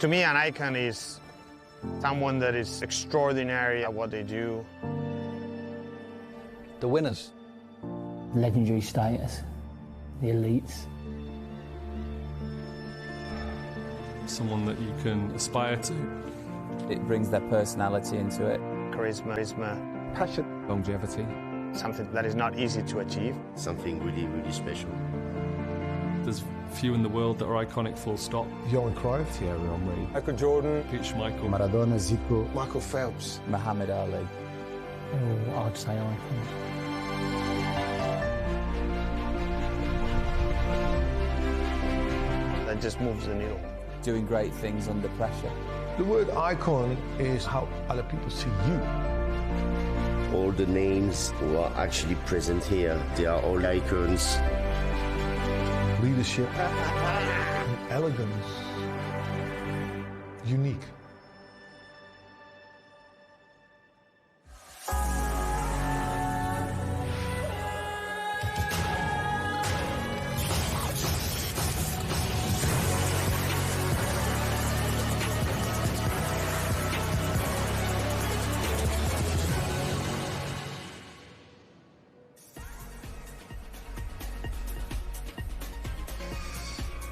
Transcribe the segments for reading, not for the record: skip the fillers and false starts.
To me, an icon is someone that is extraordinary at what they do. The winners. Legendary status. The elites. Someone that you can aspire to. It brings their personality into it. Charisma. Passion. Longevity. Something that is not easy to achieve. Something really, really special. There's few in the world that are iconic, full stop. Johan Cruyff, Thierry Henry, Michael Jordan, Peach Michael, Maradona, Zico, Michael Phelps, Muhammad Ali. Oh, I'd say icons. That just moves the needle. Doing great things under pressure. The word icon is how other people see you. all the names who are actually present here, they are all icons. Leadership, elegance, unique.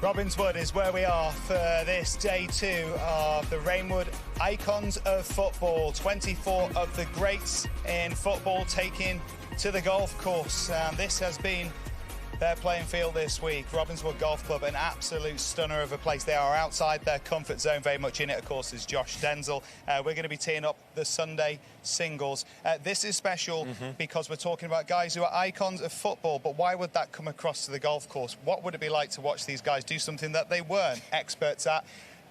Robbinswood is where we are for this day 2 of the Reignwood Icons of Football. 24 of the greats in football taking to the golf course. And this has been their playing field this week. Robbinswood Golf Club, an absolute stunner of a place. They are outside their comfort zone, very much in it, of course, is Josh Denzel. We're going to be teeing up the Sunday singles. This is special because we're talking about guys who are icons of football, but why would that come across to the golf course? What would it be like to watch these guys do something that they weren't experts at?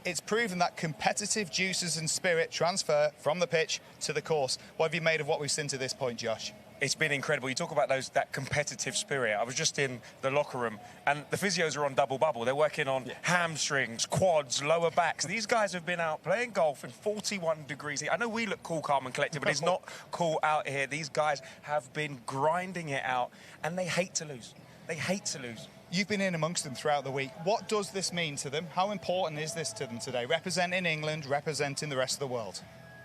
It's proven that competitive juices and spirit transfer from the pitch to the course. What have you made of what we've seen to this point, Josh? It's been incredible. You talk about that competitive spirit. I was just in the locker room, and the physios are on double bubble. They're working on hamstrings, quads, lower backs. These guys have been out playing golf in 41 degrees. I know we look cool, calm and collected, but it's not cool out here. These guys have been grinding it out, and they hate to lose. They hate to lose. You've been in amongst them throughout the week. What does this mean to them? How important is this to them today? Representing England, representing the rest of the world.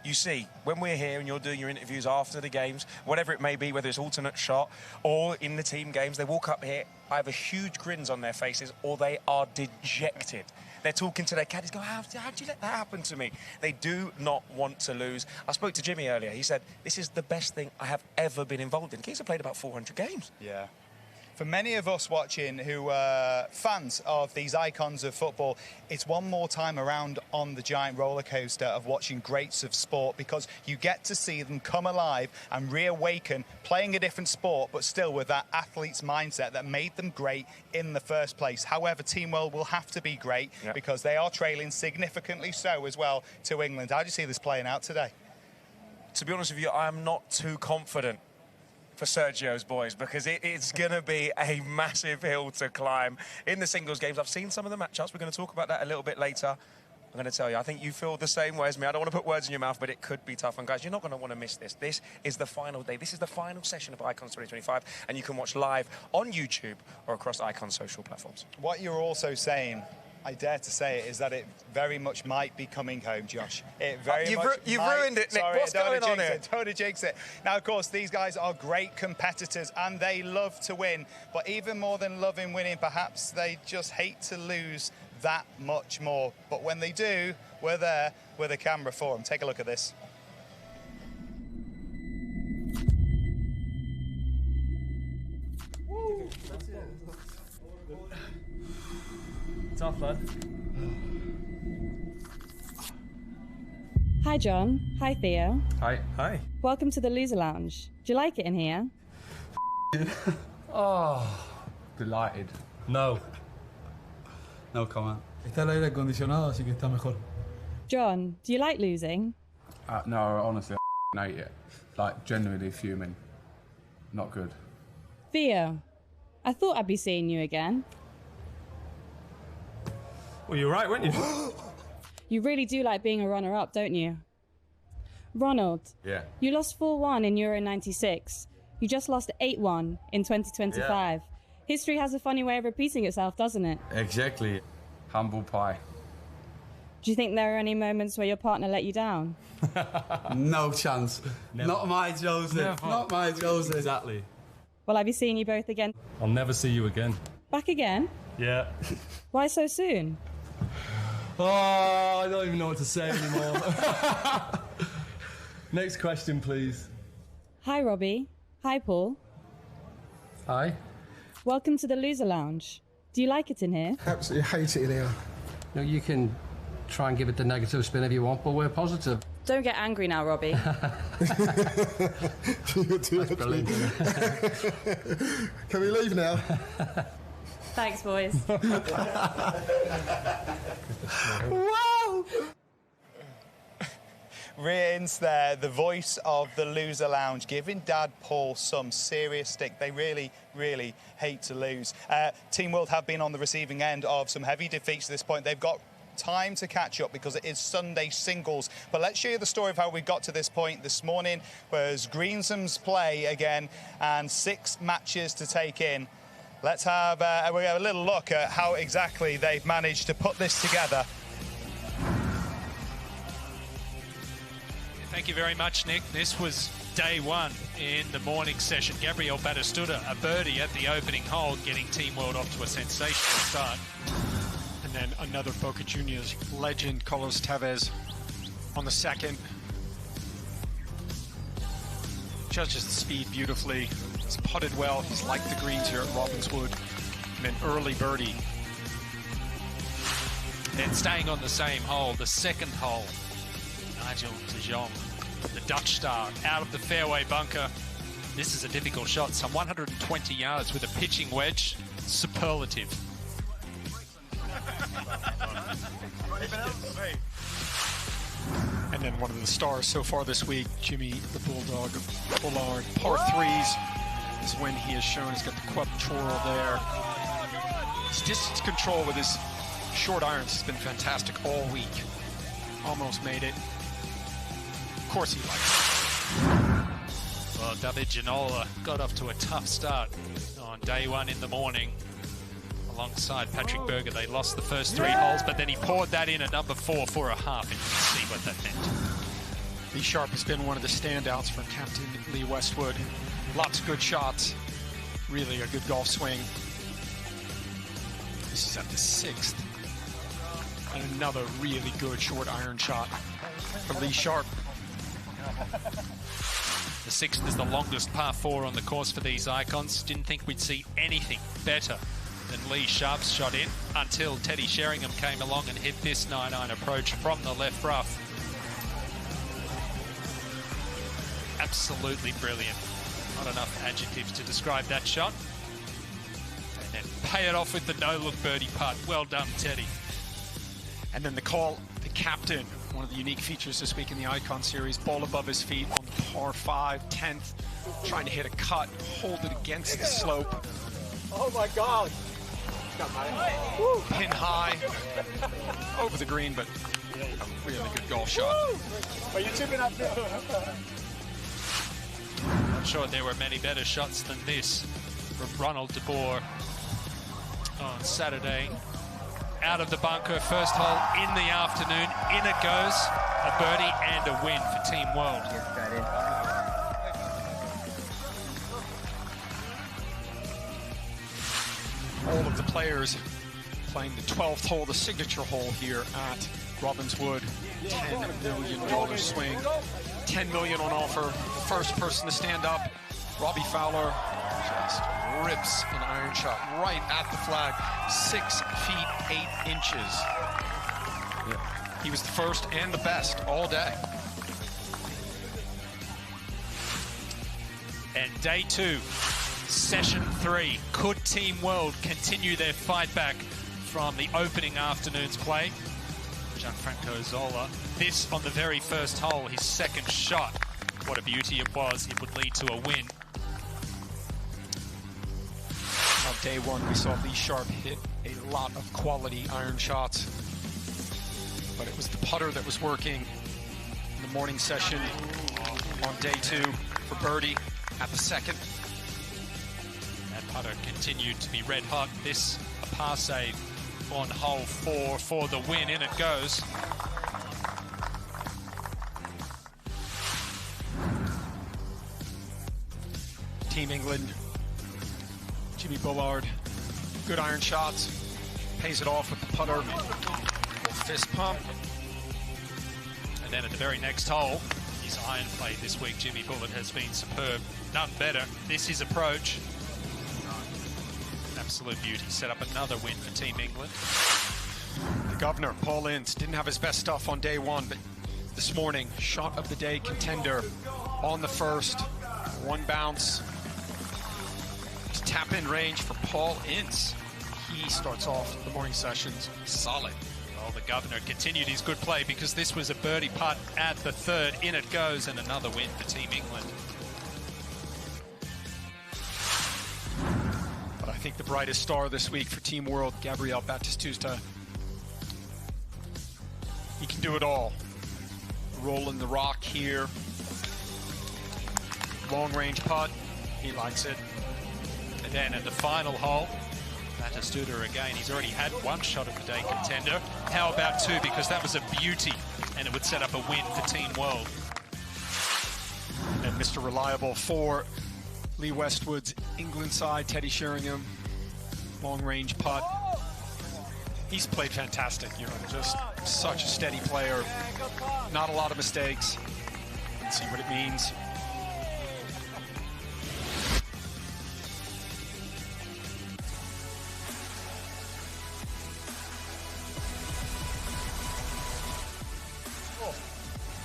You see, when we're here and you're doing your interviews after the games, whatever it may be, whether it's alternate shot or in the team games, they walk up here, either huge grins on their faces or they are dejected. They're talking to their caddies, go, how'd you let that happen to me? They do not want to lose. I spoke to Jimmy earlier. He said, this is the best thing I have ever been involved in. Keys have played about 400 games. Yeah. For many of us watching who are fans of these icons of football, it's one more time around on the giant roller coaster of watching greats of sport, because you get to see them come alive and reawaken, playing a different sport, but still with that athlete's mindset that made them great in the first place. However, Team World will have to be great because they are trailing significantly so as well to England. How do you see this playing out today? To be honest with you, I am not too confident for Sergio's boys, because it's going to be a massive hill to climb in the singles games. I've seen some of the matchups. We're going to talk about that a little bit later. I'm going to tell you, I think you feel the same way as me. I don't want to put words in your mouth, but it could be tough. And guys, you're not going to want to miss this. This is the final day. This is the final session of Icons 2025, and you can watch live on YouTube or across Icons social platforms. What you're also saying, I dare to say it, is that it very much might be coming home, Josh. It very much You've might. ruined it, Nick. Sorry, What's going on here? Don't jinx it. Now, of course, these guys are great competitors and they love to win. But even more than loving winning, perhaps they just hate to lose that much more. But when they do, we're there with a camera for them. Take a look at this. Tough, lad. Hi, John. Hi, Theo. Hi. Hi. Welcome to the Loser Lounge. Do you like it in here? Oh, delighted. No. No comment. Está el aire acondicionado, así que está mejor. John, do you like losing? No, honestly, I hate it. Like, genuinely fuming. Not good. Theo, I thought I'd be seeing you again. Well, you're right, weren't you? You really do like being a runner-up, don't you? Ronald. Yeah. You lost 4-1 in Euro 96. You just lost 8-1 in 2025. Yeah. History has a funny way of repeating itself, doesn't it? Exactly. Humble pie. Do you think there are any moments where your partner let you down? No chance. Never. Not my Joseph. Never. Not my Joseph. Exactly. Will I be seeing you both again? I'll never see you again. Back again? Yeah. Why so soon? Oh, I don't even know what to say anymore. Next question, please. Hi, Robbie. Hi, Paul. Hi. Welcome to the Loser Lounge. Do you like it in here? Absolutely hate it in here. No, you can try and give it the negative spin if you want, but we're positive. Don't get angry now, Robbie. That's brilliant. Can we leave now? Thanks, boys. Wow! Rins there, the voice of the Loser Lounge, giving Dad Paul some serious stick. They really, really hate to lose. Team World have been on the receiving end of some heavy defeats to this point. They've got time to catch up because it is Sunday singles. But let's show you the story of how we got to this point. This morning was Greensome's play again and 6 matches to take in. Let's have a little look at how exactly they've managed to put this together. Thank you very much, Nick. This was day 1 in the morning session. Gabriel Batistuta, a birdie at the opening hole, getting Team World off to a sensational start. And then another Boca Juniors legend, Carlos Tevez, on the second. Judges the speed beautifully. He's putted well. He's liked the greens here at Robbinswood. And then early birdie. Then staying on the same hole, the second hole, Nigel de Jong, the Dutch star, out of the fairway bunker. This is a difficult shot, some 120 yards with a pitching wedge. Superlative. And then one of the stars so far this week, Jimmy the Bulldog Pollard, par 3s is when he has shown he's got the quadruple there. His distance control with his short irons has been fantastic all week. Almost made it. Of course he likes it. Well, David Ginola got off to a tough start on day 1 in the morning. Alongside Patrick Berger, they lost the first 3 holes, but then he poured that in at number 4 for a half, and you can see what that meant. Lee Sharpe has been one of the standouts for Captain Lee Westwood. Lots of good shots. Really a good golf swing. This is at the 6th. And another really good short iron shot for Lee Sharpe. The 6th is the longest par 4 on the course for these icons. Didn't think we'd see anything better than Lee Sharpe's shot in until Teddy Sheringham came along and hit this 9-iron approach from the left rough. Absolutely brilliant. Not enough adjectives to describe that shot. And then pay it off with the no-look birdie putt. Well done, Teddy. And then the call, the captain, one of the unique features this week in the Icon Series, ball above his feet on the par 5, 10th, trying to hit a cut, hold it against the slope. Oh my God. Pin high, over the green, but a really good golf shot. Are you tipping up there? I'm sure there were many better shots than this from Ronald de Boer on Saturday. Out of the bunker, first hole in the afternoon. In it goes, a birdie and a win for Team World. All of the players playing the 12th hole, the signature hole here at Robbinswood. $10 million swing, $10 million on offer. First person to stand up, Robbie Fowler, just rips an iron shot right at the flag, 6 feet 8 inches. Yeah. He was the first and the best all day. And day 2, session 3. Could Team World continue their fight back from the opening afternoon's play? Gianfranco Zola. This on the very first hole, his second shot. What a beauty it was. It would lead to a win. On day 1, we saw Lee Sharpe hit a lot of quality iron shots, but it was the putter that was working in the morning session on day 2 for birdie at the second. That putter continued to be red hot. This, a par save on hole 4 for the win. In it goes. Team England, Jimmy Bullard, good iron shots, pays it off with the putter, fist pump. And then at the very next hole, his iron play this week, Jimmy Bullard, has been superb. None better. This is approach. Absolute beauty. Set up another win for Team England. The governor, Paul Ince, didn't have his best stuff on day one, but this morning, shot of the day contender on the first. One bounce to tap in range for Paul Ince. He starts off the morning sessions solid. Well, the governor continued his good play because this was a birdie putt at the third. In it goes, and another win for Team England. But I think the brightest star this week for Team World, Gabriel Batistuta. He can do it all. Rolling the rock here. Long range putt. He likes it. And then at the final hole, Batistuta again. He's already had one shot of the day contender. How about two? Because that was a beauty, and it would set up a win for Team World. And Mr. Reliable for Lee Westwood's England side, Teddy Sheringham. Long range putt. He's played fantastic, you know, just such a steady player. Not a lot of mistakes. Let's see what it means. Oh,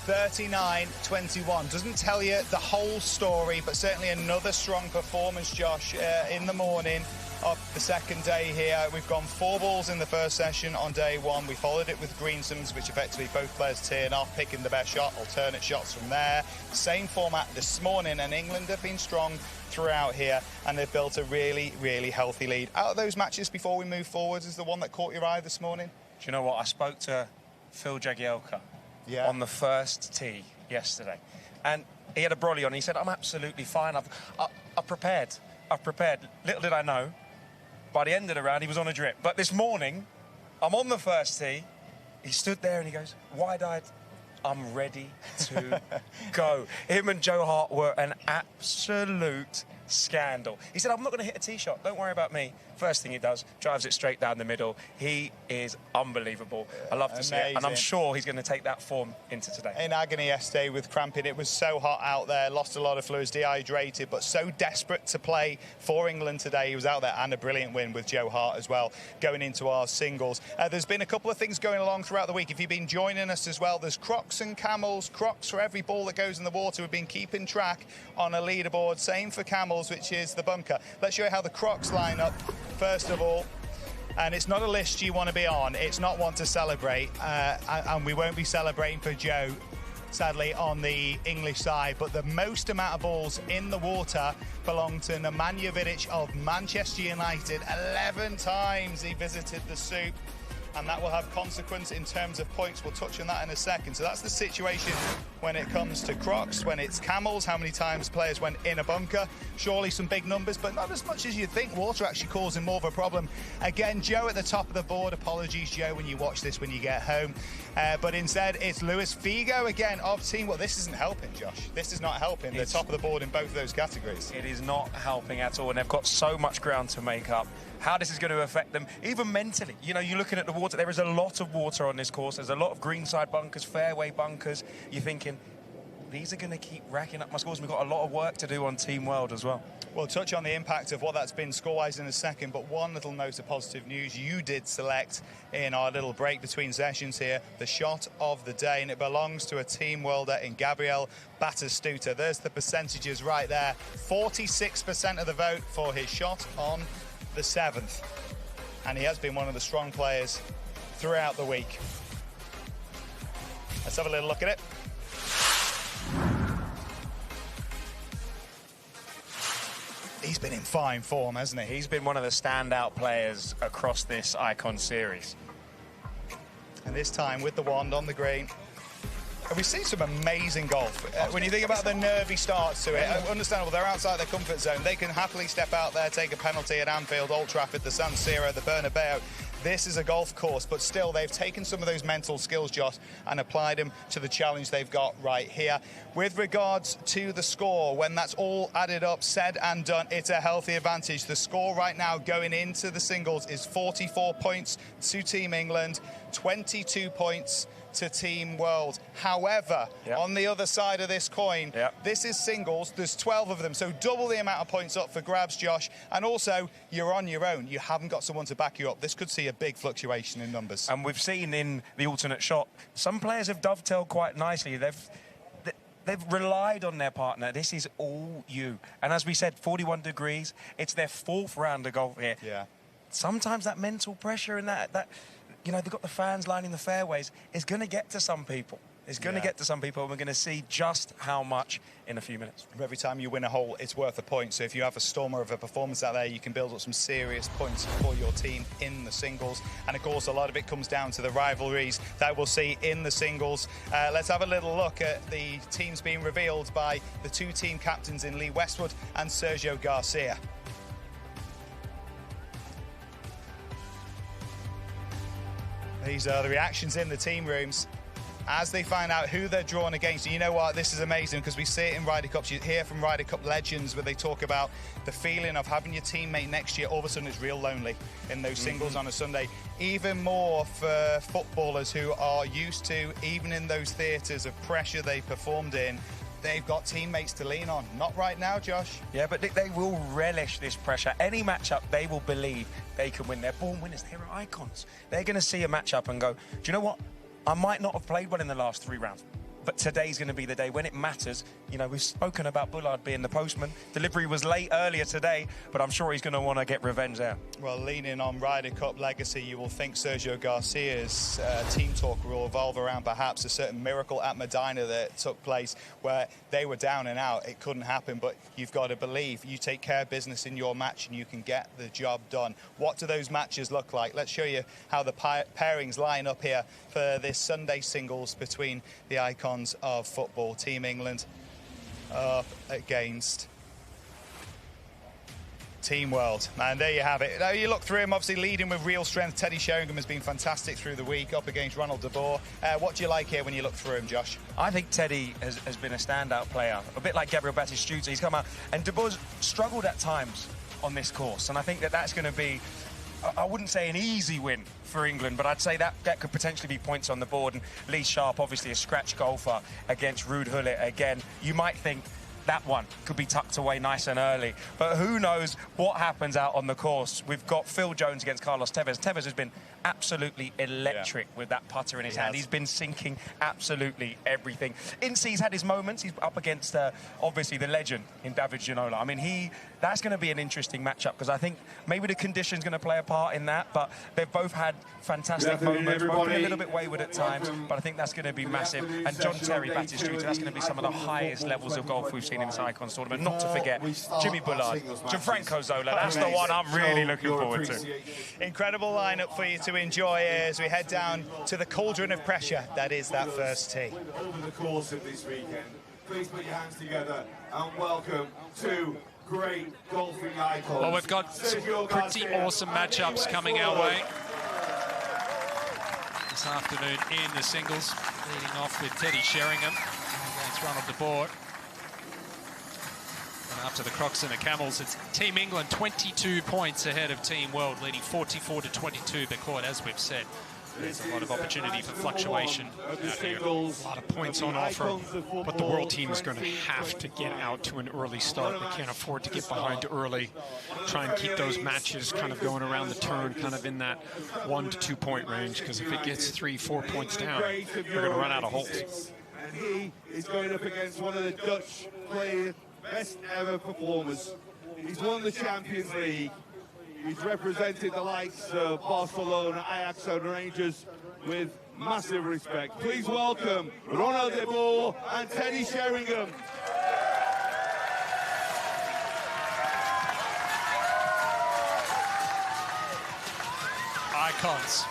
39-21. Doesn't tell you the whole story, but certainly another strong performance, Josh, in the morning of the second day here. We've gone 4 balls in the first session on day one. We followed it with greensomes, which effectively both players teeing off, picking the best shot, alternate shots from there. Same format this morning, and England have been strong throughout here, and they've built a really, really healthy lead. Out of those matches before we move forward, is the one that caught your eye this morning? Do you know what? I spoke to Phil Jagielka on the first tee yesterday, and he had a brolly on. He said, I'm absolutely fine. I've prepared. Little did I know, by the end of the round, he was on a drip. But this morning, I'm on the first tee. He stood there and he goes, wide-eyed, I'm ready to go. Him and Joe Hart were an absolute scandal. He said, I'm not going to hit a tee shot. Don't worry about me. First thing he does, drives it straight down the middle. He is unbelievable. I love to see it, and I'm sure he's going to take that form into today. In agony yesterday with cramping. It was so hot out there, lost a lot of fluids, dehydrated, but so desperate to play for England today. He was out there, and a brilliant win with Joe Hart as well, going into our singles. There's been a couple of things going along throughout the week. If you've been joining us as well, there's crocs and camels. Crocs for every ball that goes in the water. We've been keeping track on a leaderboard. Same for camels, which is the bunker. Let's show you how the crocs line up. First of all, and it's not a list you want to be on. It's not one to celebrate, and we won't be celebrating for Joe, sadly, on the English side. But the most amount of balls in the water belong to Nemanja Vidic of Manchester United. 11 times he visited the soup, and that will have consequence in terms of points. We'll touch on that in a second. So that's the situation when it comes to crocs. When it's camels, how many times players went in a bunker? Surely some big numbers, but not as much as you'd think. Water actually causing more of a problem. Again, Joe at the top of the board. Apologies, Joe, when you watch this when you get home. But instead, it's Luis Figo again of Team. Well, this isn't helping, Josh. This is not helping. They're top of the board in both of those categories. It is not helping at all, and they've got so much ground to make up. How this is going to affect them, even mentally. You know, you're looking at the water. There is a lot of water on this course. There's a lot of greenside bunkers, fairway bunkers. You're thinking, these are going to keep racking up my scores. We've got a lot of work to do on Team World as well. We'll touch on the impact of what that's been score-wise in a second, but one little note of positive news. You did select in our little break between sessions here the shot of the day, and it belongs to a Team Worlder in Gabriel Batistuta. There's the percentages right there. 46% of the vote for his shot on the 7th, and he has been one of the strong players throughout the week. Let's have a little look at it. He's been in fine form, hasn't he? He's been one of the standout players across this Icon series. And this time with the wand on the green. And we've seen some amazing golf. When you think about the nervy starts to it, understandable, they're outside their comfort zone. They can happily step out there, take a penalty at Anfield, Old Trafford, the San Siro, the Bernabeu. This is a golf course, but still they've taken some of those mental skills, Josh, and applied them to the challenge they've got right here. With regards to the score, when that's all added up, said and done, it's a healthy advantage. The score right now going into the singles is 44 points to Team England, 22 points to Team World. However, on the other side of this coin, this is singles. There's 12 of them, so double the amount of points up for grabs, Josh. And also, you're on your own. You haven't got someone to back you up. This could see a big fluctuation in numbers. And we've seen in the alternate shot, some players have dovetailed quite nicely. They've relied on their partner. This is all you. And as we said, 41 degrees. It's their 4th round of golf here. Yeah. Sometimes that mental pressure and that you know, they've got the fans lining the fairways, is going to get to some people. It's going to get to some people, and we're going to see just how much in a few minutes. Every time you win a hole, it's worth a point. So if you have a stormer of a performance out there, you can build up some serious points for your team in the singles. And of course, a lot of it comes down to the rivalries that we'll see in the singles. Let's have a little look at the teams being revealed by the 2 team captains in Lee Westwood and Sergio Garcia. These are the reactions in the team rooms as they find out who they're drawn against. And you know what? This is amazing because we see it in Ryder Cups. You hear from Ryder Cup legends where they talk about the feeling of having your teammate next year. All of a sudden, it's real lonely in those singles on a Sunday. Even more for footballers who are used to, even in those theatres of pressure they performed in, they've got teammates to lean on. Not right now, Josh. Yeah, but they will relish this pressure. Any matchup, they will believe they can win. They're born winners. They're icons. They're going to see a matchup and go, do you know what? I might not have played well in the last 3 rounds, but today's going to be the day when it matters. You know, we've spoken about Bullard being the postman. Delivery was late earlier today, but I'm sure he's going to want to get revenge there. Well, leaning on Ryder Cup legacy, you will think Sergio Garcia's team talk will revolve around perhaps a certain miracle at Medina that took place where they were down and out. It couldn't happen, but you've got to believe you take care of business in your match and you can get the job done. What do those matches look like? Let's show you how the pairings line up here for this Sunday singles between the icons of football. Team England up against Team World. And there you have it. Now you look through him, obviously leading with real strength. Teddy Sheringham has been fantastic through the week, up against Ronald de Boer. What do you like here when you look through him, Josh? I think Teddy has been a standout player, a bit like Gabriel Batistuta. He's come out, and de Boer's struggled at times on this course, and I think that's going to be, I wouldn't say an easy win for England, but I'd say that could potentially be points on the board. And Lee Sharpe, obviously a scratch golfer against Ruud Gullit again. You might think that one could be tucked away nice and early, but who knows what happens out on the course. We've got Phil Jones against Carlos Tevez. Tevez has been absolutely electric with that putter in his hand. He's been sinking absolutely everything. Ince's had his moments. He's up against obviously the legend in David Ginola. I mean, that's going to be an interesting matchup because I think maybe the condition's going to play a part in that, but they've both had fantastic moments. Both been a little bit wayward at times, but I think that's going to be massive. And John Terry Batistuta, that's going to be some of the highest levels of golf we've seen in this Icons tournament. Not to forget Jimmy Bullard, Gianfranco Zola. That's the one I'm really looking forward to. Incredible lineup for you to enjoy as we head down to the cauldron of pressure that is that first tee. Over the course of this weekend, please put your hands together and welcome two great golfing icons. Well, we've got some pretty awesome matchups coming our way this afternoon in the singles, leading off with Teddy Sheringham against Ronald de Boer. And after the Crocs and the Camels, it's Team England 22 points ahead of Team World, leading 44-22. But Claude, as we've said, there's a lot of opportunity for fluctuation out here. A lot of points on offer, but the world team is going to have to get out to an early start. They can't afford to get behind early. Try and keep those matches kind of going around the turn, kind of in that 1 to 2 point range, because if it gets 3-4 points down, they're going to run out of holes. And he is going up against one of the Dutch players' best ever performers. He's won the Champions League. He's represented the likes of Barcelona, Ajax and Rangers with massive respect. Please welcome Ronald de Boer and Teddy Sheringham. Icons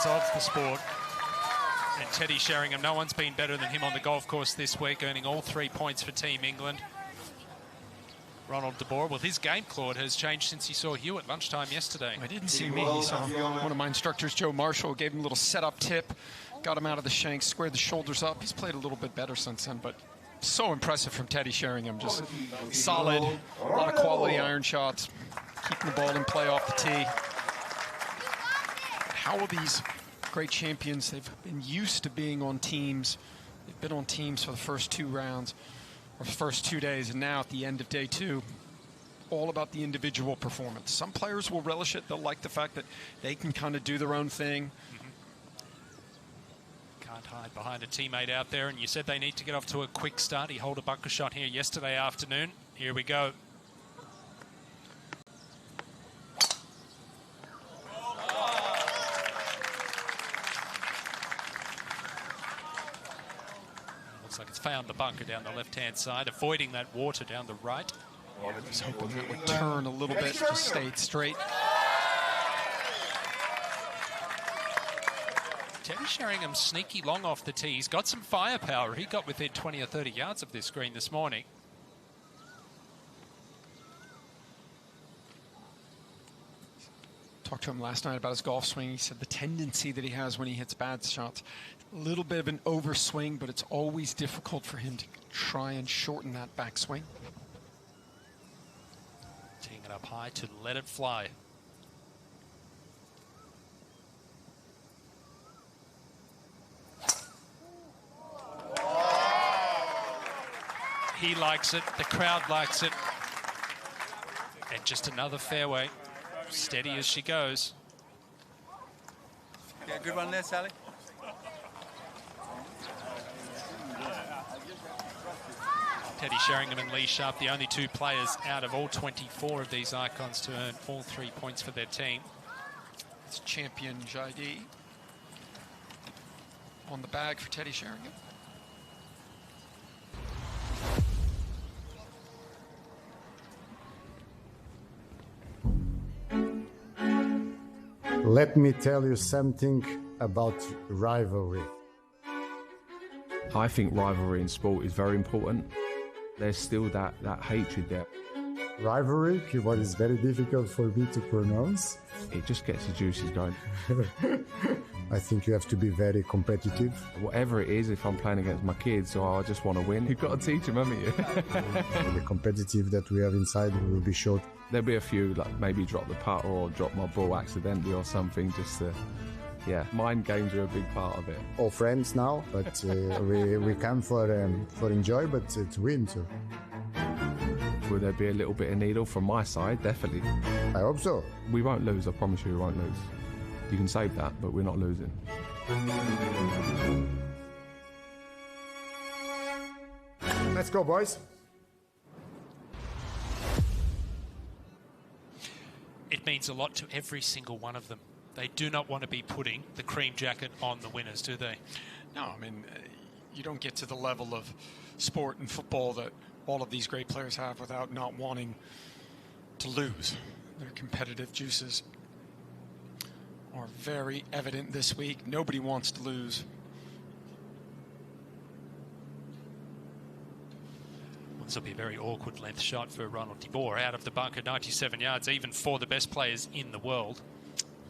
of the sport. And Teddy Sheringham, no one's been better than him on the golf course this week, earning all 3 points for Team England. Ronald de Boer, well, his game, Claude, has changed since he saw Hugh at lunchtime yesterday. I didn't see me. He saw one of my instructors, Joe Marshall, gave him a little setup tip, got him out of the shank, squared the shoulders up. He's played a little bit better since then, but so impressive from Teddy Sheringham. Just solid, a lot of quality iron shots, keeping the ball in play off the tee. How are these great champions? They've been used to being on teams. They've been on teams for the first 2 rounds, or the first 2 days, and now at the end of day 2, all about the individual performance. Some players will relish it. They'll like the fact that they can kind of do their own thing. Can't hide behind a teammate out there, and you said they need to get off to a quick start. He holed a bunker shot here yesterday afternoon. Here we go. Looks like it's found the bunker down the left-hand side, avoiding that water down the right. I was hoping that would turn a little bit, just stayed straight. Teddy Sheringham sneaky long off the tee. He's got some firepower. He got within 20 or 30 yards of this green this morning. Talked to him last night about his golf swing. He said the tendency that he has when he hits bad shots, a little bit of an overswing, but it's always difficult for him to try and shorten that backswing. Teeing it up high to let it fly. He likes it, the crowd likes it. And just another fairway, steady as she goes. Yeah, good one there, Sally. Teddy Sheringham and Lee Sharpe, the only 2 players out of all 24 of these icons to earn all 3 points for their team. It's champion Jaidi on the bag for Teddy Sheringham. Let me tell you something about rivalry. I think rivalry in sport is very important. There's still that hatred there. Rivalry, what is very difficult for me to pronounce. It just gets the juices going. I think you have to be very competitive. Whatever it is, if I'm playing against my kids or I just want to win, you've got to teach them, haven't you? The competitive that we have inside will be showed. There'll be a few, like maybe drop the putt or drop my ball accidentally or something, just to, yeah. Mind games are a big part of it. All friends now, but we come for enjoy, but to win too. Will there be a little bit of needle from my side? Definitely. I hope so. We won't lose, I promise you we won't lose. You can save that, but we're not losing. Let's go, boys. It means a lot to every single one of them. They do not want to be putting the cream jacket on the winners, do they? No, I mean, you don't get to the level of sport and football that all of these great players have without not wanting to lose. Their competitive juices are very evident this week. Nobody wants to lose. This will be a very awkward length shot for Ronald de Boer. Out of the bunker, 97 yards, even for the best players in the world.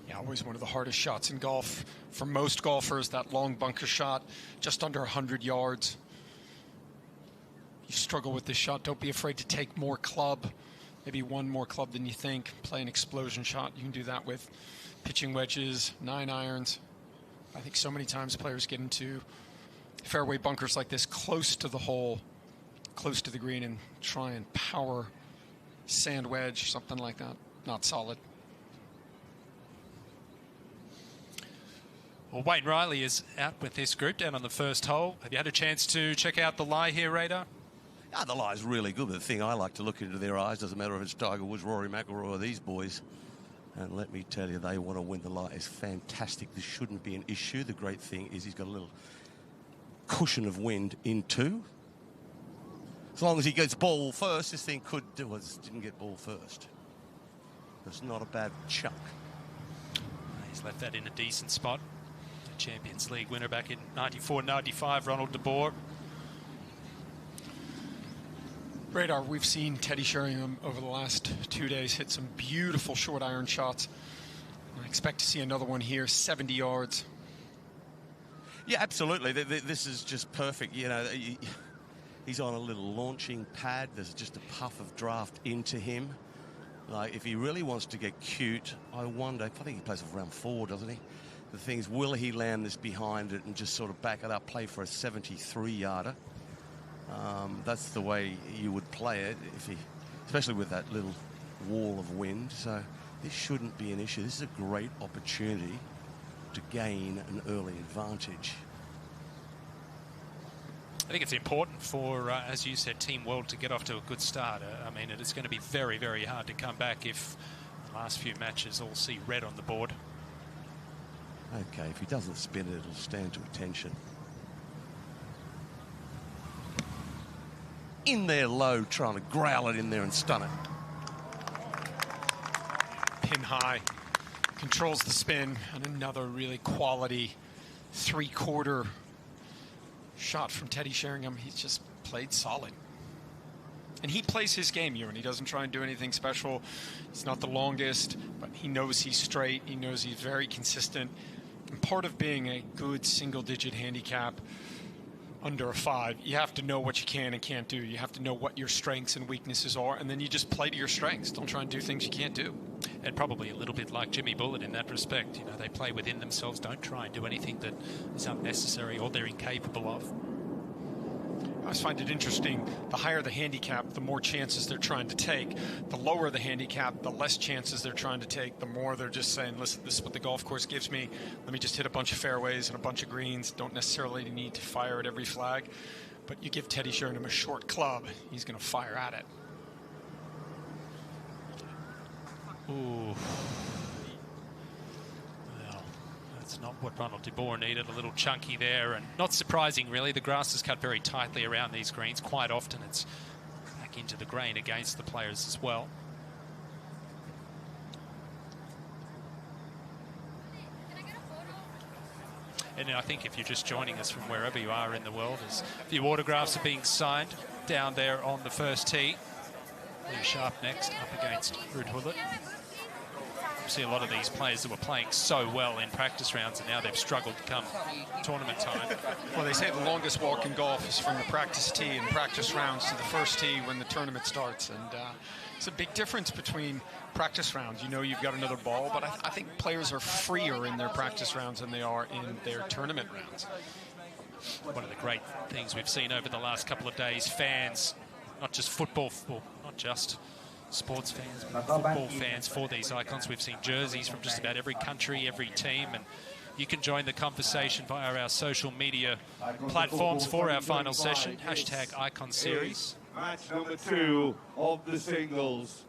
Yeah, always one of the hardest shots in golf. For most golfers, that long bunker shot, just under 100 yards. You struggle with this shot, don't be afraid to take more club. Maybe one more club than you think. Play an explosion shot. You can do that with pitching wedges, 9 irons. I think so many times players get into fairway bunkers like this close to the hole, close to the green, and try and power sand wedge, something like that. Not solid. Well, Wayne Riley is out with this group down on the first hole. Have you had a chance to check out the lie here, Radar? Ah, the lie's really good, but the thing I like to look into their eyes, doesn't matter if it's Tiger Woods, Rory McIlroy, or these boys. And let me tell you, they want to win. The lie is fantastic. This shouldn't be an issue. The great thing is he's got a little cushion of wind in 2. As long as he gets ball first, this thing could do it. Didn't get ball first. It's not a bad chuck. He's left that in a decent spot. The Champions League winner back in 94-95, Ronald de Boer. Radar, we've seen Teddy Sheringham over the last 2 days hit some beautiful short iron shots. I expect to see another one here, 70 yards. Yeah, absolutely. This is just perfect. You know, he's on a little launching pad. There's just a puff of draft into him. Like, if he really wants to get cute, I wonder, I think he plays around 4, doesn't he? The thing is, will he land this behind it and just sort of back it up, play for a 73-yarder? That's the way you would play it, especially with that little wall of wind. So this shouldn't be an issue. This is a great opportunity to gain an early advantage. I think it's important for, as you said, Team World to get off to a good start. I mean, it's going to be very, very hard to come back if the last few matches all see red on the board. Okay, if he doesn't spin it, it'll stand to attention. In there low, trying to growl it in there and stun it. Pin high, controls the spin, and another really quality 3/4 shot from Teddy Sheringham. He's just played solid. And he plays his game, Ewan. He doesn't try and do anything special. He's not the longest, but he knows he's straight. He knows he's very consistent. And part of being a good single-digit handicap under a 5, you have to know what you can and can't do. You have to know what your strengths and weaknesses are, and then you just play to your strengths. Don't try and do things you can't do. And probably a little bit like Jimmy Bullett in that respect. You know, they play within themselves, don't try and do anything that is unnecessary or they're incapable of. I always find it interesting, the higher the handicap, the more chances they're trying to take. The lower the handicap, the less chances they're trying to take. The more they're just saying, listen, this is what the golf course gives me. Let me just hit a bunch of fairways and a bunch of greens. Don't necessarily need to fire at every flag. But you give Teddy Sheringham a short club, he's going to fire at it. Ooh. Well, that's not what Ronald de Boer needed. A little chunky there, and not surprising, really. The grass is cut very tightly around these greens. Quite often it's back into the grain against the players as well. And I think if you're just joining us from wherever you are in the world, as a few autographs are being signed down there on the first tee. Lee Sharpe next, up against Gullit. See a lot of these players that were playing so well in practice rounds, and now they've struggled to come tournament time. Well, they say the longest walk in golf is from the practice tee and practice rounds to the first tee when the tournament starts. And it's a big difference between practice rounds. You know you've got another ball, but I think players are freer in their practice rounds than they are in their tournament rounds. One of the great things we've seen over the last couple of days, fans, not just football, well, not just sports fans, but football fans for these icons. We've seen jerseys from just about every country, every team, and you can join the conversation via our social media platforms for our final session, #IconSeries. Match number 2 of the singles.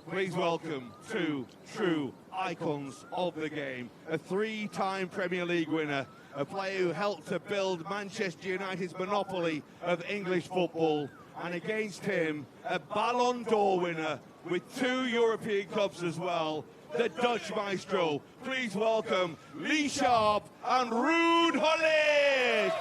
Please welcome 2 true icons of the game. A 3-time Premier League winner, a player who helped to build Manchester United's monopoly of English football, and against him, a Ballon d'Or winner with 2 European Cups as well, the Dutch maestro. Please welcome Lee Sharpe and Ruud Gullit.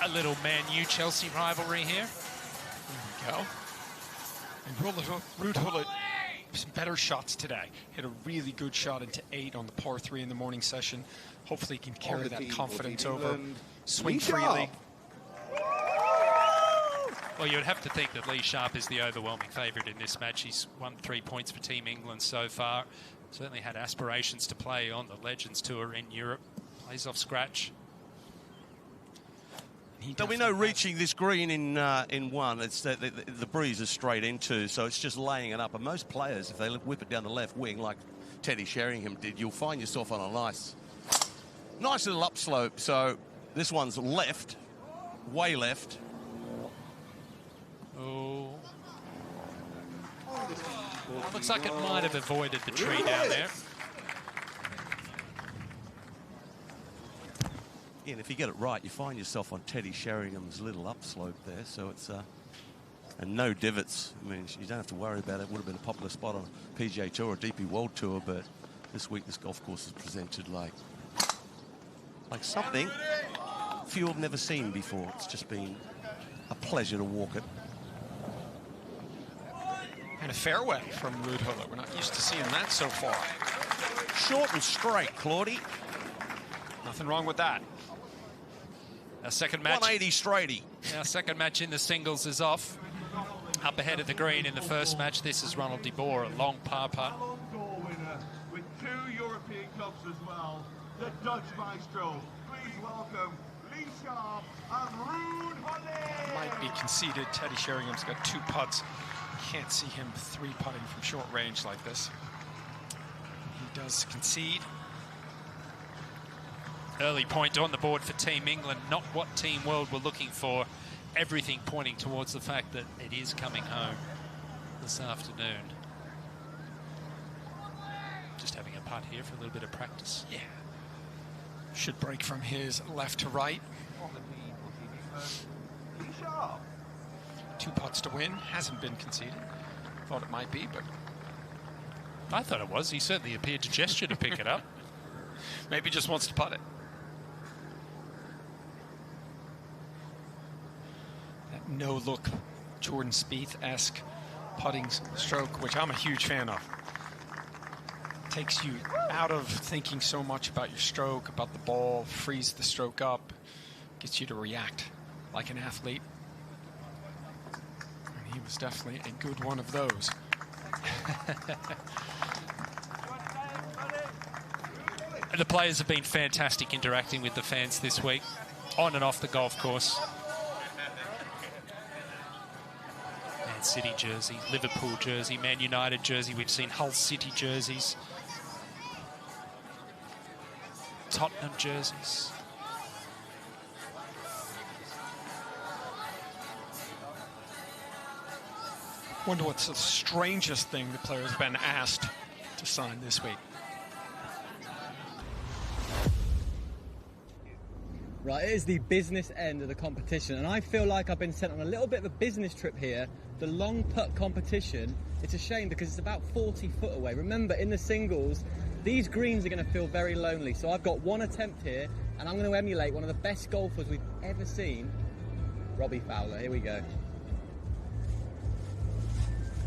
A little Man U-Chelsea rivalry here. Go. And Ruud Gullit, some better shots today. Hit a really good shot into 8 on the par 3 in the morning session. Hopefully he can carry that confidence over, swing freely. Well, you would have to think that Lee Sharpe is the overwhelming favourite in this match. He's won 3 points for Team England so far. Certainly had aspirations to play on the Legends Tour in Europe. Plays off scratch. So we know reaching this green in 1, it's the breeze is straight into, so it's just laying it up. And most players, if they whip it down the left wing like Teddy Sheringham did, you'll find yourself on a nice little upslope. So this one's left, way left. Oh. Looks like it might have avoided the tree down there. Yeah, and if you get it right, you find yourself on Teddy Sheringham's little upslope there. So it's and no divots. I mean, you don't have to worry about it. It would have been a popular spot on a PGA Tour or DP World Tour, but this week this golf course is presented like something few have never seen before. It's just been a pleasure to walk it. And a fairway from Ruud Gullit. We're not used to seeing that so far. Short and straight, Claudie. Nothing wrong with that. Our second match. 180 straighty. Our second match in the singles is off. Up ahead of the green in the first match. This is Ronald de Boer, a long par putt. With 2 European Cups as well, the Dutch maestro. Please welcome Lee Sharpe and Ruud Gullit. Might be conceded. Teddy Sheringham's got 2 putts. Can't see him 3-putting from short range like this. He does concede. Early point on the board for Team England, not what Team World were looking for. Everything pointing towards the fact that it is coming home this afternoon. Just having a putt here for a little bit of practice. Yeah. Should break from his left to right. 2 putts to win. Hasn't been conceded. Thought it might be, but I thought it was. He certainly appeared to gesture to pick it up. Maybe just wants to putt it. That no-look Jordan Spieth-esque putting stroke, which I'm a huge fan of. Takes you out of thinking so much about your stroke, about the ball, frees the stroke up, gets you to react like an athlete. And he was definitely a good one of those. The players have been fantastic interacting with the fans this week, on and off the golf course. Man City jersey, Liverpool jersey, Man United jersey. We've seen Hull City jerseys. Tottenham jerseys. Wonder what's the strangest thing the players have been asked to sign this week. Right, it is the business end of the competition, and I feel like I've been sent on a little bit of a business trip here. The long putt competition, it's a shame because it's about 40 foot away. Remember, in the singles, these greens are going to feel very lonely, so I've got one attempt here, and I'm going to emulate one of the best golfers we've ever seen, Robbie Fowler. Here we go.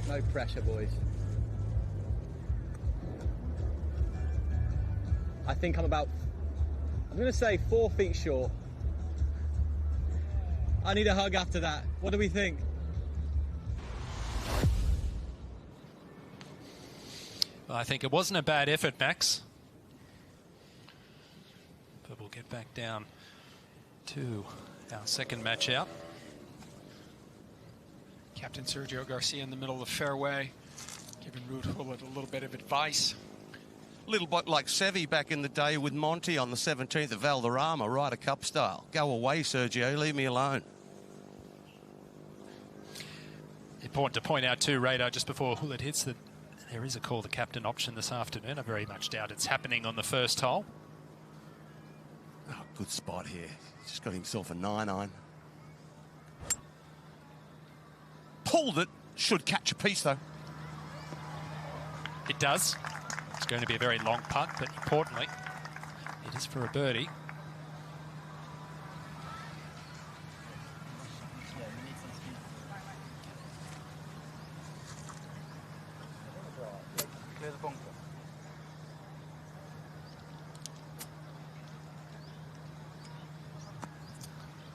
No pressure, boys. I think I'm going to say 4 feet short. I need a hug after that. What do we think? Well, I think it wasn't a bad effort, Max. But we'll get back down to our second match out. Captain Sergio Garcia in the middle of the fairway, giving Ruud Gullit a little bit of advice. A little bit like Seve back in the day with Monty on the 17th of Valderrama, Ryder Cup style. Go away, Sergio, leave me alone. Important to point out too, Radar, just before Gullit hits, that there is a call the captain option this afternoon. I very much doubt it's happening on the first hole. Oh, good spot here. Just got himself a 9-iron. Pulled it. Should catch a piece, though. It does. It's going to be a very long putt, but importantly, it is for a birdie.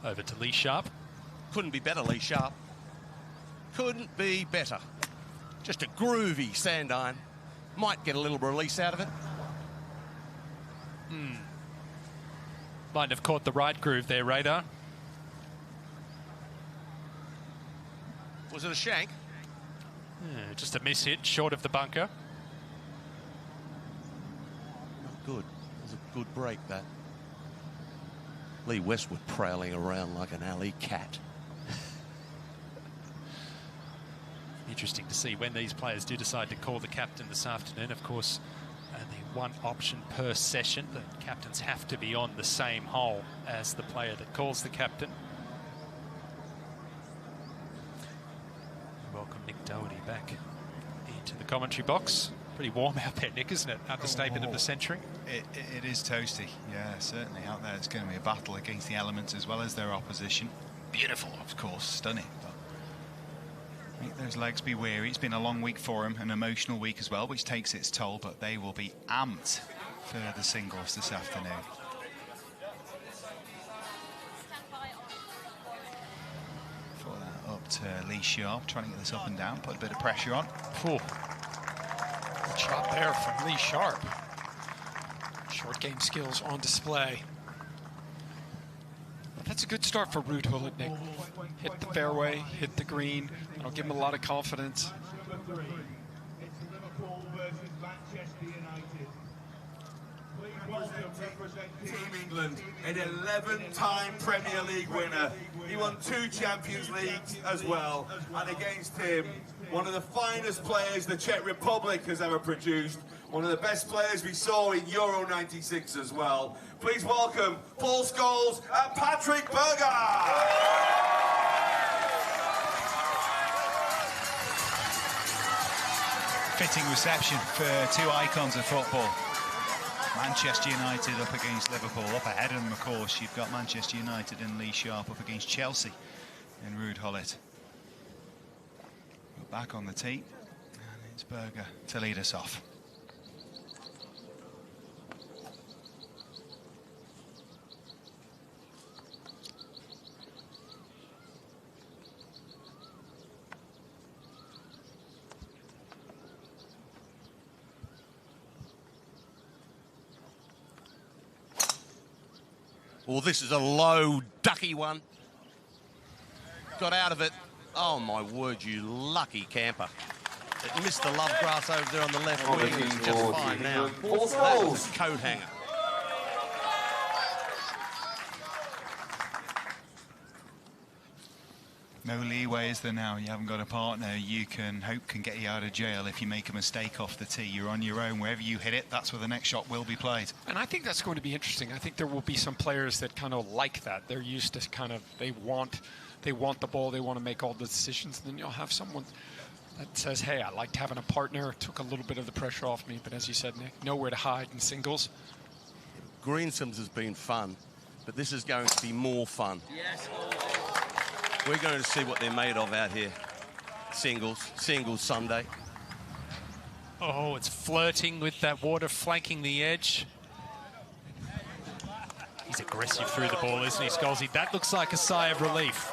Over to Lee Sharpe. Couldn't be better, Lee Sharpe. Couldn't be better. Just a groovy sand iron. Might get a little release out of it. Might have caught the right groove there, Radar. Was it a shank? Yeah, just a miss hit, short of the bunker. Not good. It was a good break, that. Lee Westwood prowling around like an alley cat. Interesting to see when these players do decide to call the captain this afternoon. Of course, only one option per session. The captains have to be on the same hole as the player that calls the captain. commentary box. Pretty warm out there, Nick, isn't it? Understatement of the century. It is toasty, yeah, certainly. Out there, it's going to be a battle against the elements as well as their opposition. Beautiful, of course, stunning. But make those legs be weary. It's been a long week for them, an emotional week as well, which takes its toll, but they will be amped for the singles this afternoon. For that up to Lee Sharpe, trying to get this up and down, put a bit of pressure on. Good shot there from Lee Sharpe. Short game skills on display. But that's a good start for Ruud Gullit, Nick. Hit the fairway, hit the green. That'll give him a lot of confidence. Team England, an 11-time Premier League winner. He won 2 Champions Leagues as well. And against him, one of the finest players the Czech Republic has ever produced. One of the best players we saw in Euro 96 as well. Please welcome Paul Scholes and Patrick Berger. Fitting reception for 2 icons of football. Manchester United up against Liverpool. Up ahead of them, of course, you've got Manchester United and Lee Sharpe up against Chelsea and Ruud Gullit. We're back on the tee, and it's Berger to lead us off. Well, this is a low, ducky one. Got out of it. Oh, my word, you lucky camper. It missed the love grass over there on the left wing. It's just fine now. That was a coat hanger. No leeway, is there now? You haven't got a partner you can hope can get you out of jail if you make a mistake off the tee. You're on your own. Wherever you hit it, that's where the next shot will be played. And I think that's going to be interesting. I think there will be some players that kind of like that. They're used to kind of, they want the ball, they want to make all the decisions. And then you'll have someone that says, hey, I liked having a partner. It took a little bit of the pressure off me. But as you said, Nick, nowhere to hide in singles. Greensome's has been fun, but this is going to be more fun. Yes. We're going to see what they're made of out here. Singles Sunday. Oh, it's flirting with that water, flanking the edge. He's aggressive through the ball, isn't he, Scholesy? That looks like a sigh of relief.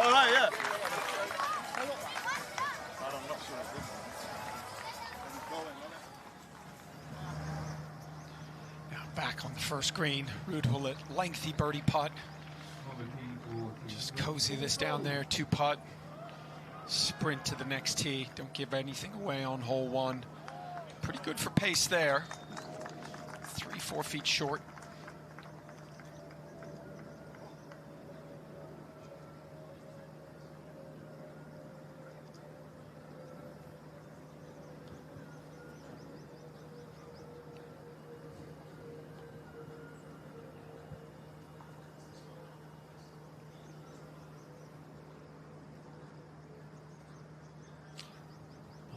All right, yeah. Back on the first green, Ruud Gullit, lengthy birdie putt. Just cozy this down there, 2-putt. Sprint to the next tee. Don't give anything away on hole 1. Pretty good for pace there. 3-4 feet short.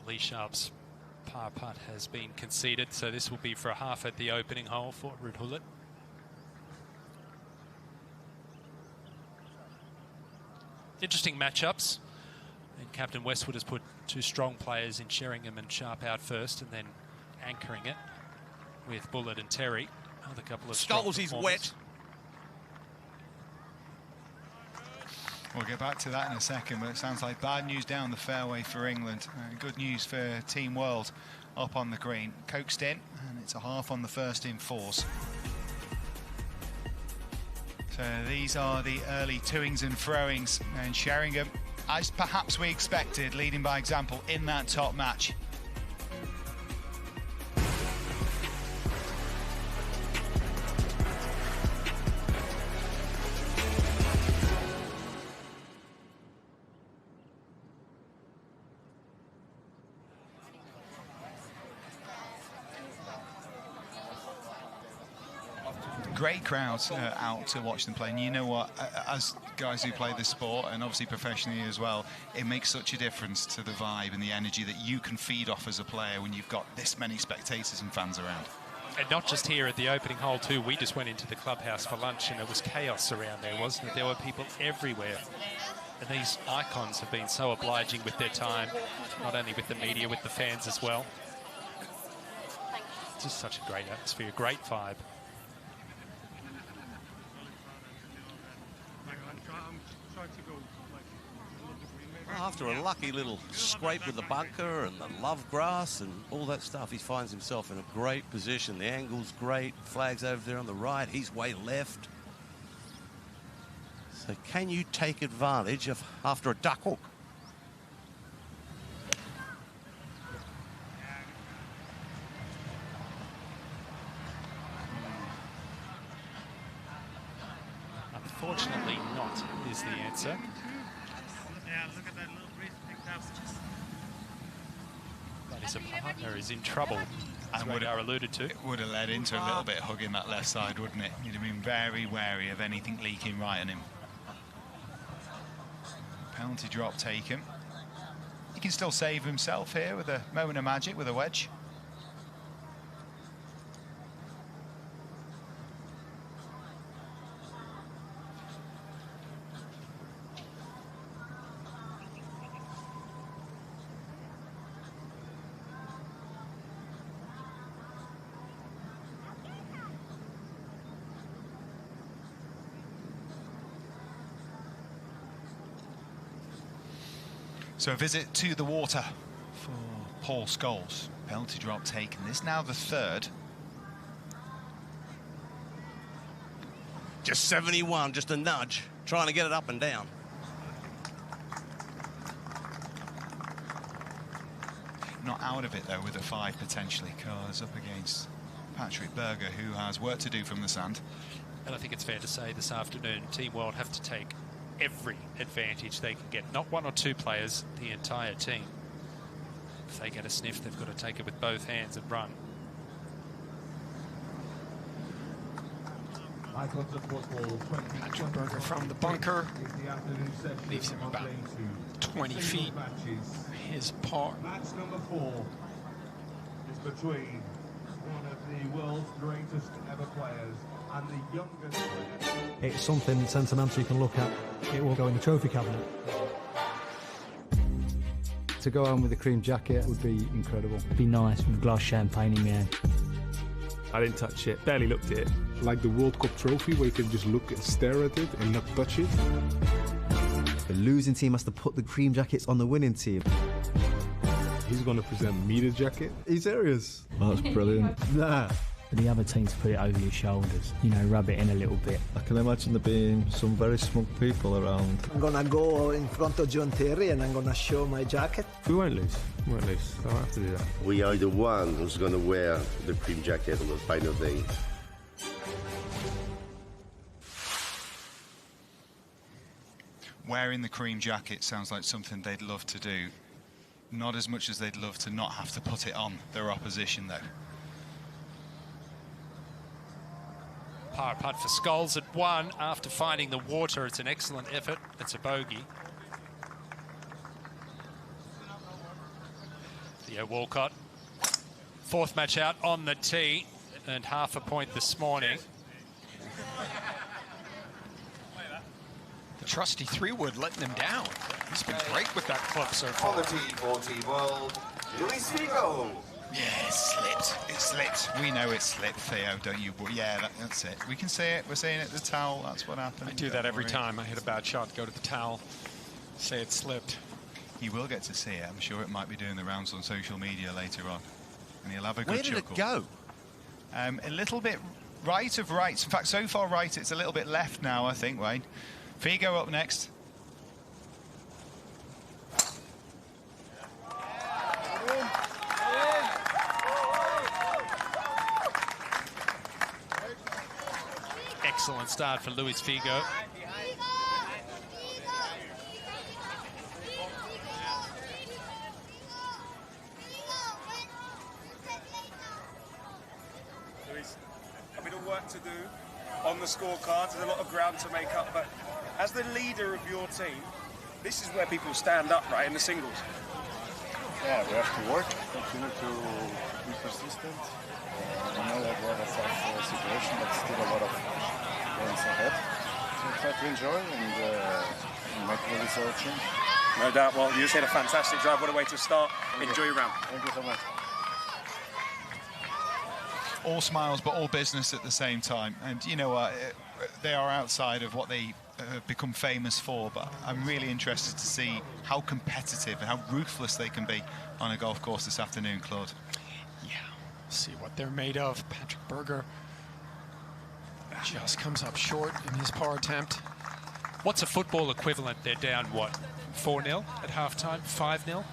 Lee Sharpe's par putt has been conceded, so this will be for a half at the opening hole for Ruud Gullit. Interesting matchups. And Captain Westwood has put 2 strong players in Sheringham and Sharpe out first, and then anchoring it with Bullitt and Terry. Another couple of Scholes is wet. We'll get back to that in a second, but it sounds like bad news down the fairway for England. Good news for Team World up on the green. Coaxed in, and it's a half on the first in 4s. So these are the early toings and throwings, and Sheringham, as perhaps we expected, leading by example in that top match. great crowds out to watch them play. And you know what, as guys who play this sport, and obviously professionally as well, it makes such a difference to the vibe and the energy that you can feed off as a player when you've got this many spectators and fans around. And not just here at the opening hole too. We just went into the clubhouse for lunch and it was chaos around there, wasn't it? There were people everywhere. And these icons have been so obliging with their time, not only with the media, with the fans as well. It's just such a great atmosphere, great vibe. After a lucky little scrape with the bunker and the love grass and all that stuff, he finds himself in a great position. The angle's great, flag's over there on the right, he's way left. So can you take advantage of after a duck hook? Unfortunately not, is the answer. Yeah, look at that little breeze picked up. But his partner is in trouble, as Radar alluded to. It would have led into a little bit of hugging that left side, wouldn't it? You'd have been very wary of anything leaking right on him. Penalty drop taken. He can still save himself here with a moment of magic with a wedge. So a visit to the water for Paul Scholes. Penalty drop taken. This now the third. Just 71, just a nudge, trying to get it up and down. Not out of it though with a 5 potentially, because up against Patrick Berger, who has work to do from the sand. And I think it's fair to say this afternoon, Team World have to take every advantage they can get. Not one or two players, the entire team. If they get a sniff, they've got to take it with both hands and run. Patrick Berger from the bunker. Leaves him about 20 feet. His par. Match number 4 is between one of the world's greatest ever players and the youngest player. It's something sentimental you can look at. It will go in the trophy cabinet. To go home with a cream jacket would be incredible. It'd be nice with a glass of champagne in my hand. I didn't touch it, barely looked at it. Like the World Cup trophy where you can just look and stare at it and not touch it. The losing team has to put the cream jackets on the winning team. He's going to present me the jacket. Are you serious? Oh, that's brilliant. Nah. For the other team to put it over your shoulders, you know, rub it in a little bit. I can imagine there being some very smug people around. I'm gonna go in front of John Terry and I'm gonna show my jacket. We won't lose. We won't lose. I don't have to do that. We are the one who's going to wear the cream jacket on the final day. Wearing the cream jacket sounds like something they'd love to do. Not as much as they'd love to not have to put it on their opposition, though. Par putt for Scholes at 1 after finding the water. It's an excellent effort. It's a bogey. Theo Walcott, 4th match out on the tee, earned half a point this morning. The trusty 3-wood letting him down. He's been great with that club so far. On the tee for Team World, Figo. Yeah, it slipped. It slipped. We know it slipped, Theo, don't you? But yeah, that's it. We can see it. We're seeing it at the towel. That's what happened. I do that every time I hit a bad shot, go to the towel, say it slipped. You will get to see it. I'm sure it might be doing the rounds on social media later on. And he'll have a good chuckle. Where did it go? A little bit right of right. In fact, so far right, it's a little bit left now, I think, Wayne. Figo up next. Excellent start for Luis Figo. Luis, a bit of work to do. on the scorecards. There's a lot of ground to make up, but as the leader of your team, this is where people stand up, right, in the singles. Yeah, we have to work, continue to be persistent. We know that we have a tough situation, but still a lot of games ahead. So try to enjoy and make the result change. No doubt. Well, you just hit a fantastic drive. What a way to start. Enjoy your round. Thank you so much. All smiles, but all business at the same time. And you know what? They are outside of what they have become famous for, but I'm really interested to see how competitive and how ruthless they can be on a golf course this afternoon, Claude. Yeah, see what they're made of. Patrick Berger just comes up short in his par attempt. What's a football equivalent? They're down, what, 4-0 at halftime, 5-0?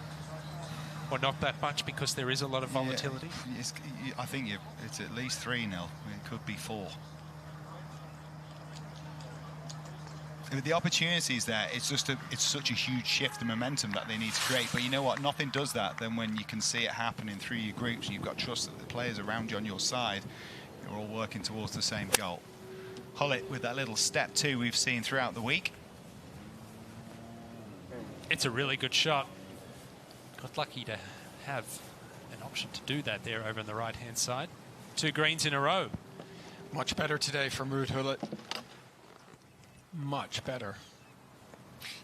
Or not that much because there is a lot of volatility? Yeah, I think it's at least 3-0. It could be 4. With the opportunities there, it's such a huge shift in momentum that they need to create. But you know what? Nothing does that than when you can see it happening through your groups and you've got trust that the players around you on your side are all working towards the same goal. Gullit with that little step 2 we've seen throughout the week. It's a really good shot. Got lucky to have an option to do that there over on the right-hand side. 2 greens in a row. Much better today from Ruud Gullit. Much better.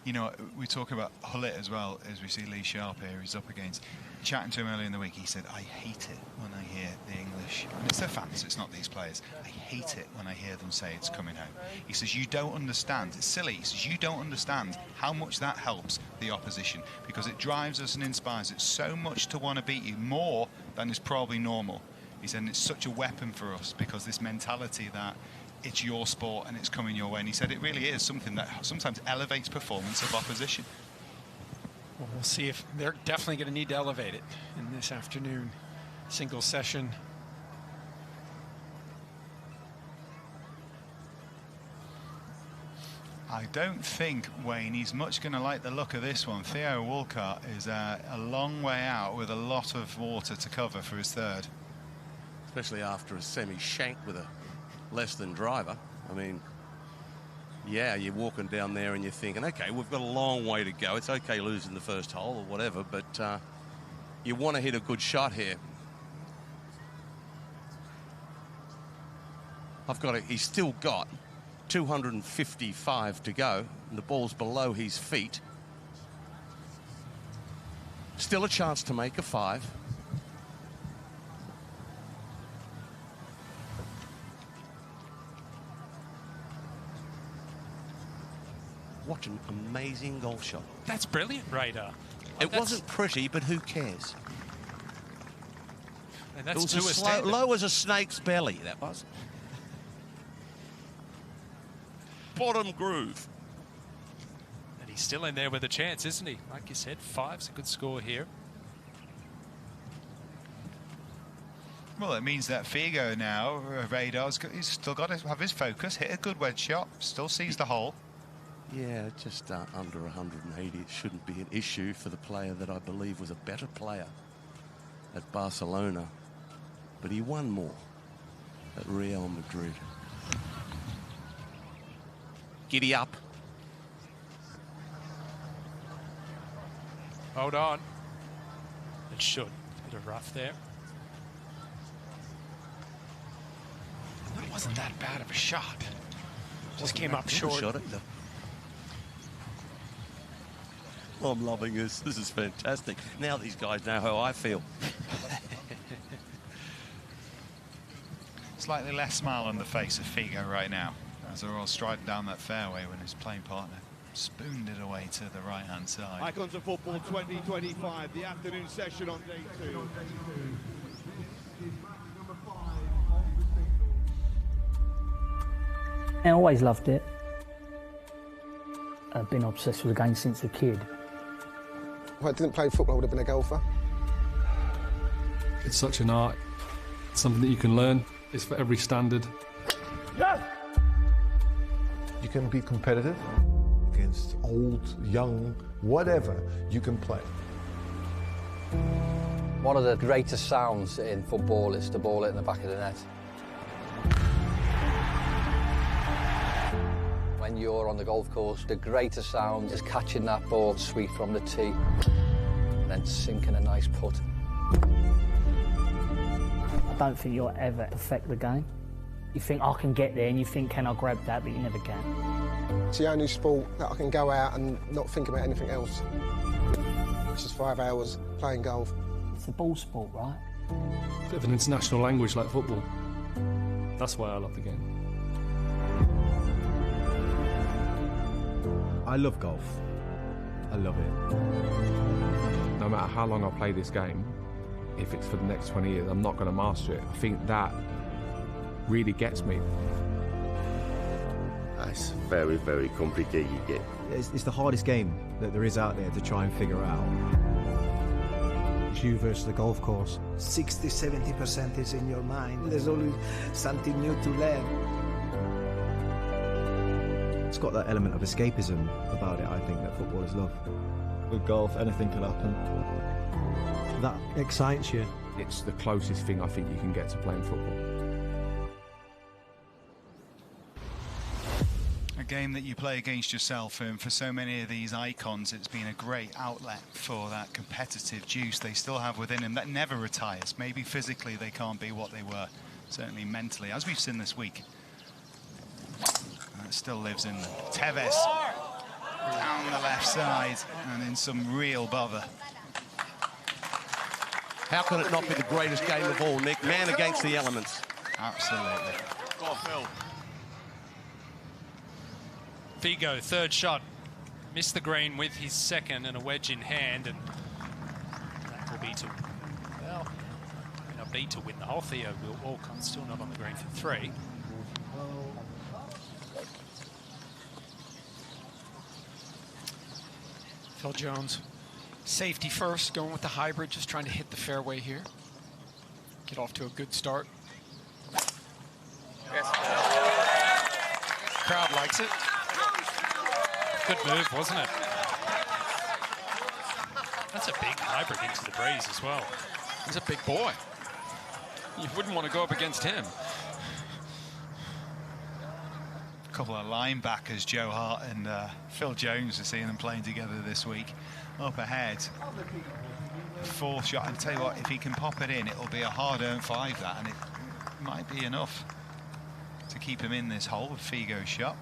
You know, we talk about Gullit as well as we see Lee Sharpe here. He's up against. Chatting to him earlier in the week, he said, I hate it when I hear the English. And it's their fans, it's not these players. I hate it when I hear them say it's coming home. He says, you don't understand. It's silly. He says, you don't understand how much that helps the opposition because it drives us and inspires it so much to want to beat you more than is probably normal. He said, and it's such a weapon for us because this mentality that it's your sport and it's coming your way. And he said it really is something that sometimes elevates performance of opposition. Well, we'll see if they're definitely going to need to elevate it in this afternoon single session. I don't think, Wayne, he's much going to like the look of this one. Theo Walcott is a long way out with a lot of water to cover for his third. Especially after a semi-shank with a less than driver. I mean, yeah, you're walking down there and you're thinking, okay, we've got a long way to go. It's okay losing the first hole or whatever, but you want to hit a good shot here. He's still got 255 to go, and the ball's below his feet. Still a chance to make a 5. What an amazing golf shot. That's brilliant, Radar. It wasn't pretty, but who cares? And that's it was low as a snake's belly, that was. Bottom groove. And he's still in there with a chance, isn't he? Like you said, 5's a good score here. Well, it means that Figo now, Radar's he's still got to have his focus, hit a good wedge shot, still sees the hole. Yeah, just under 180. It shouldn't be an issue for the player that I believe was a better player at Barcelona. But he won more at Real Madrid. Giddy up. Hold on. It should. Bit of rough there. That wasn't that bad of a shot. Just came up short. Shot either. I'm loving this. This is fantastic. Now these guys know how I feel. Slightly less smile on the face of Figo right now as they're all striding down that fairway when his playing partner spooned it away to the right-hand side. Icons of Football 2025, the afternoon session on day 2. I always loved it. I've been obsessed with the game since a kid. If I didn't play football, I would have been a golfer. It's such an art. It's something that you can learn. It's for every standard. Yes! You can be competitive against old, young, whatever you can play. One of the greatest sounds in football is to ball it in the back of the net. when you're on the golf course, the greater sound is catching that ball sweet from the tee and then sinking a nice putt. I don't think you'll ever perfect the game. You think, I can get there, and you think, can I grab that, but you never can. It's the only sport that I can go out and not think about anything else. It's just 5 hours playing golf. It's a ball sport, right? Bit of an international language like football. That's why I love the game. I love golf. I love it. No matter how long I play this game, if it's for the next 20 years, I'm not going to master it. I think that really gets me. It's very, very complicated game. It's the hardest game that there is out there to try and figure out. It's you versus the golf course. 60-70% is in your mind. There's always something new to learn. It's got that element of escapism about it, I think, that footballers love. With golf, anything can happen. That excites you. It's the closest thing I think you can get to playing football. A game that you play against yourself, and for so many of these icons, it's been a great outlet for that competitive juice they still have within them that never retires. Maybe physically they can't be what they were, certainly mentally, as we've seen this week. That still lives in them. Tevez down the left side and in some real bother. How can it not be the greatest game of all, Nick? Man against the elements. Absolutely. Go on, Phil. Figo, third shot. Missed the green with his second and a wedge in hand, and that will be to, well, may not be to win the hole. Theo Walcott still not on the green for 3. Phil Jones, safety first, going with the hybrid, just trying to hit the fairway here. Get off to a good start. Crowd likes it. Good move, wasn't it? That's a big hybrid into the breeze as well. He's a big boy. You wouldn't want to go up against him. A couple of linebackers, Joe Hart and Phil Jones, are seeing them playing together this week. Up ahead, fourth shot, and tell you what, if he can pop it in, it'll be a hard-earned 5, that, and it might be enough to keep him in this hole with Figo's shot.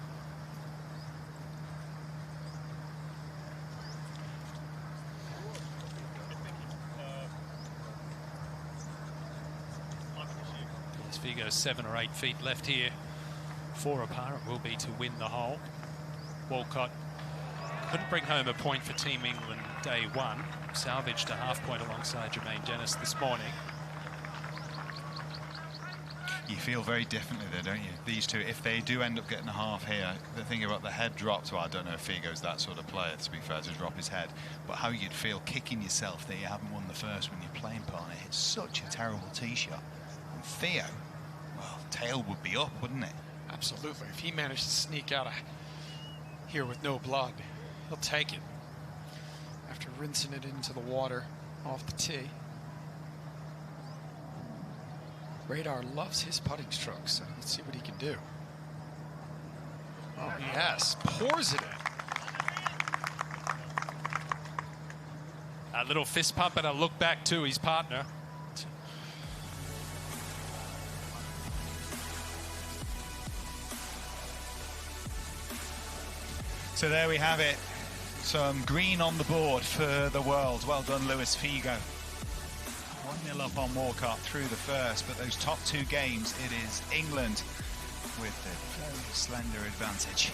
Figo 7 or 8 feet left here. 4 apart will be to win the hole. Walcott couldn't bring home a point for Team England day 1. Salvaged a half point alongside Jermaine Dennis this morning. You feel very differently there, don't you? These two, if they do end up getting a half here, the thing about the head drops, well, I don't know if Figo's that sort of player, to be fair, to drop his head, but how you'd feel kicking yourself that you haven't won the first when you're playing partner. It's such a terrible tee shot. And Theo, well, tail would be up, wouldn't it? Absolutely. If he managed to sneak out of here with no blood, he'll take it. After rinsing it into the water off the tee. Radar loves his putting stroke, so let's see what he can do. Oh, yes, pours it in. A little fist pump and a look back to his partner. So there we have it. Some green on the board for the world. Well done, Luis Figo. 1-0 up on Walcott through the first, but those top 2 games, it is England with the very slender advantage.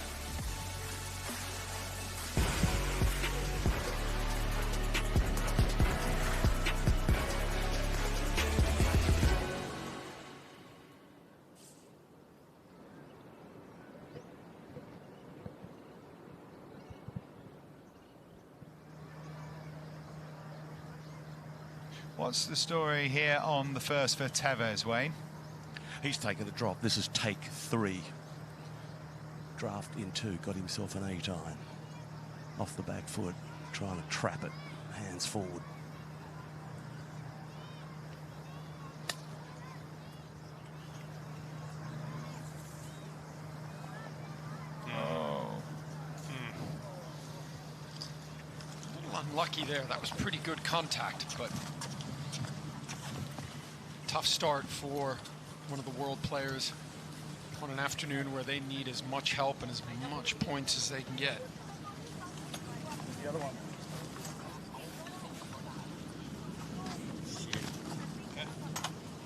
What's the story here on the first for Tevez, Wayne? He's taken a drop. This is take 3. Draft in 2, got himself an 8-iron. Off the back foot, trying to trap it. Hands forward. Oh. unlucky there. That was pretty good contact, but tough start for one of the world players on an afternoon where they need as much help and as much points as they can get. The other one.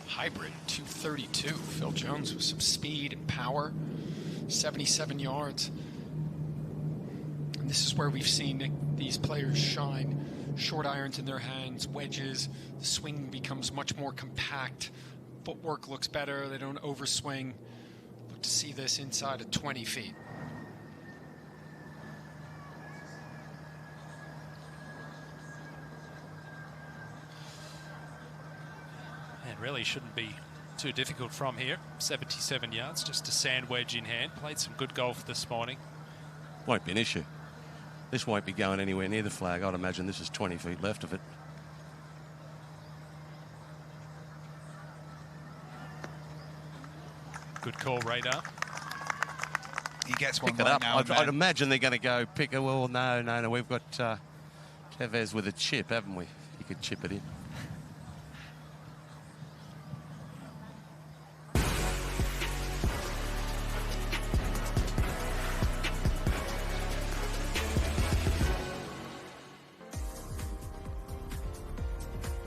Hybrid 232. Phil Jones with some speed and power, 77 yards. And this is where we've seen these players shine. Short irons in their hands, wedges. The swing becomes much more compact. Footwork looks better. They don't overswing. Look to see this inside of 20 feet. And really shouldn't be too difficult from here. 77 yards, just a sand wedge in hand. Played some good golf this morning. Won't be an issue. This won't be going anywhere near the flag. I'd imagine this is 20 feet left of it. Good call, Radar. He gets one Pick it right up. now. I'd imagine they're going to go pick it. Well, no. We've got Tevez with a chip, haven't we? He could chip it in.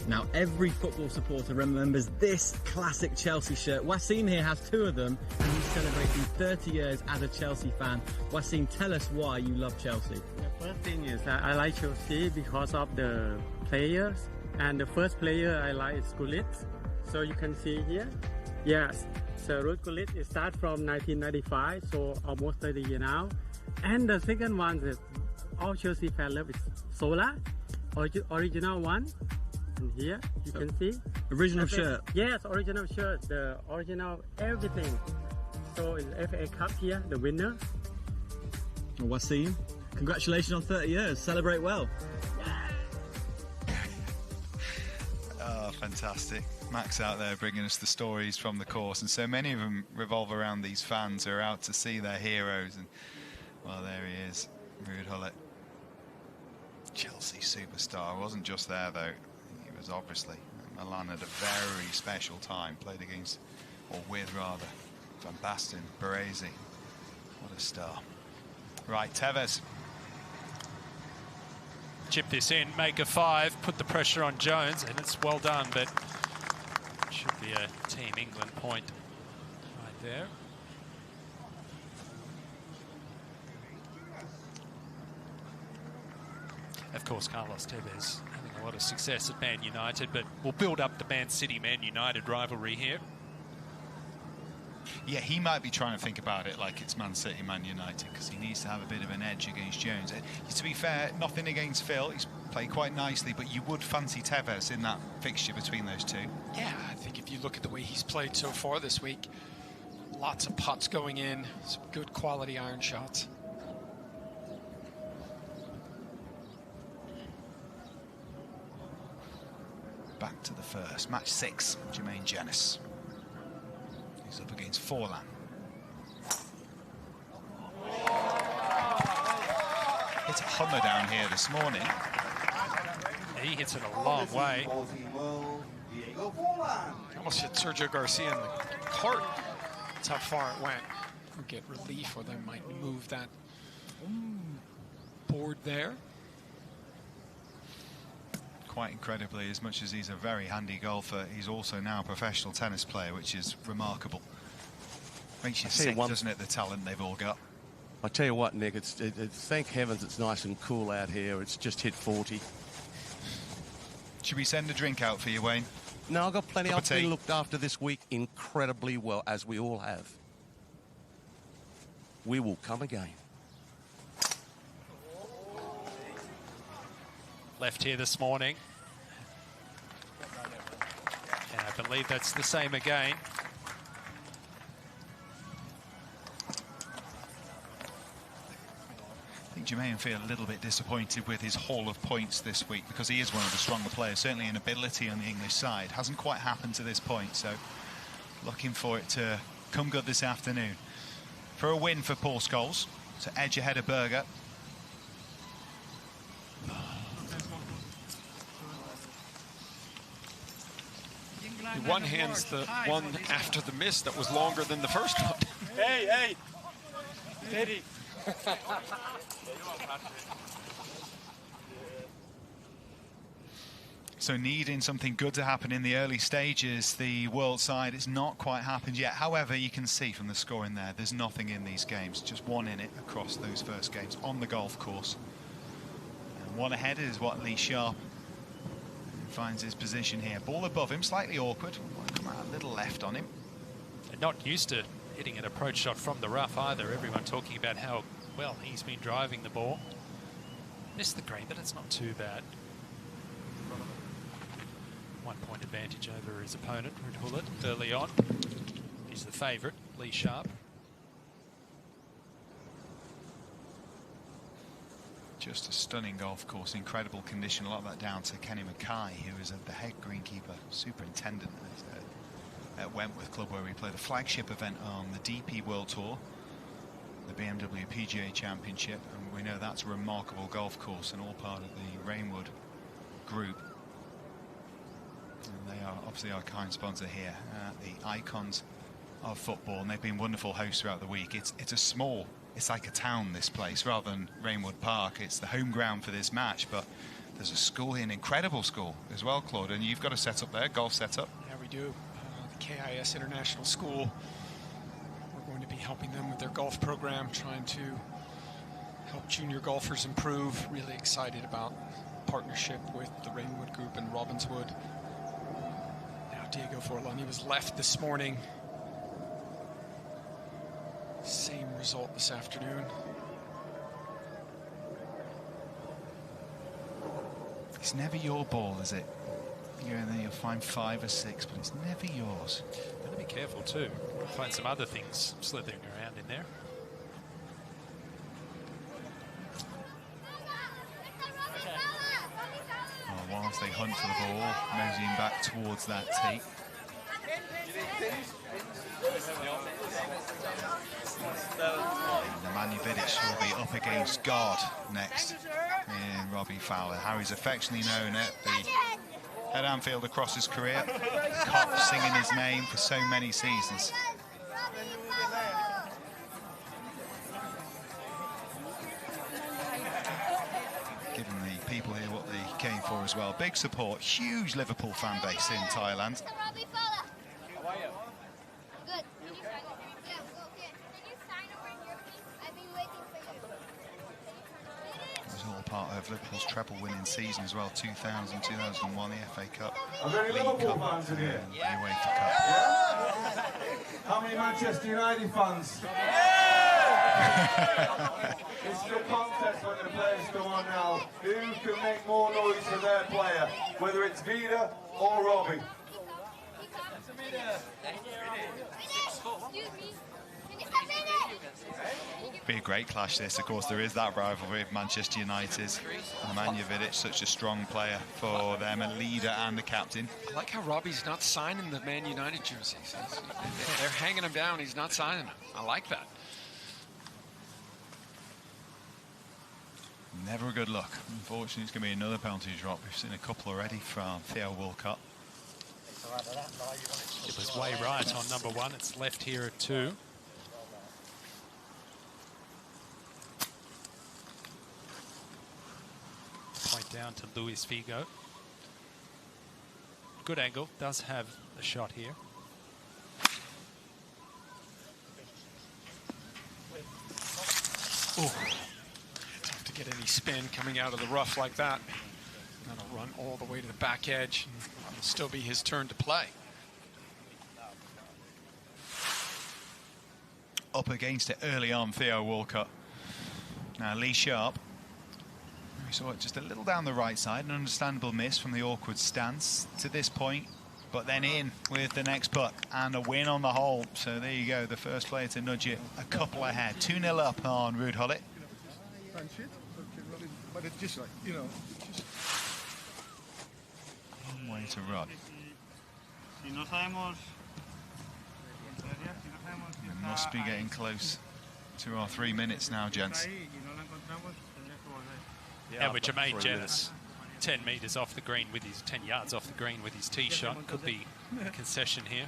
Now, every football supporter remembers this classic Chelsea shirt. Wasim here has two of them, and he's celebrating 30 years as a Chelsea fan. Wasim, tell us why you love Chelsea. The first thing is I like Chelsea because of the players. And the first player I like is Gullit. So you can see here. Yes, so Ruud Gullit is start from 1995, so almost 30 years now. And the second one is all Chelsea fans love is Sola, original one. And here you can see original shirt. Yes, original shirt, the original everything. So in FA Cup here, the winner. Wasim, congratulations on 30 years. Celebrate well. Oh, fantastic. Max out there bringing us the stories from the course, and so many of them revolve around these fans who are out to see their heroes. And well, there he is, Ruud Gullit, Chelsea superstar. Wasn't just there though. He was obviously at Milan at a very special time. Played against, or with rather, Van Basten, Baresi. What a star. Right, Tevez. Chip this in, make a 5, put the pressure on Jones, and it's well done, but it should be a Team England point right there. Of course, Carlos Tevez having a lot of success at Man United, but we'll build up the Man City-Man United rivalry here. Yeah, he might be trying to think about it like it's Man City, Man United, because he needs to have a bit of an edge against Jones. To be fair, nothing against Phil. He's played quite nicely, but you would fancy Tevez in that fixture between those two. Yeah, I think if you look at the way he's played so far this week, lots of putts going in, some good quality iron shots. Back to the first. Match 6, Jermaine Jenis. He's up against Forlan. Hit a hummer down here this morning. He hits it a long way. Almost hit Sergio Garcia in the cart. That's how far it went. We'll get relief, or they might move that board there. Quite incredibly, as much as he's a very handy golfer, he's also now a professional tennis player, which is remarkable. Makes you sick, doesn't it, the talent they've all got? I tell you what, Nick, thank heavens it's nice and cool out here. It's just hit 40. Should we send a drink out for you, Wayne? No, I've got plenty. I've been looked after this week incredibly well, as we all have. We will come again. Left here this morning. And I believe that's the same again. I think Jermaine will feel a little bit disappointed with his haul of points this week, because he is one of the stronger players, certainly in ability on the English side. Hasn't quite happened to this point, so looking for it to come good this afternoon. For a win for Paul Scholes, to edge ahead of Berger. He one-hands the one after the miss that was longer than the first one. Hey, steady. So needing something good to happen in the early stages, the world side, it's not quite happened yet. However, you can see from the scoring there, there's nothing in these games, just one in it across those first games on the golf course. And one ahead is what Lee Sharpe finds his position here. Ball above him, slightly awkward. Come out a little left on him. And not used to hitting an approach shot from the rough either. Everyone talking about how well he's been driving the ball. Missed the green, but it's not too bad. 1 point advantage over his opponent, Gullit, early on. He's the favourite, Lee Sharpe. Just a stunning golf course, incredible condition. A lot of that down to Kenny Mackay, who is the head greenkeeper superintendent at Wentworth Club, where we played a flagship event on the DP World Tour, the BMW PGA Championship, and we know that's a remarkable golf course and all part of the Reignwood group. And they are obviously our kind sponsor here, the icons of football, and they've been wonderful hosts throughout the week. It's like a town, this place, rather than Reignwood Park. It's the home ground for this match, but there's a school here, an incredible school as well, Claude, and you've got a setup there, golf setup. Yeah, we do. The KIS International School. We're going to be helping them with their golf program, trying to help junior golfers improve. Really excited about partnership with the Reignwood Group and Robbinswood. Now Diego Forlani was left this morning. Same result this afternoon. It's never your ball, is it? You're in there, you'll find 5 or 6, but it's never yours. Better be careful too. We'll find some other things slithering around in there. Oh, whilst they hunt for the ball, moseying back towards that tee. Nemanja Vidic will be up against God next in Robbie Fowler. Harry's affectionately known at Anfield across his career. Cop singing his name for so many seasons. Giving the people here what they came for as well. Big support, huge Liverpool fan base in Thailand. Part of Liverpool's treble-winning season as well, 2000, 2001, the FA Cup, League Cup, and the UEFA Cup. Yeah? How many Manchester United fans? It's the contest when the players come on now. Who can make more noise for their player, whether it's Vida or Robbie? Be a great clash this. Of course, there is that rivalry of Manchester United. Nemanja Vidic, such a strong player for them, a leader and a captain. I like how Robbie's not signing the Man United jerseys. They're hanging him down. He's not signing them. I like that. Never a good look. Unfortunately, it's going to be another penalty drop. We've seen a couple already from Theo Walcott. It was way right on number 1. It's left here at 2. Point down to Luis Figo. Good angle, does have a shot here. Ooh. Tough to get any spin coming out of the rough like that. That'll run all the way to the back edge. It'll still be his turn to play. Up against it early on, Theo Walcott. Now Lee Sharpe. We saw it just a little down the right side, an understandable miss from the awkward stance to this point, but then in with the next putt and a win on the hole. So there you go, the first player to nudge it a couple ahead. 2-0 up on Ruud Gullit. But it's just like, you know, Long way to run. We must be getting close to our 3 minutes now, gents. Yeah, but Jermaine Jennings, 10 metres off the green with his 10 yards off the green with his tee shot, could be concession here.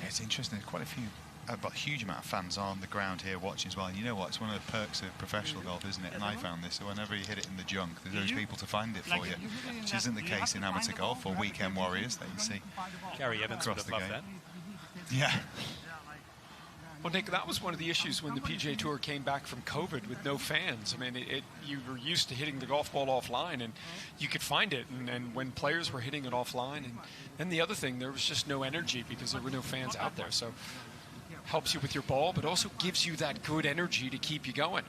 It's interesting. There's quite a huge amount of fans on the ground here watching as well. And you know what? It's one of the perks of professional golf, isn't it? And I found this. So whenever you hit it in the junk, there's always people to find it for you, which isn't the case in amateur golf or weekend warriors that you see. Gary Evans would have loved that. Yeah. Well, Nick, that was one of the issues when the PGA Tour came back from COVID with no fans. I mean, you were used to hitting the golf ball offline, and you could find it. And when players were hitting it offline, and then the other thing, there was just no energy because there were no fans out there. So helps you with your ball, but also gives you that good energy to keep you going.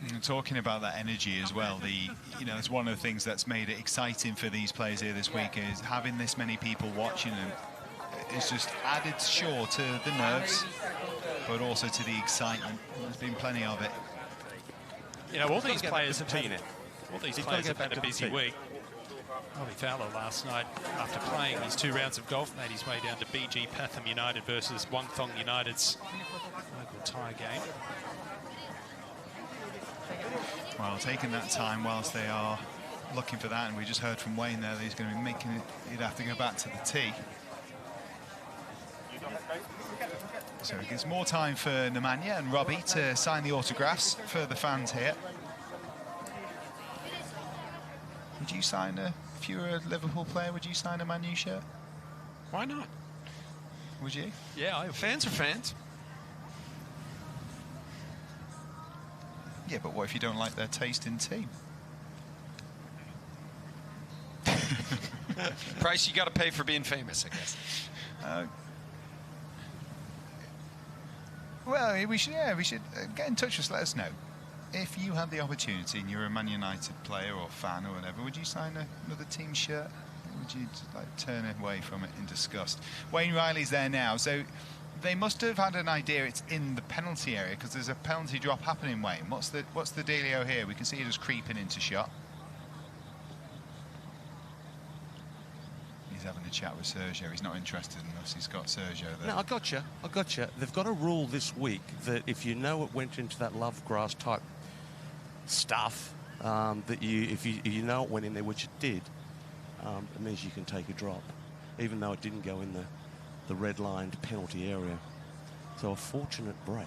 And talking about that energy as well, it's one of the things that's made it exciting for these players here this week is having this many people watching, and it's just added, sure, to the nerves, but also to the excitement. There's been plenty of it. You know, all these players have had a busy week. Robbie Fowler last night, after playing his 2 rounds of golf, made his way down to BG Pathum United versus Wang Thong United's local Thai game. Well, taking that time whilst they are looking for that, and we just heard from Wayne there that he's going to be making it, he'd have to go back to the tee. So it gives more time for Nemanja and Robbie to sign the autographs for the fans here. Would you sign if you were a Liverpool player, would you sign a Man U shirt? Why not? Would you? Yeah, fans are fans. Yeah, but what if you don't like their taste in team? Price you got to pay for being famous, I guess. Well, we should get in touch with us. Let us know if you had the opportunity and you're a Man United player or fan or whatever. Would you sign another team shirt? Or would you turn away from it in disgust? Wayne Riley's there now, so they must have had an idea it's in the penalty area because there's a penalty drop happening. Wayne, what's the dealio here? We can see it just creeping into shot. He's having a chat with Sergio. He's not interested in us. He's got Sergio there. No, I got you. They've got a rule this week that if you know it went into that love grass type stuff, that if you know it went in there, which it did, it means you can take a drop, even though it didn't go in the red-lined penalty area. So a fortunate break.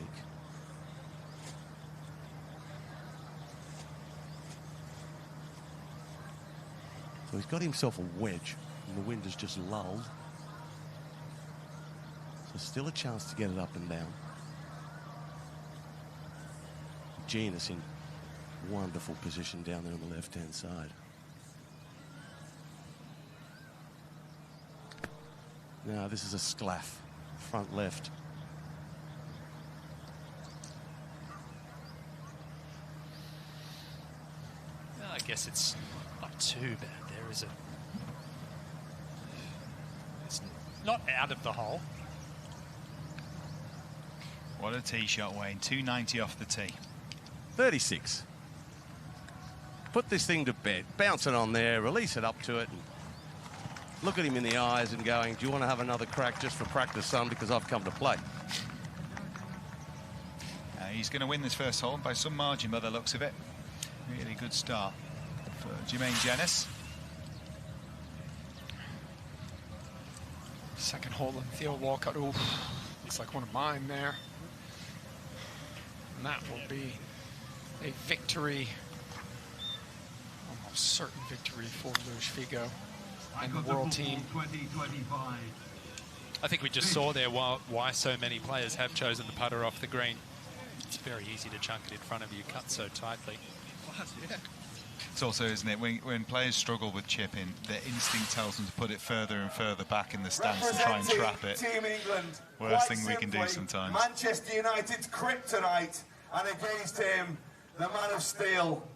So he's got himself a wedge, and the wind has just lulled. So still a chance to get it up and down. Genus in wonderful position down there on the left-hand side. Now this is a sclaff, front left. Well, I guess it's not too bad. It's not out of the hole. What a tee shot, Wayne. 290 off the tee. 36. Put this thing to bed. Bounce it on there, release it up to it, and look at him in the eyes and going, do you want to have another crack just for practice, son, because I've come to play? He's going to win this first hole by some margin by the looks of it. Really good start for Jermaine Jenis. Second hole in Theo Walcott. Ooh, looks like one of mine there. And that will be a victory, almost certain victory for Luis Figo and the world team. I think we just saw there why so many players have chosen the putter off the green. It's very easy to chunk it in front of you, cut so tightly. It's also, isn't it, when players struggle with chipping, their instinct tells them to put it further and further back in the stance and try and trap it. Team England, worst thing we can do sometimes. Manchester United's kryptonite, and against him, the man of steel.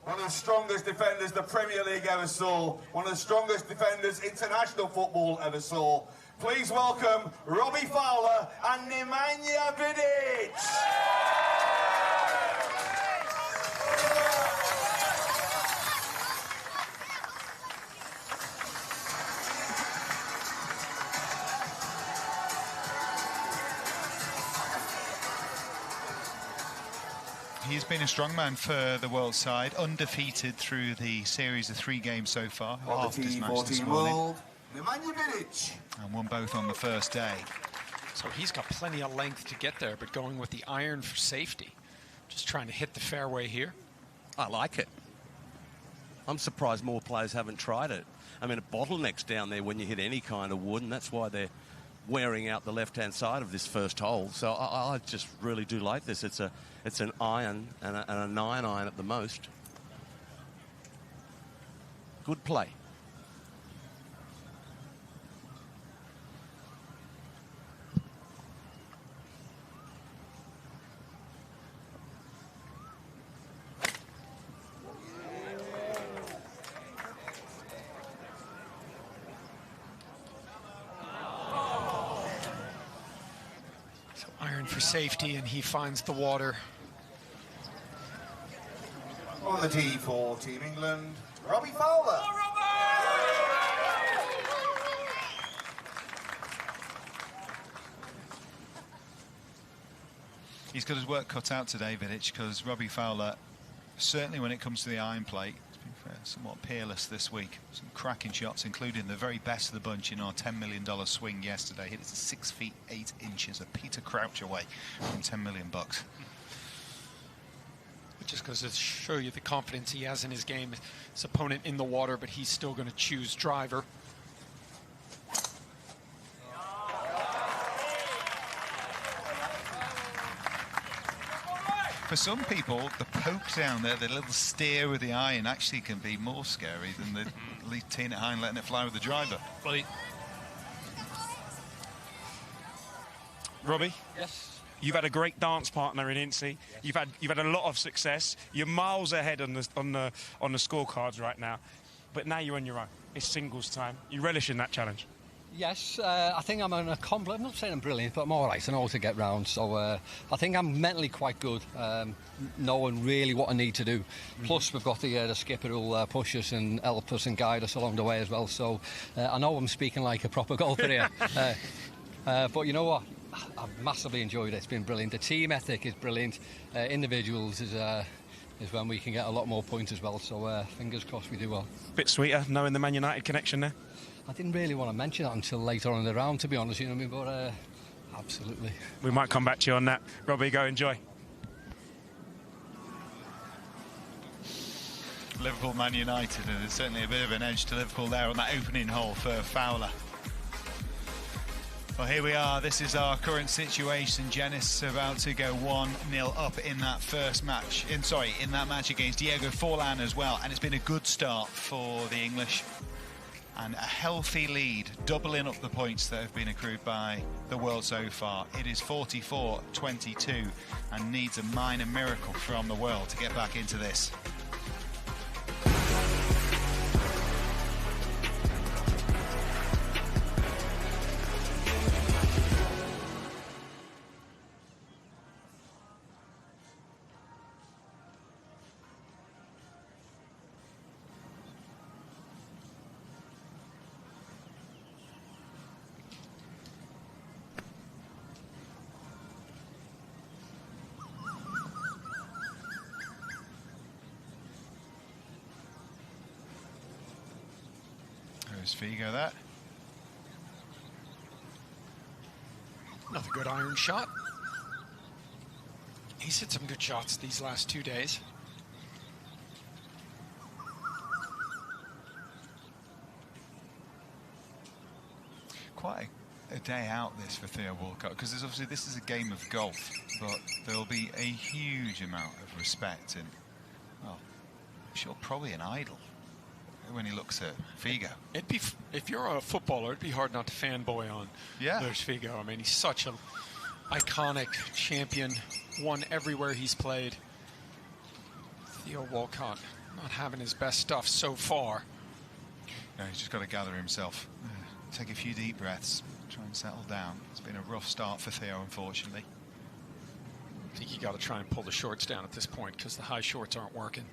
One of the strongest defenders the Premier League ever saw. One of the strongest defenders international football ever saw. Please welcome Robbie Fowler and Nemanja Vidic. He's been a strongman for the world side, undefeated through the series of 3 games so far. Half his match this morning. And won both on the first day. So he's got plenty of length to get there, but going with the iron for safety. Just trying to hit the fairway here. I like it. I'm surprised more players haven't tried it. I mean, a bottleneck's down there when you hit any kind of wood, and that's why they're wearing out the left-hand side of this first hole. So I just really do like this. It's an iron and a 9-iron at the most. Good play. Iron for safety, and he finds the water. On the tee for Team England, Robbie Fowler. He's got his work cut out today, Vidic, because Robbie Fowler, certainly when it comes to the iron play, has been somewhat peerless this week. Some cracking shots, including the very best of the bunch in our $10 million swing yesterday. Hit it 6 feet 8 inches, a Peter Crouch away from $10 million. Just goes to show you the confidence he has in his game. His opponent in the water, but he's still going to choose driver. For some people, the poke down there, the little steer with the iron, actually can be more scary than the teeing it high and letting it fly with the driver. Well, Robbie? Yes? You've had a great dance partner in Incy. Yes. You've had a lot of success. You're miles ahead on the scorecards right now. But now you're on your own. It's singles time. You relish in that challenge? Yes, I think I'm I'm not saying I'm brilliant, but I'm all right. I know how to get round. So I think I'm mentally quite good, knowing really what I need to do. Plus, we've got the skipper who'll push us and help us and guide us along the way as well. So I know I'm speaking like a proper golfer here. But you know what? I've massively enjoyed it. It's been brilliant. The team ethic is brilliant. Individuals is when we can get a lot more points as well. So fingers crossed we do well. Bit sweeter knowing the Man United connection there. I didn't really want to mention that until later on in the round, to be honest, you know what I mean? But absolutely. We might come back to you on that. Robbie, go enjoy. Liverpool, Man United, and there's certainly a bit of an edge to Liverpool there on that opening hole for Fowler. Well, here we are. This is our current situation. Genis about to go 1-0 up in that first match. In that match against Diego Forlan as well. And it's been a good start for the English. And a healthy lead, doubling up the points that have been accrued by the world so far. It is 44-22 and needs a minor miracle from the world to get back into this. There's Figo there. Another good iron shot. He's hit some good shots these last 2 days. Quite a day out this for Theo Walcott, because obviously this is a game of golf, but there'll be a huge amount of respect and, well, I'm sure probably an idol when he looks at Figo. It'd be, if you're a footballer, it'd be hard not to fanboy on. Yeah. There's Figo. I mean, he's such an iconic champion, won everywhere he's played. Theo Walcott not having his best stuff so far. Yeah, he's just got to gather himself. Take a few deep breaths, try and settle down. It's been a rough start for Theo, unfortunately. I think you got to try and pull the shorts down at this point because the high shorts aren't working.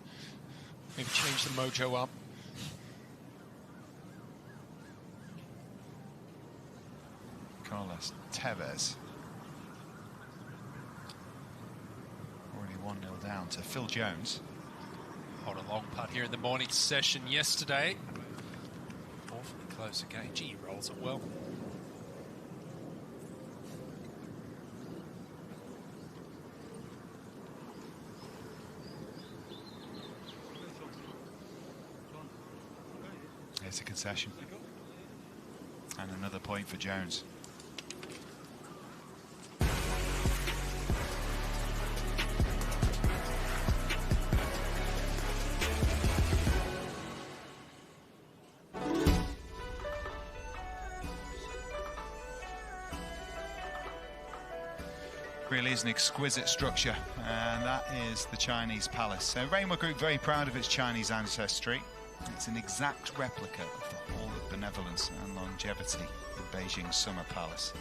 Maybe change the mojo up. Carlos Tevez already 1-0 down to Phil Jones. Hold a long putt here in the morning session yesterday. Awfully close again. Gee, he rolls it well. It's a concession. And another point for Jones. Really is an exquisite structure, and that is the Chinese palace. So Reignwood Group very proud of its Chinese ancestry. It's an exact replica of the Hall of Benevolence and Longevity in Beijing's Summer Palace.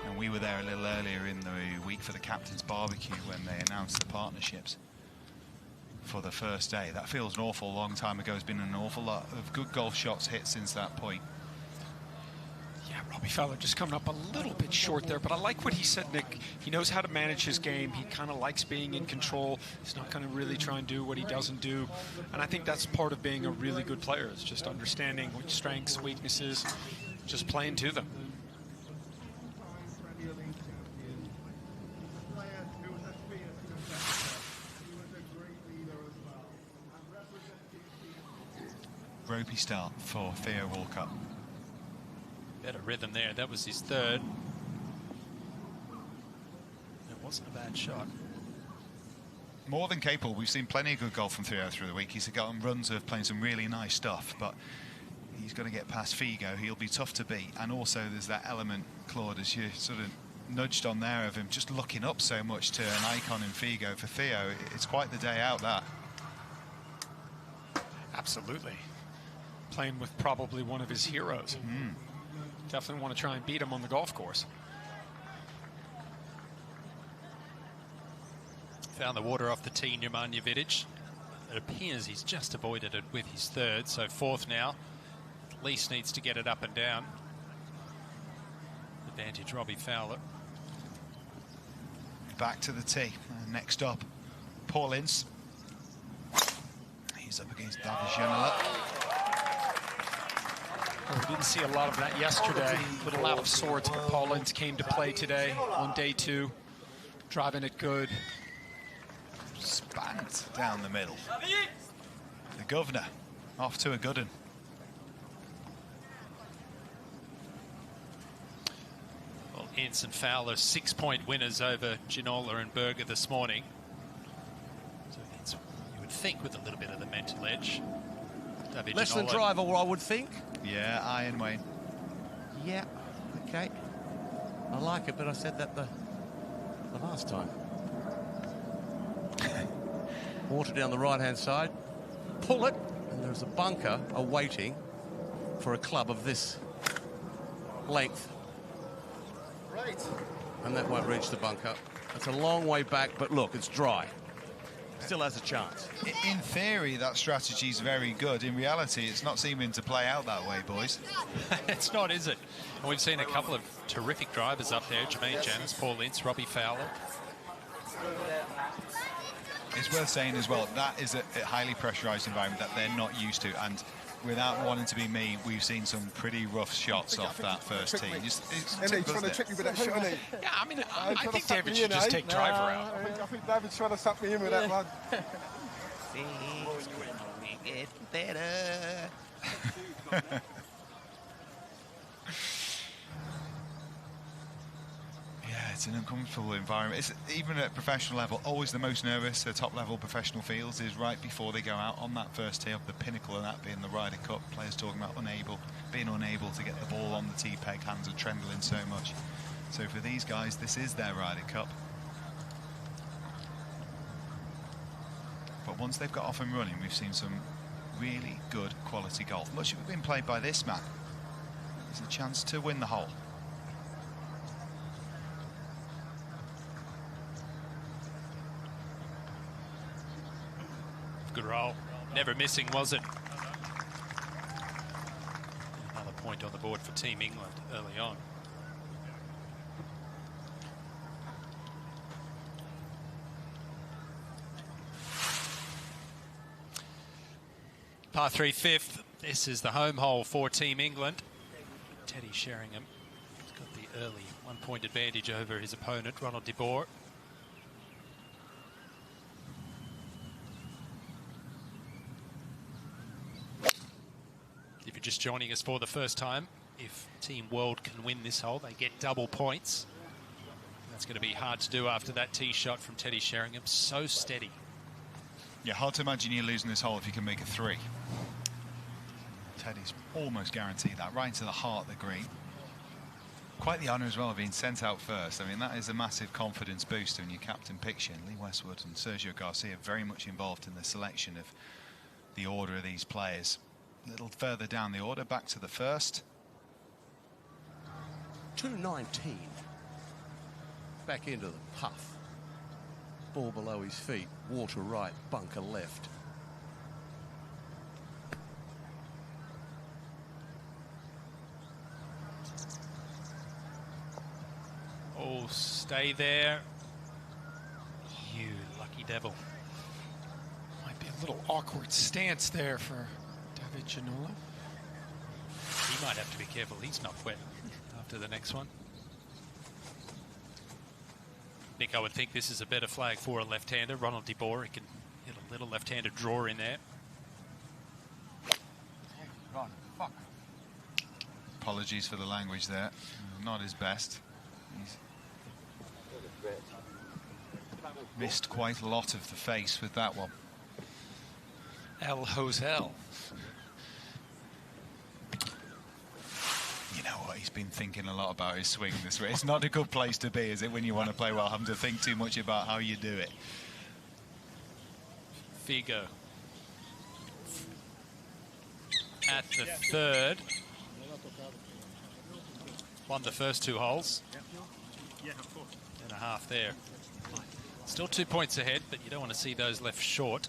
And we were there a little earlier in the week for the captain's barbecue when they announced the partnerships for the first day. That feels an awful long time ago. There's been an awful lot of good golf shots hit since that point. Yeah, Robbie Fowler just coming up a little bit short there, but I like what he said, Nick. He knows how to manage his game. He kind of likes being in control. He's not going to really try and do what he doesn't do. And I think that's part of being a really good player, is just understanding which strengths, weaknesses, just playing to them. Ropey start for Theo Walcott. Better rhythm there. That was his third. It wasn't a bad shot. More than capable. We've seen plenty of good golf from Theo through the week. He's got on runs of playing some really nice stuff, but he's got to get past Figo. He'll be tough to beat. And also there's that element, Claude, as you sort of nudged on there, of him just looking up so much to an icon in Figo. For Theo, it's quite the day out, that. Absolutely. Playing with probably one of his heroes. Definitely want to try and beat him on the golf course. Found the water off the tee, Nemanja. It appears he's just avoided it with his third, so fourth now. At least needs to get it up and down. Advantage Robbie Fowler. Back to the tee. Next up, Paul Ince. He's up against David Ginola. We didn't see a lot of that yesterday. A little out of sorts, but Paul Ince came to play today on day two. Driving it good. Spanked down the middle. The governor off to a good one. Well, Ince and Fowler 6-point winners over Ginola and Berger this morning. So it's, you would think, with a little bit of the mental edge. David Less than Ginola. driver, I would think. Yeah, Iron Wayne. Yeah, okay. I like it, but I said that the last time. Water down the right-hand side. Pull it, and there's a bunker awaiting for a club of this length. Right. And that won't reach the bunker. It's a long way back, but look, it's dry. Still has a chance. In theory, that strategy is very good. In reality, it's not seeming to play out that way, boys. It's not, is it? And we've seen a couple of terrific drivers up there. Jermaine Janis, Paul Ince, Robbie Fowler. It's worth saying as well, that is a highly pressurised environment that they're not used to. And without wanting to be mean, we've seen some pretty rough shots off that first tee. He's trying to trick me with that shot, isn't he? Yeah, I mean, I think David should just take driver out. I think David's trying to suck me in with that one. Things will get better. Yeah, it's an uncomfortable environment. It's, even at professional level, always the most nervous at top-level professional fields is right before they go out on that first tee, the pinnacle of that being the Ryder Cup. Players talking about being unable to get the ball on the tee peg, hands are trembling so much. So for these guys, this is their Ryder Cup. But once they've got off and running, we've seen some really good quality golf. Much of it been played by this man. There's a chance to win the hole. Good roll. Never missing, was it? Another point on the board for Team England early on. Par 3 fifth. This is the home hole for Team England. Teddy Sheringham has got the early 1-point advantage over his opponent, Ronald de Boer. If you're just joining us for the first time, if Team World can win this hole, they get double points. That's going to be hard to do after that tee shot from Teddy Sheringham. So steady. Yeah, hard to imagine you losing this hole if you can make a 3. Teddy's almost guaranteed that, right into the heart of the green. Quite the honour as well of being sent out first. I mean, that is a massive confidence booster in your captain picture. Lee Westwood and Sergio Garcia very much involved in the selection of the order of these players. A little further down the order, back to the first. 219. Back into the puff. Ball below his feet. Water right, bunker left. Oh, stay there. You lucky devil. Might be a little awkward stance there for David Ginola. He might have to be careful. He's not wet after the next one. Nick, I would think this is a better flag for a left-hander. Ronald de Boer, he can hit a little left-handed draw in there. Apologies for the language there. Not his best. He's missed quite a lot of the face with that one. El Hotel. You know what, he's been thinking a lot about his swing this way. It's not a good place to be, is it, when you want to play well, having to think too much about how you do it. Figo at the third. Won the first 2 holes. And a half there. Still 2 points ahead, but you don't want to see those left short.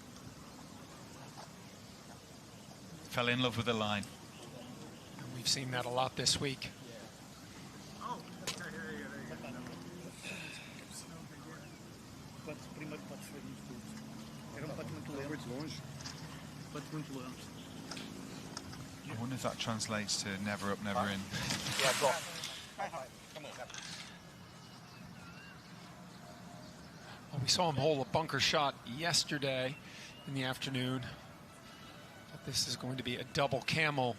Fell in love with the line. And we've seen that a lot this week. I wonder if that translates to never up, never in. Well, we saw him hole a bunker shot yesterday in the afternoon. But this is going to be a double camel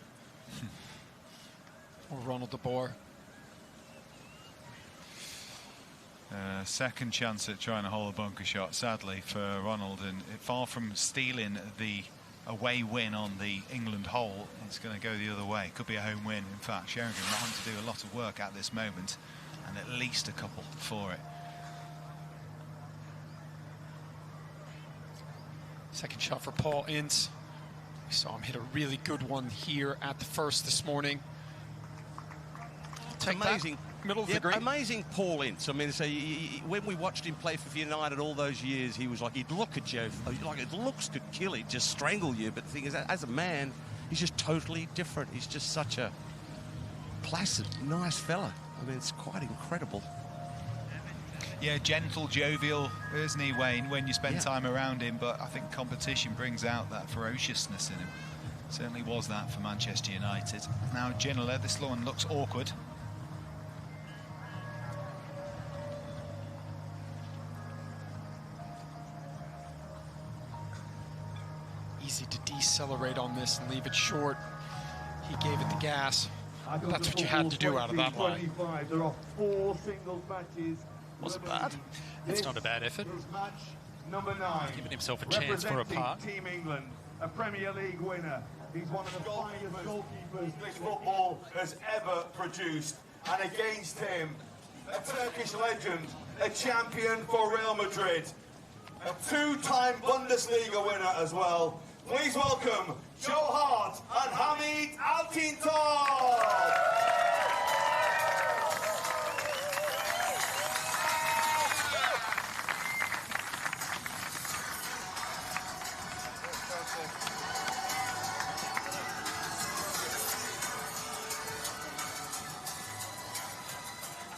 for Ronald de Boer. Second chance at trying to hole a bunker shot, sadly, for Ronald. And far from stealing the away win on the England hole, it's going to go the other way. Could be a home win. In fact, Sheringham not having to do a lot of work at this moment, and at least a couple for it. Second shot for Paul Ince. We saw him hit a really good one here at the first this morning. Take amazing. That. Middle of the green. Amazing Paul Ince. I mean, so when we watched him play for United all those years, he was like, he'd look at you, like his looks could kill, he'd just strangle you. But the thing is, as a man, he's just totally different. He's just such a placid, nice fella. I mean, it's quite incredible. Yeah, gentle, jovial, isn't he, Wayne, when you spend time around him? But I think competition brings out that ferociousness in him. Certainly was that for Manchester United. Now, Ginola, this one looks awkward. Easy to decelerate on this and leave it short. He gave it the gas. That's what you had to do out of that line. There are 4 singles matches. Wasn't bad. It's not a bad effort. Match number 9. Giving himself a chance for a par. Team England, a Premier League winner. He's one of the finest goalkeepers this football has ever produced. And against him, a Turkish legend, a champion for Real Madrid, a 2-time Bundesliga winner as well. Please welcome Joe Hart and Hamid Altintop.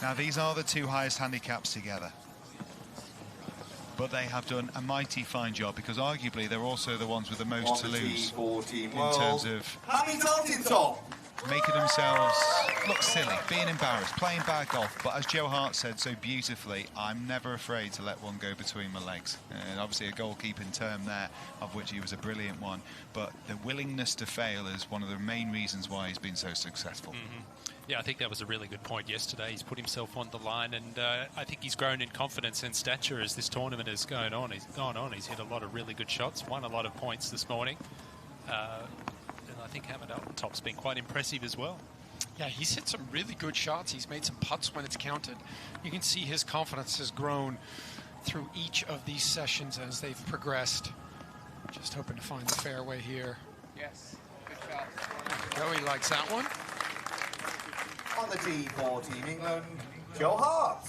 Now, these are the 2 highest handicaps together. but they have done a mighty fine job, because arguably they're also the ones with the most to lose in terms of making themselves look silly, being embarrassed, playing bad golf. But as Joe Hart said so beautifully, I'm never afraid to let one go between my legs. And obviously a goalkeeping term there, of which he was a brilliant one. But the willingness to fail is one of the main reasons why he's been so successful. Yeah, I think that was a really good point yesterday. He's put himself on the line, and I think he's grown in confidence and stature as this tournament has gone on. He's hit a lot of really good shots, won a lot of points this morning. And I think Hamid Altop's been quite impressive as well. Yeah, he's hit some really good shots. He's made some putts when it's counted. You can see his confidence has grown through each of these sessions as they've progressed. Just hoping to find the fairway here. Yes, good shot. There we go, he likes that one. On the tee for Team England, Joe Hart.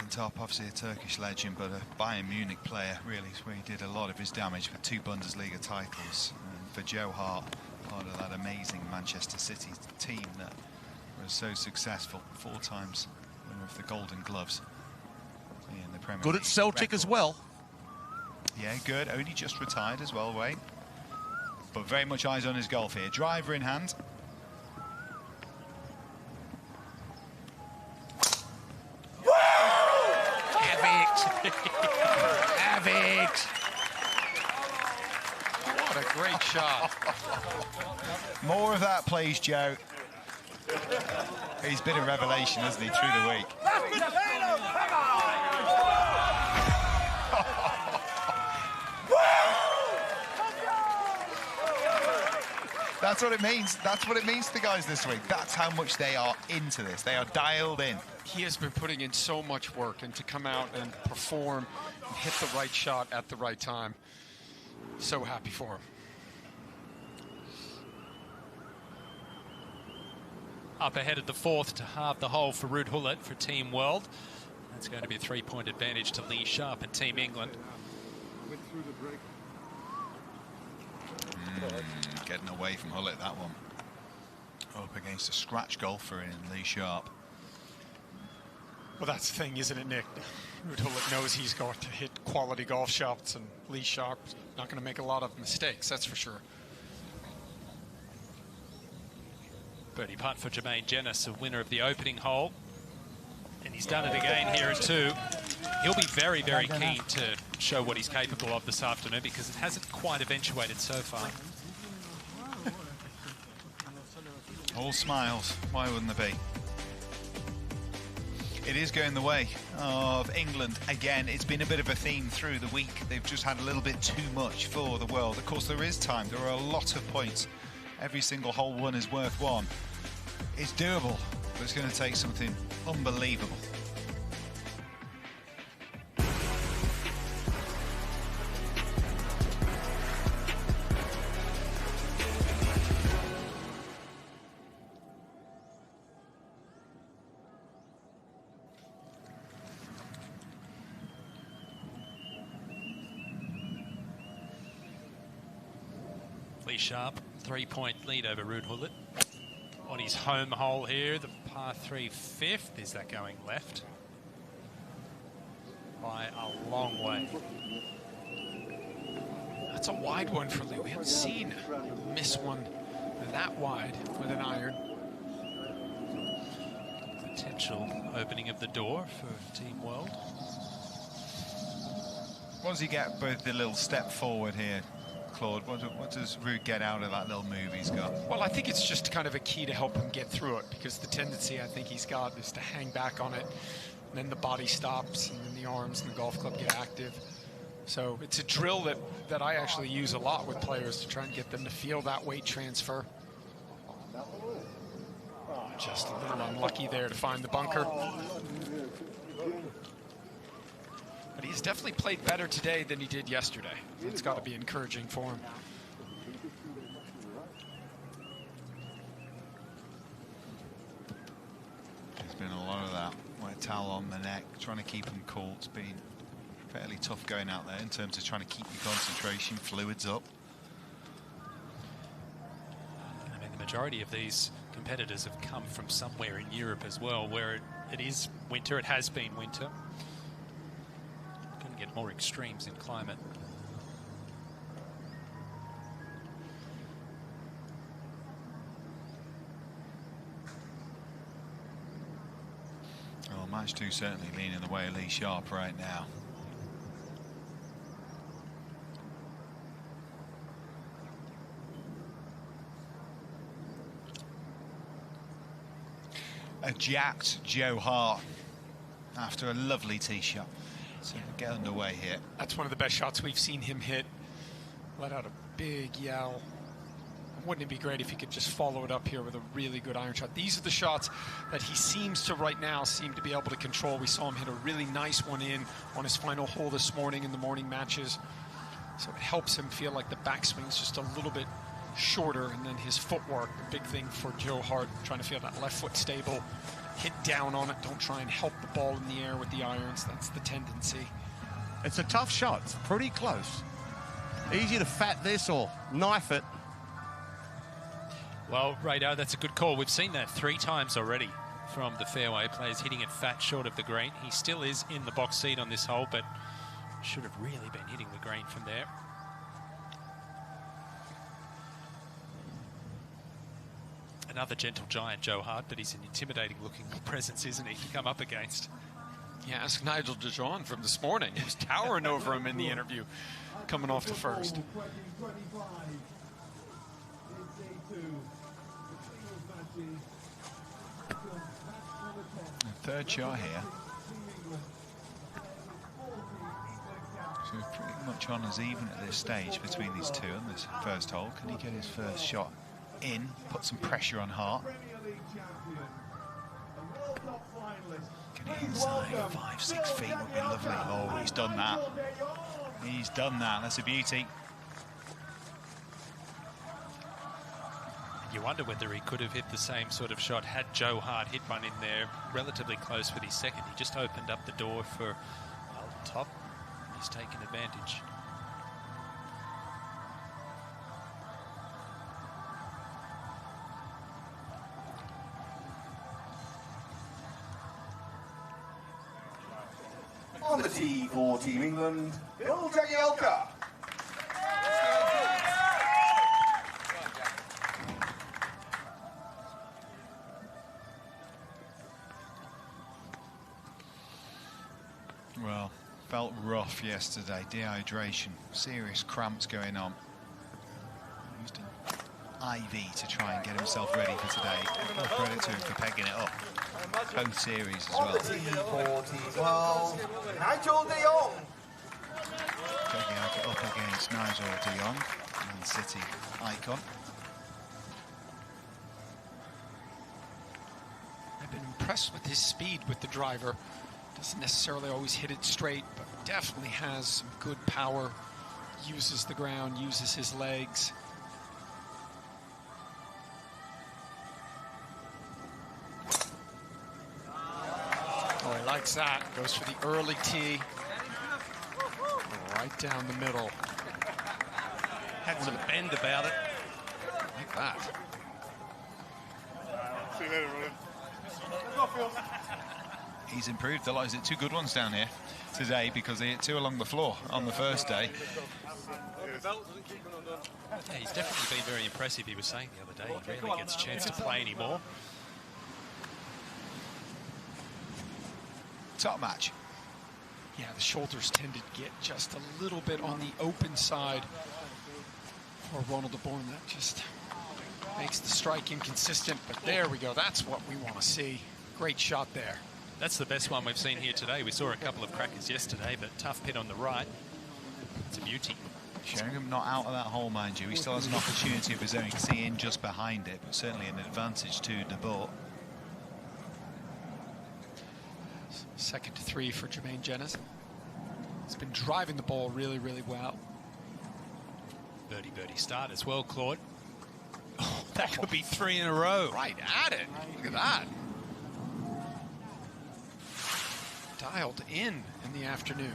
Top, obviously a Turkish legend, but a Bayern Munich player, really, is where he did a lot of his damage for 2 Bundesliga titles. And for Joe Hart, part of that amazing Manchester City team that was so successful, 4 times winner of the Golden Gloves in the Premier League. Good at Celtic as well. Yeah, good. Only just retired as well, Wayne. But very much eyes on his golf here. Driver in hand. Have it! What a great shot. More of that, please, Joe. He's been a revelation, hasn't he, through the week? That's what it means. That's what it means to the guys this week. That's how much they are into this. They are dialed in. He has been putting in so much work, and to come out and perform and hit the right shot at the right time. So happy for him. Up ahead of the 4th to halve the hole for Ruud Gullit for Team World. That's going to be a 3-point advantage to Lee Sharpe and Team England. Getting away from Gullit, that one. Up against a scratch golfer in Lee Sharpe. Well, that's the thing, isn't it, Nick? Ruud Gullit knows he's going to hit quality golf shots, and Lee Sharpe's not going to make a lot of mistakes, that's for sure. Birdie putt for Jermaine Jenness, a winner of the opening hole. And he's done it again here at 2. He'll be very, very keen to show what he's capable of this afternoon, because it hasn't quite eventuated so far. All smiles. Why wouldn't there be? It is going the way of England. Again, it's been a bit of a theme through the week. They've just had a little bit too much for the world. Of course, there is time. There are a lot of points. Every single hole won is worth 1. It's doable, but it's going to take something unbelievable. Lee Sharpe, 3-point lead over Ruud Gullit. On his home hole here, the par 3 5th. Is that going left? By a long way. That's a wide one for Lee. We haven't seen him miss one that wide with an iron. Potential opening of the door for Team World. What does he get with the little step forward here, Claude? What does Ruud get out of that little move he's got? Well, I think it's just kind of a key to help him get through it, because the tendency I think he's got is to hang back on it, and then the body stops, and then the arms and the golf club get active. So it's a drill that I actually use a lot with players to try and get them to feel that weight transfer. Just a little unlucky there to find the bunker. But he's definitely played better today than he did yesterday. It's got to be encouraging for him. There's been a lot of that. Wet towel on the neck, trying to keep him cool. It's been fairly tough going out there in terms of trying to keep your concentration, fluids up. I mean, the majority of these competitors have come from somewhere in Europe as well, where it is winter. It has been winter. Going to get more extremes in climate. Well, match 2 certainly leaning the way of Lee Sharpe right now. A jacked Joe Hart after a lovely tee shot. So get underway here. That's one of the best shots we've seen him hit. Let out a big yell. Wouldn't it be great if he could just follow it up here with a really good iron shot? These are the shots that he seems to right now seem to be able to control. We saw him hit a really nice one in on his final hole this morning in the morning matches. So it helps him feel like the backswing's just a little bit shorter, and then his footwork, the big thing for Joe Hart, trying to feel that left foot stable, hit down on it, don't try and help the ball in the air with the irons. That's the tendency. It's a tough shot. It's pretty close. Easy to fat this or knife it. Well, Radar, that's a good call. We've seen that 3 times already from the fairway players hitting it fat short of the green. He still is in the box seat on this hole, but should have really been hitting the green from there. Another gentle giant, Joe Hart, but he's an intimidating-looking presence, isn't he, to come up against? Yeah, ask Nigel DeJohn from this morning. He was towering over him in the interview, coming off the first. The third shot here. So we're pretty much on as even at this stage between these two on this first hole. Can he get his first shot in, put some pressure on Hart? Get it inside 5-6 feet would be lovely. Oh, he's done that. He's done that. That's a beauty. You wonder whether he could have hit the same sort of shot had Joe Hart hit one in there relatively close with his second. He just opened up the door for Alton Top. He's taken advantage. On the tee for Team England, Bill Jagielka. Well, felt rough yesterday. Dehydration, serious cramps going on. Used an IV to try and get himself ready for today. Full credit to him for pegging it up. Both series as well. On the tee for Team 12, Nigel de Jong. Jagielka up against Nigel de Jong, Man City icon. I've been impressed with his speed with the driver. Doesn't necessarily always hit it straight, but definitely has some good power. Uses the ground, uses his legs. Oh, he likes that. Goes for the early tee. Right down the middle. Had some bend about it. Like that. See you later, brother. He's improved a lot. Is it 2 good ones down here today because they hit 2 along the floor on the first day? Yeah, he's definitely been very impressive. He was saying the other day he rarely gets a chance to play anymore. Top match. Yeah, the shoulders tend to get just a little bit on the open side for Ronald de Boer. That just makes the strike inconsistent, but there we go. That's what we want to see. Great shot there. That's the best one we've seen here today. We saw a couple of crackers yesterday, but tough pit on the right. It's a beauty. Sheringham not out of that hole, mind you. He still has an opportunity of his own. You can see in just behind it, but certainly an advantage to de Boer. 2nd to 3 for Jermaine Jennings. He's been driving the ball really, really well. Birdie start as well, Claude. Oh, that could be 3 in a row. Right at it. Look at that. Dialed in the afternoon.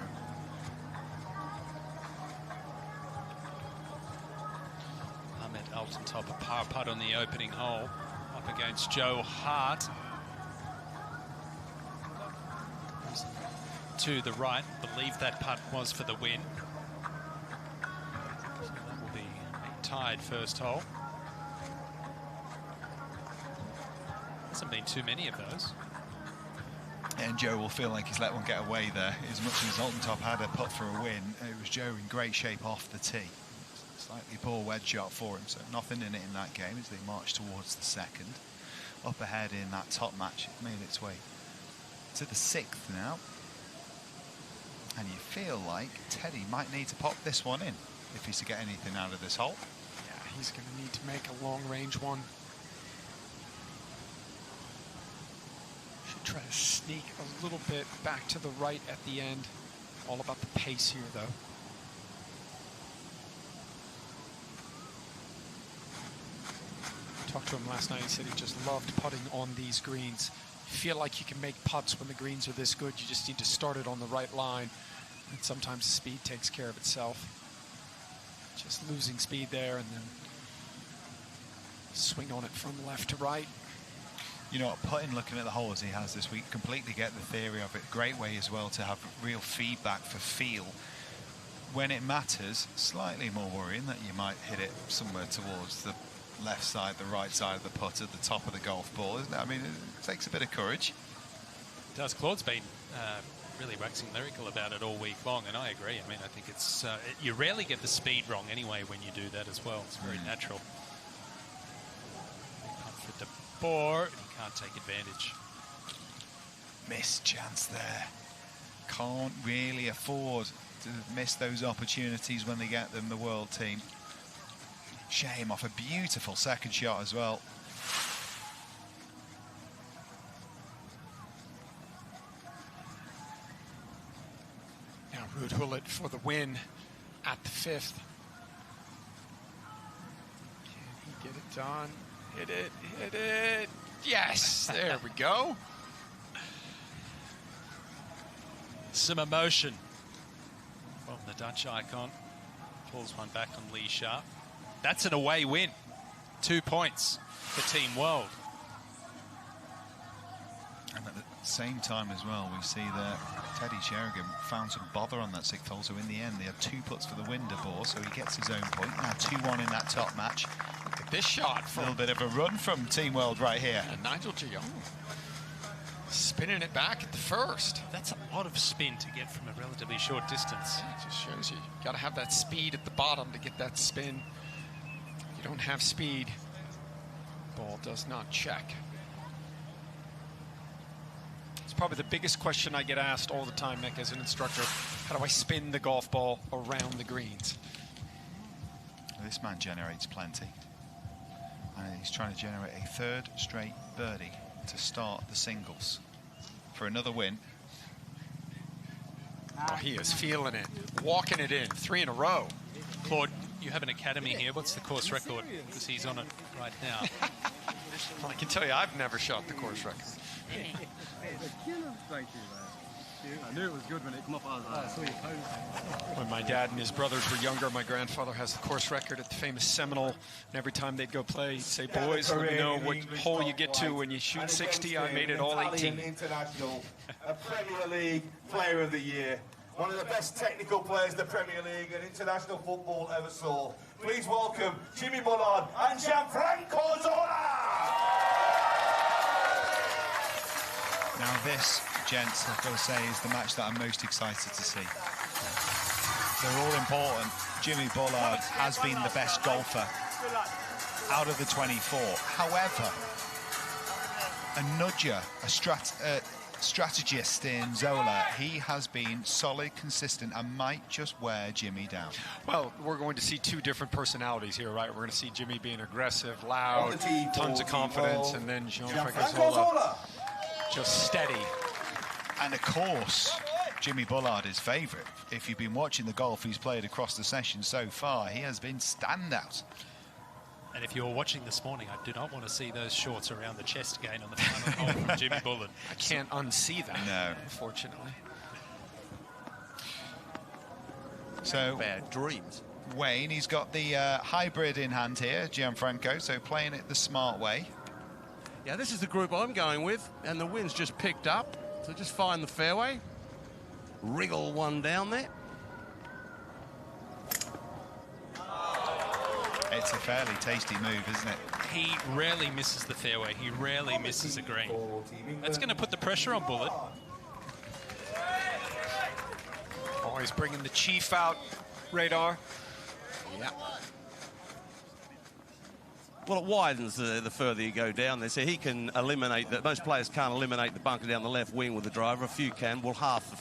Ahmed Alton Top, a par putt on the opening hole. Up against Joe Hart. To the right, believe that putt was for the win. So that will be a tied first hole. Hasn't been too many of those. And Joe will feel like he's let one get away there. As much as Altentop had a putt for a win, it was Joe in great shape off the tee. Slightly poor wedge shot for him, so nothing in it in that game as they march towards the second. Up ahead in that top match, it made its way to the 6th now. And you feel like Teddy might need to pop this one in if he's to get anything out of this hole. Yeah, he's going to need to make a long-range one. Should try to sneak a little bit back to the right at the end. All about the pace here, though. Talked to him last night. He said he just loved putting on these greens. You feel like you can make putts when the greens are this good. You just need to start it on the right line. And sometimes the speed takes care of itself. Just losing speed there and then swing on it from left to right. You know what, putting, looking at the holes he has this week, completely get the theory of it. Great way as well to have real feedback for feel. When it matters, slightly more worrying that you might hit it somewhere towards the left side, the right side of the putt at the top of the golf ball, isn't it? I mean, it takes a bit of courage. It does. Claude's been really waxing lyrical about it all week long, and I agree. I mean, I think it's you rarely get the speed wrong anyway when you do that as well. It's very natural. For De Boer, he can't take advantage. Missed chance there. Can't really afford to miss those opportunities when they get them, the world team. Shame off a beautiful second shot as well. Now Gullit for the win at the 5th. Can he get it done? Hit it, hit it. Yes, there we go. Some emotion from the Dutch icon. Pulls one back on Lee Sharpe. That's an away win. 2 points for Team World. And at the same time as well, we see that Teddy Sheringham found some bother on that 6th hole, so in the end they had 2 putts for the win, De Boer, so he gets his own point. Now 2-1 in that top match. Look at this shot. A little bit of a run from Team World right here. And Nigel de Jong spinning it back at the first. That's a lot of spin to get from a relatively short distance. It just shows you got to have that speed at the bottom to get that spin. You don't have speed, ball does not check. It's probably the biggest question I get asked all the time, Nick, as an instructor. How do I spin the golf ball around the greens? This man generates plenty. And he's trying to generate a 3rd straight birdie to start the singles for another win. Oh, he is feeling it, walking it in, 3 in a row. Claude, you have an academy here. What's the course record? Because he's on it right now. Well, I can tell you, I've never shot the course record. Thank you, man. I knew it was good when it came up. I saw your post. When my dad and his brothers were younger, my grandfather has the course record at the famous Seminole. And every time they'd go play, he'd say, boys, let me know what hole you get to when you shoot 60. I made it all 18. International, a Premier League Player of the Year. One of the best technical players the Premier League and international football ever saw. Please welcome Jimmy Bullard and Gianfranco Zola! Now this, gents, I've got to say, is the match that I'm most excited to see. They're all important. Jimmy Bullard has been the best golfer out of the 24. However, a nudger, a strategist in Zola, he has been solid, consistent, and might just wear Jimmy down. Well, we're going to see 2 different personalities here, right? We're going to see Jimmy being aggressive, loud, tons of confidence, and then Gianfranco Zola just steady. And of course, Jimmy Bullard is favourite. If you've been watching the golf he's played across the session so far, he has been standout. And if you were watching this morning, I do not want to see those shorts around the chest again on the final hole from Jimmy Bullard. I can't unsee that, no, unfortunately. So bad dreams. Wayne, he's got the hybrid in hand here, Gianfranco, so playing it the smart way. Yeah, this is the group I'm going with, and the wind's just picked up, so just find the fairway. Wriggle one down there. It's a fairly tasty move, isn't it? He rarely misses the fairway. He rarely misses a green. That's going to put the pressure on Gullit. Oh, he's bringing the chief out, Radar. Yeah. Well, it widens the further you go down there, so he can eliminate that. Most players can't eliminate the bunker down the left wing with the driver. A few can. Well, half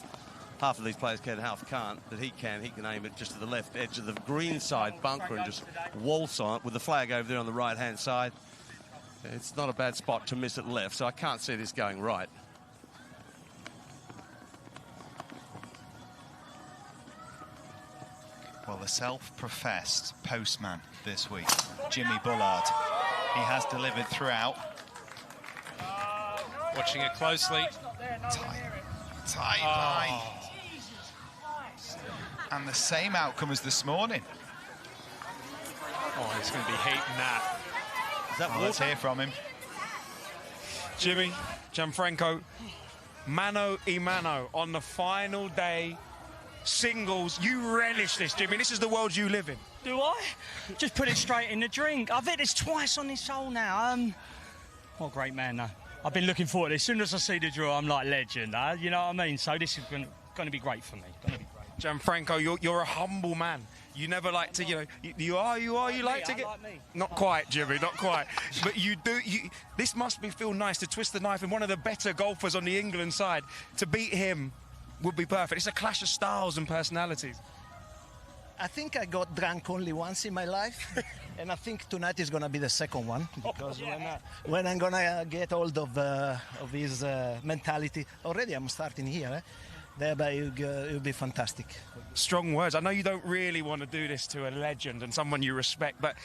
of these players can, half can't. But he can aim it just to the left edge of the green side bunker and just waltz on it with the flag over there on the right-hand side. It's not a bad spot to miss it left, so I can't see this going right. Well, the self-professed postman this week, Jimmy Bullard. He has delivered throughout. Watching it closely. Tight line. And the same outcome as this morning. Oh, he's going to be hating that. Is that let's hear from him. Jimmy, Gianfranco, mano y mano on the final day. Singles, you relish this, Jimmy. This is the world you live in. Do I? Just put it straight in the drink. I've hit this twice on this hole now. What a great man, though. I've been looking forward to it. As soon as I see the draw, I'm like legend, you know what I mean? So this is going to be great for me. Gianfranco, you're a humble man. You never like to, you like to get... Like me. Not quite, Jimmy, not quite. But you do... This must feel nice to twist the knife in one of the better golfers on the England side. To beat him would be perfect. It's a clash of styles and personalities. I think I got drunk only once in my life, and I think tonight is going to be the second one, because when I'm going to get hold of his mentality, already I'm starting here, thereby it'll be fantastic. Strong words. I know you don't really want to do this to a legend and someone you respect, but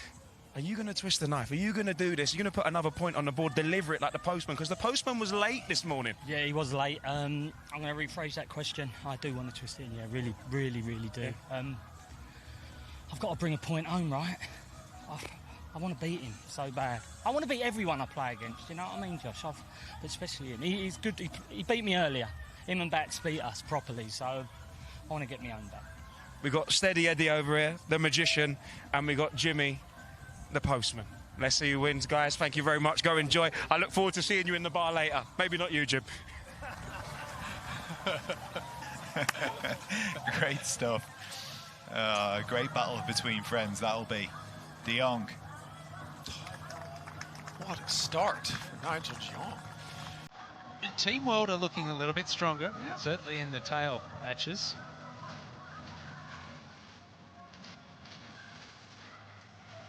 are you going to twist the knife? Are you going to do this? Are you going to put another point on the board, deliver it like the postman? Because the postman was late this morning. Yeah, he was late. I'm going to rephrase that question. I do want to twist it in, yeah, really, really, really do. Yeah. I've got to bring a point home, right? I want to beat him so bad. I want to beat everyone I play against, you know what I mean, Josh? But especially him. He's good. He beat me earlier. Him and Bats beat us properly, so I want to get me own back. We've got Steady Eddie over here, the magician, and we got Jimmy, the postman. Let's see who wins, guys. Thank you very much. Go enjoy. I look forward to seeing you in the bar later. Maybe not you, Jim. Great stuff. A great battle between friends, that'll be. De Jong. What a start for Nigel de Jong. Team World are looking a little bit stronger, certainly in the tail matches.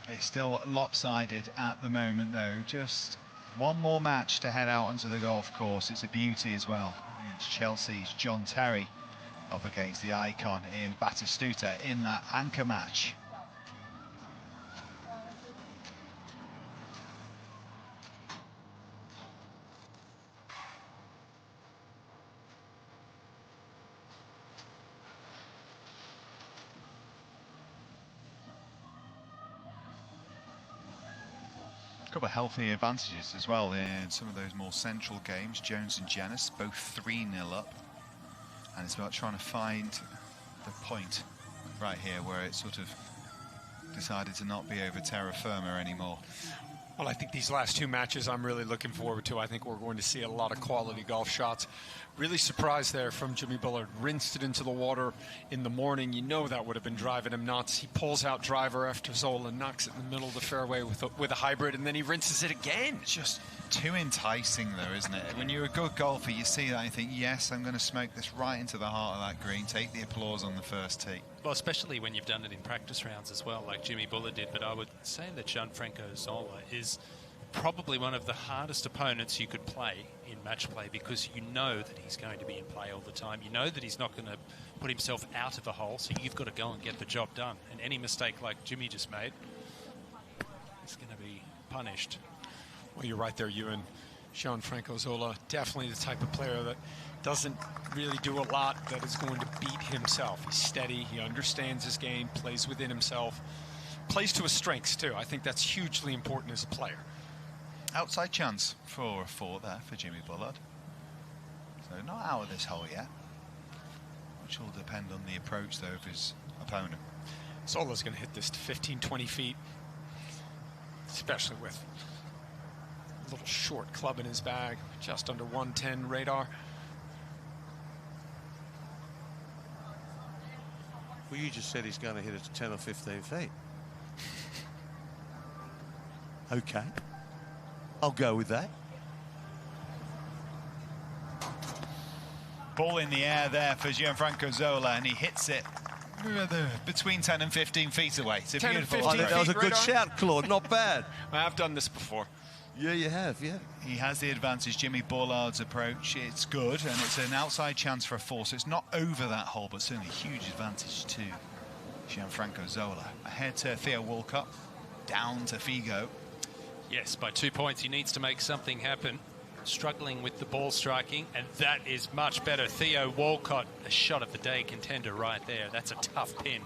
It's still lopsided at the moment, though. Just one more match to head out onto the golf course. It's a beauty as well. It's Chelsea's John Terry up against the icon in Batistuta in that anchor match. A couple of healthy advantages as well in some of those more central games. Jones and Jennings both 3-0 up, and it's about trying to find the point right here where it sort of decided to not be over terra firma anymore. Well, I think these last two matches I'm really looking forward to. I think we're going to see a lot of quality golf shots. Really surprised there from Jimmy Bullard. Rinsed it into the water in the morning. You know that would have been driving him nuts. He pulls out driver after Zola, knocks it in the middle of the fairway with a hybrid, and then he rinses it again. It's just too enticing, though, isn't it? When you're a good golfer, you see that and you think, yes, I'm going to smoke this right into the heart of that green, take the applause on the first tee. Well, especially when you've done it in practice rounds as well, like Jimmy Bullard did. But I would say that Gianfranco Zola is probably one of the hardest opponents you could play in match play, because you know that he's going to be in play all the time. You know that he's not going to put himself out of a hole, so you've got to go and get the job done. And any mistake like Jimmy just made is going to be punished. Well, you're right there, Ewan. Gianfranco Zola, definitely the type of player that doesn't really do a lot, that is going to beat himself. He's steady, he understands his game, plays within himself, plays to his strengths too. I think that's hugely important as a player. Outside chance for a 4 there for Jimmy Bullard. So not out of this hole yet, which will depend on the approach, though, of his opponent. Zola's going to hit this to 15, 20 feet, especially with a little short club in his bag, just under 110 radar. Well, you just said he's going to hit it to 10 or 15 feet. Okay. I'll go with that. Ball in the air there for Gianfranco Zola, and he hits it between 10 and 15 feet away. It's a 10 and beautiful. 15 that was a good radar. shout, Claude. Not bad. I have done this before. Yeah, you have, yeah. He has the advantage. Jimmy Bullard's approach, it's good, and it's an outside chance for a 4, so it's not over that hole, but certainly a huge advantage to Gianfranco Zola. Ahead to Theo Walcott, down to Figo. Yes, by 2 points, he needs to make something happen. Struggling with the ball striking, and that is much better. Theo Walcott, a shot of the day contender right there. That's a tough pin.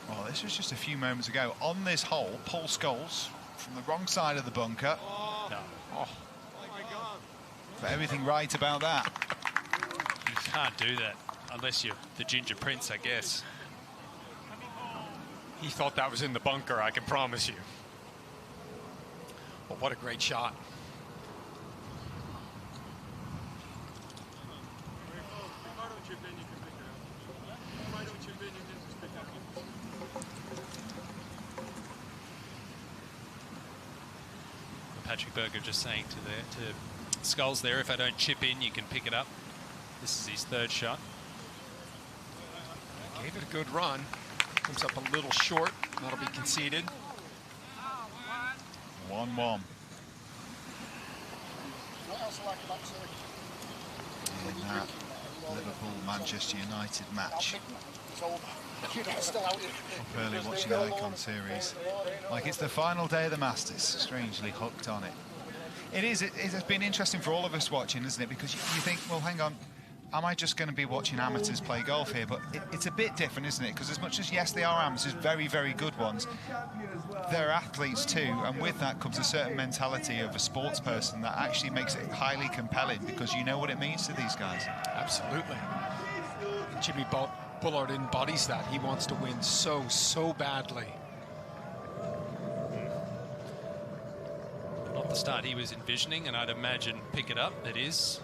Well, this was just a few moments ago. On this hole, Paul Scholes from the wrong side of the bunker. No. Oh. But everything right about that. You can't do that unless you're the Ginger Prince, I guess. He thought that was in the bunker, I can promise you. But what a great shot. Patrick Berger just saying to Scholes there, if I don't chip in, you can pick it up. This is his 3rd shot. Gave it a good run. Comes up a little short. That'll be conceded. 1-1. In that Liverpool-Manchester United match. Up early watching the Icon series. Like it's the final day of the Masters. Strangely hooked on it. It has been interesting for all of us watching, isn't it? Because you think, well, hang on. Am I just going to be watching amateurs play golf here? But it's a bit different, isn't it? Because as much as, yes, they are amateurs, very, very good ones, they're athletes too. And with that comes a certain mentality of a sports person that actually makes it highly compelling because you know what it means to these guys. Absolutely. And Jimmy Bullard embodies that. He wants to win so badly. Not the start he was envisioning, and I'd imagine pick it up. It is.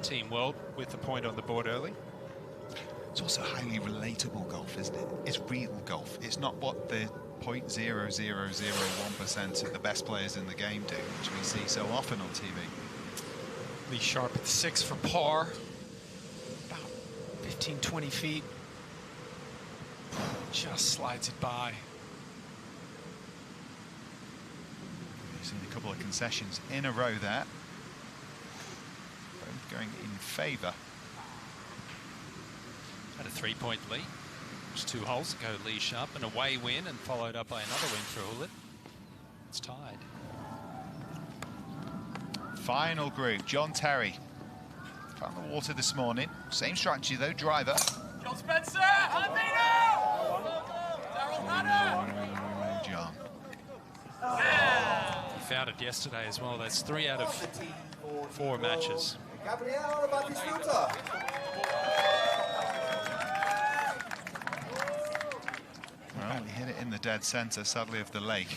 Team World with the point on the board early. It's also highly relatable golf, isn't it? It's real golf. It's not what the 0.0001% of the best players in the game do, which we see so often on TV. Lee Sharpe at 6 for par. About 15, 20 feet. Just slides it by. We've seen a couple of concessions in a row there. Going in favour. Had a 3-point lead. Just 2 holes ago, Lee Sharpe, an away win and followed up by another win for Gullit. It's tied. Final group, John Terry. Found the water this morning. Same strategy though, driver. John Spencer! John. He fouled it yesterday as well. That's 3 out of 4 matches. Well, he hit it in the dead centre, sadly, of the lake.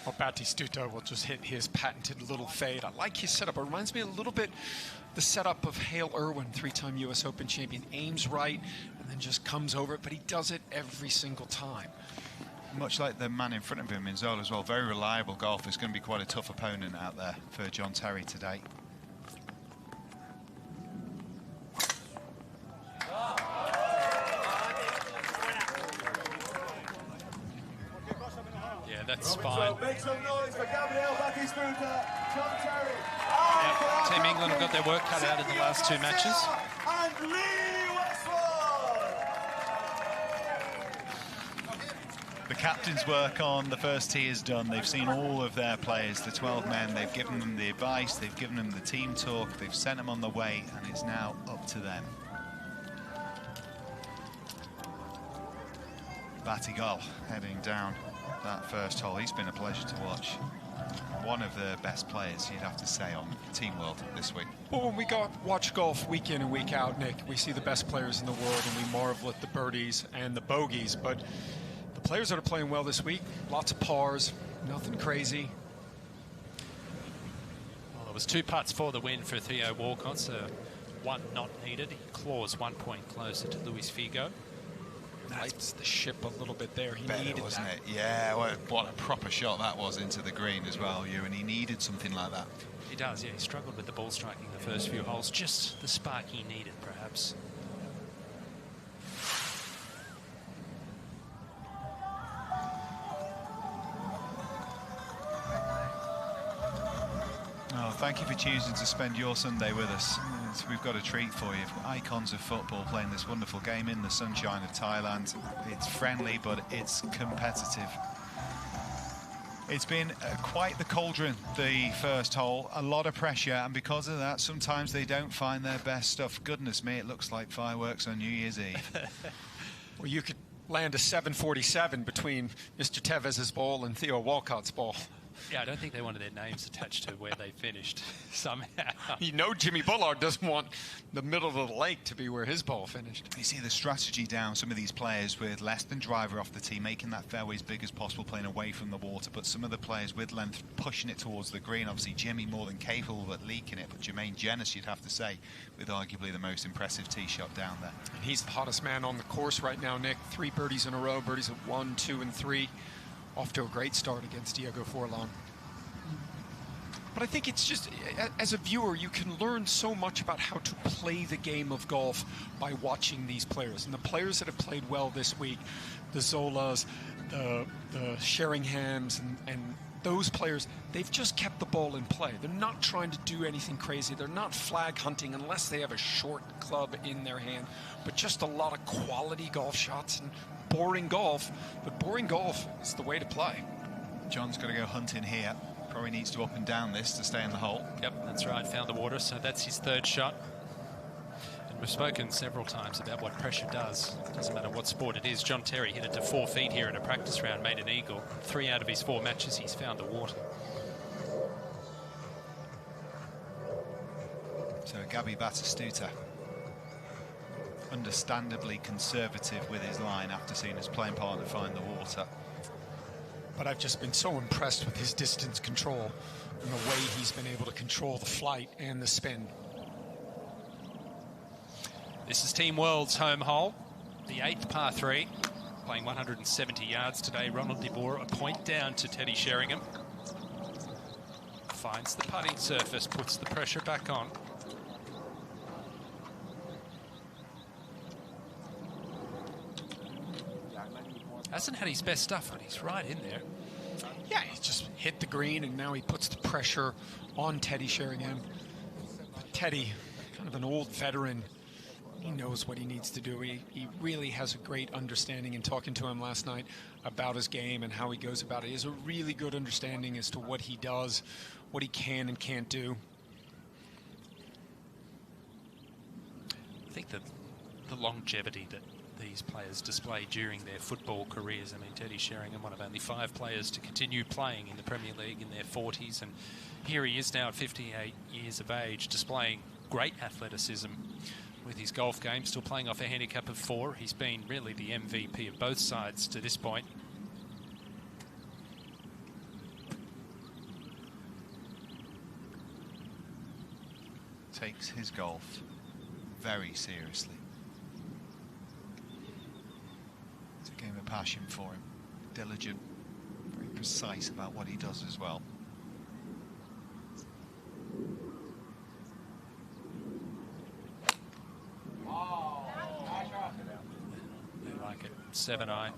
Well, Batistuta will just hit his patented little fade. I like his setup. It reminds me a little bit the setup of Hale Irwin, 3-time U.S. Open champion. Aims right and then just comes over it, but he does it every single time. Much like the man in front of him, Zola as well. Very reliable golf. It's going to be quite a tough opponent out there for John Terry today. Yeah, that's fine. Make some noise for Gabriel Batistuta, John Terry. Yep. Team England have got their work cut out in the last 2 matches. And Lee Westwood. The captain's work on the first tee is done. They've seen all of their players, the 12 men. They've given them the advice. They've given them the team talk. They've sent them on the way, and it's now up to them. Battigol heading down that first hole. He's been a pleasure to watch. One of the best players, you'd have to say, on Team World this week. Well, when we watch golf week in and week out, Nick, we see the best players in the world and we marvel at the birdies and the bogeys. But the players that are playing well this week, lots of pars, nothing crazy. Well, it was 2 putts for the win for Theo Walcott, so 1 not needed. He claws 1 point closer to Luis Figo. Lights the ship a little bit there. He better, needed wasn't that. it? Yeah, what a proper shot that was into the green as well, and he needed something like that. He does, yeah. He struggled with the ball striking the first few holes. Just the spark he needed, perhaps. Oh, thank you for choosing to spend your Sunday with us. We've got a treat for you. Icons of football playing this wonderful game in the sunshine of Thailand. It's friendly, but it's competitive. It's been quite the cauldron, the first hole. A lot of pressure, and because of that, sometimes they don't find their best stuff. Goodness me, it looks like fireworks on New Year's Eve. Well, you could land a 747 between Mr. Tevez's ball and Theo Walcott's ball. Yeah, I don't think they wanted their names attached to where they finished somehow. You know Jimmy Bullard doesn't want the middle of the lake to be where his ball finished. You see the strategy down, some of these players with less than driver off the tee, making that fairway as big as possible, playing away from the water, but some of the players with length pushing it towards the green. Obviously, Jimmy more than capable at leaking it, but Jermaine Jenis, you'd have to say, with arguably the most impressive tee shot down there. And he's the hottest man on the course right now, Nick. 3 birdies in a row, birdies at 1, 2, and 3. Off to a great start against Diego Forlan. But I think it's just, as a viewer, you can learn so much about how to play the game of golf by watching these players. And the players that have played well this week, the Zolas, the Sheringhams, and those players, they've just kept the ball in play. They're not trying to do anything crazy. They're not flag hunting unless they have a short club in their hand. But just a lot of quality golf shots and boring golf. But boring golf is the way to play. John's got to go hunting here. Probably needs to up and down this to stay in the hole. Yep, that's right. Found the water, so that's his 3rd shot. And we've spoken several times about what pressure does. It doesn't matter what sport it is. John Terry hit it to 4 feet here in a practice round, made an eagle. 3 out of his 4 matches, he's found the water. So Gabby Batistuta, understandably conservative with his line after seeing his playing partner find the water. But I've just been so impressed with his distance control and the way he's been able to control the flight and the spin. This is Team World's home hole, the 8th par 3, playing 170 yards today. Ronald de Boer, a point down to Teddy Sheringham. Finds the putting surface, puts the pressure back on. Hasn't had his best stuff, but he's right in there. Yeah, he just hit the green, and now he puts the pressure on Teddy Sheringham. But Teddy, kind of an old veteran, he knows what he needs to do. He really has a great understanding, in talking to him last night about his game and how he goes about it. He has a really good understanding as to what he does, what he can and can't do. I think that the longevity that these players display during their football careers. I mean, Teddy Sheringham, one of only 5 players to continue playing in the Premier League in their 40s, and here he is now at 58 years of age, displaying great athleticism with his golf game, still playing off a handicap of 4. He's been really the MVP of both sides to this point. Takes his golf very seriously. It's a game of passion for him. Diligent, very precise about what he does as well. They like it. 7-iron.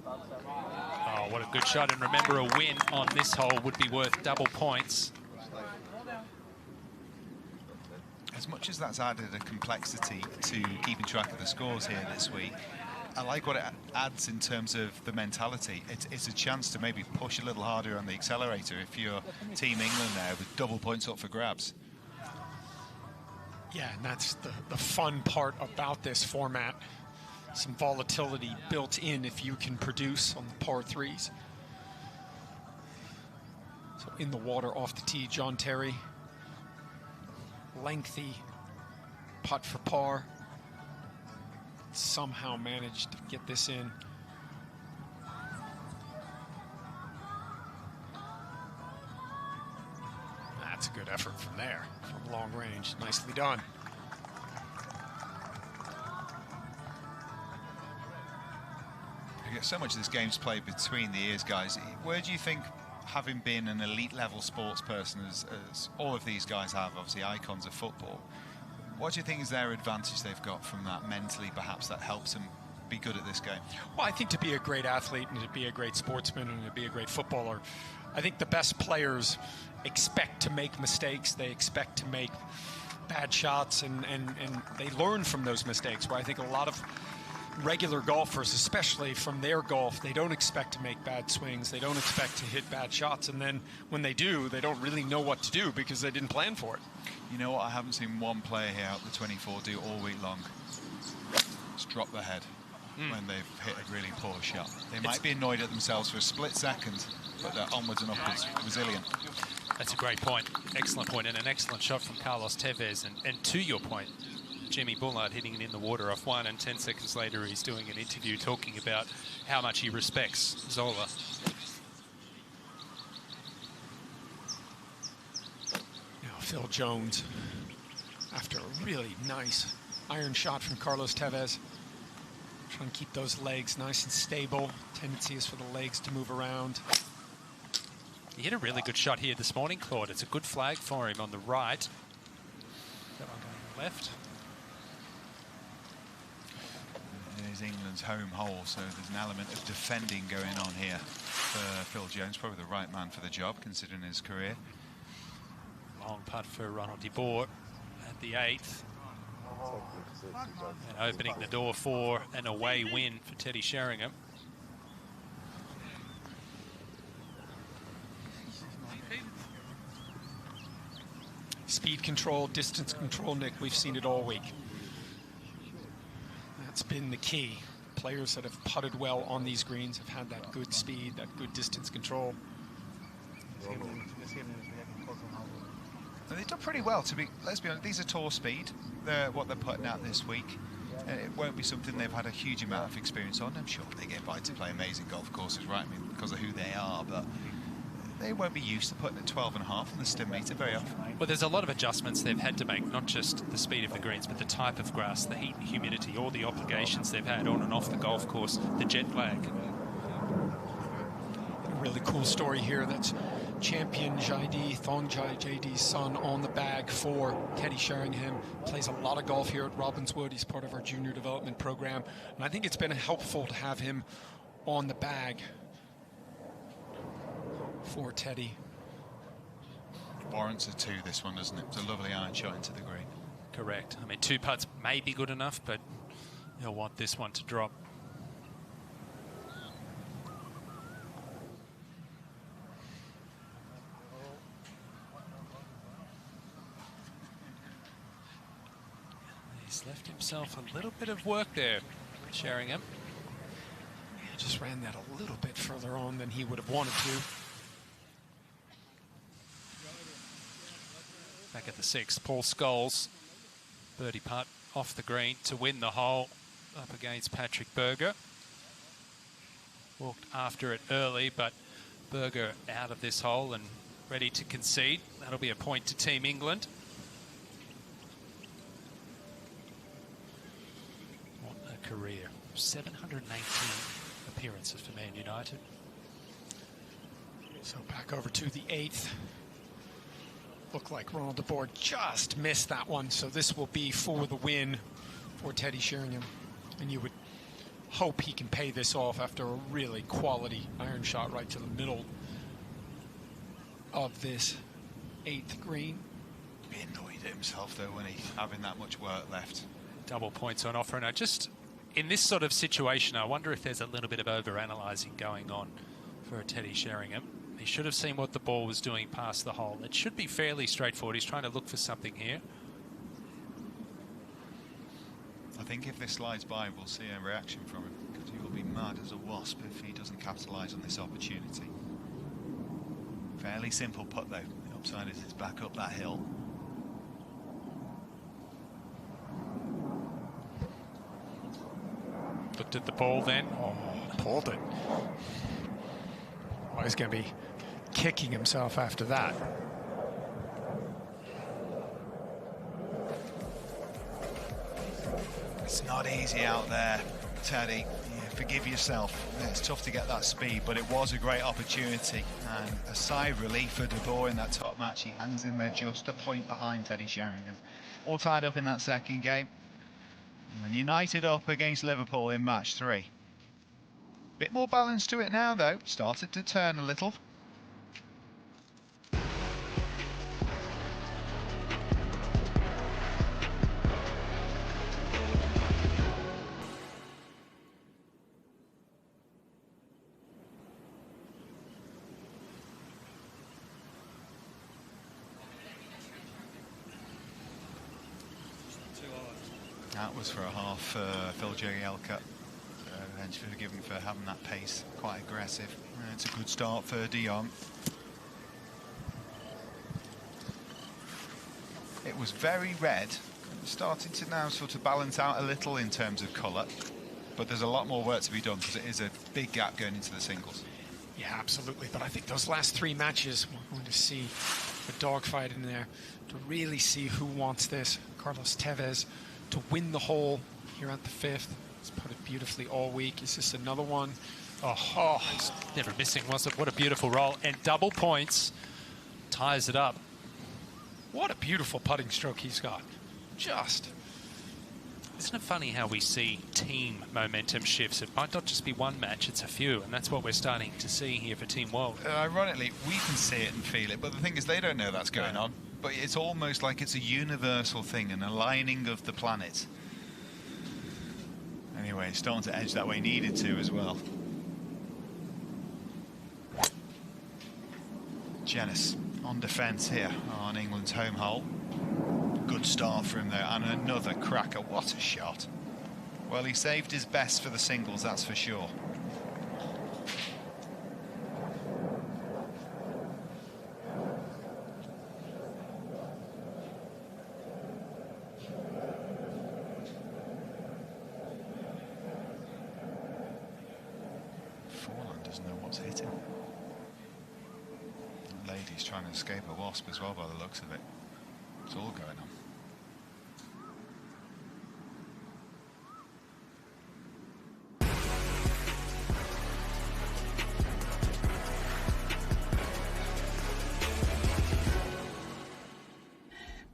Oh, what a good shot. And remember, a win on this hole would be worth double points. As much as that's added a complexity to keeping track of the scores here this week, I like what it adds in terms of the mentality. It's a chance to maybe push a little harder on the accelerator if you're Team England there with double points up for grabs. Yeah, and that's the fun part about this format. some volatility built in if you can produce on the par threes. So in the water off the tee, John Terry. Lengthy putt for par. Somehow managed to get this in. That's a good effort from there, from long range. Nicely done. You get so much of this game's played between the ears, guys. Where do you think, having been an elite level sports person, as all of these guys have, obviously icons of football, what do you think is their advantage they've got from that mentally, perhaps, that helps them be good at this game? Well, I think to be a great athlete and to be a great sportsman and to be a great footballer, I think the best players expect to make mistakes. They expect to make bad shots, and they learn from those mistakes, where I think a lot of regular golfers, especially from their golf, they don't expect to make bad swings. They don't expect to hit bad shots. And then when they do, they don't really know what to do because they didn't plan for it. You know what I haven't seen one player here out the 24 do all week long? Just drop their head when they've hit a really poor shot. They might be annoyed at themselves for a split second, but they're onwards and upwards, resilient. That's a great point. Excellent point, and an excellent shot from Carlos Tevez. And to your point, Jimmy Bullard hitting it in the water off one, and 10 seconds later he's doing an interview talking about how much he respects Zola. Now Phil Jones, after a really nice iron shot from Carlos Tevez, trying to keep those legs nice and stable. Tendency is for the legs to move around. He hit a really good shot here this morning, Claude. It's a good flag for him on the right. That one going left. It is England's home hole, so there's an element of defending going on here for Phil Jones. Probably the right man for the job, considering his career. Long putt for Ronald de Boer at the 8th. And opening the door for an away win for Teddy Sheringham. Speed control, distance control, Nick, we've seen it all week. That's been the key. Players that have putted well on these greens have had that good speed, that good distance control. They've done pretty well, to be, let's be honest, these are tour speed. They're what they're putting out this week. It won't be something they've had a huge amount of experience on. I'm sure they get invited to play amazing golf courses, right? I mean, because of who they are, but they won't be used to putting at 12.5 on the stim meter very often. Well, there's a lot of adjustments they've had to make, not just the speed of the greens, but the type of grass, the heat and humidity, all the obligations they've had on and off the golf course, the jet lag. A really cool story here. That's champion Thongjai JD's son on the bag for Teddy Sheringham. Plays a lot of golf here at Robbinswood. He's part of our junior development program. And I think it's been helpful to have him on the bag for Teddy. Warrants a 2, this one, doesn't it? It's a lovely iron shot into the green. Correct. I mean, 2 putts may be good enough, but you'll want this one to drop. He's left himself a little bit of work there, Sheringham. Just ran that a little bit further on than he would have wanted to. Back at the 6th, Paul Scholes, birdie putt off the green to win the hole up against Patrick Berger. Walked after it early, but Berger out of this hole and ready to concede. That'll be a point to Team England. What a career. 718 appearances for Man United. So back over to the 8th. Looked like Ronald de Boer just missed that one, so this will be for the win for Teddy Sheringham. And you would hope he can pay this off after a really quality iron shot right to the middle of this 8th green. Be annoyed at himself, though, when he's having that much work left. Double points on offer, and I just, in this sort of situation, I wonder if there's a little bit of over-analysing going on for Teddy Sheringham. He should have seen what the ball was doing past the hole. It should be fairly straightforward. He's trying to look for something here. I think if this slides by, we'll see a reaction from him, because he will be mad as a wasp if he doesn't capitalise on this opportunity. Fairly simple putt though. The upside is it's back up that hill. Looked at the ball then. Oh, pulled it. Oh, he's going to be kicking himself after that. It's not easy out there, Teddy. Yeah, forgive yourself. It's tough to get that speed, but it was a great opportunity. And a sigh of relief for De Boer in that top match. He hangs in there just a point behind Teddy Sheringham. All tied up in that second game. And United up against Liverpool in match 3. Bit more balance to it now, though. Started to turn a little. That was for a half Phil Jagielka. And forgive him for having that pace, quite aggressive. It's a good start for De Jong. It was very red. It's starting to now sort of balance out a little in terms of colour. But there's a lot more work to be done because it is a big gap going into the singles. Yeah, absolutely. But I think those last 3 matches, we're going to see a dogfight in there to really see who wants this. Carlos Tevez to win the hole here at the 5th. He's put it beautifully all week. Is this another one? Oh, he's never missing, was it? What a beautiful roll. And double points. Ties it up. What a beautiful putting stroke he's got. Just. Isn't it funny how we see team momentum shifts? It might not just be one match, it's a few. And that's what we're starting to see here for Team World. Ironically, we can see it and feel it. But the thing is, they don't know that's going on. But it's almost like it's a universal thing, an aligning of the planet. Anyway, it's starting to edge that way, needed to as well. Jenis on defence here on England's home hole. Good start for him there, and another cracker. What a shot. Well, he saved his best for the singles, that's for sure. Lady's trying to escape a wasp as well by the looks of it. It's all going on.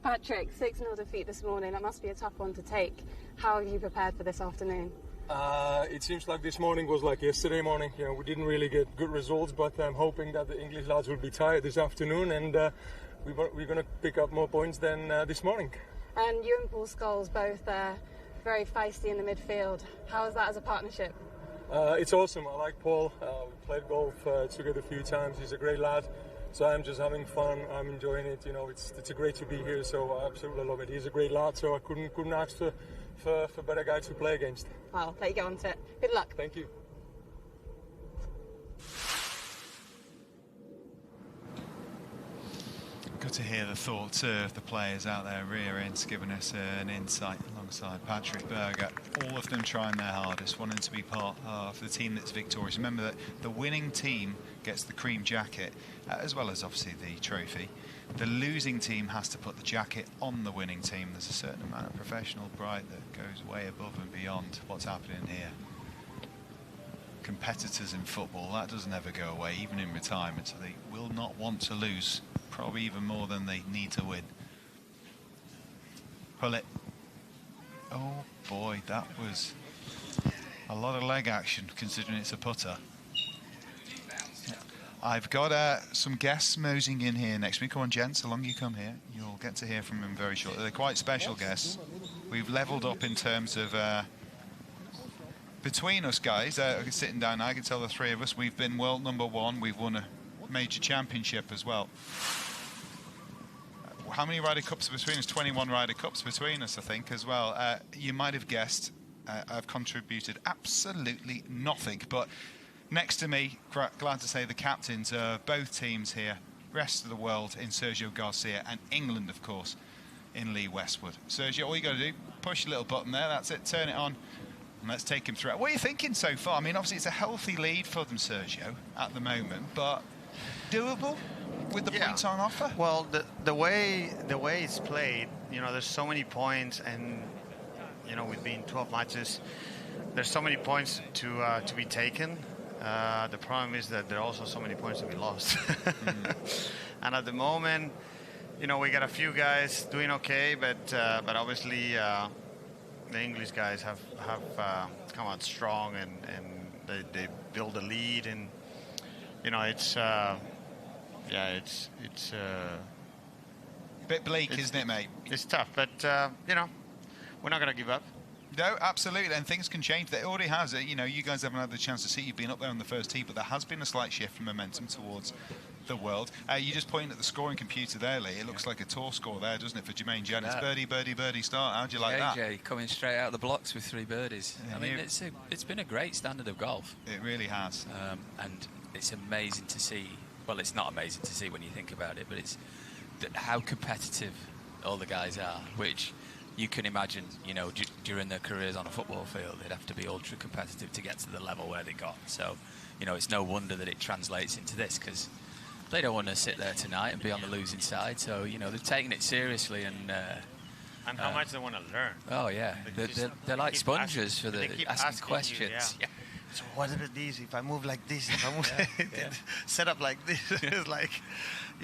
Patrick, 6-0 defeat this morning. That must be a tough one to take. How are you prepared for this afternoon? It seems like this morning was like yesterday morning. You know, we didn't really get good results, but I'm hoping that the English lads will be tired this afternoon, and we're going to pick up more points than this morning. And you and Paul Scholes both very feisty in the midfield. How is that as a partnership? It's awesome. I like Paul. We played golf together a few times. He's a great lad. So I'm just having fun. I'm enjoying it. You know, it's great to be here. So I absolutely love it. He's a great lad. So I couldn't ask for better guys to play against. Well, let you get on to it. Good luck. Thank you. Good to hear the thoughts of the players out there, rear ends, giving us an insight alongside Patrick Berger. All of them trying their hardest, wanting to be part of the team that's victorious. Remember that the winning team gets the cream jacket, as well as obviously the trophy. The losing team has to put the jacket on the winning team. There's a certain amount of professional pride that goes way above and beyond what's happening here. Competitors in football, that doesn't ever go away, even in retirement, so they will not want to lose, probably even more than they need to win. Gullit. Oh boy, that was a lot of leg action considering it's a putter. I've got some guests moseying in here next week. Come on, gents, along you come here. You'll get to hear from them very shortly. They're quite special guests. We've levelled up in terms of... between us guys, sitting down, I can tell the three of us, we've been world #1. We've won a major championship as well. how many Ryder Cups between us? 21 Ryder Cups between us, I think, as well. You might have guessed I've contributed absolutely nothing. But next to me, glad to say the captains of both teams here, rest of the world in Sergio Garcia, and England, of course, in Lee Westwood. Sergio, all you got to do, push a little button there, that's it, turn it on, and let's take him through it. What are you thinking so far? I mean, obviously it's a healthy lead for them, Sergio, at the moment, but doable with the points on offer? Well, the way it's played, you know, there's so many points, and you know, we've been 12 matches. There's so many points to be taken. The problem is that there are also so many points to be lost. And at the moment, you know, we got a few guys doing okay, but obviously the English guys have come out strong, and they build a lead, and you know, it's a bit bleak, isn't it, mate? It's tough, but you know, we're not going to give up. No, absolutely, and things can change. It already has. You know, you guys haven't had the chance to see. You've been up there on the first tee, but there has been a slight shift in momentum towards the world. You just pointed at the scoring computer there, Lee. It looks like a tour score there, doesn't it, for Jermaine Jennings? Birdie, birdie, birdie start. How do you like that? JJ coming straight out of the blocks with 3 birdies. Yeah, I mean, it's been a great standard of golf. It really has. And it's amazing to see. Well, it's not amazing to see when you think about it, but it's how competitive all the guys are, which you can imagine, you know, during their careers on a football field, they'd have to be ultra competitive to get to the level where they got. So, you know, it's no wonder that it translates into this, because they don't want to sit there tonight and be on the losing side. So, you know, they've taken it seriously, and how much they want to learn. Oh yeah, they're like sponges for the asking questions. You, so what about this? If I move like this, if I move set up like this, it's like,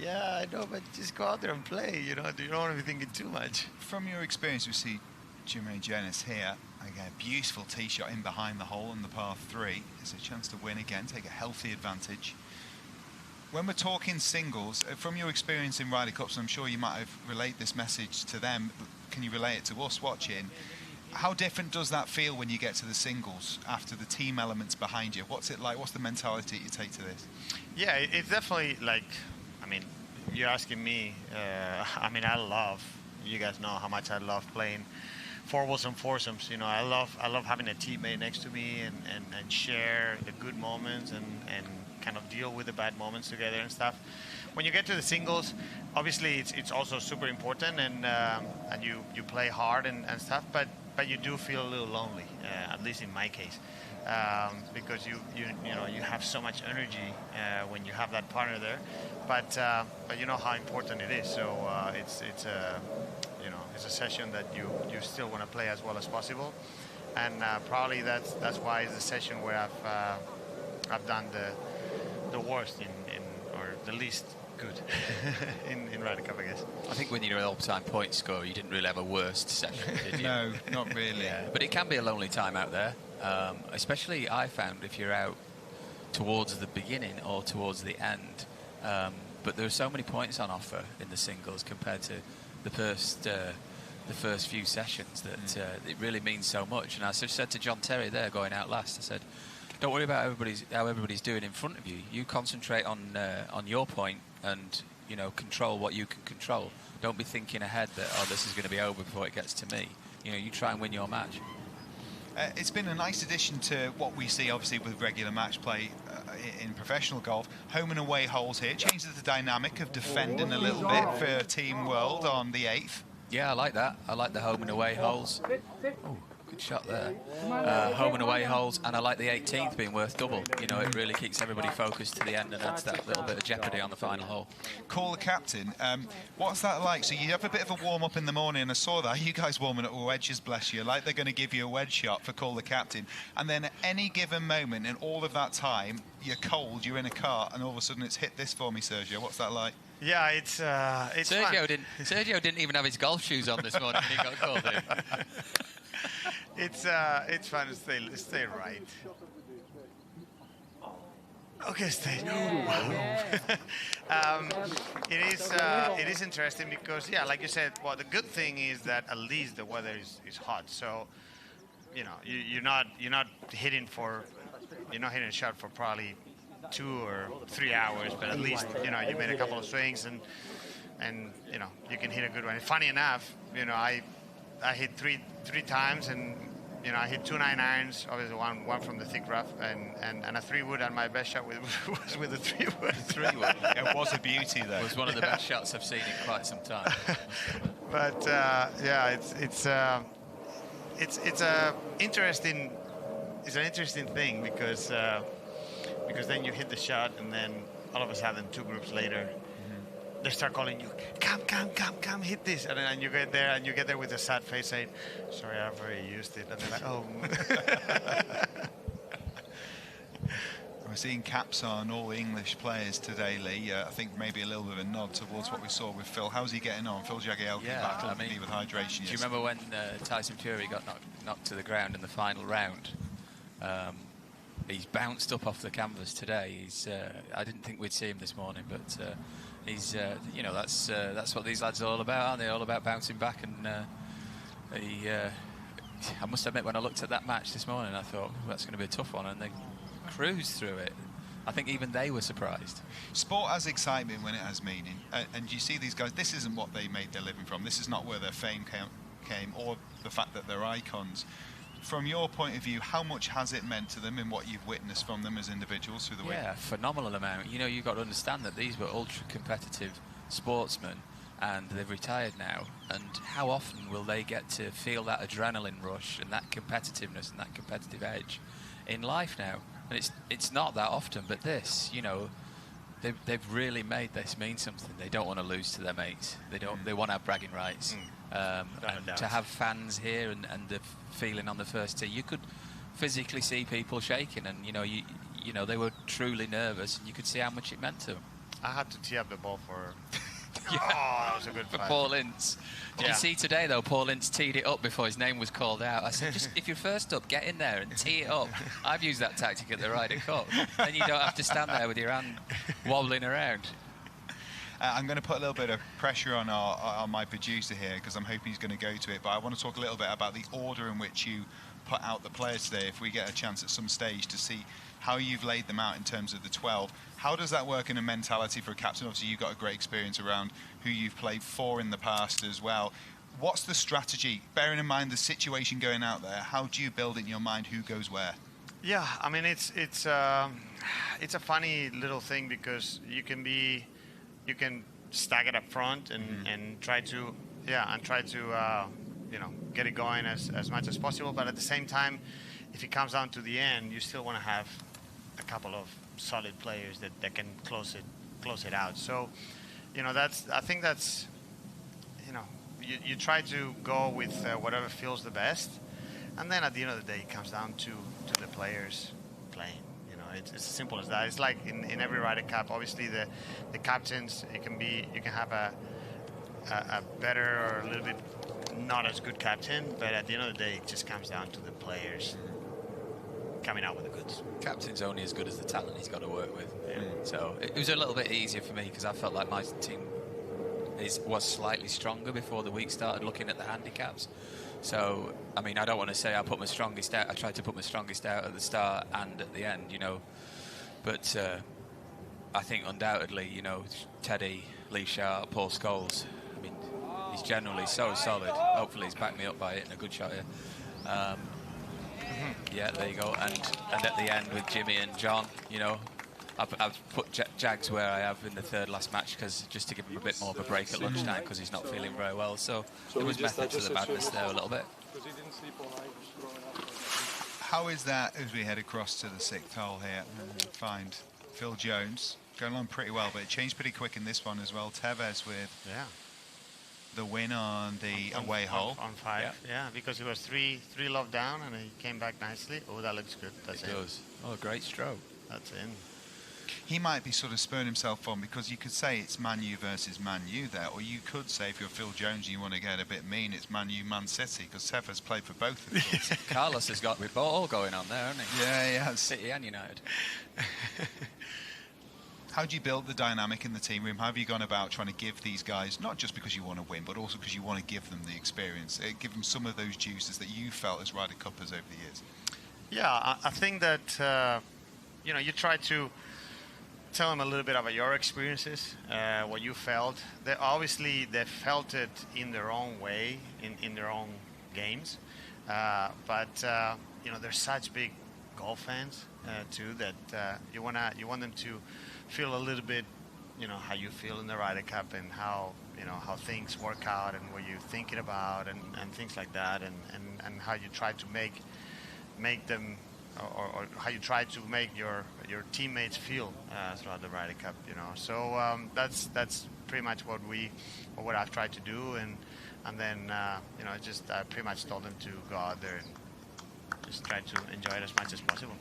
yeah, I know, but just go out there and play. You know, you don't want to be thinking too much. From your experience, we see Jermaine Jennings here. Again, beautiful tee shot in behind the hole on the par 3. It's a chance to win again, take a healthy advantage. When we're talking singles, from your experience in Ryder Cups, I'm sure you might have relayed this message to them. Can you relay it to us watching? How different does that feel when you get to the singles after the team elements behind you? What's it like? What's the mentality you take to this? Yeah, it's definitely like, I mean, you're asking me. I mean, I love. You guys know how much I love playing fourballs and foursomes. You know, I love having a teammate next to me and share the good moments and kind of deal with the bad moments together and stuff. When you get to the singles, obviously it's also super important, and you play hard and stuff, but you do feel a little lonely, at least in my case, because you know, you have so much energy when you have that partner there, but you know how important it is. So it's you know, it's a session that you still want to play as well as possible, and probably that's why it's a session where I've done the worst or the least good in Ryder Cup, I guess. I think when you're an all-time point scorer, you didn't really have a worst session, did you? No, not really. Yeah, but it can be a lonely time out there, especially I found if you're out towards the beginning or towards the end. But there are so many points on offer in the singles compared to the first few sessions that it really means so much. And I said to John Terry there going out last, I said, don't worry about how everybody's doing in front of you. You concentrate on your point and, you know, control what you can control. Don't be thinking ahead that, oh, this is going to be over before it gets to me. You know, you try and win your match. It's been a nice addition to what we see, obviously, with regular match play in professional golf. Home and away holes here. Changes the dynamic of defending a little bit for Team World on the 8th. Yeah, I like that. I like the home and away holes. Oh, good shot there. Home and away holes, and I like the 18th being worth double. You know, it really keeps everybody focused to the end and adds that little bit of jeopardy on the final hole. Call the captain. What's that like? So you have a bit of a warm-up in the morning, and I saw that. You guys warming up with wedges, bless you. Like they're going to give you a wedge shot for call the captain. And then at any given moment in all of that time, you're cold, you're in a car, and all of a sudden it's hit this for me, Sergio. What's that like? Yeah, it's Sergio didn't even have his golf shoes on this morning when he got called in. It's fun to stay right. Okay, stay. It is interesting because, yeah, like you said, well, the good thing is that at least the weather is hot. So, you know, you're not hitting a shot for probably 2 or 3 hours, but at least, you know, you made a couple of swings, and and you know, you can hit a good one. Funny enough, you know, I hit three times, and you know, I hit 2 9-irons, obviously one from the thick rough, and a 3-wood, and my best shot was with a 3-wood. 3-wood. It was a beauty, though. It was one of the best shots I've seen in quite some time. But yeah, it's an interesting thing because then you hit the shot, and then all of a sudden 2 groups later, they start calling you, come, hit this. And then you get there with a sad face saying, sorry, I've already used it. And they're like, oh. We're seeing caps on all the English players today, Lee. I think maybe a little bit of a nod towards what we saw with Phil. How's he getting on? Phil Jagielka battled with hydration. Do you remember when Tyson Fury got knocked to the ground in the final round? He's bounced up off the canvas today. I didn't think we'd see him this morning, but he's you know, that's what these lads are all about, aren't they? All about bouncing back. And I must admit, when I looked at that match this morning, I thought, well, that's going to be a tough one, and they cruised through it. I think even they were surprised. Sport has excitement when it has meaning, and you see these guys, this isn't what they made their living from. This is not where their fame came, or the fact that they're icons. From your point of view, how much has it meant to them in what you've witnessed from them as individuals through the week? Yeah, phenomenal amount. You know, you've got to understand that these were ultra-competitive sportsmen, and they've retired now. And how often will they get to feel that adrenaline rush and that competitiveness and that competitive edge in life now? And it's not that often, but this, you know, they've really made this mean something. They don't want to lose to their mates. They want to have bragging rights. And to have fans here and the feeling on the first tee, you could physically see people shaking, and you know they were truly nervous, and you could see how much it meant to them. I had to tee up the ball for. Yeah. Oh, that was a good for fight. Paul Ince. Did you see today though? Paul Ince teed it up before his name was called out. I said, just if you're first up, get in there and tee it up. I've used that tactic at the Ryder Cup. Then you don't have to stand there with your hand wobbling around. I'm going to put a little bit of pressure on my producer here, because I'm hoping he's going to go to it. But I want to talk a little bit about the order in which you put out the players today, if we get a chance at some stage to see how you've laid them out in terms of the 12. How does that work in a mentality for a captain? Obviously, you've got a great experience around who you've played for in the past as well. What's the strategy? Bearing in mind the situation going out there, how do you build in your mind who goes where? Yeah, I mean, it's a funny little thing, because you can stack it up front and try to you know, get it going as much as possible. But at the same time, if it comes down to the end, you still want to have a couple of solid players that can close it out. So, you know, I think that's, you know, you try to go with whatever feels the best, and then at the end of the day, it comes down to the players playing. You know, it's as simple as that. It's like in every Ryder Cup. Obviously, the captains, you can have a better or a little bit not as good captain, but at the end of the day, it just comes down to the players coming out with the goods. Captain's only as good as the talent he's got to work with. Yeah. So it was a little bit easier for me, because I felt like my team was slightly stronger before the week started, looking at the handicaps. So, I mean, I don't want to say I put my strongest out. I tried to put my strongest out at the start and at the end, you know. But I think undoubtedly, you know, Teddy, Lee Sharpe, Paul Scholes, I mean, he's generally so solid. Hopefully he's backed me up by hitting a good shot here. Yeah, there you go. And at the end with Jimmy and John, you know, I've put Jags where I have in the third last match, just to give him a bit more of a break at lunchtime, because he's not feeling very well. So there was method to the madness there a little bit. How is that as we head across to the 6th hole here? Find Phil Jones going along pretty well, but it changed pretty quick in this one as well. Tevez with the win on the away hole. On 5, yeah, because he was 3 love down, and he came back nicely. Oh, that looks good. That's it. Does. Oh, great stroke. That's in. He might be sort of spurring himself on, because you could say it's Man U versus Man U there, or you could say, if you're Phil Jones and you want to get a bit mean, it's Man U, Man City, because Tevez played for both of them. Carlos has got it all going on there, hasn't he? Yeah, he has. City and United. How do you build the dynamic in the team room? How have you gone about trying to give these guys, not just because you want to win, but also because you want to give them the experience, give them some of those juices that you felt as Ryder Cuppers over the years? Yeah, I think that, you know, you try to tell them a little bit about your experiences, what you felt. Obviously, they felt it in their own way, in their own games. But you know, they're such big golf fans too that you want them to feel a little bit, you know, how you feel in the Ryder Cup and how, you know, how things work out and what you're thinking about and things like that, and how you try to make them, or how you try to make your teammates feel throughout the Ryder Cup, you know. So that's pretty much what I've tried to do, and then you know, just I pretty much told them to go out there and just try to enjoy it as much as possible.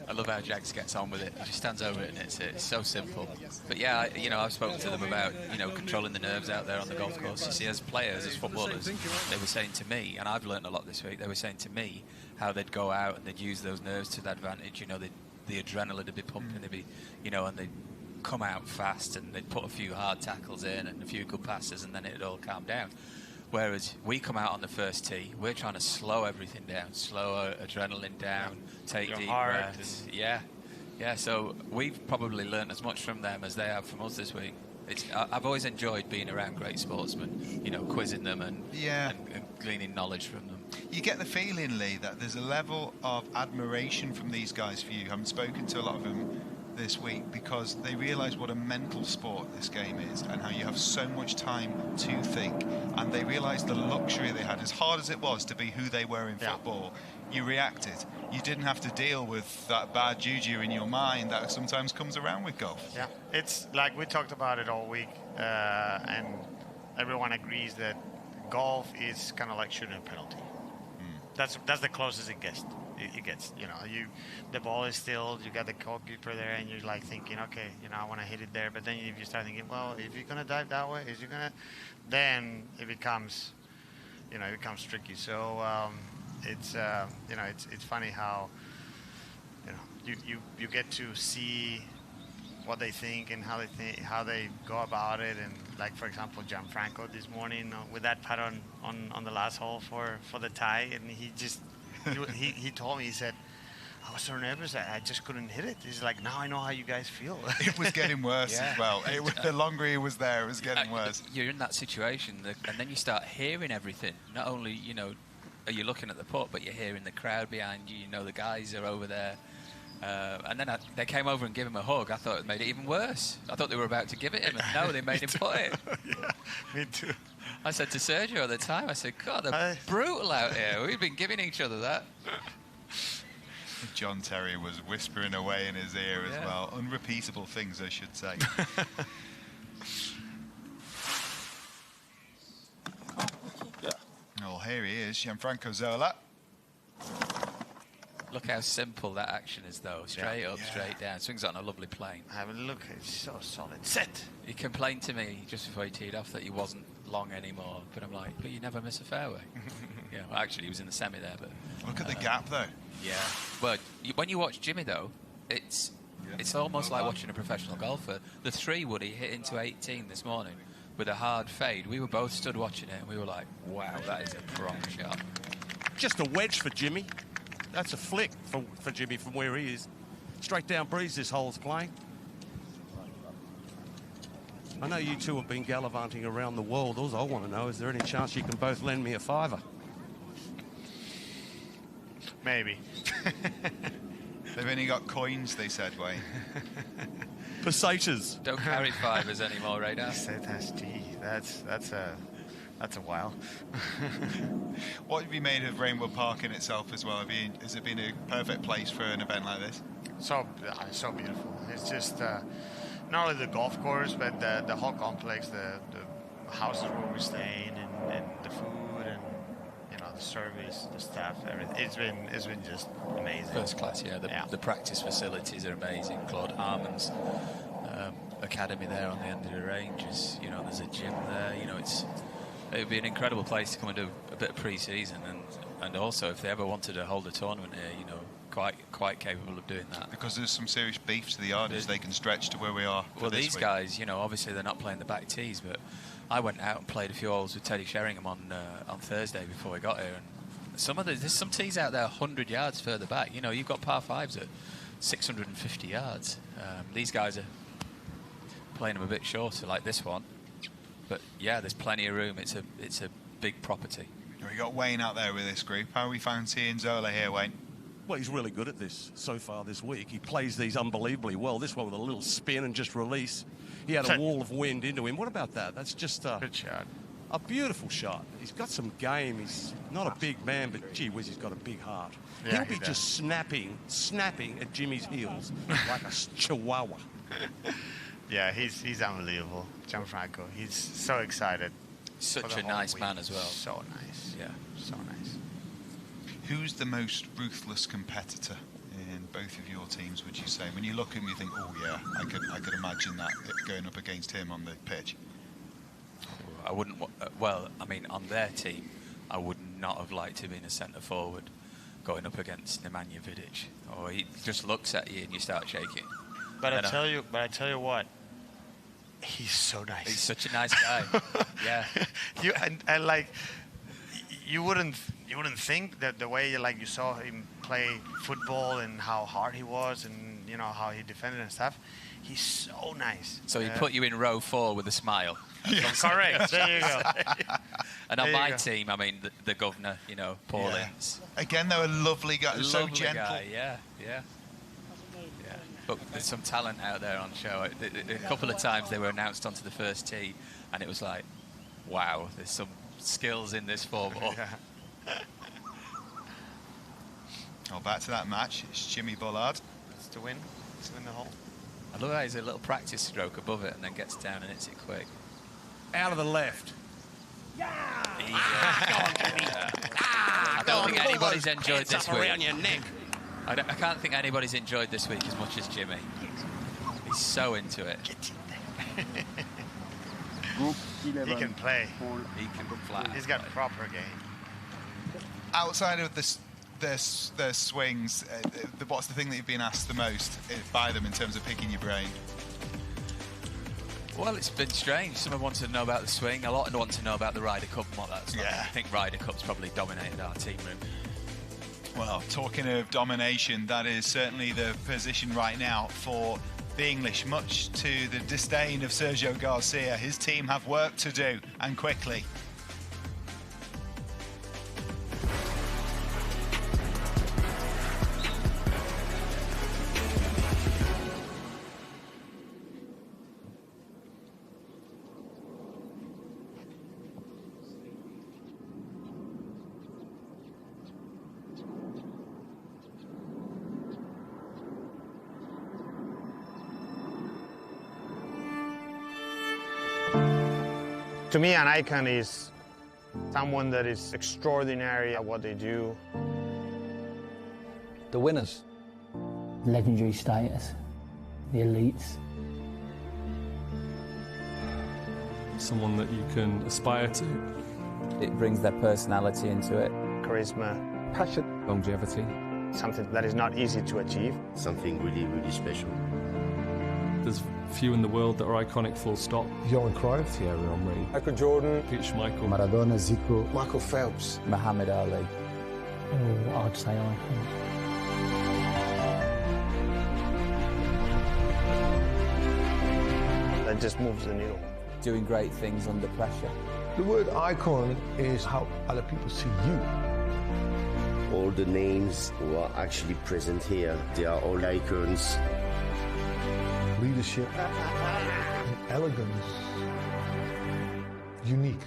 I love how Jags gets on with it. He just stands over it, and it's so simple. But yeah, you know, I've spoken to them about, you know, controlling the nerves out there on the golf course. You see, as players, as footballers, they were saying to me, and I've learned a lot this week, they were saying to me how they'd go out and they'd use those nerves to their advantage. You know, the adrenaline would be pumping, they'd be, you know, and they'd come out fast and they'd put a few hard tackles in and a few good passes, and then it'd all calm down. Whereas we come out on the first tee, we're trying to slow everything down, slow adrenaline down, take deep breaths. Yeah. So we've probably learned as much from them as they have from us this week. I've always enjoyed being around great sportsmen, you know, quizzing them and gleaning knowledge from them. You get the feeling, Lee, that there's a level of admiration from these guys for you. I haven't spoken to a lot of them this week because they realise what a mental sport this game is and how you have so much time to think, and they realise the luxury they had. As hard as it was to be who they were in football, you reacted. You didn't have to deal with that bad juju in your mind that sometimes comes around with golf. Yeah, it's like we talked about it all week, and everyone agrees that golf is kind of like shooting a penalty. That's the closest it gets. It gets, you know, the ball is still, you got the goalkeeper there, and you're like thinking, okay, you know, I want to hit it there. But then if you start thinking, well, if you're gonna dive that way, then it becomes, you know, it becomes tricky. So it's you know, it's funny how, you know, you get to see what they think and how they go about it. And like, for example, Gianfranco this morning with that putt on the last hole for the tie, and he just. He told me, he said, I was so nervous I just couldn't hit it. He's like, now I know how you guys feel. It was getting worse as well. The longer he was there, it was getting worse. You're in that situation, and then you start hearing everything. Not only, you know, are you looking at the putt, but you're hearing the crowd behind you. You know, the guys are over there. And then they came over and gave him a hug. I thought it made it even worse. I thought they were about to give it him, and no, they made him put it. Yeah, me too. I said to Sergio at the time, I said, God, they're brutal out here. We've been giving each other that. John Terry was whispering away in his ear as well. Unrepeatable things, I should say. Well, here he is, Gianfranco Zola. Look how simple that action is, though. Straight up, straight down. Swings on a lovely plane. Have a look. It's so solid. Set. He complained to me just before he teed off that he wasn't long anymore. But I'm like, but you never miss a fairway. Yeah, well, actually, he was in the semi there. But look at the gap, though. Yeah. Well, when you watch Jimmy, though, it's almost like watching a professional golfer. The 3-wood he hit into 18 this morning with a hard fade. We were both stood watching it, and we were like, wow, that is a prong shot. Just a wedge for Jimmy. That's a flick for Jimmy from where he is. Straight down breeze this hole's playing. I know you two have been gallivanting around the world. All I want to know, is there any chance you can both lend me a fiver? Maybe. They've only got coins, they said, Wayne. Pesetas. Don't carry fivers anymore, Radar. Pesetas, gee, that's a while. What have you made of Reignwood Park in itself as well? Has it been a perfect place for an event like this? So beautiful. It's just not only the golf course, but the whole complex, the houses where we're staying, and the food, and you know, the service, the staff, everything. It's been just amazing. First class, yeah. The practice facilities are amazing. Claude Harmon's academy there on the end of the range is, you know, there's a gym there. You know, it would be an incredible place to come and do a bit of pre-season, and also if they ever wanted to hold a tournament here, you know, quite capable of doing that. Because there's some serious beef to the Yardies, they can stretch to where we are. Well, these guys, you know, obviously they're not playing the back tees, but I went out and played a few holes with Teddy Sheringham on Thursday before we got here, and there's some tees out there 100 yards further back. You know, you've got par 5s at 650 yards. These guys are playing them a bit shorter, like this one. But yeah, there's plenty of room. It's a big property. We got Wayne out there with this group. How are we found seeing Zola here, Wayne? Well, he's really good at this so far this week. He plays these unbelievably well. This one with a little spin and just release. He had a wall of wind into him. What about that? That's just good shot. A beautiful shot. He's got some game. He's not a big man, but gee whiz, he's got a big heart. Yeah, He'll be just snapping at Jimmy's heels like a chihuahua. Yeah, he's unbelievable, Gianfranco. He's so excited. Such a nice man as well. So nice. Yeah, so nice. Who's the most ruthless competitor in both of your teams, would you say? When you look at him, you think, oh yeah, I could imagine that going up against him on the pitch. I wouldn't. Well, I mean, on their team, I would not have liked to be in a centre forward going up against Nemanja Vidic. Or he just looks at you and you start shaking. But I tell you what, he's so nice. He's such a nice guy. Yeah. And like, you wouldn't think that the way you saw him play football and how hard he was and you know how he defended and stuff. He's so nice. So he put you in row 4 with a smile. Correct. There you go. And on my team, I mean, the governor, you know, Paul Ince. Again, though, a lovely guy, so gentle. Guy, yeah. But there's some talent out there on show. A couple of times they were announced onto the first tee, and it was like, wow, there's some skills in this form. Oh, back to that match. It's Jimmy Bullard. It's to win the hole. I love how he's a little practice stroke above it and then gets down and hits it quick. Out of the left. I don't think anybody's enjoyed this week. Around your neck. I can't think anybody's enjoyed this week as much as Jimmy. He's so into it. He can play. He can fly. He's got proper game. Outside of their swings, what's the thing that you've been asked the most by them in terms of picking your brain? Well, it's been strange. Someone wanted to know about the swing. A lot want to know about the Ryder Cup and what that's like. I think Ryder Cup's probably dominated our team room. Well, talking of domination, that is certainly the position right now for the English, much to the disdain of Sergio Garcia. His team have work to do, and quickly. To me, an icon is someone that is extraordinary at what they do. The winners. Legendary status. The elites. Someone that you can aspire to. It brings their personality into it. Charisma. Passion. Longevity. Something that is not easy to achieve. Something really, really special. There's few in the world that are iconic, full stop. Johan Cruyff, Thierry Henry, Michael Jordan, Pete Schmeichel, Maradona, Zico, Michael Phelps, Muhammad Ali. Oh, I'd say icon. That just moves the needle. Doing great things under pressure. The word icon is how other people see you. All the names who are actually present here, they are all icons. Leadership and elegance. Unique.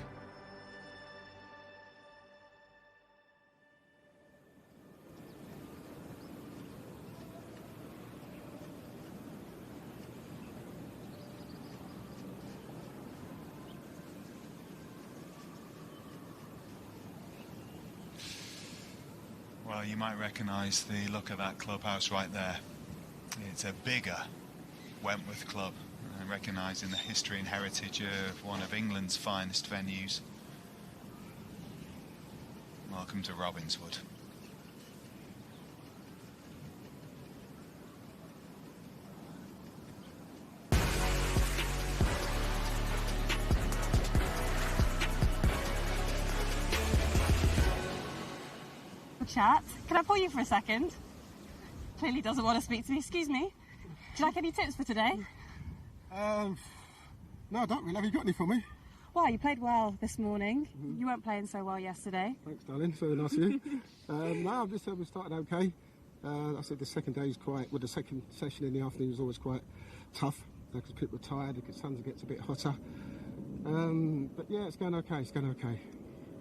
Well, you might recognise the look of that clubhouse right there. It's a bigger Wentworth club, recognising the history and heritage of one of England's finest venues. Welcome to Robbinswood. Chat. Can I pull you for a second? clearly doesn't want to speak to me. Excuse me. Do you like any tips for today? No, I don't really. Have you got any for me? Well, you played well this morning. You weren't playing so well yesterday. Thanks, darling. Very nice of you. No, I've just said we started okay. I said the second day is quite, well, the second session in the afternoon was always quite tough because people are tired, the sun gets a bit hotter. But yeah, it's going okay, it's going okay.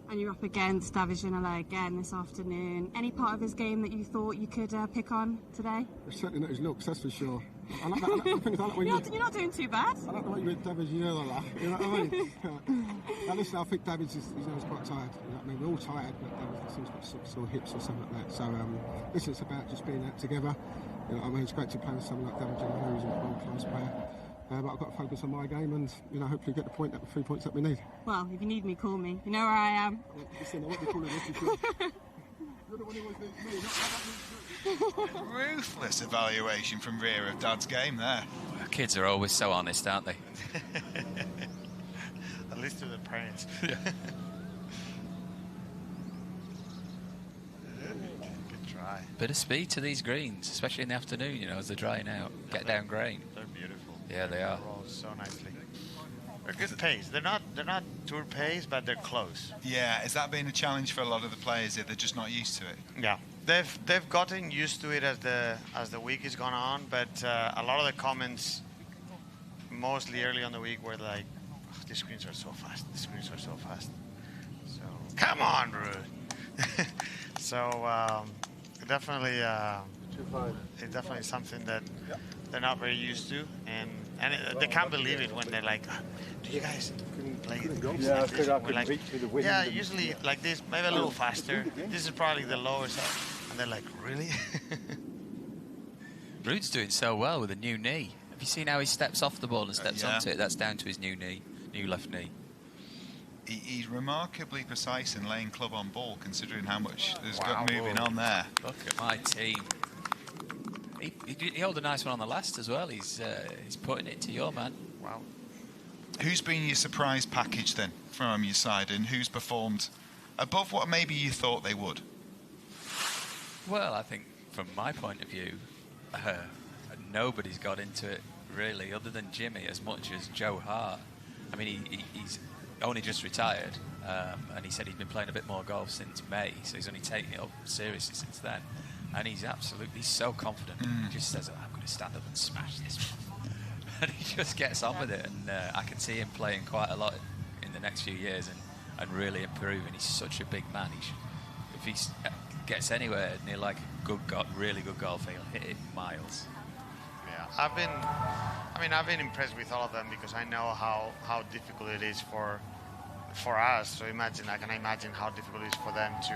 And you're up against David Ginola again this afternoon. Any part of his game that you thought you could pick on today? It's certainly not his looks, that's for sure. I like that. You're not doing too bad. I like the way you read David Ginola. You know what I mean? Now listen, I think David's he's quite tired. You know what I mean? We're all tired, but David seems to have sore hips or something like that. So listen, it's about just being out together. You know what I mean? It's great to play with someone like David Ginola, who's a world-class player. But I've got to focus on my game and, you know, hopefully get the 3 points that we need. Well, if you need me, call me. You know where I am. Listen, I won't be calling you. You're the one who always needs me, Ruthless evaluation from Rear of Dad's game there. Well, kids are always so honest, aren't they? At least to the parents. Yeah. Good try. Bit of speed to these greens, especially in the afternoon, you know, as they're drying out. Get down grain. They're beautiful. Yeah, they are. Roll so nicely. They're good pace. They're not tour pace, but they're close. Yeah, has that been a challenge for a lot of the players here? They're just not used to it. Yeah, they've gotten used to it as the week has gone on, but a lot of the comments, mostly early on the week, were like, oh, "These screens are so fast. These screens are so fast." So come on, Ruud. So definitely, it's definitely something that they're not very used to, and they can't believe it when they're like, "Do you guys play games like this?" We're like, "Yeah, usually like this, maybe a little faster. This is probably the lowest." And they're like, "Really?" Ruud's doing so well with a new knee. Have you seen how he steps off the ball and steps onto it? That's down to his new knee, new left knee. He's remarkably precise in laying club on ball, considering how much there's got moving on there. Look at my team. He held a nice one on the last as well. He's putting it to your man. Wow. Who's been your surprise package then from your side, and who's performed above what maybe you thought they would? Well, I think from my point of view, nobody's got into it really, other than Jimmy, as much as Joe Hart. I mean, he's only just retired, and he said he'd been playing a bit more golf since May, so he's only taken it up seriously since then. And he's so confident. He just says, I'm going to stand up and smash this one. And he just gets on with it. And I can see him playing quite a lot in the next few years and really improving. He's such a big man. If he gets anywhere near like a really good golfer, he'll hit it miles. Yeah, I've been impressed with all of them because I know how difficult it is for us. So I can imagine how difficult it is for them to,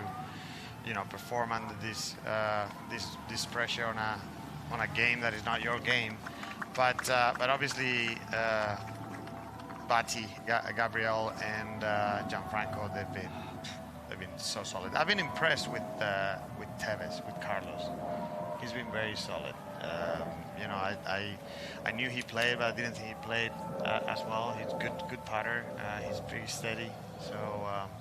you know, perform under this pressure on a game that is not your game. But obviously, Bati, Gabriel, and Gianfranco, they've been so solid. I've been impressed with Tevez, with Carlos. He's been very solid. You know, I knew he played, but I didn't think he played as well. He's good putter. He's pretty steady. So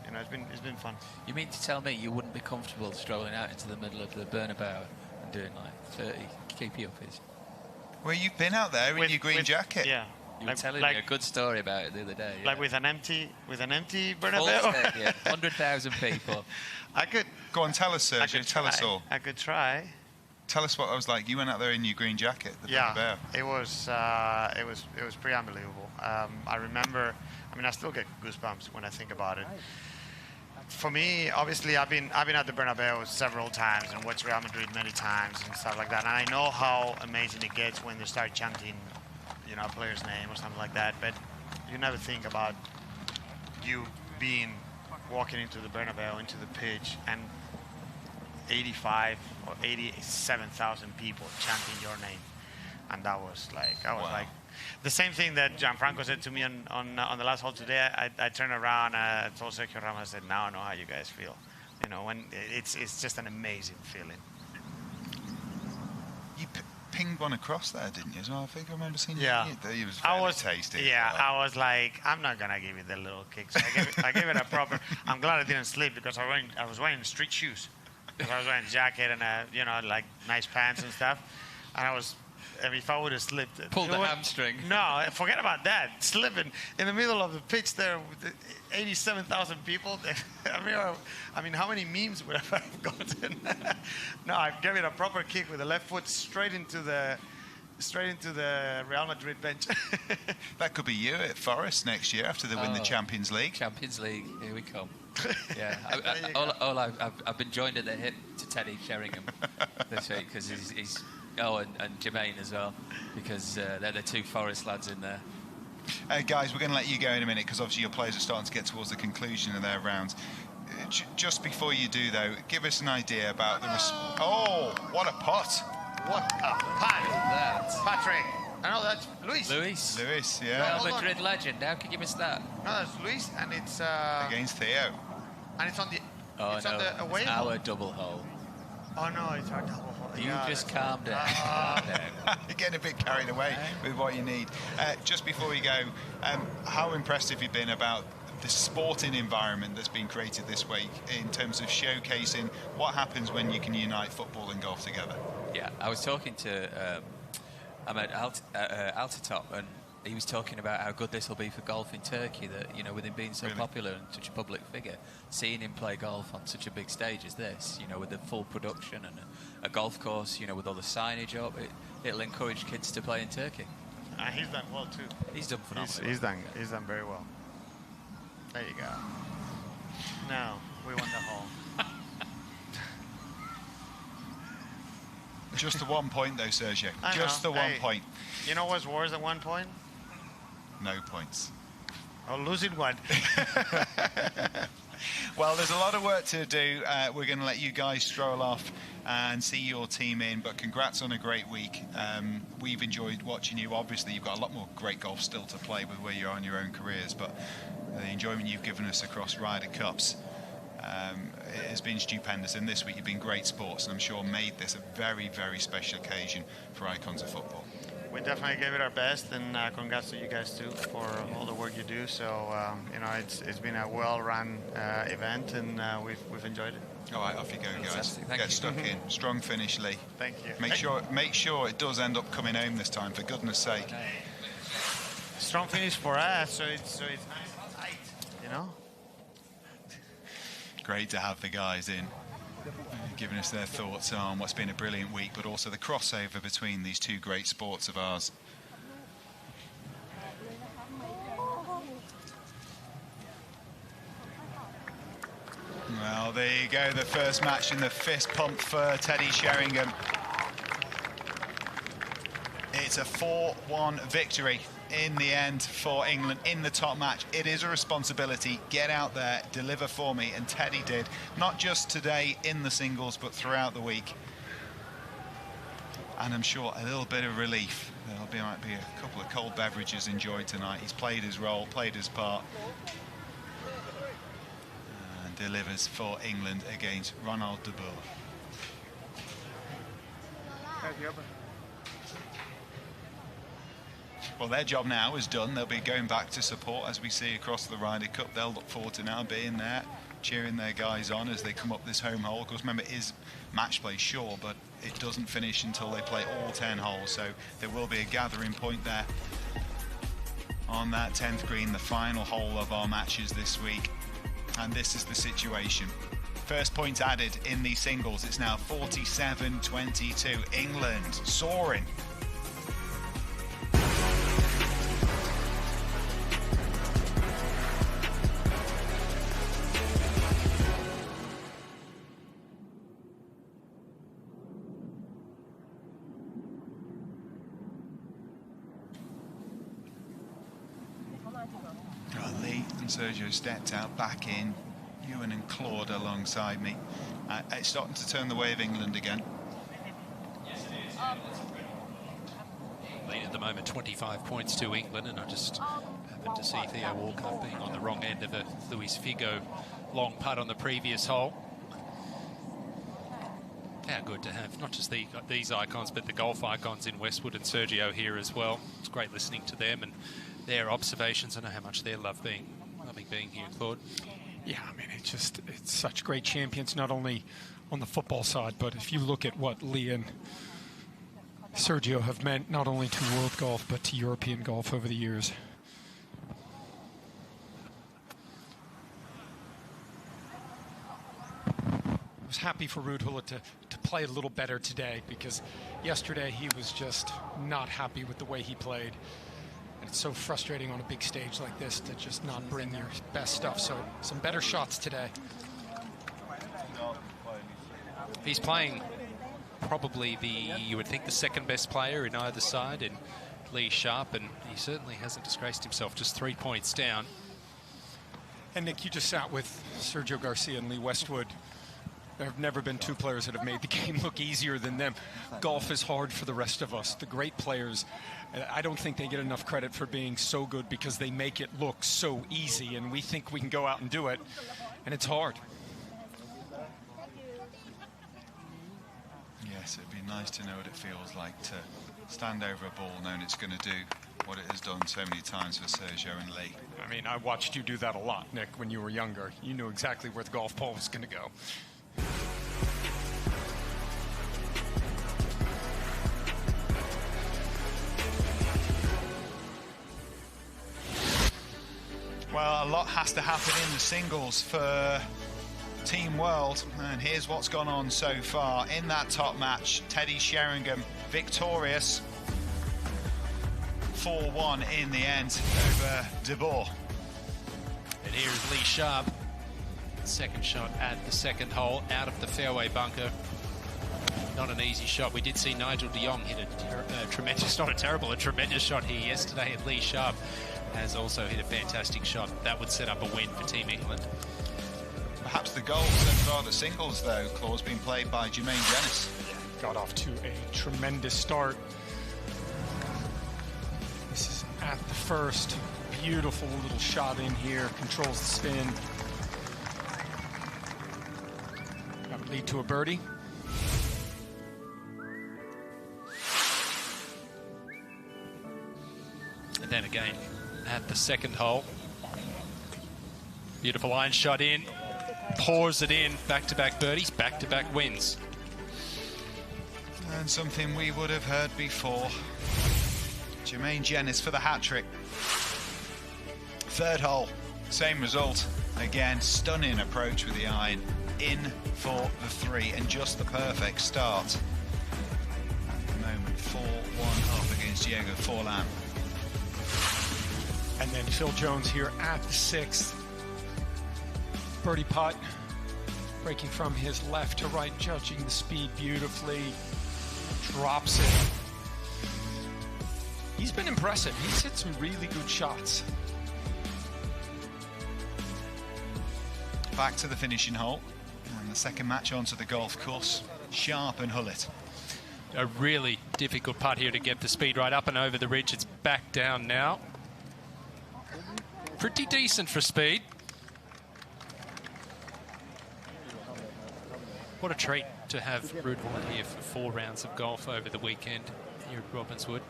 you know, it's been fun. You mean to tell me you wouldn't be comfortable strolling out into the middle of the Bernabeu and doing like 30 KP uppies? Well, you've been out there in your green jacket. Yeah. You were telling me a good story about it the other day. Like with an empty Bernabeu. Yeah, 100,000 people. I could go on. Tell us, Sergio. Tell us all. I could try. Tell us what it was like. You went out there in your green jacket. Yeah, it was pretty unbelievable. I remember. I mean, I still get goosebumps when I think about it. For me, obviously, I've been at the Bernabeu several times and watched Real Madrid many times and stuff like that. And I know how amazing it gets when they start chanting, you know, a player's name or something like that. But you never think about you walking into the Bernabeu, into the pitch, and 85 or 87,000 people chanting your name. And that was like, like the same thing that Gianfranco said to me on the last hole today. I turned around and I told Sergio Ramos, I said, now I know how you guys feel. You know, when it's just an amazing feeling. You pinged one across there, didn't you? As well, I think I remember seeing you. He was very tasty. Yeah, I was like, I'm not gonna give it the little kick. So I gave it a proper. I'm glad I didn't slip because I was wearing street shoes. I was wearing a jacket and like nice pants and stuff, and if I would have slipped, Pulled the hamstring. No, forget about that. Slipping in the middle of the pitch there with 87,000 people. I mean, how many memes would I have gotten? No, I gave it a proper kick with the left foot straight into the Real Madrid bench. That could be you at Forest next year after they win the Champions League. Champions League, here we come. Yeah, I've been joined at the hip to Teddy Sheringham this week because he's and Jermaine as well, because they're the two Forest lads in there. Guys, we're going to let you go in a minute because obviously your players are starting to get towards the conclusion of their rounds. Just before you do, though, give us an idea about the... Oh, what a pot! What a pot! Patrick. I know that's Luis. Luis, yeah. Real Madrid legend. How can you miss that? No, that's Luis, and it's... Against Theo. And it's on the... Oh, it's no, on the away it's hole. our double hole. Oh, no, it's our double hole. You just calm down. You're getting a bit carried away with what you need. Just before we go, how impressed have you been about the sporting environment that's been created this week in terms of showcasing what happens when you can unite football and golf together? Yeah, I was talking to Ahmed Altatop, and he was talking about how good this will be for golf in Turkey, that, with him being so popular and such a public figure, seeing him play golf on such a big stage as this, with the full production and a golf course, with all the signage up, it'll encourage kids to play in Turkey. He's done well too. He's done phenomenally. He's done very well. There you go. No, we won the hole. Just the 1 point, though, Sergio. Just the 1 point. You know what's worse than 1 point? No points. Oh, losing one. Well, there's a lot of work to do. We're going to let you guys stroll off and see your team in, but congrats on a great week. We've enjoyed watching you. Obviously, you've got a lot more great golf still to play with where you are in your own careers, but the enjoyment you've given us across Ryder Cups it has been stupendous. And this week you've been great sports, and I'm sure made this a very, very special occasion for icons of football. We definitely gave it our best, and congrats to you guys too for all the work you do. So it's been a well-run event, and we've enjoyed it. All right, off you go, guys. Get stuck in. Strong finish, Lee. Thank you. Make sure it does end up coming home this time, for goodness sake. Strong finish for us, so it's nice and tight, Great to have the guys in, giving us their thoughts on what's been a brilliant week, but also the crossover between these two great sports of ours. Well, there you go, the first match in the fist pump for Teddy Sheringham. It's a 4-1 victory in the end for England in the top match. It is a responsibility. Get out there, deliver for me, and Teddy did. Not just today in the singles, but throughout the week. And I'm sure a little bit of relief. Might be a couple of cold beverages enjoyed tonight. He's played his role, played his part, and delivers for England against Ronald de Boer. Well, their job now is done. They'll be going back to support, as we see across the Ryder Cup. They'll look forward to now being there, cheering their guys on as they come up this home hole. Of course, remember, it is match play, sure, but it doesn't finish until they play all 10 holes. So there will be a gathering point there on that 10th green, the final hole of our matches this week. And this is the situation. First point added in the singles. It's now 47-22. England soaring. Lee and Sergio stepped out, back in. Ewan and Claude alongside me. It's starting to turn the way of England again. Lead at the moment 25 points to England, and I just happened to see Theo Walcott being on the wrong end of a Luis Figo long putt on the previous hole. How good to have not just these icons, but the golf icons in Westwood and Sergio here as well. It's great listening to them and their observations. I know how much they love loving being here, Claude. Yeah, I mean, it's such great champions, not only on the football side, but if you look at what Lee and Sergio have meant not only to world golf, but to European golf over the years. I was happy for Ruud Gullit to play a little better today, because yesterday he was just not happy with the way he played. And it's so frustrating on a big stage like this to just not bring your best stuff. So some better shots today. He's playing probably you would think the second best player in either side in Lee Sharpe, and he certainly hasn't disgraced himself, just 3 points down. And Nick, you just sat with Sergio Garcia and Lee Westwood. There have never been two players that have made the game look easier than them. Golf is hard for the rest of us. The great players, I don't think they get enough credit for being so good because they make it look so easy, and we think we can go out and do it, and it's hard. Yes, it'd be nice to know what it feels like to stand over a ball knowing it's going to do what it has done so many times for Sergio and Lee. I mean, I watched you do that a lot, Nick, when you were younger. You knew exactly where the golf ball was going to go. Well, a lot has to happen in the singles for Team World, and here's what's gone on so far. In that top match, Teddy Sheringham victorious 4-1 in the end over De Boer. And here's Lee Sharpe. Second shot at the second hole, out of the fairway bunker. Not an easy shot. We did see Nigel de Jong hit a tremendous, not a terrible, a tremendous shot here yesterday, and Lee Sharpe has also hit a fantastic shot. That would set up a win for Team England. Perhaps the goal so far, the singles though, Claude's been played by Jermaine Dennis. Got off to a tremendous start. This is at the first. Beautiful little shot in here, controls the spin. That would lead to a birdie. And then again at the second hole. Beautiful iron shot in. Pours it in. Back-to-back birdies, back-to-back wins. And something we would have heard before. Jermaine Dennis for the hat-trick. Third hole, same result. Again, stunning approach with the iron. In for the 3 and just the perfect start. At the moment, 4-1 up against Diego Forlan. And then Phil Jones here at the 6th. Birdie putt, breaking from his left to right, judging the speed beautifully. Drops it. He's been impressive. He's hit some really good shots. Back to the finishing hole. And the second match onto the golf course. Sharpe and Gullit. A really difficult putt here to get the speed right up and over the ridge. It's back down now. Pretty decent for speed. What a treat to have Ruud Gullit here for 4 rounds of golf over the weekend here at Robbinswood.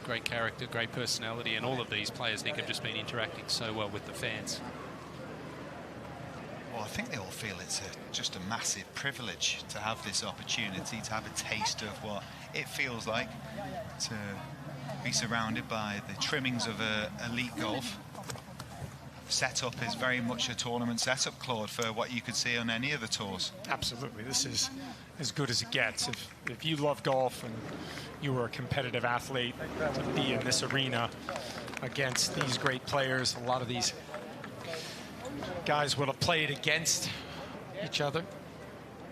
Great character, great personality, and all of these players, Nick, have just been interacting so well with the fans. Well, I think they all feel it's just a massive privilege to have this opportunity, to have a taste of what it feels like to be surrounded by the trimmings of elite golf. Setup is very much a tournament setup, Claude, for what you could see on any of the tours. Absolutely, this is as good as it gets. If you love golf and you were a competitive athlete, to be in this arena against these great players, a lot of these guys will have played against each other.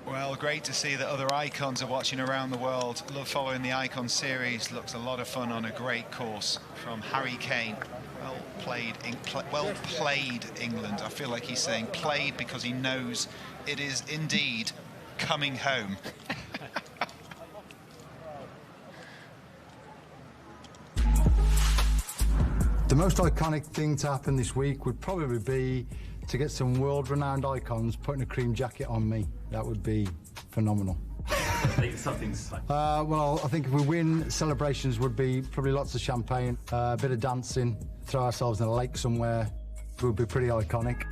Well, great to see that other icons are watching around the world. Love following the Icon series. Looks a lot of fun on a great course from Harry Kane. Well played, England. I feel like he's saying played because he knows it is indeed coming home. The most iconic thing to happen this week would probably be to get some world-renowned icons putting a cream jacket on me. That would be phenomenal. Well, I think if we win, celebrations would be probably lots of champagne, a bit of dancing, throw ourselves in a lake somewhere, would be pretty iconic.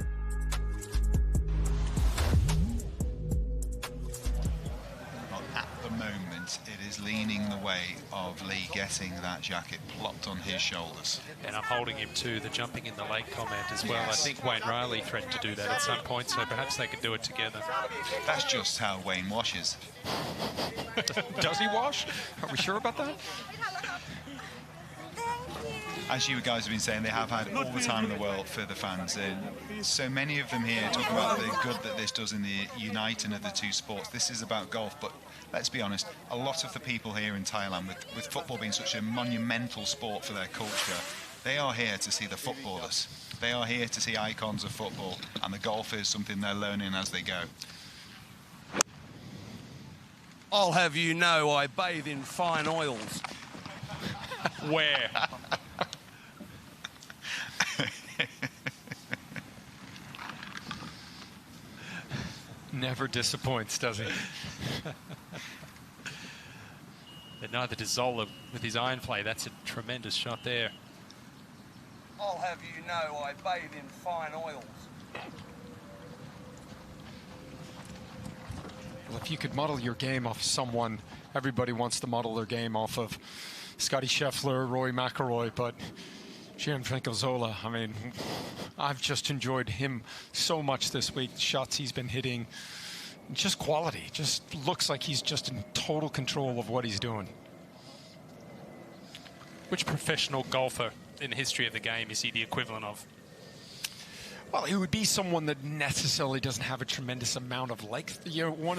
At the moment, it is leaning the way of Lee getting that jacket plopped on his shoulders. And I'm holding him to the jumping in the lake comment as well. Yes. I think Wayne Riley threatened to do that at some point, so perhaps they could do it together. That's just how Wayne washes. Does he wash? Are we sure about that? As you guys have been saying, they have had all the time in the world for the fans. So many of them here talking about the good that this does in the uniting of the two sports. This is about golf, but let's be honest, a lot of the people here in Thailand, with football being such a monumental sport for their culture, they are here to see the footballers. They are here to see icons of football, and the golf is something they're learning as they go. I'll have you know I bathe in fine oils. Where? Never disappoints, does he? But neither does Zola with his iron play. That's a tremendous shot there. I'll have you know I bathe in fine oils. Well, if you could model your game off someone, everybody wants to model their game off of Scotty Scheffler, Rory McIlroy, but Gianfranco Zola, I mean, I've just enjoyed him so much this week. Shots he's been hitting, just quality. Just looks like he's just in total control of what he's doing. Which professional golfer in the history of the game is he the equivalent of? Well, he would be someone that necessarily doesn't have a tremendous amount of length. You know,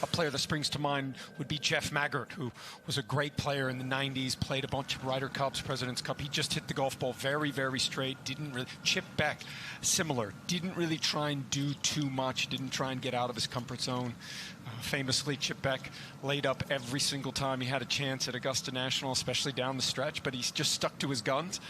a player that springs to mind would be Jeff Maggart, who was a great player in the 90s, played a bunch of Ryder Cups, President's Cup. He just hit the golf ball very, very straight, didn't really... Chip Beck, similar, didn't really try and do too much, didn't try and get out of his comfort zone. Famously, Chip Beck laid up every single time he had a chance at Augusta National, especially down the stretch, but he's just stuck to his guns.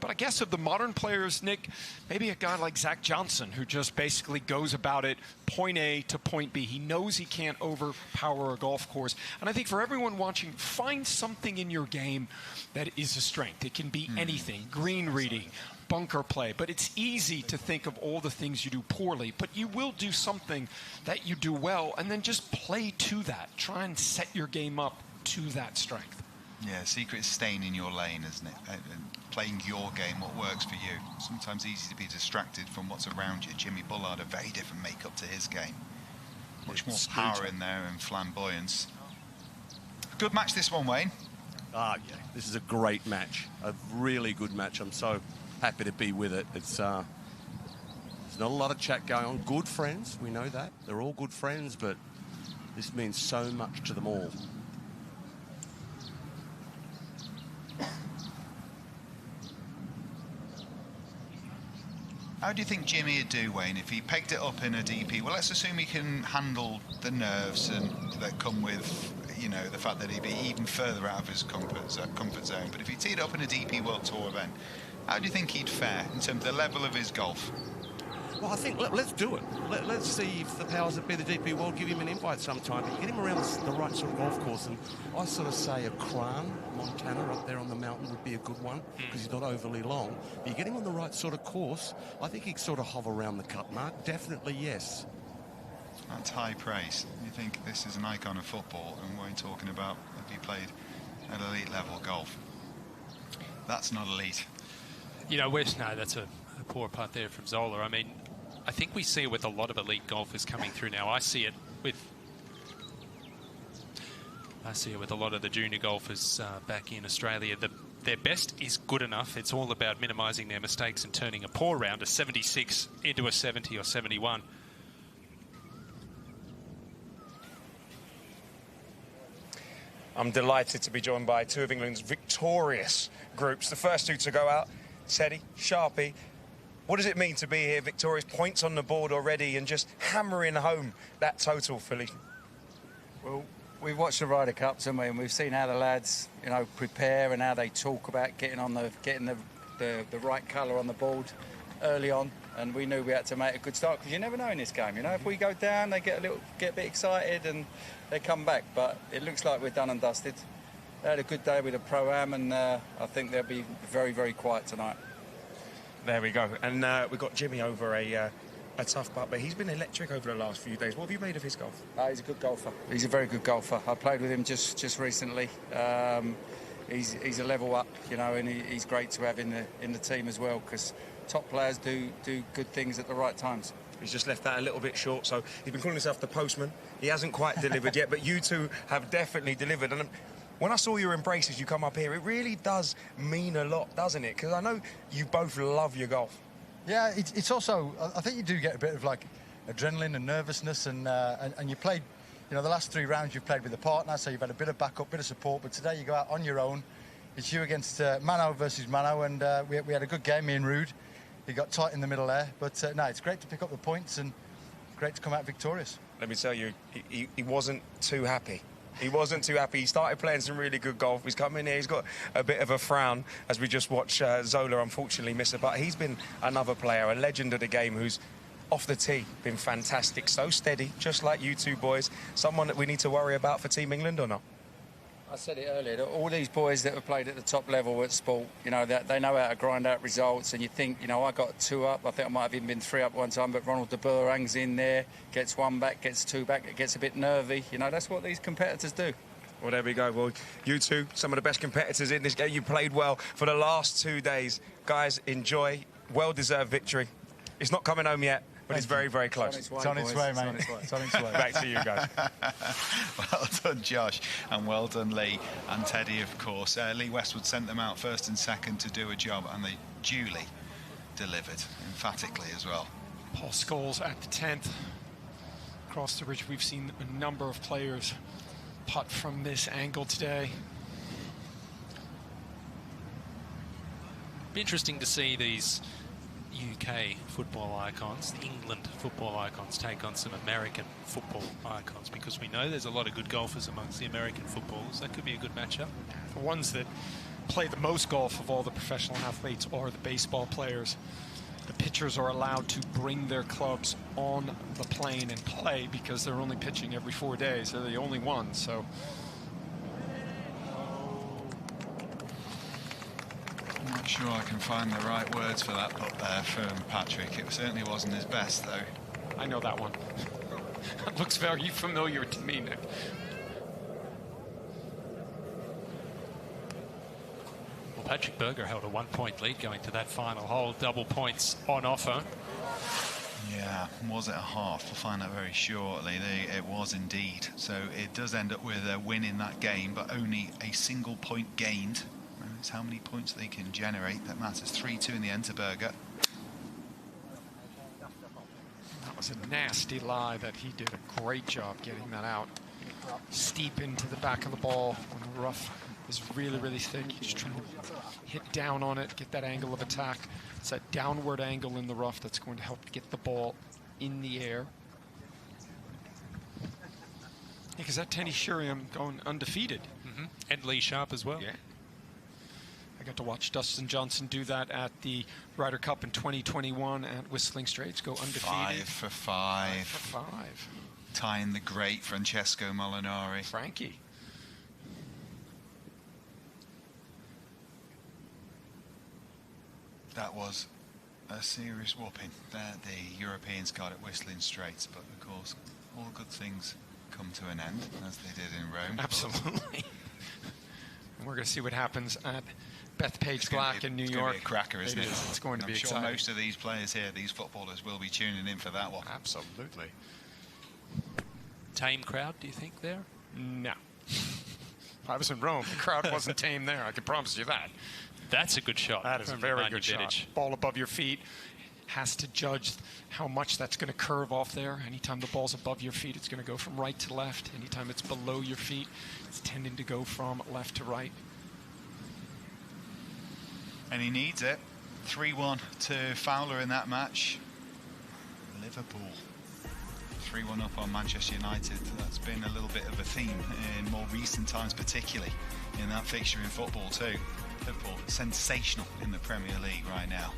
But I guess of the modern players, Nick, maybe a guy like Zach Johnson, who just basically goes about it point A to point B. He knows he can't overpower a golf course. And I think for everyone watching, find something in your game that is a strength. It can be anything, green reading, bunker play. But it's easy to think of all the things you do poorly. But you will do something that you do well, and then just play to that. Try and set your game up to that strength. Yeah, secret is staying in your lane, isn't it? And playing your game, what works for you. Sometimes easy to be distracted from what's around you. Jimmy Bullard, a very different makeup to his game. Much more power in there and flamboyance. Good match this one, Wayne. Yeah, this is a great match. A really good match. I'm so happy to be with it. It's there's not a lot of chat going on. Good friends, we know that. They're all good friends, but this means so much to them all. How do you think Jimmy would do, Wayne, if he pegged it up in a DP? Well, let's assume he can handle the nerves and that come with, you know, the fact that he'd be even further out of his comfort zone. But if he teed it up in a DP World Tour event, how do you think he'd fare in terms of the level of his golf? Well, I think let's do it. Let's see if the powers that be, the DP World, give him an invite sometime. Get him around the right sort of golf course. And I sort of say a Crane, Montana, up there on the mountain would be a good one because he's not overly long. But you get him on the right sort of course, I think he'd sort of hover around the cut mark. Definitely, yes. That's high praise. You think this is an icon of football, and we're talking about if he played at elite level golf. That's not elite. You know, that's a poor putt there from Zola. I mean, I think we see it with a lot of elite golfers coming through now. I see it with a lot of the junior golfers back in Australia. Their best is good enough. It's all about minimising their mistakes and turning a poor round, a 76, into a 70 or 71. I'm delighted to be joined by two of England's victorious groups. The first two to go out, Teddy, Sharpe. What does it mean to be here victorious? Points on the board already and just hammering home that total, Philly. Well, we've watched the Ryder Cups, haven't we? And we've seen how the lads, you know, prepare and how they talk about getting the right colour on the board early on. And we knew we had to make a good start because you never know in this game. You know, if we go down, they get a bit excited and they come back. But it looks like we're done and dusted. They had a good day with the Pro-Am, and I think they'll be very, very quiet tonight. There we go. And we've got Jimmy over a tough putt, but he's been electric over the last few days. What have you made of his golf? He's a good golfer. He's a very good golfer. I played with him just recently. He's a level up, you know, and he's great to have in the team as well, because top players do good things at the right times. He's just left that a little bit short, so he's been calling himself the postman. He hasn't quite delivered yet, but you two have definitely delivered. And when I saw your embrace as you come up here, it really does mean a lot, doesn't it? Because I know you both love your golf. Yeah, it's also, I think you do get a bit of like adrenaline and nervousness, and you played, you know, the last 3 rounds you've played with a partner, so you've had a bit of backup, bit of support, but today you go out on your own. It's you against Mano versus Mano, and we had a good game, me and Rude. He got tight in the middle there, but no, it's great to pick up the points and great to come out victorious. Let me tell you, he wasn't too happy. He wasn't too happy. He started playing some really good golf. He's come in here, he's got a bit of a frown as we just watch Zola unfortunately miss it. But he's been another player, a legend of the game, who's off the tee been fantastic. So steady, just like you two boys. Someone that we need to worry about for Team England or not? I said it earlier, that all these boys that have played at the top level at sport, you know, they know how to grind out results, and you think, you know, I got 2 up, I think I might have even been 3 up one time, but Ronald de Boer hangs in there, gets 1 back, gets 2 back, it gets a bit nervy. You know, that's what these competitors do. Well, there we go. Well, you two, some of the best competitors in this game. You played well for the last 2 days. Guys, enjoy. Well-deserved victory. It's not coming home yet, but it's very, very close. It's on its way, mate. It's on its way. Back to you guys. Well done, Josh, and well done, Lee and Teddy, of course. Lee Westwood sent them out first and second to do a job, and they duly delivered, emphatically as well. Paul Scholes at the 10th. Across the ridge, we've seen a number of players putt from this angle today. Be interesting to see these UK football icons, the England football icons, take on some American football icons, because we know there's a lot of good golfers amongst the American footballers. That could be a good matchup. The ones that play the most golf of all the professional athletes are the baseball players. The pitchers are allowed to bring their clubs on the plane and play because they're only pitching every 4 days. They're the only ones, so. I'm not sure I can find the right words for that putt there from Patrick. It certainly wasn't his best, though. I know that one. That looks very familiar to me, Nick. Well, Patrick Berger held a 1-point lead going to that final hole. Double points on offer. Yeah, was it a half? We'll find out very shortly. It was indeed. So it does end up with a win in that game, but only a single point gained. It's how many points they can generate that matters. 3-2 in the end to Berger. That was a nasty lie that he did a great job getting that out. Steep into the back of the ball when the rough is really, really thick. He's just trying to hit down on it, get that angle of attack. It's that downward angle in the rough that's going to help get the ball in the air. Because that Tenny Sheringham going undefeated. And Lee Sharpe as well. Yeah. I got to watch Dustin Johnson do that at the Ryder Cup in 2021 at Whistling Straits, go undefeated. 5 for 5. 5 for 5. Tying the great Francesco Molinari. Frankie. That was a serious whooping that the Europeans got at Whistling Straits, but of course all good things come to an end, as they did in Rome. Absolutely. And we're going to see what happens at Bethpage Black in New York. It's going to be a cracker, isn't it? It's going to be exciting. exciting. I'm sure most of these players here, these footballers, will be tuning in for that one. Absolutely. Tame crowd, do you think, there? No. If I was in Rome, the crowd wasn't tame there, I can promise you that. That's a good shot. That is a very good shot. Ball above your feet. Has to judge how much that's going to curve off there. Anytime the ball's above your feet, it's going to go from right to left. Anytime it's below your feet, it's tending to go from left to right. And he needs it. 3-1 to Fowler in that match. Liverpool 3-1 up on Manchester United. That's been a little bit of a theme in more recent times, particularly in that fixture in football too. Liverpool sensational in the Premier League right now.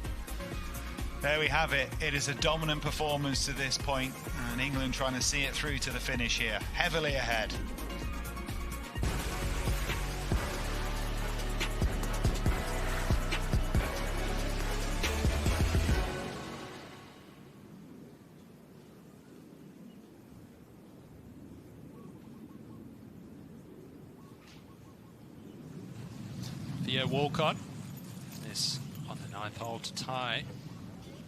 There we have it. It is a dominant performance to this point, and England trying to see it through to the finish here, heavily ahead. Xavier Walcott. This on the 9th hole to tie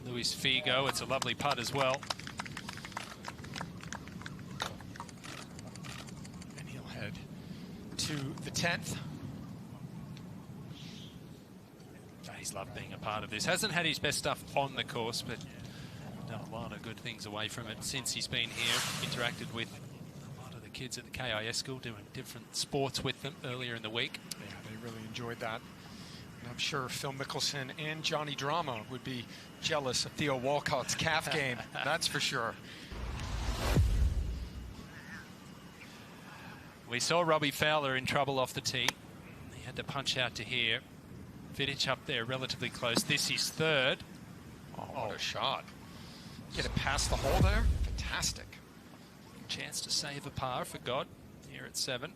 Luis Figo. It's a lovely putt as well. And he'll head to the 10th. He's loved being a part of this. Hasn't had his best stuff on the course, but done a lot of good things away from it since he's been here. Interacted with a lot of the kids at the KIS school, doing different sports with them earlier in the week. Yeah, they really enjoyed that. And I'm sure Phil Mickelson and Johnny Drama would be jealous of Theo Walcott's calf game. That's for sure. We saw Robbie Fowler in trouble off the tee. He had to punch out to here. Vidic up there relatively close. This is third. Oh, what a shot. Get it past the hole there. Fantastic. Chance to save a par for God here at 7.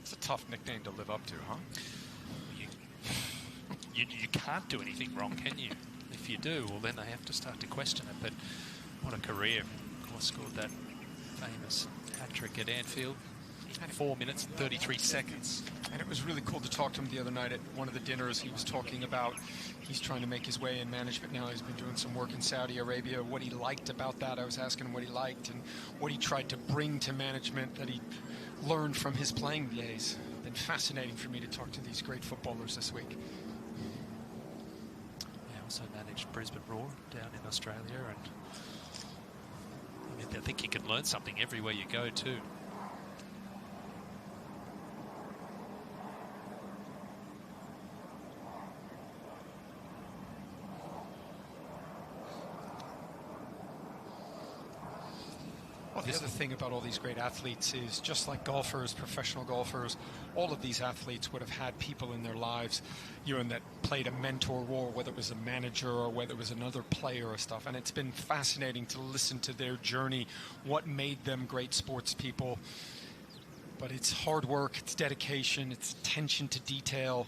It's a tough nickname to live up to, huh? You can't do anything wrong, can you? If you do, well, then they have to start to question it. But what a career. Of course, scored that famous hat-trick at Anfield. 4 minutes and 33 seconds. And it was really cool to talk to him the other night at one of the dinners. He was talking about he's trying to make his way in management now. He's been doing some work in Saudi Arabia. What he liked about that, I was asking him what he liked and what he tried to bring to management that he learned from his playing days. It's been fascinating for me to talk to these great footballers this week. Yeah, also managed Brisbane Roar down in Australia. And I think you can learn something everywhere you go too. Well, the other thing about all these great athletes is just like golfers, professional golfers, all of these athletes would have had people in their lives, you know, that played a mentor role, whether it was a manager or whether it was another player or stuff. And it's been fascinating to listen to their journey, what made them great sports people. But it's hard work, it's dedication, it's attention to detail,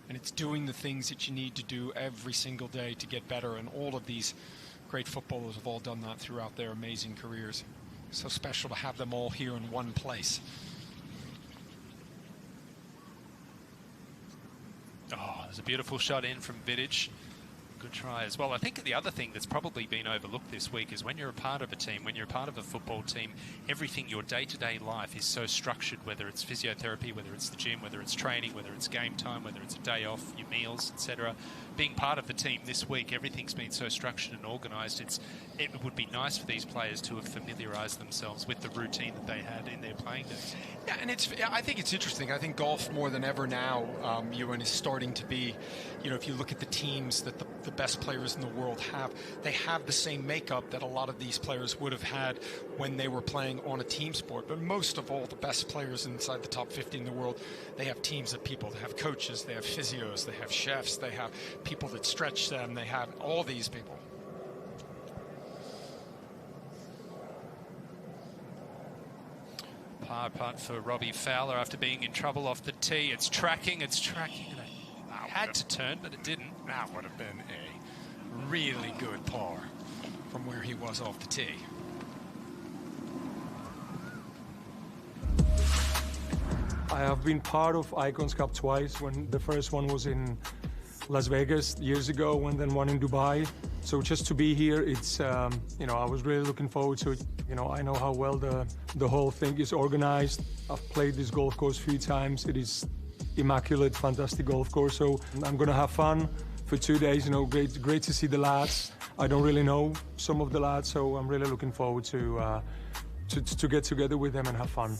and it's doing the things that you need to do every single day to get better. And all of these great footballers have all done that throughout their amazing careers. So special to have them all here in one place. Oh, there's a beautiful shot in from Vidic. Good try as well. I think the other thing that's probably been overlooked this week is when you're a part of a team, when you're a part of a football team, everything, your day-to-day life is so structured, whether it's physiotherapy, whether it's the gym, whether it's training, whether it's game time, whether it's a day off, your meals, etc. Being part of the team this week, everything's been so structured and organised. It would be nice for these players to have familiarised themselves with the routine that they had in their playing days. Yeah, and I think it's interesting. I think golf more than ever now, Ewan, is starting to be, you know, if you look at the teams that the best players in the world have, they have the same makeup that a lot of these players would have had when they were playing on a team sport. But most of all, the best players inside the top 50 in the world, they have teams of people. They have coaches, they have physios, they have chefs, they have people that stretch them, they have all these people. Par putt for Robbie Fowler after being in trouble off the tee. It's tracking. It had to turn, but it didn't. That would have been a really good par from where he was off the tee. I have been part of Icons Cup twice. When the first one was in Las Vegas years ago, and then one in Dubai. So just to be here, it's you know, I was really looking forward to it. You know, I know how well the whole thing is organized. I've played this golf course a few times. It is immaculate, fantastic golf course. So I'm gonna have fun for 2 days. You know, great to see the lads. I don't really know some of the lads, so I'm really looking forward to get together with them and have fun.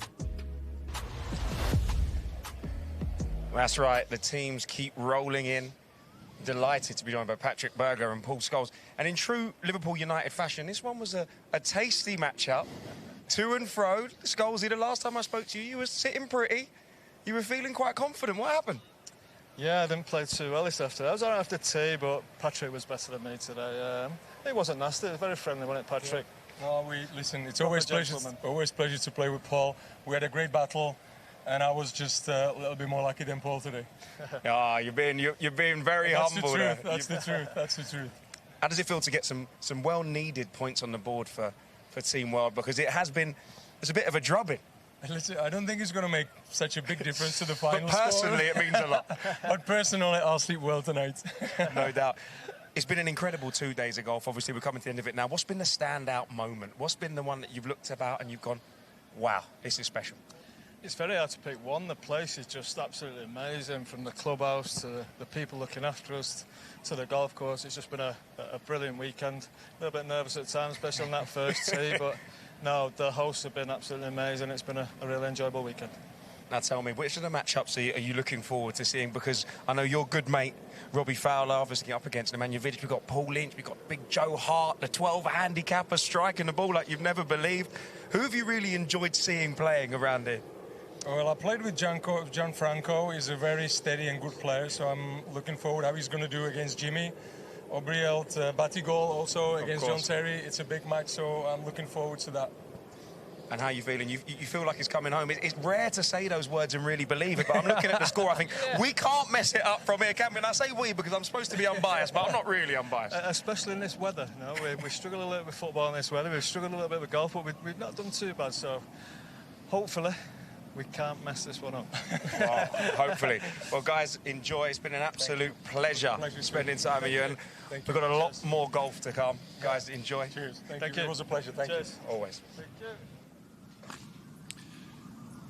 That's right, the teams keep rolling in. Delighted to be joined by Patrick Berger and Paul Scholes. And in true Liverpool United fashion, this one was a tasty matchup. To and fro. Scholesy, the last time I spoke to you, you were sitting pretty. You were feeling quite confident. What happened? Yeah, I didn't play too well this after. I was all right after tee, but Patrick was better than me today. It wasn't nasty. It was very friendly, wasn't it, Patrick? Yeah. No, listen, it's always pleasure to play with Paul. We had a great battle. And I was just a little bit more lucky than Paul today. You're being very humble there. That's the truth. That's the truth. How does it feel to get some well-needed points on the board for Team World? Because it's a bit of a drubbing. Listen, I don't think it's going to make such a big difference to the final But personally, score. it means a lot. But personally, I'll sleep well tonight. No doubt. It's been an incredible 2 days of golf. Obviously, we're coming to the end of it now. What's been the standout moment? What's been the one that you've looked about and you've gone, wow, this is special? It's very hard to pick one. The place is just absolutely amazing, from the clubhouse to the people looking after us to the golf course. It's just been a brilliant weekend. A little bit nervous at times, especially on that first tee, but no, the hosts have been absolutely amazing. It's been a really enjoyable weekend. Now tell me, which of the matchups are you looking forward to seeing? Because I know your good mate, Robbie Fowler, obviously up against Nemanja Vidic. We've got Paul Lynch, we've got big Joe Hart, the 12 handicapper striking the ball like you've never believed. Who have you really enjoyed seeing playing around here? Well, I played with Gianfranco. He's a very steady and good player, so I'm looking forward how he's going to do against Jimmy. Obrielt, Batigol also against John Terry. It's a big match, so I'm looking forward to that. And how are you feeling? You feel like it's coming home. It's rare to say those words and really believe it, but I'm looking at the score, I think, we can't mess it up from here, can we? And I say we because I'm supposed to be unbiased, but I'm not really unbiased. Especially in this weather. No, we struggle a little with football in this weather. We've struggled a little bit with golf, but we've not done too bad, so hopefully we can't mess this one up. Oh, hopefully. Well, guys, enjoy. It's been an absolute pleasure spending time with you. And we've got a lot more golf to come. Guys, enjoy. Cheers. Thank you. It was a pleasure. Thank you. Always. Thank you.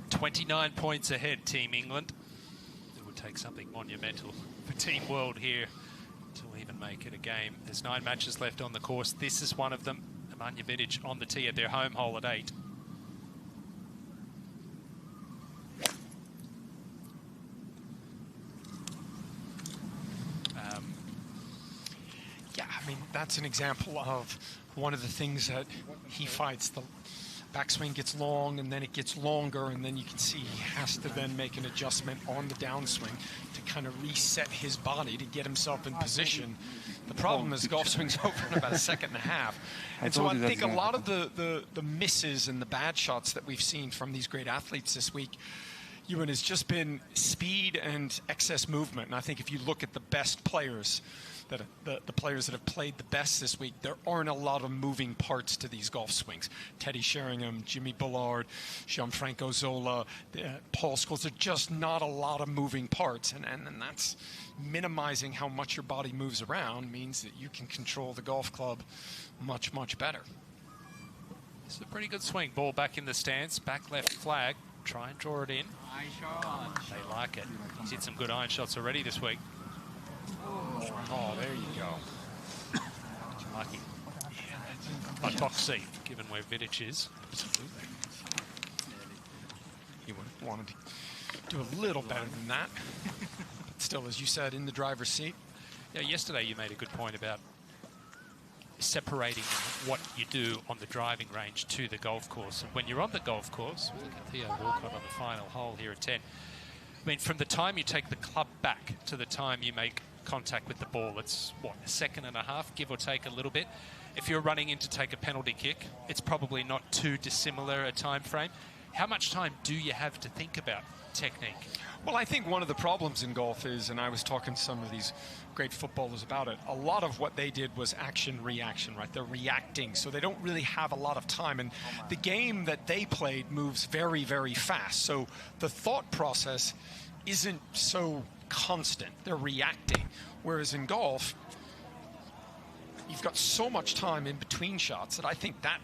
29 points ahead, Team England. It would take something monumental for Team World here to even make it a game. There's 9 matches left on the course. This is one of them. Nemanja Vidic on the tee at their home hole at 8. Yeah, I mean, that's an example of one of the things that he fights. The backswing gets long, and then it gets longer, and then you can see he has to then make an adjustment on the downswing to kind of reset his body to get himself in position. The problem is golf swing's over in about a second and a half. And so I think a lot of the misses and the bad shots that we've seen from these great athletes this week, Ewan, has just been speed and excess movement. And I think if you look at the best players, the players that have played the best this week, there aren't a lot of moving parts to these golf swings. Teddy Sheringham, Jimmy Bullard, Gianfranco Zola, Paul Scholes, there's just not a lot of moving parts. And that's minimizing how much your body moves around means that you can control the golf club much, much better. This is a pretty good swing. Ball back in the stance, back left flag. Try and draw it in. They like it. He's hit some good iron shots already this week. Oh, there you go. Lucky. A box seat, given where Vidic is. He would have wanted to do a little better than that. But still, as you said, in the driver's seat. Yeah, yesterday you made a good point about separating what you do on the driving range to the golf course. And when you're on the golf course, look at Theo Walcott on the final hole here at 10. I mean, from the time you take the club back to the time you make contact with the ball, it's, what, a second and a half, give or take a little bit. If you're running in to take a penalty kick, it's probably not too dissimilar a time frame. How much time do you have to think about technique? Well, I think one of the problems in golf is, and I was talking to some of these great footballers about it, a lot of what they did was action-reaction, right? They're reacting, so they don't really have a lot of time. And the game that they played moves very, very fast. So the thought process isn't so constant. They're reacting. Whereas in golf, you've got so much time in between shots that I think that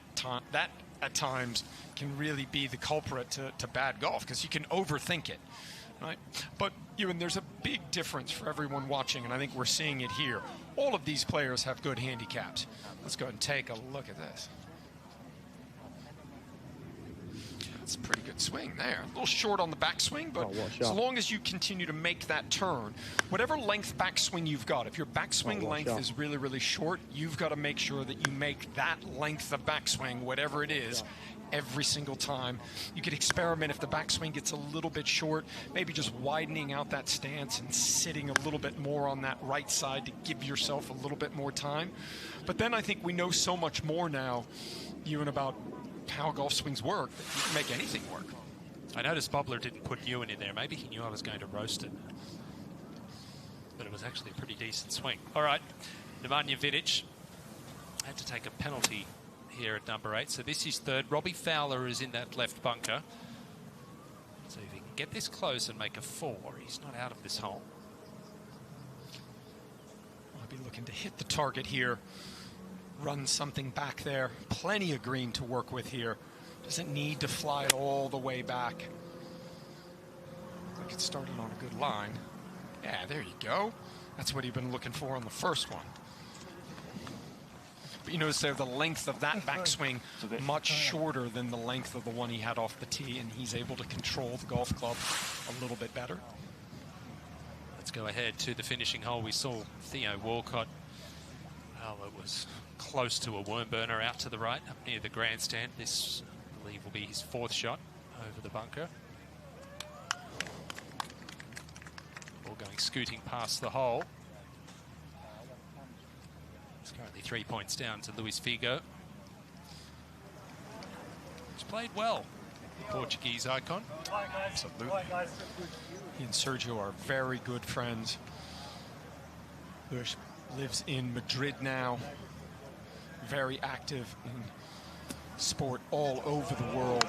at times can really be the culprit to bad golf, because you can overthink it, right? But Ewan, there's a big difference for everyone watching, and I think we're seeing it here. All of these players have good handicaps. Let's go ahead and take a look at this. That's a pretty good swing there. A little short on the backswing, but as long as you continue to make that turn, whatever length backswing you've got, if your backswing length is really, really short, you've got to make sure that you make that length of backswing, whatever it is, every single time. You could experiment if the backswing gets a little bit short, maybe just widening out that stance and sitting a little bit more on that right side to give yourself a little bit more time. But then I think we know so much more now, Ewan, about how golf swings work, that you can make anything work. I noticed Bobler didn't put Ewan in there. Maybe he knew I was going to roast it. But it was actually a pretty decent swing. All right, Nemanja Vidic had to take a penalty here at number 8. So this is third. Robbie Fowler is in that left bunker. So if he can get this close and make a 4, he's not out of this hole. I'll be looking to hit the target here, run something back there. Plenty of green to work with here. Doesn't need to fly it all the way back. I think it started on a good line. Yeah, there you go. That's what he'd been looking for on the first one. But you notice there the length of that backswing much shorter than the length of the one he had off the tee, and he's able to control the golf club a little bit better. Let's go ahead to the finishing hole. We saw Theo Walcott. Oh, it was close to a worm burner out to the right, up near the grandstand. This, I believe, will be his 4th shot over the bunker. Ball going scooting past the hole. It's currently 3 points down to Luis Figo. He's played well, the Portuguese icon. Absolutely. He and Sergio are very good friends. Luis lives in Madrid now. Very active in sport all over the world.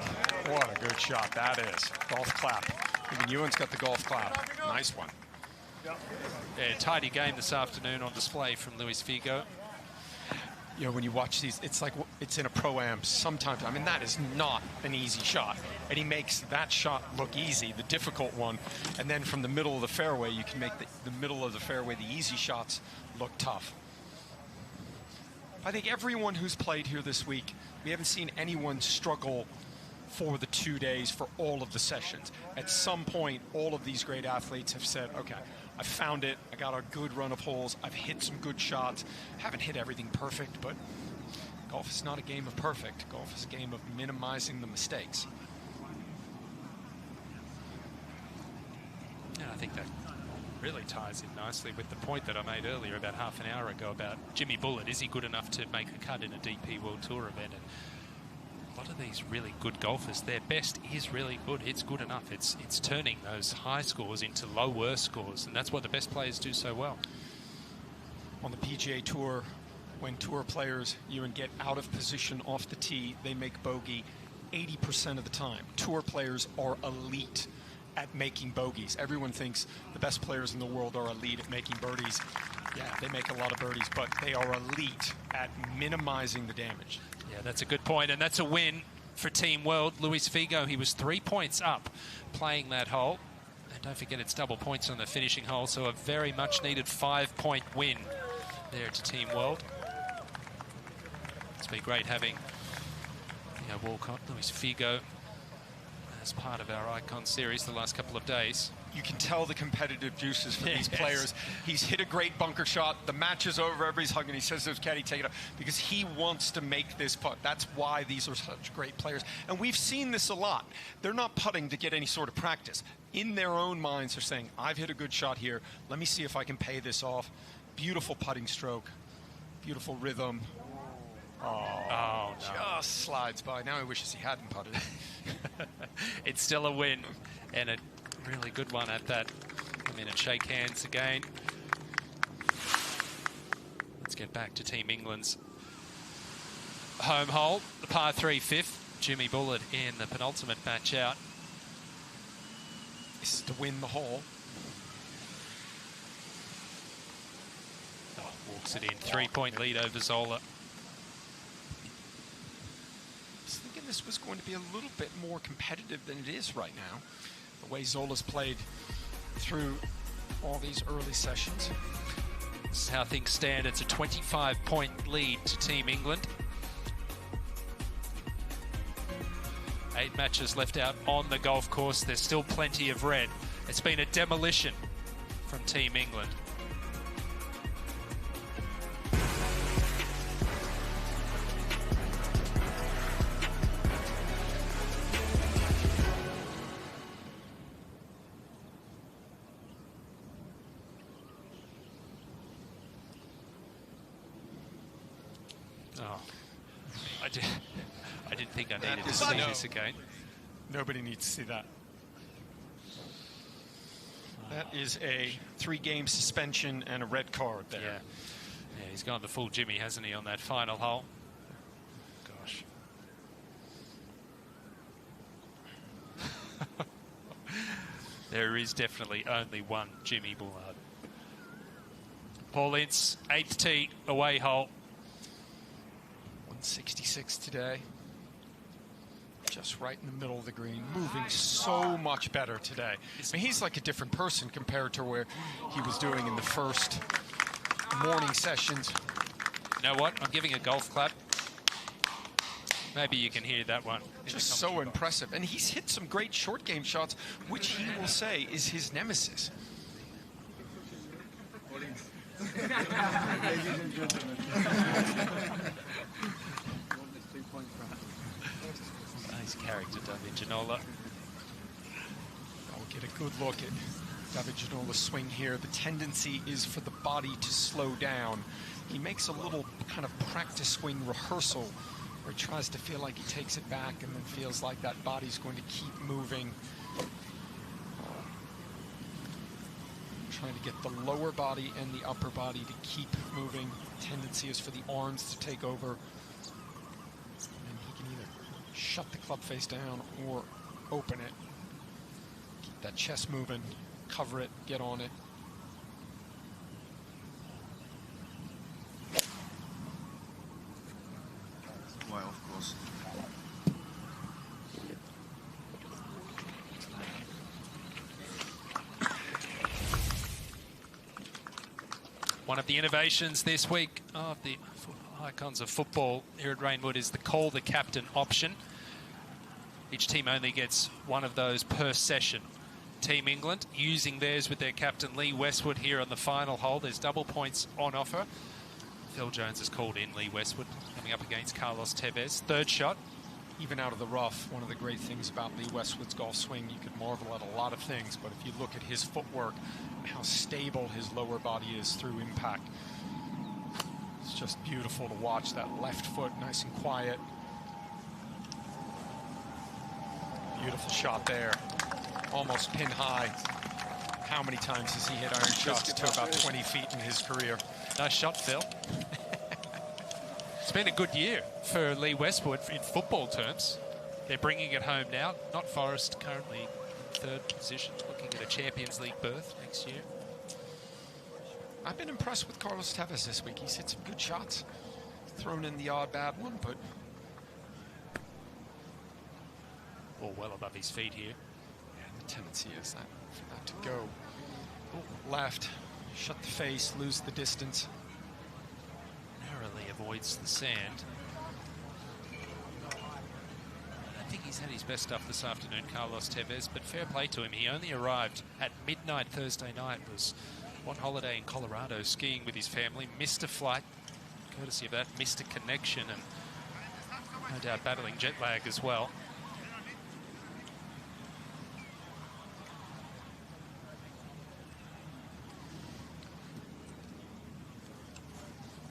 What a good shot that is. Golf clap. Even Ewan's got the golf clap. Nice one. Yeah, tidy game this afternoon on display from Luis Figo. You know, when you watch these, it's like it's in a Pro-Am sometimes. I mean, that is not an easy shot. And he makes that shot look easy, the difficult one. And then from the middle of the fairway, you can make the middle of the fairway, the easy shots, look tough. I think everyone who's played here this week, we haven't seen anyone struggle for the 2 days, for all of the sessions. At some point, all of these great athletes have said, okay, I found it, I got a good run of holes, I've hit some good shots. Haven't hit everything perfect, but golf is not a game of perfect. Golf is a game of minimizing the mistakes. And I think that really ties in nicely with the point that I made earlier about half an hour ago about Jimmy Bullard. Is he good enough to make a cut in a DP World Tour event? And a lot of these really good golfers, their best is really good. It's good enough. It's turning those high scores into lower scores, and that's what the best players do so well. On the PGA Tour, when tour players, Ewan, get out of position off the tee, they make bogey 80% of the time. Tour players are elite at making bogeys. Everyone thinks the best players in the world are elite at making birdies. Yeah, they make a lot of birdies, but they are elite at minimizing the damage. Yeah, that's a good point, and that's a win for Team World. Luis Figo, he was 3 points up playing that hole. And don't forget, it's double points on the finishing hole, so a very much needed 5-point win there to Team World. It's been great having Walcott, Luis Figo as part of our Icon series the last couple of days. You can tell the competitive juices for these players. He's hit a great bunker shot. The match is over. Everybody's hugging. He says to his caddy, take it up, because he wants to make this putt. That's why these are such great players. And we've seen this a lot. They're not putting to get any sort of practice. In their own minds, they're saying, I've hit a good shot here. Let me see if I can pay this off. Beautiful putting stroke. Beautiful rhythm. Oh, no. Just slides by. Now he wishes he hadn't putted. It's still a win, and a really good one at that. Come in and shake hands again. Let's get back to Team England's home hole, the par 3 fifth. Jimmy Bullard in the penultimate match out. This is to win the hole. Oh, walks it in. 3-point lead over Zola. I was thinking this was going to be a little bit more competitive than it is right now. The way Zola's played through all these early sessions. This is how things stand. It's a 25-point lead to Team England. 8 matches left out on the golf course. There's still plenty of red. It's been a demolition from Team England. I didn't think I needed to see this again. Nobody needs to see that. That is a 3-game suspension and a red card there. Yeah, he's gone the full Jimmy, hasn't he, on that final hole? Gosh. There is definitely only one Jimmy Bullard. Paul Ince, 8th tee, away hole. 166 today. Just right in the middle of the green, moving so much better today. I mean, he's like a different person compared to where he was doing in the first morning sessions. You know what? I'm giving a golf clap. Maybe you can hear that one. Just so impressive. And he's hit some great short game shots, which he will say is his nemesis. Nice character, David Ginola. I'll get a good look at David Ginola's swing here. The tendency is for the body to slow down. He makes a little kind of practice swing rehearsal where he tries to feel like he takes it back and then feels like that body's going to keep moving. Trying to get the lower body and the upper body to keep moving. The tendency is for the arms to take over. And he can either shut the club face down or open it. Keep that chest moving, cover it, get on it. Well, of course. One of the innovations this week of the icons of football here at Reignwood is the call the captain option. Each team only gets one of those per session. Team England using theirs with their captain Lee Westwood here on the final hole. There's double points on offer. Phil Jones has called in Lee Westwood coming up against Carlos Tevez. Third shot. Even out of the rough, one of the great things about Lee Westwood's golf swing, you could marvel at a lot of things, but if you look at his footwork, how stable his lower body is through impact, it's just beautiful to watch. That left foot nice and quiet. Beautiful shot there, almost pin high. How many times has he hit iron shots to about 20 feet in his career? Nice shot, Phil. It's been a good year for Lee Westwood in football terms. They're bringing it home now. Not Forest, currently in third position, looking at a Champions League berth next year. I've been impressed with Carlos Tevez this week. He's hit some good shots. Thrown in the odd bad one, but... Ball well above his feet here. Yeah, the tendency is that for that to go. Oh, left, shut the face, lose the distance. Narrowly avoids the sand. I think he's had his best stuff this afternoon, Carlos Tevez, but fair play to him. He only arrived at midnight Thursday night, was on holiday in Colorado skiing with his family, missed a flight, courtesy of that, missed a connection, and no doubt battling jet lag as well.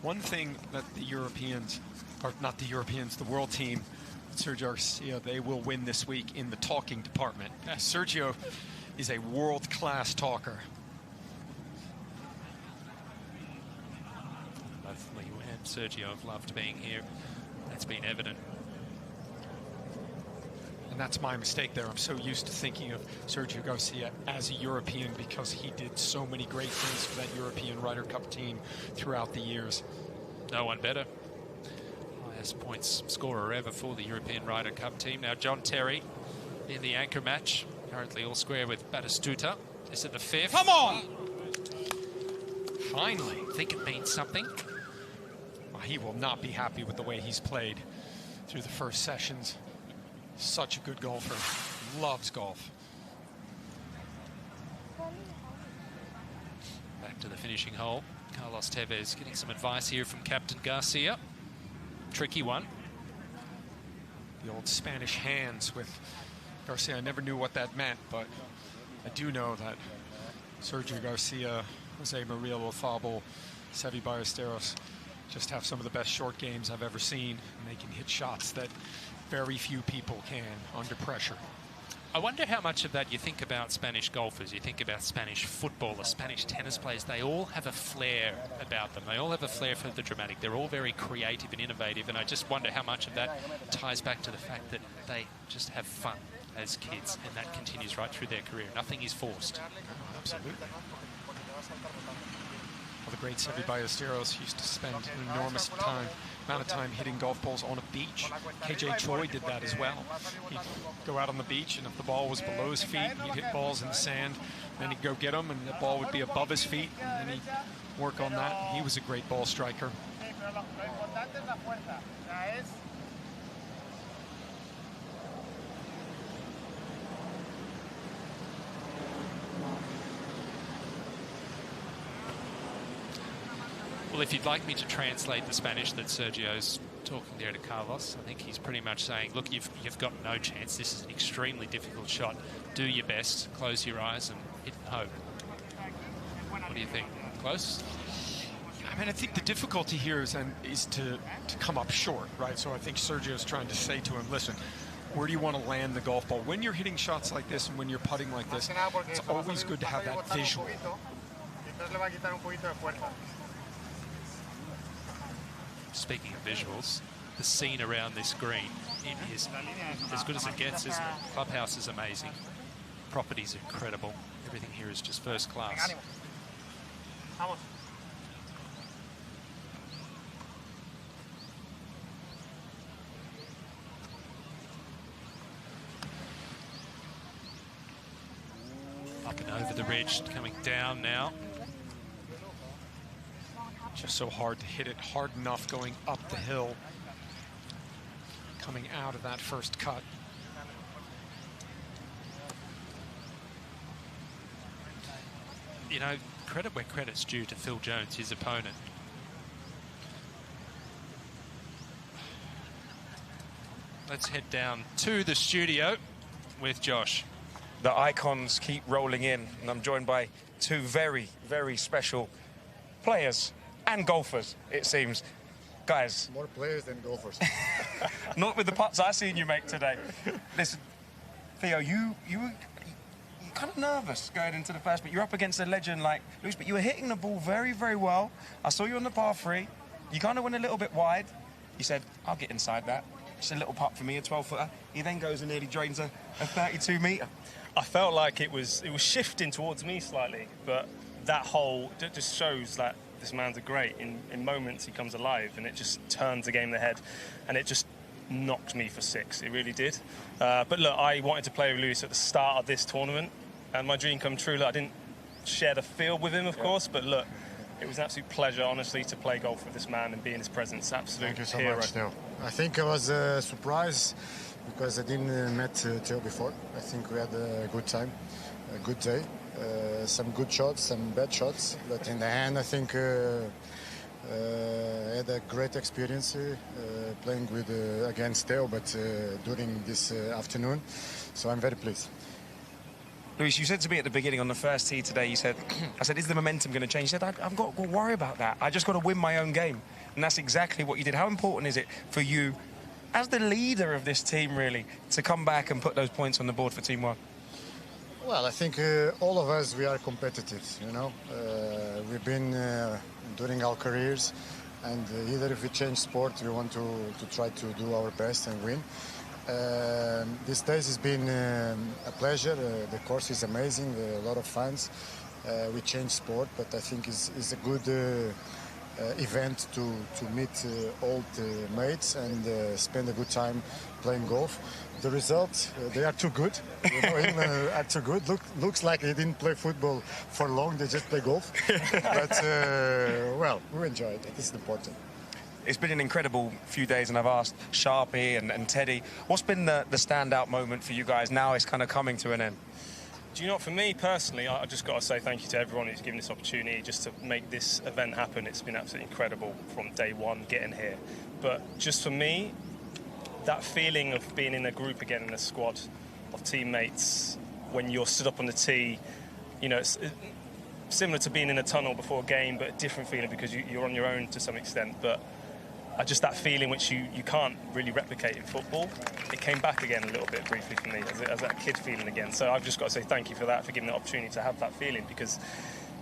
One thing that the Europeans, or not the Europeans, the world team, Sergio Garcia, they will win this week in the talking department. Sergio is a world-class talker. Both Lee and Sergio have loved being here. That's been evident. And that's my mistake there. I'm so used to thinking of Sergio Garcia as a European because he did so many great things for that European Ryder Cup team throughout the years. No one better. Highest points scorer ever for the European Ryder Cup team. Now John Terry in the anchor match. Currently all square with Batistuta. This is the fifth. Come on! Finally. I think it means something. Well, he will not be happy with the way he's played through the first sessions. Such a good golfer. Loves golf. Back to the finishing hole. Carlos Tevez getting some advice here from Captain Garcia. Tricky one. The old Spanish hands with Garcia. I never knew what that meant, but I do know that Sergio Garcia, Jose Maria Lozabo, Seve Ballesteros just have some of the best short games I've ever seen, and they can hit shots that very few people can under pressure. I wonder how much of that you think about Spanish golfers, you think about Spanish footballers, Spanish tennis players. They all have a flair about them. They all have a flair for the dramatic. They're all very creative and innovative, and I just wonder how much of that ties back to the fact that they just have fun. as kids, and that continues right through their career. Nothing is forced. Oh, absolutely. Well, the great Seve Ballesteros used to spend an enormous amount of time hitting golf balls on a beach. KJ Choi did that as well. He'd go out on the beach, and if the ball was below his feet, he'd hit balls in the sand. Then he'd go get them, and the ball would be above his feet, and then he'd work on that. He was a great ball striker. Well, if you'd like me to translate the Spanish that Sergio's talking there to Carlos, I think he's pretty much saying, look, you've got no chance. This is an extremely difficult shot. Do your best, close your eyes and hit and hope. What do you think? Close? I mean, I think the difficulty here is to come up short, right? So I think Sergio's trying to say to him, listen, where do you want to land the golf ball? When you're hitting shots like this and when you're putting like this, it's always good to have that visual. Speaking of visuals, the scene around this green, it is as good as it gets, isn't it? Clubhouse is amazing. Property's incredible. Everything here is just first class. Up and over the ridge, coming down now. Just so hard to hit it hard enough going up the hill, coming out of that first cut. You know, credit where credit's due to Phil Jones, his opponent. Let's head down to the studio with Josh. The icons keep rolling in, and I'm joined by two very, very special players and golfers, it seems. Guys. More players than golfers. Not with the putts I've seen you make today. Listen, Theo, you were kind of nervous going into the first, but you're up against a legend like Luis, but you were hitting the ball very, very well. I saw you on the par 3. You kind of went a little bit wide. You said, I'll get inside that. Just a little putt for me, a 12-footer. He then goes and nearly drains a 32-metre. I felt like it was shifting towards me slightly, but that hole just shows that this man's a great. In moments he comes alive, and it just turns the game in the head, and it just knocked me for 6. It really did. But look, I wanted to play with Luis at the start of this tournament, and my dream come true. Look, I didn't share the field with him, of course, but look, it was an absolute pleasure, honestly, to play golf with this man and be in his presence. Absolute Thank you so hero. much, Theo. I think it was a surprise because I didn't met Theo before. I think we had a good time, a good day. Some good shots, some bad shots, but in the end I think I had a great experience playing with against Theo, but during this afternoon, so I'm very pleased. Luis, you said to me at the beginning on the first tee today, you said, I said, is the momentum going to change? You said, I've got to worry about that. I just got to win my own game. And that's exactly what you did. How important is it for you, as the leader of this team, really, to come back and put those points on the board for Team One? Well, I think all of us, we are competitive, you know. We've been during our careers, and either if we change sport, we want to try to do our best and win. These days has been a pleasure. The course is amazing, a lot of fans. We changed sport, but I think it's a good event to meet old mates and spend a good time playing golf. The results, they are too good. You know, him are too good. Looks like he didn't play football for long. They just play golf. But, well, we enjoyed it. It's important. It's been an incredible few days, and I've asked Sharpe and Teddy, what's been the standout moment for you guys now it's kind of coming to an end? Do you know what, for me personally, I just got to say thank you to everyone who's given this opportunity just to make this event happen. It's been absolutely incredible from day one getting here. But just for me, that feeling of being in a group again, in a squad of teammates, when you're stood up on the tee, you know, it's similar to being in a tunnel before a game, but a different feeling because you're on your own to some extent. But just that feeling which you can't really replicate in football, it came back again a little bit briefly for me as that kid feeling again. So I've just got to say thank you for that, for giving the opportunity to have that feeling, because,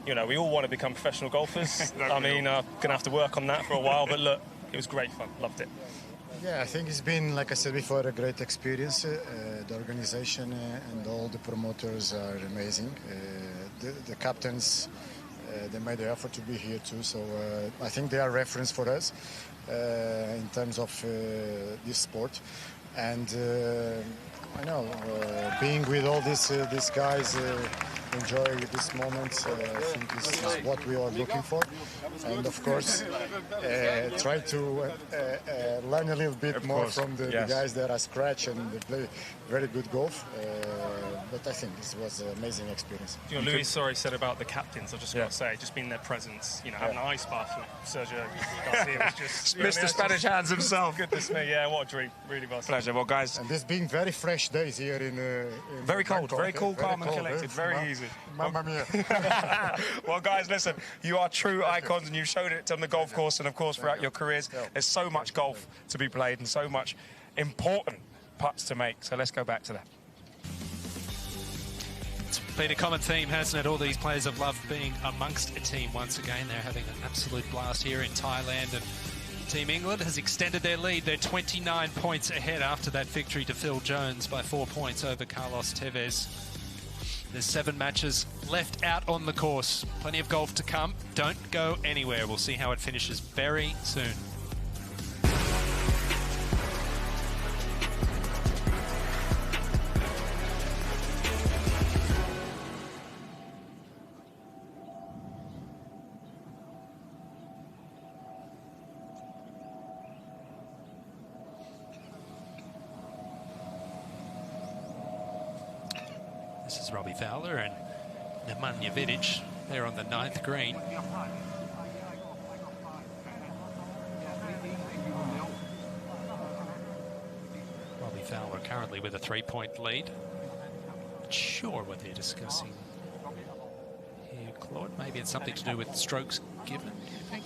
you know, we all want to become professional golfers. I mean, I'm going to have to work on that for a while, but look, it was great fun. Loved it. Yeah, I think it's been, like I said before, a great experience. The organization and all the promoters are amazing. The captains, they made the effort to be here too, so I think they are reference for us in terms of this sport. And I know, being with all these guys, enjoy this moment, I think is what we are looking for. And of course, try to learn a little bit more from the guys that are scratch and they play very good golf. But I think this was an amazing experience. You know, Louis said about the captains, I've just got to say, just being their presence, you know, having an ice bath with Sergio Garcia was just... Mr. Spanish Hands himself. Goodness me, yeah, what a dream. Really was. Pleasure. Well, guys... And this being very fresh days here in very cold, Bangkok, very cool, calm and collected, very easy. Mamma mia. Well, guys, listen, you are true icons and you've showed it on the golf course and, of course, throughout your careers. There's so much golf to be played and so much important putts to make. So let's go back to that. It's been a common theme, hasn't it? All these players have loved being amongst a team once again. They're having an absolute blast here in Thailand. And Team England has extended their lead. They're 29 points ahead after that victory to Phil Jones by 4 points over Carlos Tevez. There's 7 matches left out on the course. Plenty of golf to come. Don't go anywhere. We'll see how it finishes very soon. This is Robbie Fowler and Nemanja Vidic. They're on the 9th green. Robbie Fowler currently with a 3-point lead. Not sure what they're discussing here, Claude. Maybe it's something to do with strokes given, do you think?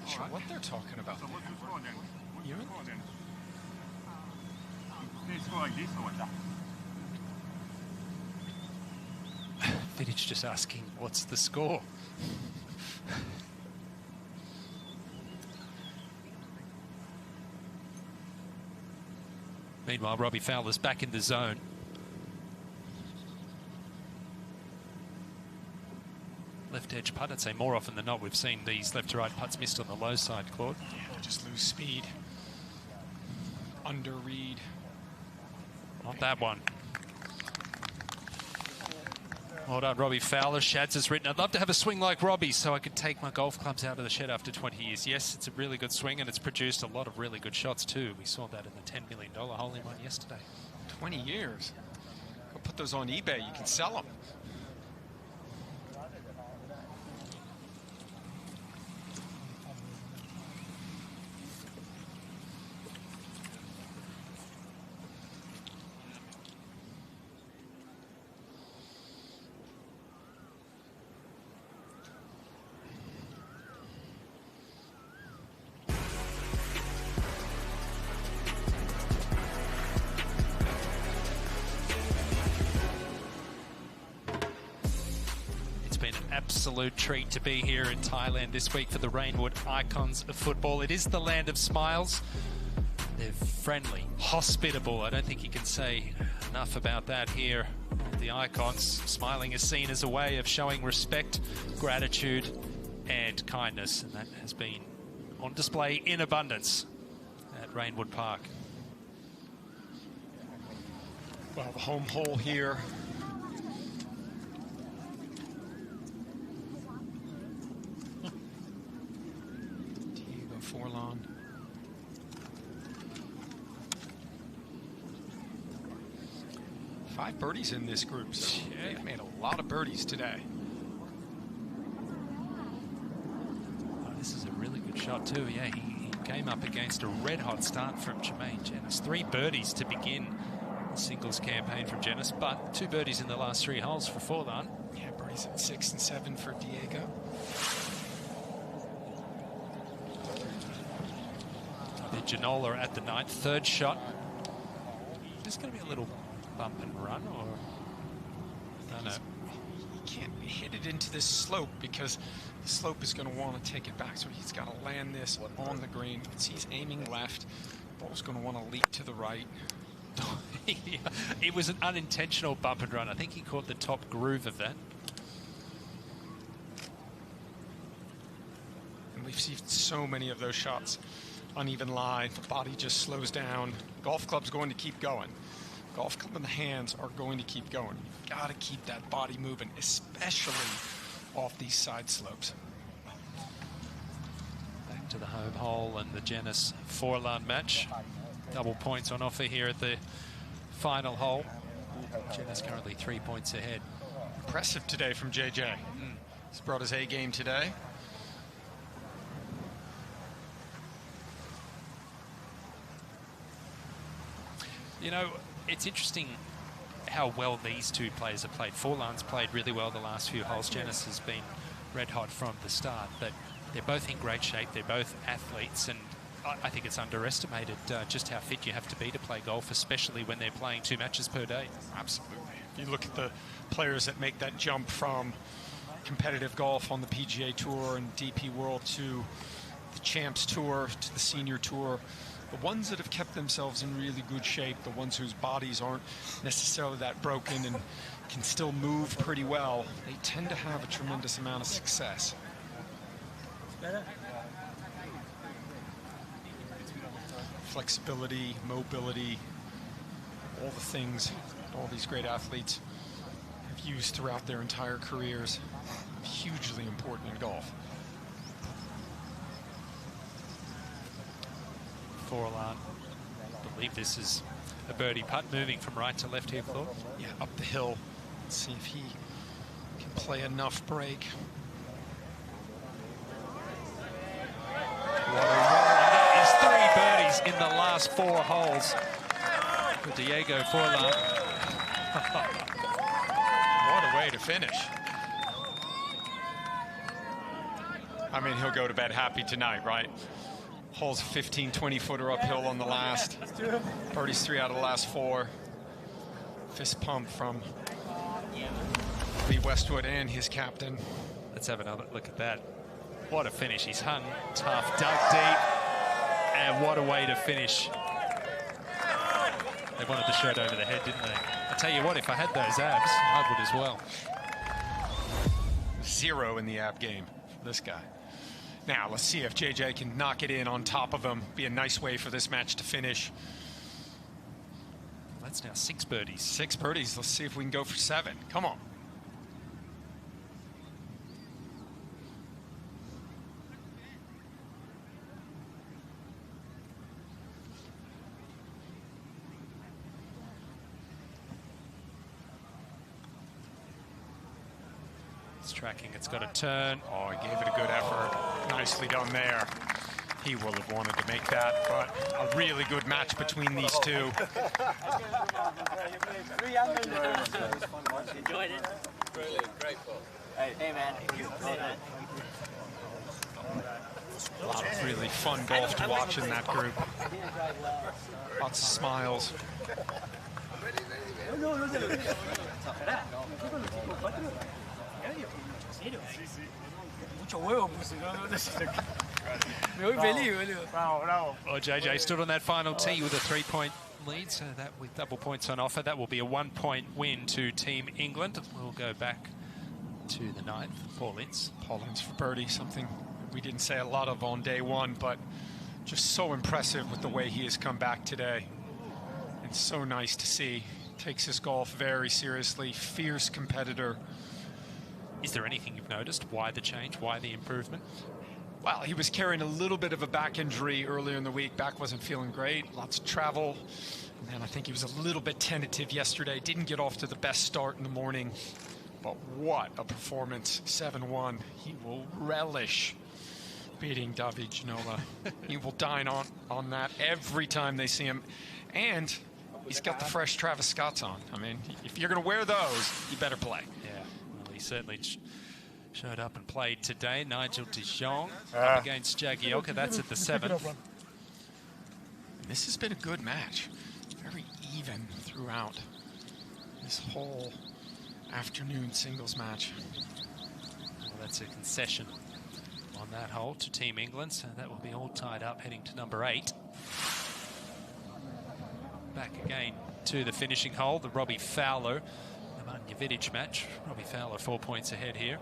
Sure, what they're talking about. Vidic just asking, what's the score? Meanwhile, Robbie Fowler's back in the zone. Left edge putt, I'd say more often than not we've seen these left to right putts missed on the low side, Claude. Yeah, just lose speed. Under read. Not that one. Well done, Robbie Fowler. Shads has written, I'd love to have a swing like Robbie so I could take my golf clubs out of the shed after 20 years. Yes, it's a really good swing and it's produced a lot of really good shots too. We saw that in the $10 million hole-in-one yesterday. 20 years. Go put those on eBay, you can sell them. Absolute treat to be here in Thailand this week for the Reignwood icons of football. It is the land of smiles. They're friendly, hospitable. I don't think you can say enough about that here. The icons, smiling is seen as a way of showing respect, gratitude and kindness, and that has been on display in abundance at Reignwood Park. Well, the home hole here. Forlon. 5 birdies in this group, so they've made a lot of birdies today. Oh, this is a really good shot too. Yeah, he came up against a red-hot start from Jermaine Jenis. 3 birdies to begin the singles campaign from Jenis, but 2 birdies in the last 3 holes for Forlan. Yeah, birdies at 6 and 7 for Diego. Ginola at the 9th, 3rd shot. Is this going to be a little bump and run, or no? No. He can't hit it into this slope because the slope is going to want to take it back. So he's got to land this on the green. You can see he's aiming left. Ball's going to want to leap to the right. It was an unintentional bump and run. I think he caught the top groove of that. And we've seen so many of those shots. Uneven line, the body just slows down. Golf club's going to keep going. Golf club and the hands are going to keep going. You've got to keep that body moving, especially off these side slopes. Back to the home hole and the Janice Forlan match. Double points on offer here at the final hole. Janice currently 3 points ahead. Impressive today from JJ. He's brought his A game today. You know, it's interesting how well these two players have played. Forlan's played really well the last few holes. Janice has been red hot from the start, but they're both in great shape. They're both athletes, and I think it's underestimated just how fit you have to be to play golf, especially when they're playing 2 matches per day. Absolutely. If you look at the players that make that jump from competitive golf on the PGA Tour and DP World to the Champs Tour to the Senior Tour, the ones that have kept themselves in really good shape, the ones whose bodies aren't necessarily that broken and can still move pretty well, they tend to have a tremendous amount of success. Flexibility, mobility, all the things all these great athletes have used throughout their entire careers, hugely important in golf. Forlan, I believe this is a birdie putt, moving from right to left here, Claude. Yeah, up the hill. Let's see if he can play enough break. What a roll. That is 3 birdies in the last 4 holes for Diego Forlan. What a way to finish. I mean, he'll go to bed happy tonight, right? Holes 15, 20-footer uphill on the last. Birdies 3 out of the last 4. Fist pump from Lee Westwood and his captain. Let's have another look at that. What a finish. He's hung tough, dug deep, and what a way to finish. They wanted the shirt over the head, didn't they? I tell you what, if I had those abs, I would as well. 0 in the ab game for this guy. Now, let's see if JJ can knock it in on top of him. Be a nice way for this match to finish. That's now 6 birdies. 6 birdies. Let's see if we can go for 7. Come on. Tracking, it's got a turn. Oh, he gave it a good effort. Nicely done there. He will have wanted to make that, but a really good match between these two. Enjoyed it. Brilliant, great ball. Hey man, A lot of really fun golf to watch in that group. Lots of smiles. Well, JJ stood on that final tee with a 3-point lead, so that with double points on offer, that will be a 1-point win to Team England. We'll go back to the 9th. Paul Ince. Paul Ince for birdie, something we didn't say a lot of on day 1, but just so impressive with the way he has come back today. It's so nice to see. Takes his golf very seriously, fierce competitor. Is there anything you've noticed? Why the change? Why the improvement? Well, he was carrying a little bit of a back injury earlier in the week. Back wasn't feeling great. Lots of travel. And then I think he was a little bit tentative yesterday. Didn't get off to the best start in the morning. But what a performance. 7-1. He will relish beating David Ginola. He will dine on that every time they see him. And he's got the fresh Travis Scotts on. I mean, if you're going to wear those, you better play. Yeah, well, he certainly showed up and played today. Nigel de Jong up against Jagielka. That's at the 7th. This has been a good match. Very even throughout this whole afternoon singles match. Well, that's a concession on that hole to Team England, so that will be all tied up heading to number 8. Back again to the finishing hole, the Robbie Fowler Nemanja match. Robbie Fowler 4 points ahead here.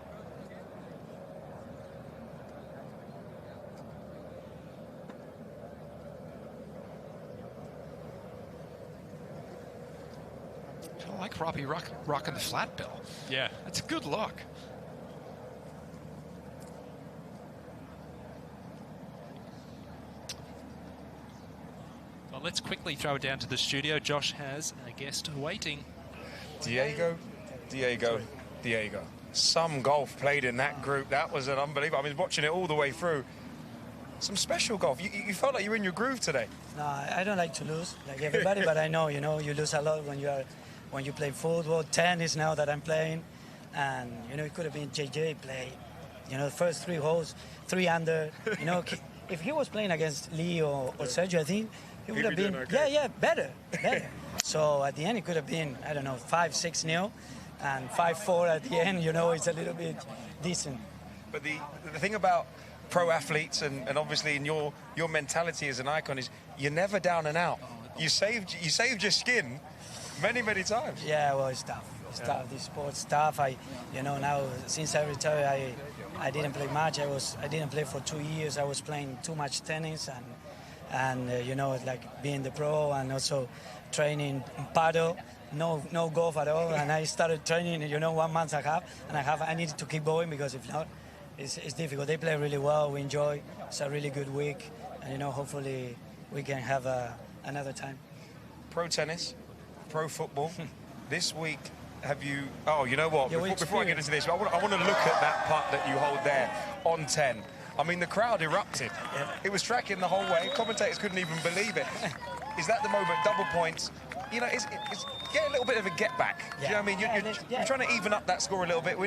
I like Robbie rocking the flat bill. Yeah. That's a good look. Well, let's quickly throw it down to the studio. Josh has a guest waiting. Diego. Some golf played in that group. That was an unbelievable. I mean, watching it all the way through. Some special golf. You felt like you were in your groove today. No, I don't like to lose, like everybody, but I know, you lose a lot when you play football, tennis now that I'm playing. And, it could have been JJ play, the first 3 holes, 3 under. If he was playing against Lee or Sergio, I think he would have been, okay. better. So at the end, it could have been, I don't know, 5-6-0 and 5-4 at the end, it's a little bit decent. But the thing about pro athletes and obviously in your mentality as an icon is you're never down and out. You saved your skin many times. Yeah, well, it's tough. It's tough. This sport's tough. Now since I retired, I didn't play much. I didn't play for 2 years. I was playing too much tennis and like being the pro and also training paddle. No golf at all. And I started training 1 month and a half, and I needed to keep going because if not, it's difficult. They play really well. We enjoy. It's a really good week, and hopefully we can have another time. Pro tennis, pro football. This week, have you? Oh, you know what? Before I get into this, I want to look at that putt that you hold there on 10. I mean, the crowd erupted. Yeah. It was tracking the whole way. Commentators couldn't even believe it. Is that the moment? Double points. It's get a little bit of a get back. Yeah. Do you know what I mean? You're trying to even up that score a little bit.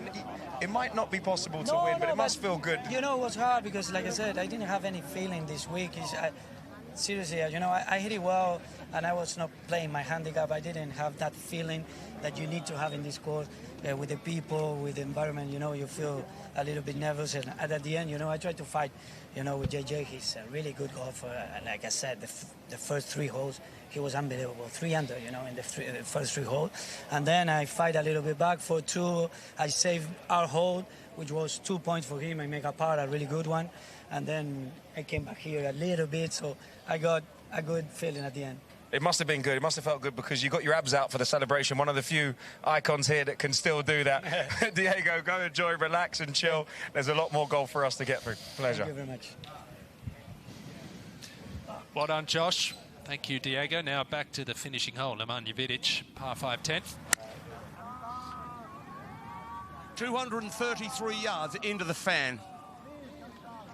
It might not be possible to win, but it must feel good. It was hard because, like I said, I didn't have any feeling this week. Seriously, I hit it well, and I was not playing my handicap. I didn't have that feeling that you need to have in this course with the people, with the environment. You feel a little bit nervous, and at the end, I tried to fight. With JJ, he's a really good golfer. Like I said, the first 3 holes, he was unbelievable. 3 under, in the first 3 holes. And then I fight a little bit back for 2. I saved our hole, which was 2 points for him. I make a par, a really good one. And then I came back here a little bit, so I got a good feeling at the end. It must have been good. It must have felt good because you got your abs out for the celebration. One of the few icons here that can still do that. Diego, go enjoy, relax and chill. There's a lot more golf for us to get through. Pleasure. Thank you very much. Well done, Josh. Thank you, Diego. Now back to the finishing hole. Nemanja par 5 10th. 233 yards into the fan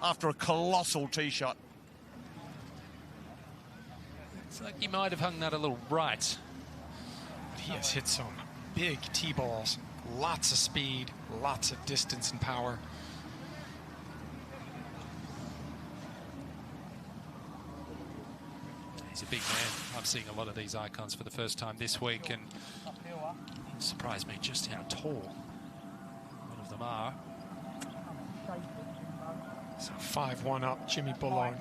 after a colossal tee shot. It's like he might have hung that a little right. He has hit some big tee balls. Lots of speed, lots of distance and power. He's a big man. I'm seeing a lot of these icons for the first time this week, and it surprised me just how tall one of them are. So 5-1 up, Jimmy Bullard.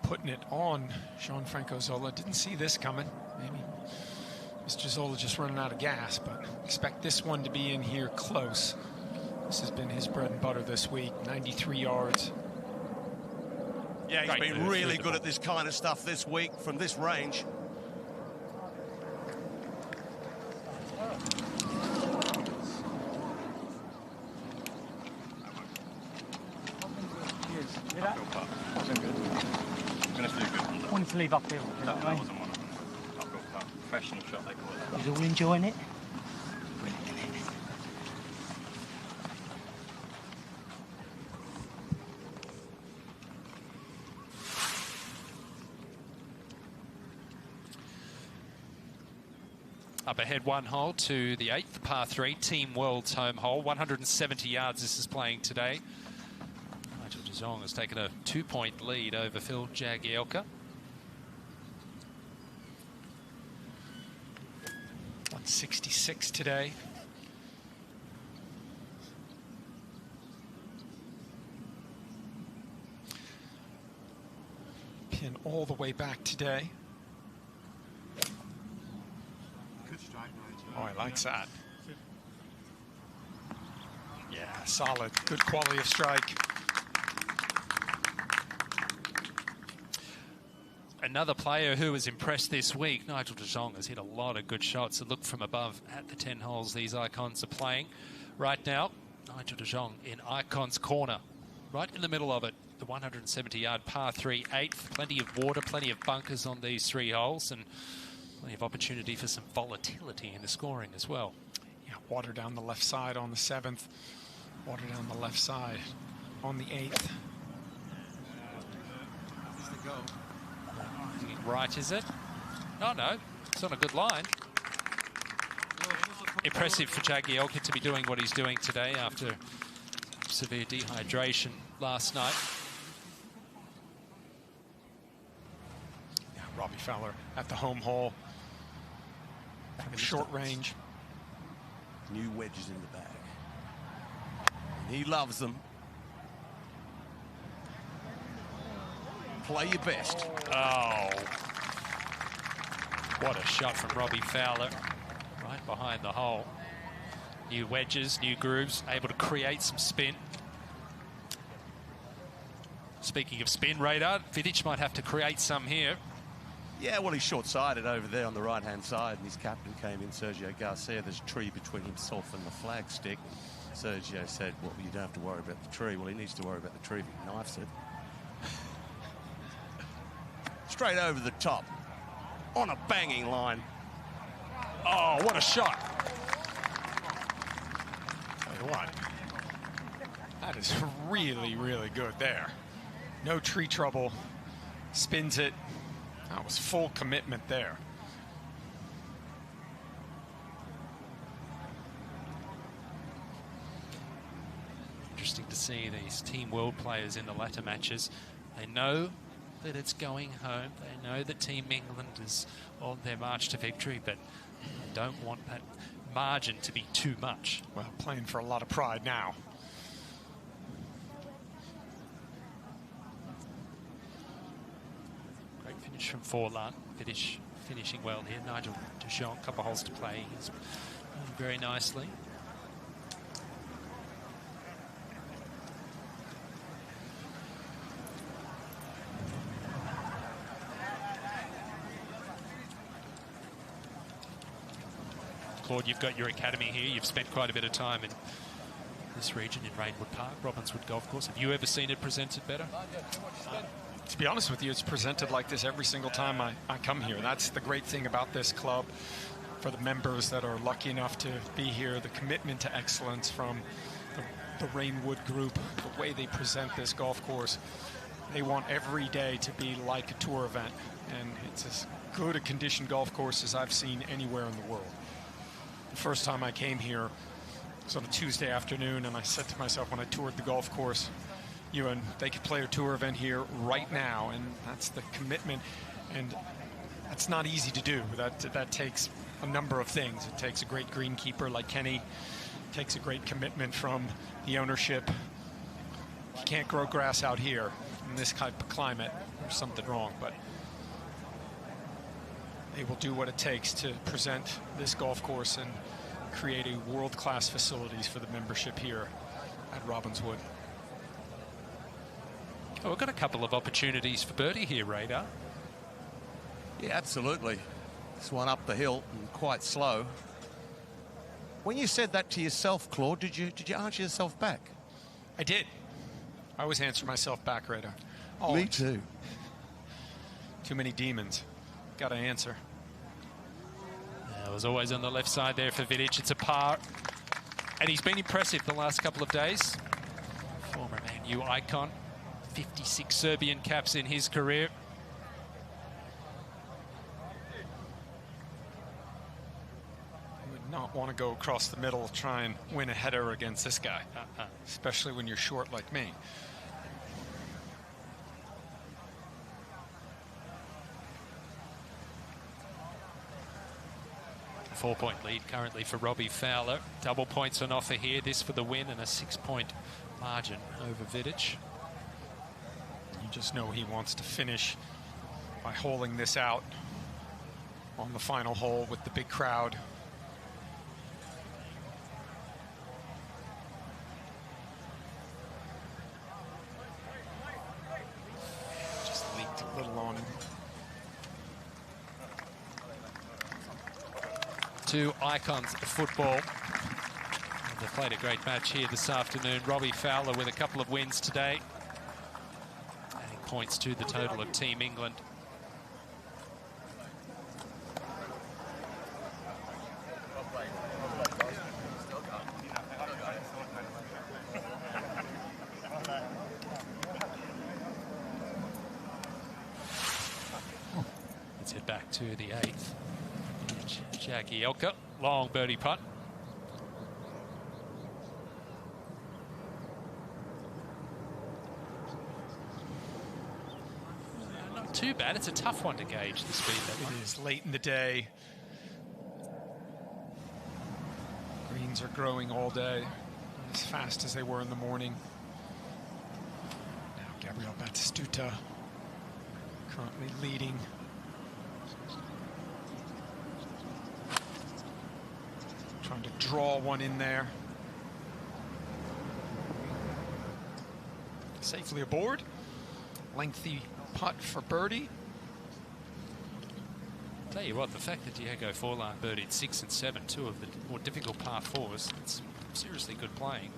Putting it on Gianfranco Zola. Didn't see this coming. Maybe Mr. Zola just running out of gas, but expect this one to be in here close. This has been his bread and butter this week. 93 yards. Yeah, he's been really good at this kind of stuff this week from this range. Wanted to leave uphill. No, that wasn't one of them. Uphill putt. Professional shot, they call it. He's all enjoying it. Up ahead 1 hole to the 8th, par 3, Team World's home hole. 170 yards this is playing today. Nigel de Jong has taken a 2-point lead over Phil Jagielka. 66 today. Pin all the way back today. Good strike, Nigel. Oh, he likes that. Yeah, solid. Good quality of strike. Another player who was impressed this week, Nigel de Jong, has hit a lot of good shots that look from above at the 10 holes these icons are playing. Right now, Nigel de Jong in Icon's corner, right in the middle of it. The 170-yard par 3 8th. Plenty of water, plenty of bunkers on these 3 holes, and plenty of opportunity for some volatility in the scoring as well. Yeah, water down the left side on the 7th. Water down the left side on the 8th. Right, is it? Oh, no. It's on a good line. Impressive for Jagielka to be doing what he's doing today after severe dehydration last night. Yeah, Robbie Fowler at the home hole. From short range. New wedges in the bag. And he loves them. Play your best. Oh. What a shot from Robbie Fowler. Right behind the hole. New wedges, new grooves, able to create some spin. Speaking of spin, Radar, Vidic might have to create some here. Yeah, well, he's short-sighted over there on the right-hand side, and his captain came in, Sergio Garcia. There's a tree between himself and the flagstick. Sergio said, well, you don't have to worry about the tree. Well, he needs to worry about the tree if he knifes it. Straight over the top, on a banging line. Oh, what a shot. Tell you what, that is really, really good there. No tree trouble, spins it. That was full commitment there. Interesting to see these Team World players in the latter matches. They know that it's going home. They know that Team England is on their march to victory, but they don't want that margin to be too much. Well, playing for a lot of pride now. Great finish from Forlan. Finishing well here. Nigel de Jong, couple holes to play. He's playing very nicely. Claude, you've got your academy here. You've spent quite a bit of time in this region in Reignwood Park, Robbinswood Golf Course. Have you ever seen it presented better? To be honest with you, it's presented like this every single time I come here. That's the great thing about this club. For the members that are lucky enough to be here, the commitment to excellence from the Reignwood group, the way they present this golf course, they want every day to be like a tour event. And it's as good a conditioned golf course as I've seen anywhere in the world. The first time I came here, it was on a Tuesday afternoon, and I said to myself when I toured the golf course, Ewan, they could play a tour event here right now, and that's the commitment, and that's not easy to do. That takes a number of things. It takes a great greenkeeper like Kenny. It takes a great commitment from the ownership. You can't grow grass out here in this type of climate. There's something wrong, but they will do what it takes to present this golf course and create a world-class facilities for the membership here at Robbinswood. Oh, we've got a couple of opportunities for birdie here, Radar. Yeah, absolutely. This one up the hill and quite slow. When you said that to yourself, Claude, did you answer yourself back? I did. I always answer myself back, Radar. Me too. Too many demons. Got to answer. It was always on the left side there for Vidic. It's a par. And he's been impressive the last couple of days. Former Man U icon. 56 Serbian caps in his career. You would not want to go across the middle, try and win a header against this guy. Especially when you're short like me. 4-point lead currently for Robbie Fowler. Double points on offer here. This for the win and a 6-point margin over Vidic. You just know he wants to finish by holding this out on the final hole with the big crowd. Just leaked a little on him. Two icons of football. They played a great match here this afternoon. Robbie Fowler with a couple of wins today, adding points to the total of Team England. Let's head back to the 8th. Jagielka, long birdie putt. Not too bad. It's a tough one to gauge the speed. It is late in the day. Greens are growing all day, as fast as they were in the morning. Now Gabriel Batistuta currently leading. Trying to draw one in there. Safely aboard. Lengthy putt for birdie. Tell you what, the fact that Diego Forlan birdied 6 and 7, two of the more difficult par 4s, it's seriously good playing.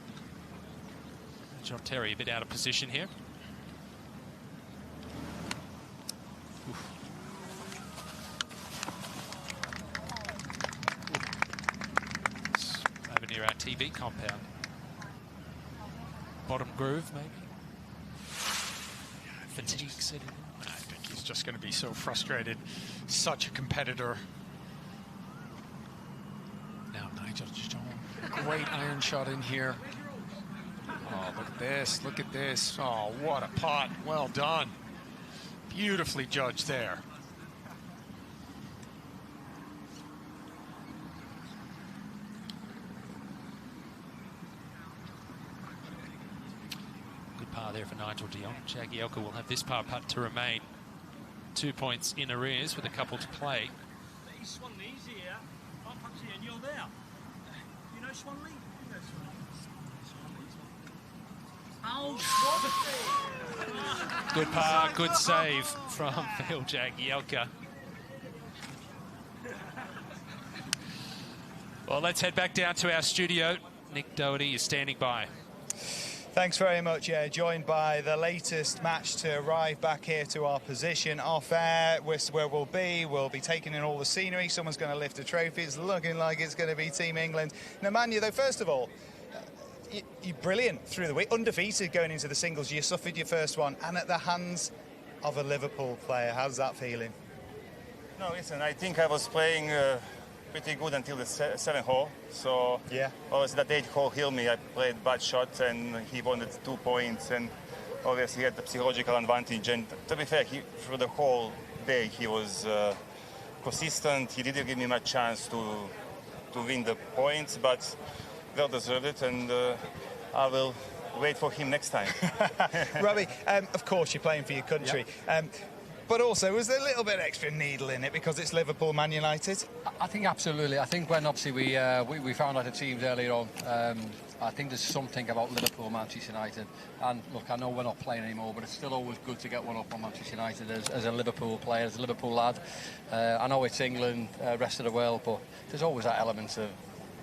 John Terry a bit out of position here. Over near our TV compound. Bottom groove, maybe. Fatigue setting in. I think he's just going to be so frustrated. Such a competitor. Now Nigel John, great iron shot in here. Oh, look at this, look at this. Oh, what a putt, well done. Beautifully judged there. Good par there for Nigel de Jong. Jagielka will have this par putt to remain. 2 points in arrears with a couple to play. He's Swanley, he's here. I'm perhaps here and you're there. You know Swanley? You know Swanley. Oh, Good par, good save from Phil Jagielka. Well, let's head back down to our studio. Nick Doherty is standing by. Thanks very much. Yeah, joined by the latest match to arrive back here to our position off air. Where we'll be taking in all the scenery. Someone's going to lift a trophy. It's looking like it's going to be Team England. Nemanja, though, first of all, you're brilliant through the week. Undefeated going into the singles. You suffered your first one, and at the hands of a Liverpool player. How's that feeling? No, listen, I think I was playing pretty good until the 7th hole. So yeah, obviously that 8th hole healed me. I played bad shot and he wanted 2 points, and obviously he had the psychological advantage. And to be fair, for the whole day he was consistent. He didn't give me much chance to win the points, but well deserved it, and I will wait for him next time. Robbie, of course you're playing for your country. Yep. But also, was there a little bit extra needle in it because it's Liverpool, Man United? I think absolutely. I think when obviously we found out the teams earlier on, I think there's something about Liverpool, Manchester United. And look, I know we're not playing anymore, but it's still always good to get one up on Manchester United as a Liverpool player, as a Liverpool lad. I know it's England, rest of the world, but there's always that element of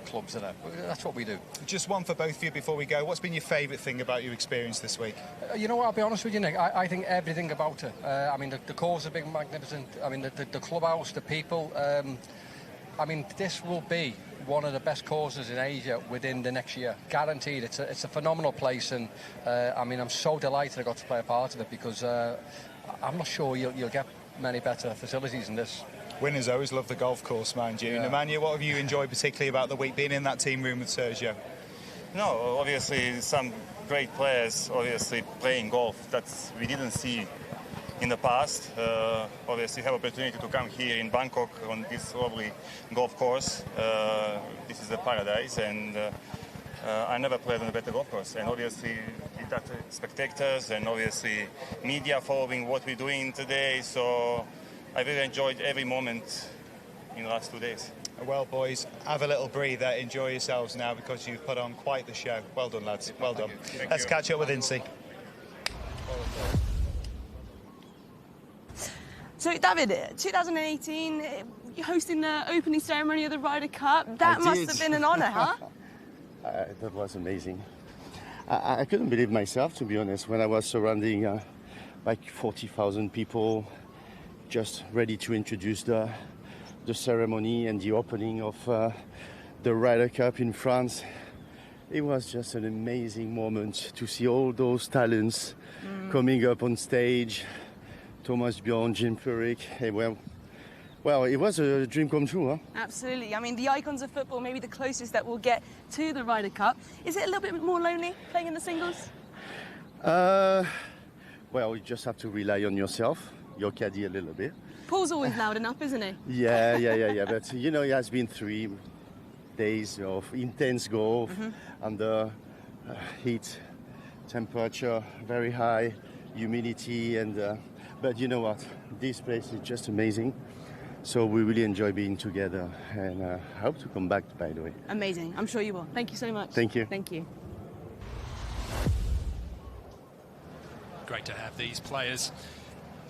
clubs in it. That's what we do. Just one for both of you before we go. What's been your favourite thing about your experience this week? You know what, I'll be honest with you, Nick. I think everything about it. I mean, the course has been magnificent. I mean, the clubhouse, the people. I mean, this will be one of the best courses in Asia within the next year. Guaranteed. It's a phenomenal place, and I mean, I'm so delighted I got to play a part of it because I'm not sure you'll get many better facilities than this. Winners always love the golf course, mind you. Yeah. Nemanja, what have you enjoyed particularly about the week, being in that team room with Sergio? No, obviously some great players, obviously playing golf that we didn't see in the past. Obviously, have opportunity to come here in Bangkok on this lovely golf course. This is the paradise, and I never played on a better golf course. And obviously, it got spectators and obviously media following what we're doing today. So I really enjoyed every moment in the last 2 days. Well, boys, have a little breather. Enjoy yourselves now because you've put on quite the show. Well done, lads. Well done. Let's catch up with Incy. So, David, 2018, you're hosting the opening ceremony of the Ryder Cup. That must have been an honour, huh? That was amazing. I couldn't believe myself, to be honest, when I was surrounding like 40,000 people just ready to introduce the ceremony and the opening of the Ryder Cup in France. It was just an amazing moment to see all those talents coming up on stage. Thomas Bjorn, Jim Furyk. Hey, well, it was a dream come true, huh? Absolutely. I mean, the icons of football, maybe the closest that we'll get to the Ryder Cup. Is it a little bit more lonely playing in the singles? Well, you just have to rely on yourself, your caddy a little bit. Paul's always loud enough, isn't he? Yeah. But, you know, it has been 3 days of intense golf under heat, temperature very high, humidity, and but you know what? This place is just amazing. So we really enjoy being together, and I hope to come back, by the way. Amazing. I'm sure you will. Thank you so much. Thank you. Thank you. Great to have these players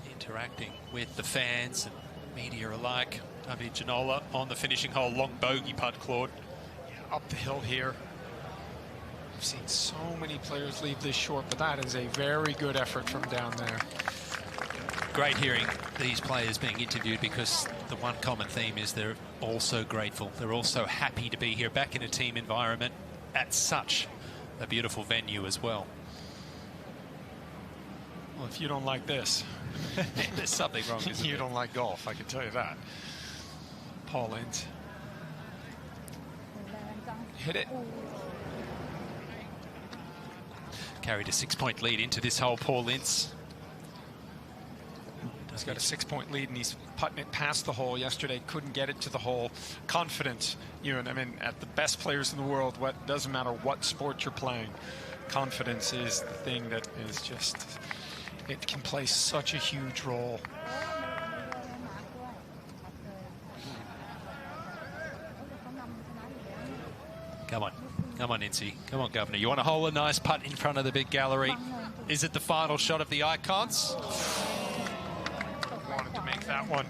interacting with the fans and media alike. David Ginola on the finishing hole, long bogey putt, Claude. Yeah, up the hill here. We've seen so many players leave this short, but that is a very good effort from down there. Great hearing these players being interviewed, because the one common theme is they're all so grateful. They're all so happy to be here back in a team environment at such a beautiful venue as well. Well, if you don't like this, there's something wrong, isn't you don't like golf, I can tell you that. Paul Ince. Hit it. Carried a 6-point lead into this hole, Paul Ince. He's got a 6-point lead, and he's putting it past the hole yesterday. Couldn't get it to the hole. Confidence, I mean, at the best players in the world, doesn't matter what sport you're playing, confidence is the thing that is just, it can play such a huge role. Come on, Incy. Come on, Governor. You want to hole a nice putt in front of the big gallery. Is it the final shot of the icons? Wanted to make that one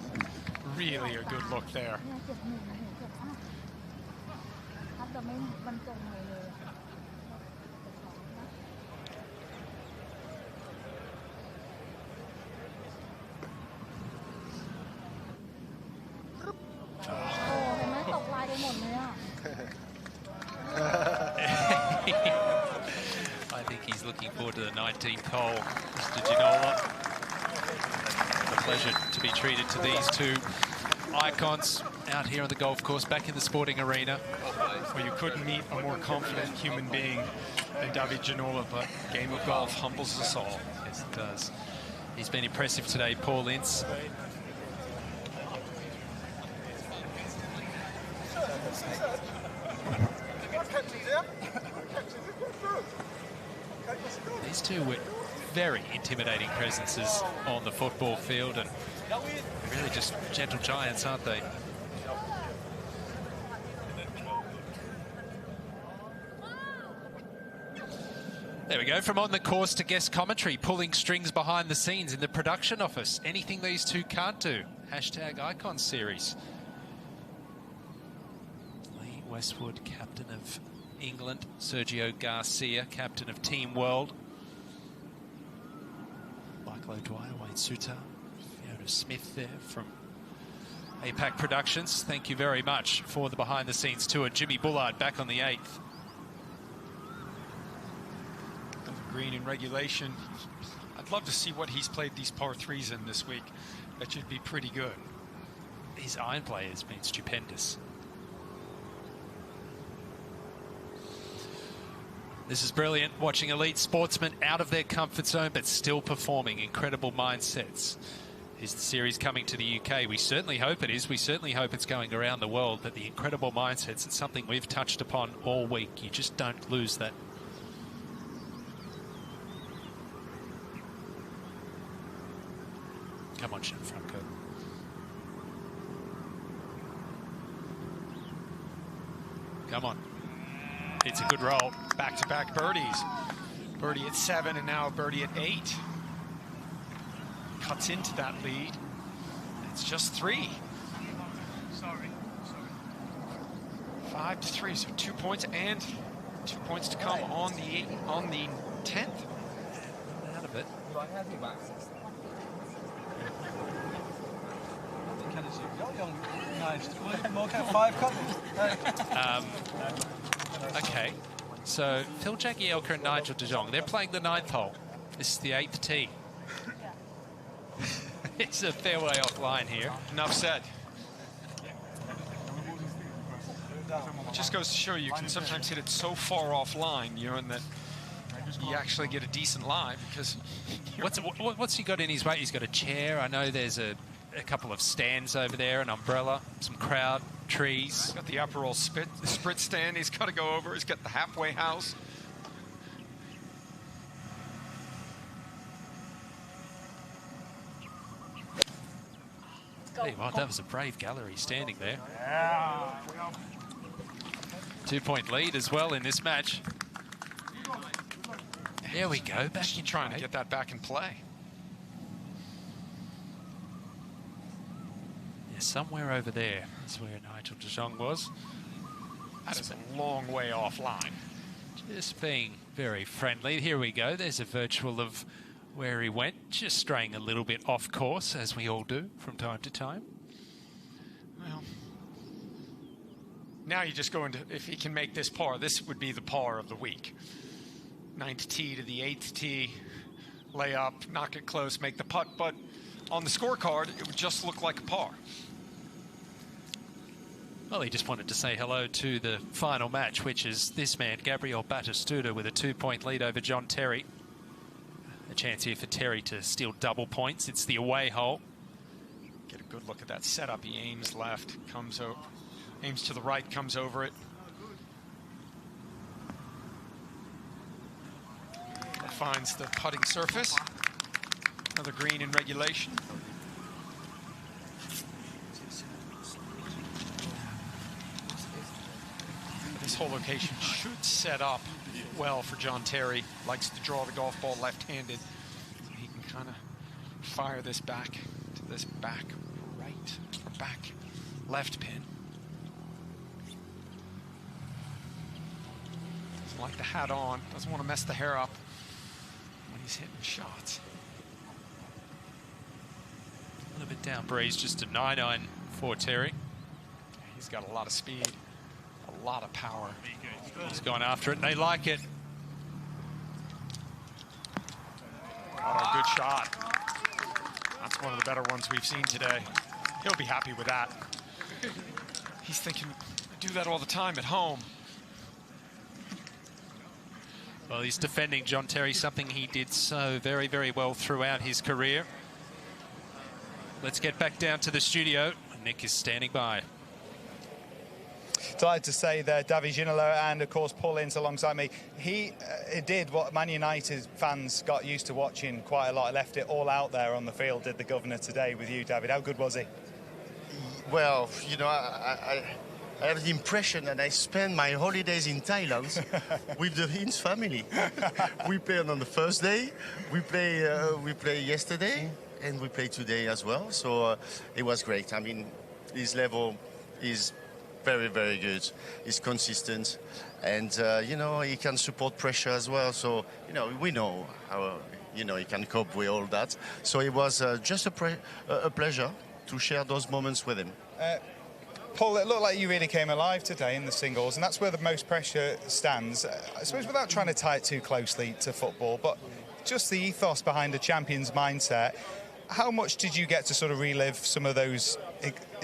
really a good look there. I think he's looking forward to the 19th hole, Mr. Ginola. A pleasure to be treated to these two icons out here on the golf course, back in the sporting arena. Well, you couldn't meet a more confident human being than David Ginola, but game of golf humbles us all. Yes, it does. He's been impressive today, Paul Ince. These two were very intimidating presences on the football field, and really just gentle giants, aren't they? There we go, from on the course to guest commentary, pulling strings behind the scenes in the production office. Anything these two can't do. Hashtag Icon Series. Lee Westwood, captain of England. Sergio Garcia, captain of Team World. Michael O'Dwyer, Wayne Suter, Fiona Smith there from APAC Productions. Thank you very much for the behind-the-scenes tour. Jimmy Bullard back on the 8th. Green in regulation. I'd love to see what he's played these par 3s in this week. That should be pretty good. His iron play has been stupendous. This is brilliant, watching elite sportsmen out of their comfort zone but still performing. Incredible mindsets. Is the series coming to the UK? We certainly hope it is. We certainly hope it's going around the world. But the incredible mindsets, it's something we've touched upon all week. You just don't lose that. Come on, Franco. Come on. It's a good roll. Back-to-back birdies. Birdie at 7 and now a birdie at 8. Cuts into that lead. It's just 3. Sorry. 5-3, so 2 points and 2 points to come on the 10th. Out of it. Okay, so Phil Jagielka and Nigel de Jong, they're playing the 9th hole. This is the 8th tee. It's a fairway offline here. Enough said. It just goes to show you can sometimes hit it so far offline, you know, and that you actually get a decent lie because... What's he got in his way? He's got a chair. I know there's a couple of stands over there, an umbrella, some crowd, trees. He's got the Aperol Spritz stand he's got to go over. He's got the halfway house. Hey, well, that was a brave gallery standing there. Yeah. 2-point lead as well in this match. There we go, back in trying to get that back in play. Yeah, somewhere over there is where Nigel de Jong was. That is a long way offline. Just being very friendly. Here we go. There's a virtual of where he went, just straying a little bit off course, as we all do from time to time. Well, now you just go into, if he can make this par, this would be the par of the week. 9th tee to the 8th tee, lay up, knock it close, make the putt, but on the scorecard, it would just look like a par. Well, he just wanted to say hello to the final match, which is this man, Gabriel Batistuta, with a 2-point lead over John Terry. A chance here for Terry to steal double points. It's the away hole. Get a good look at that setup. He aims left, comes over, aims to the right, comes over it. Finds the putting surface. Another green in regulation. This whole location should set up well for John Terry. Likes to draw the golf ball left-handed. So he can kind of fire this back to this back right or back left pin. Doesn't like the hat on. Doesn't want to mess the hair up when he's hitting shots. A little bit down breeze, just a 9-9 for Terry. He's got a lot of speed, a lot of power. He's gone after it, and they like it. Oh, good shot. That's one of the better ones we've seen today. He'll be happy with that. He's thinking, I do that all the time at home. Well, he's defending John Terry, something he did so very, very well throughout his career. Let's get back down to the studio. Nick is standing by. Delighted to say that David Ginola and, of course, Paul Ince alongside me. He did what Man United fans got used to watching quite a lot. Left it all out there on the field, did the governor today with you, David. How good was he? Well, you know, I have the impression that I spend my holidays in Thailand with the Ince family. We played on the first day, we play yesterday, and we play today as well. So it was great. I mean, his level is very, very good. He's consistent, and you know, he can support pressure as well. So you know, we know how he can cope with all that. So it was just a pleasure to share those moments with him. Paul, it looked like you really came alive today in the singles, and that's where the most pressure stands. I suppose without trying to tie it too closely to football, but just the ethos behind a champion's mindset. How much did you get to sort of relive some of those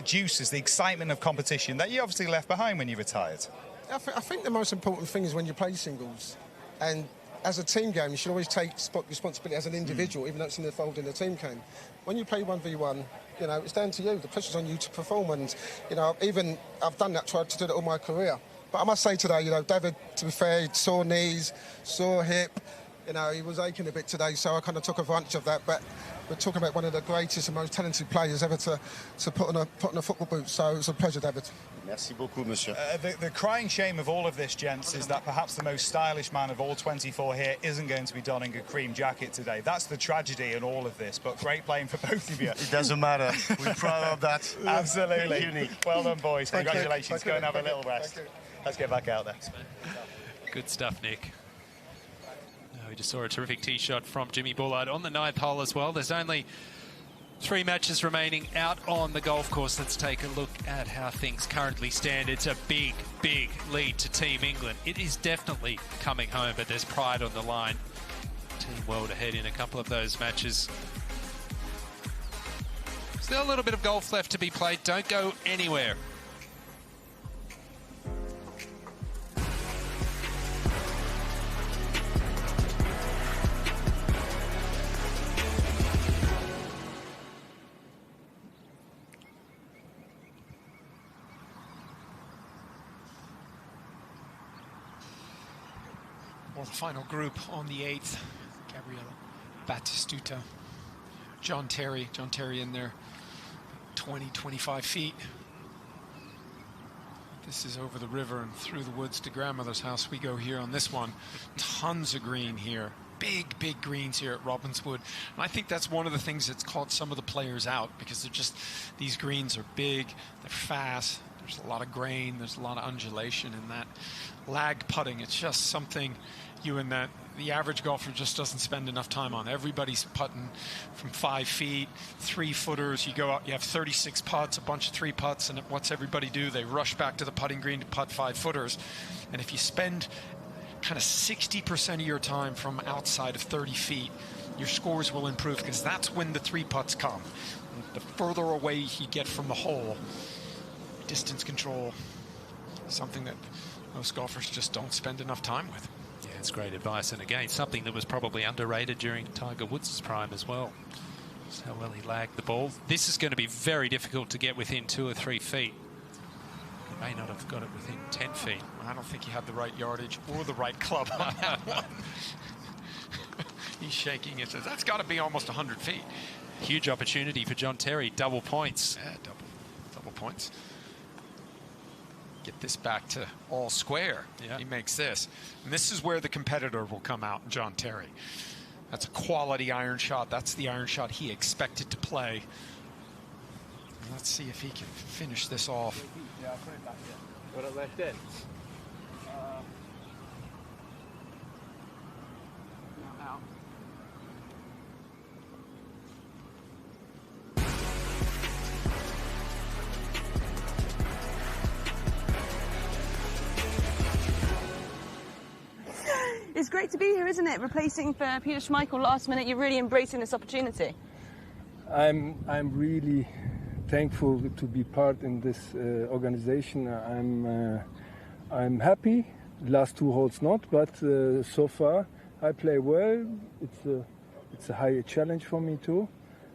juices, the excitement of competition that you obviously left behind when you retired? I think the most important thing is when you play singles, And as a team game, you should always take responsibility as an individual, even though it's involved in the team game. When you play 1v1, you know, it's down to you. The pressure's on you to perform. And, you know, even I've done that, tried to do that all my career. But I must say today, you know, David, to be fair, sore knees, sore hip. You know, he was aching a bit today, so I kind of took advantage of that. But we're talking about one of the greatest and most talented players ever to put on a football boot. So it's a pleasure, David. Merci beaucoup, monsieur. The crying shame of all of this, gents, is that perhaps the most stylish man of all 24 here isn't going to be donning a cream jacket today. That's the tragedy in all of this, but great playing for both of you. It doesn't matter. We're proud of that. Absolutely. Unique. Well done, boys. Thank you. Congratulations. Go and have a little rest. Let's get back out there. Good stuff, Nick. We just saw a terrific tee shot from Jimmy Bullard on the 9th hole as well. There's only 3 matches remaining out on the golf course. Let's take a look at how things currently stand. It's a big, big lead to Team England. It is definitely coming home, but there's pride on the line. Team World ahead in a couple of those matches. Still a little bit of golf left to be played. Don't go anywhere. Well, the final group on the 8th, Gabriela Batistuta, John Terry in there, 20-25 feet. This is over the river and through the woods to grandmother's house we go here on this one. Tons of green here. Big, big greens here at Robbinswood. And I think that's one of the things that's caught some of the players out, because they're just, these greens are big, they're fast, there's a lot of grain, there's a lot of undulation in that. Lag putting, it's just something that the average golfer just doesn't spend enough time on. Everybody's putting from 5 feet, 3-footers. You go out, you have 36 putts, a bunch of 3 putts, and what's everybody do? They rush back to the putting green to putt 5-footers. And if you spend kind of 60% of your time from outside of 30 feet, your scores will improve, because that's when the 3 putts come. The further away you get from the hole, distance control, something that most golfers just don't spend enough time with. Yeah, it's great advice, and again, something that was probably underrated during Tiger Woods' prime as well. Just how well he lagged the ball. This is going to be very difficult to get within 2 or 3 feet. He may not have got it within 10 feet. I don't think he had the right yardage or the right club on that one. He's shaking. It says that's got to be almost 100 feet. Huge opportunity for John Terry. Double points. Yeah, double points. Get this back to all square. Yeah. He makes this. And this is where the competitor will come out, John Terry. That's a quality iron shot. That's the iron shot he expected to play. Let's see if he can finish this off. Yeah, I'll put it back here. Got it left in. Now. It's great to be here, isn't it? Replacing for Peter Schmeichel last minute. You're really embracing this opportunity. I'm really thankful to be part in this organization. I'm happy. Last 2 holes not, but so far I play well. It's a high challenge for me too,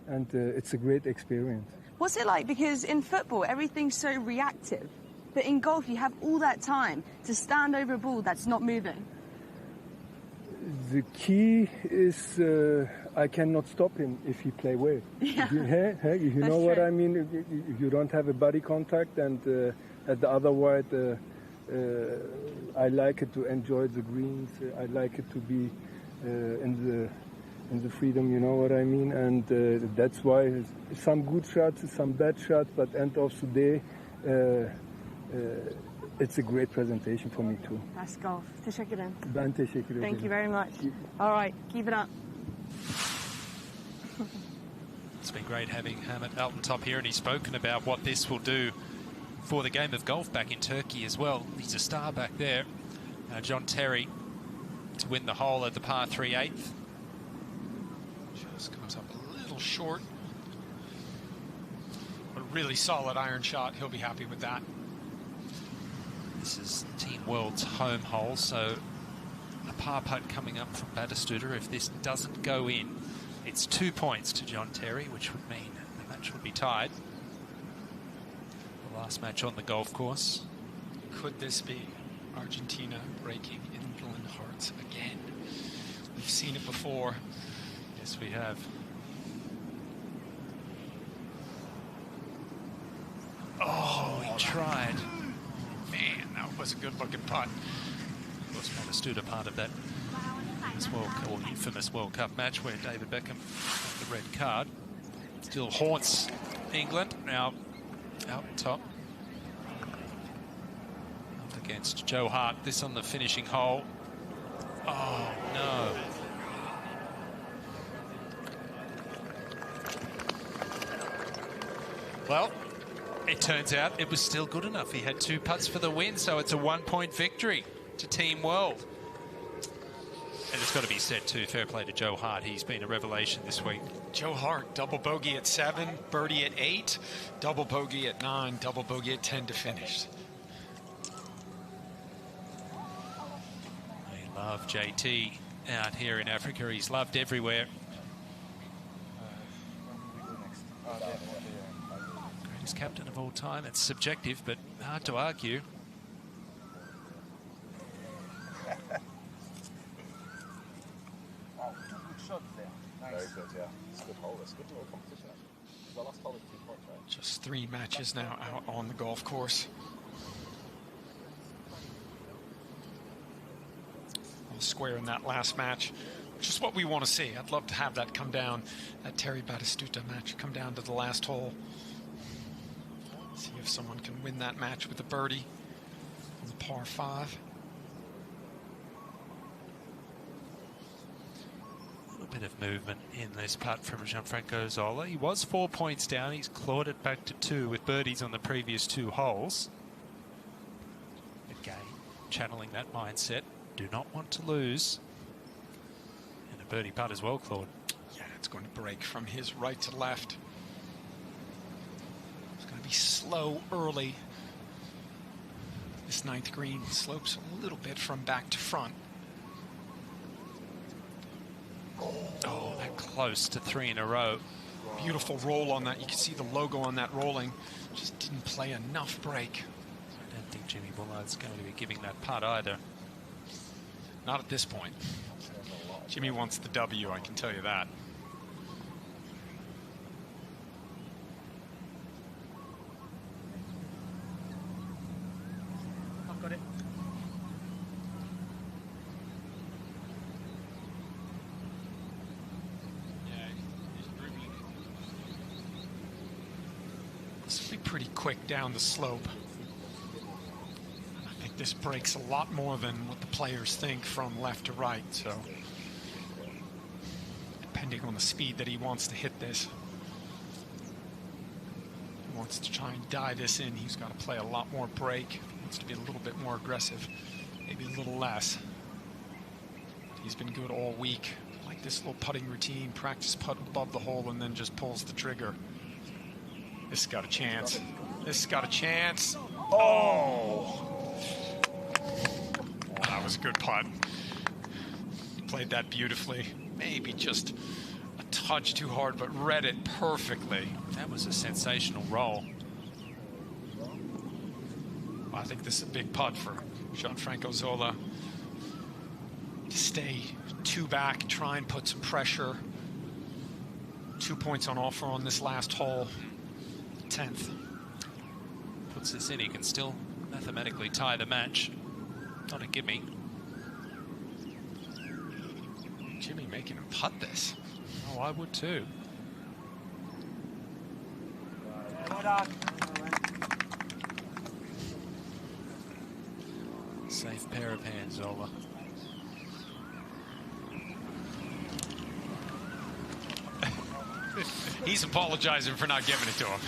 and it's a great experience. What's it like? Because in football everything's so reactive, but in golf you have all that time to stand over a ball that's not moving. The key is I cannot stop him if he play well. Yeah. You know what I mean? If you don't have a body contact, and at the other side, I like it to enjoy the greens. I like it to be in the freedom. You know what I mean? And that's why some good shots, some bad shots, but end of the day. It's a great presentation for me too. Nice golf. Teşekkür ederim. Ben teşekkür ederim. Thank you very much. All right, keep it up. It's been great having Hamid Altintop here, and he's spoken about what this will do for the game of golf back in Turkey as well. He's a star back there. John Terry to win the hole at the par 3/8. Just comes up a little short. But a really solid iron shot. He'll be happy with that. This is Team World's home hole, so A par putt coming up from Batistuta. If this doesn't go in, it's 2 points to John Terry, which would mean the match would be tied. The last match on the golf course. Could this be Argentina breaking England hearts again? We've seen it before. Yes, we have. Oh, he tried. Man, that was a good-looking putt. Was Batistuta part of that infamous World Cup match where David Beckham got the red card? Still haunts England, now out top. Up against Joe Hart, this on the finishing hole. Oh, no. Well, it turns out it was still good enough. He had 2 putts for the win, so it's a 1-point victory to Team World. And it's got to be said, too, fair play to Joe Hart. He's been a revelation this week. Joe Hart, double bogey at 7, birdie at 8, double bogey at 9, double bogey at 10 to finish. We love JT out here in Africa. He's loved everywhere. Greatest captain of all time. It's subjective, but hard to argue. Very good, yeah. It's a good hole. It's a good little competition, actually. The last hole is 2 points, right? Just 3 matches now out on the golf course. All square in that last match, which is what we want to see. I'd love to have that come down, that Terry Batistuta match, come down to the last hole. See if someone can win that match with a birdie on the par 5. Bit of movement in this putt from Gianfranco Zola. He was 4 points down. He's clawed it back to 2 with birdies on the previous 2 holes. Again, channeling that mindset. Do not want to lose. And a birdie putt as well, Claude. Yeah, it's going to break from his right to left. It's going to be slow early. This 9th green slopes a little bit from back to front. Oh, that close to 3 in a row. Beautiful roll on that. You can see the logo on that rolling. Just didn't play enough break. I don't think Jimmy Bullard's going to be giving that putt either. Not at this point. Jimmy wants the W, I can tell you that. I've got it. This will be pretty quick down the slope. I think this breaks a lot more than what the players think from left to right, so depending on the speed that he wants to hit this. He wants to try and die this in, he's got to play a lot more break. He wants to be a little bit more aggressive, maybe a little less. He's been good all week. Like this little putting routine, practice putt above the hole and then just pulls the trigger. This has got a chance. This has got a chance. Oh! That was a good putt. Played that beautifully. Maybe just a touch too hard, but read it perfectly. That was a sensational roll. I think this is a big putt for Gianfranco Zola. To stay 2 back, try and put some pressure. 2 points on offer on this last hole. 10th. Puts this in, he can still mathematically tie the match. Not a gimme. Jimmy making him putt this. Oh, I would too. Safe pair of hands, Zola. He's apologizing for not giving it to him.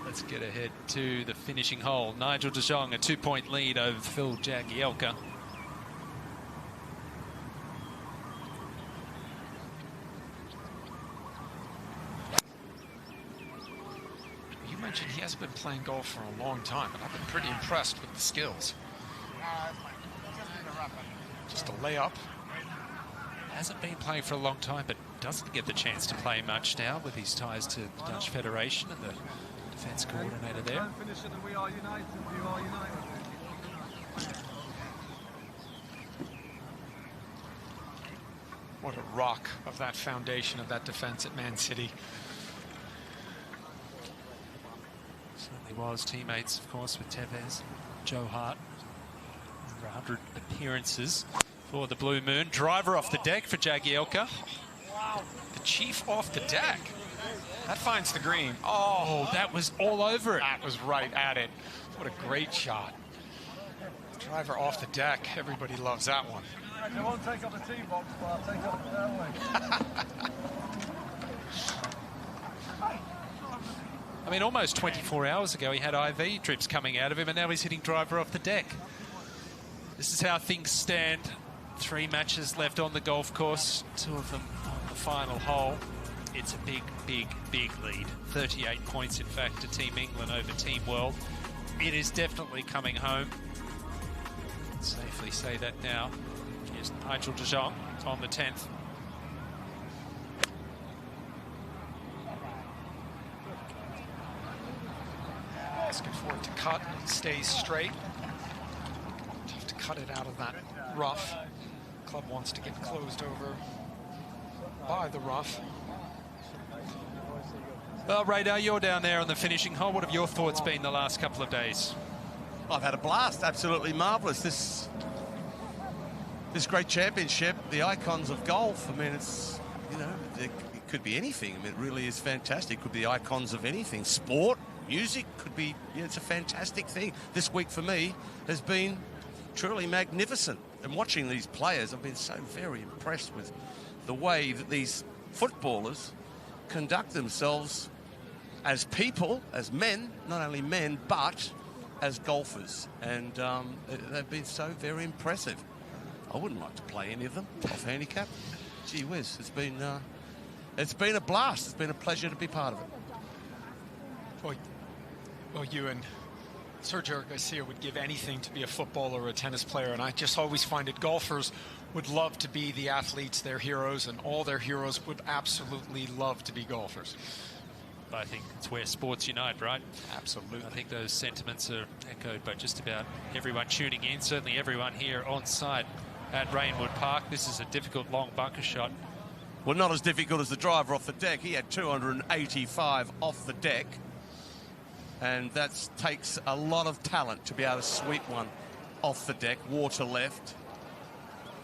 Let's get ahead to the finishing hole. Nigel de Jong, a 2-point lead over Phil Jagielka. You mentioned he hasn't been playing golf for a long time, but I've been pretty impressed with the skills. Just a layup. Hasn't been playing for a long time, but doesn't get the chance to play much now with his ties to the Dutch Federation and the defence coordinator there. What a rock of that foundation of that defence at Man City. Certainly was. Teammates, of course, with Tevez, Joe Hart. Over 100 appearances for the Blue Moon. Driver off the deck for Jagielka. Wow. The Chief off the deck. That finds the green. Oh, that was all over it. That was right at it. What a great shot. Driver off the deck. Everybody loves that one. I won't take up the tee box, but I'll take up the fairway. I mean, almost 24 hours ago, he had IV drips coming out of him, and now he's hitting driver off the deck. This is how things stand. 3 matches left on the golf course, 2 of them on the final hole. It's a big, big, big lead. 38 points, in fact, to Team England over Team World. It is definitely coming home. Safely say that now. Here's Nigel de Jong on the 10th. Asking for it to cut, it stays straight. Tough to cut it out of that rough. Club wants to get closed over by the rough. Well, Radar, you're down there on the finishing hole. What have your thoughts been the last couple of days? I've had a blast, absolutely marvellous. This great championship, the icons of golf. I mean, it's, you know, it could be anything. I mean, it really is fantastic. It could be the icons of anything. Sport, music, could be, you know, it's a fantastic thing. This week for me has been truly magnificent. And watching these players, I've been so very impressed with the way that these footballers conduct themselves as people, as men, not only men, but as golfers. And they've been so very impressive. I wouldn't like to play any of them off handicap. Gee whiz, it's been a blast. It's been a pleasure to be part of it. Well, you and Sergio Garcia would give anything to be a footballer or a tennis player, and I just always find it golfers would love to be the athletes, their heroes, and all their heroes would absolutely love to be golfers. I think it's where sports unite, right? Absolutely. I think those sentiments are echoed by just about everyone tuning in, certainly everyone here on site at Reignwood Park. This is a difficult long bunker shot. Well, not as difficult as the driver off the deck. He had 285 off the deck. And that takes a lot of talent to be able to sweep one off the deck. Water left.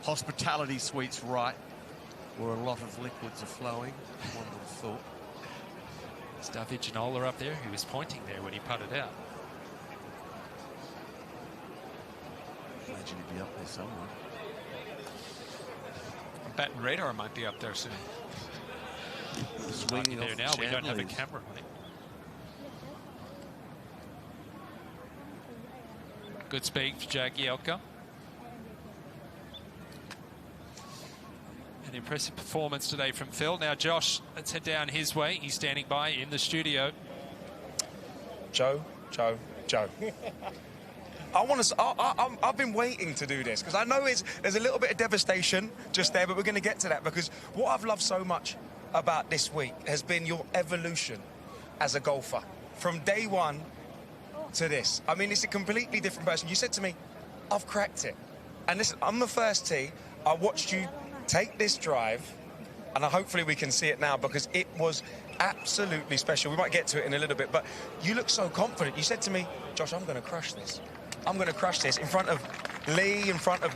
Hospitality suites right, where a lot of liquids are flowing. One would have thought. Is David Ginola up there? He was pointing there when he putted out. Imagine he'd be up there somewhere. I'm betting Radar might be up there soon. Swinging there now. We don't have a camera on it. Good speed for Jagielka. An impressive performance today from Phil. Now, Josh, let's head down his way. He's standing by in the studio. Joe. I've been waiting to do this because I know there's a little bit of devastation just there, but we're going to get to that because what I've loved so much about this week has been your evolution as a golfer from day one to this. I mean, it's a completely different person. You said to me, I've cracked it. And listen, on the first tee, I watched you take this drive, and hopefully we can see it now because it was absolutely special. We might get to it in a little bit, but you look so confident. You said to me, Josh, I'm going to crush this. I'm going to crush this in front of Lee, in front of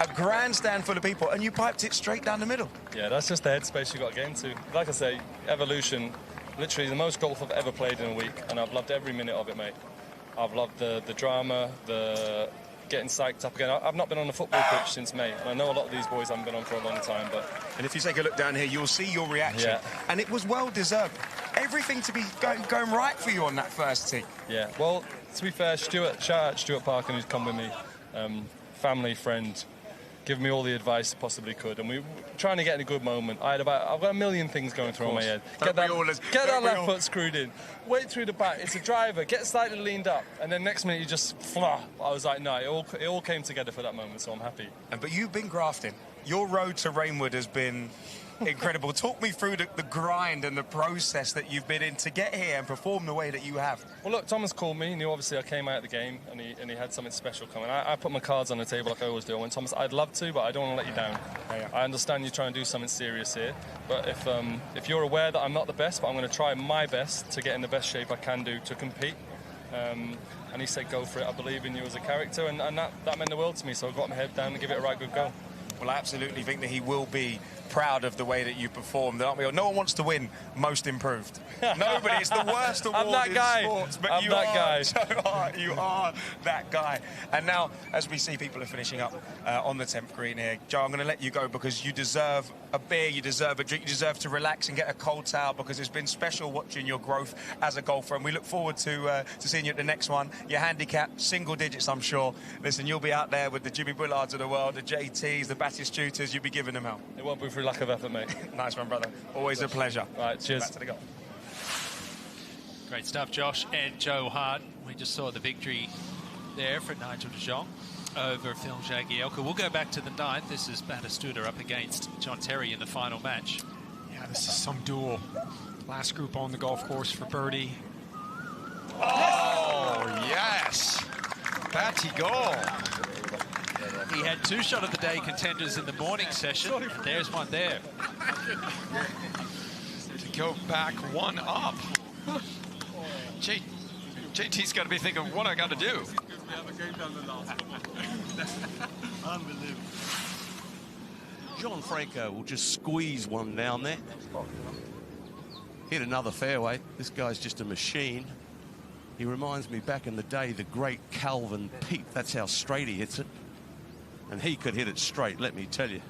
a grandstand full of people, and you piped it straight down the middle. Yeah, that's just the headspace you've got to get into. Like I say, evolution, literally the most golf I've ever played in a week, and I've loved every minute of it, mate. I've loved the drama, the getting psyched up again. I've not been on a football pitch since May, and I know a lot of these boys haven't been on for a long time, but... And if you take a look down here, you'll see your reaction. Yeah. And it was well-deserved. Everything to be going right for you on that first tee. Yeah, well, to be fair, shout out Stuart Parkin, who's come with me, family, friend, give me all the advice I possibly could, and we were trying to get in a good moment. I've got a million things going through my head. Get that left foot screwed in. Wait through the back. It's a driver. Get slightly leaned up, and then next minute you just flah. I was like, no, it all came together for that moment, so I'm happy. But you've been grafting. Your road to Reignwood has been incredible. Talk me through the grind and the process that you've been in to get here and perform the way that you have. Well, look, Thomas called me. He knew obviously I came out of the game and he had something special coming. I put my cards on the table like I always do. I went, Thomas, I'd love to, but I don't want to let you down. I understand you're trying to do something serious here, but if you're aware that I'm not the best, but I'm going to try my best to get in the best shape I can do to compete. And he said, go for it. I believe in you as a character, and that meant the world to me. So I got my head down and give it a right good go. Well, I absolutely think that he will be proud of the way that you performed, aren't we? No one wants to win Most Improved. Nobody. It's the worst award in sports, but you are that guy. And now, as we see people are finishing up on the 10th green here, Joe, I'm going to let you go because you deserve a beer, you deserve a drink, you deserve to relax and get a cold towel because it's been special watching your growth as a golfer, and we look forward to seeing you at the next one. Your handicap, single digits, I'm sure. Listen, you'll be out there with the Jimmy Bullards of the world, the JTs, the Battistutors, you'll be giving them out. It won't be through lack of effort, mate. Nice one, brother. Always a pleasure. All right, cheers. Back to the golf. Great stuff, Josh and Joe Hart. We just saw the victory there for Nigel de Jong over Phil Jagielka. We'll go back to the 9th. This is Batistuta up against John Terry in the final match. Yeah, this is some duel. Last group on the golf course for birdie. Oh, yes! Batty goal. He had 2 shot of the day contenders in the morning session. And there's one there. To go back 1 up. JT's got to be thinking, what I got to do? Unbelievable. John Franco will just squeeze one down there. Hit another fairway. This guy's just a machine. He reminds me back in the day, the great Calvin Peete. That's how straight he hits it. And he could hit it straight, let me tell you.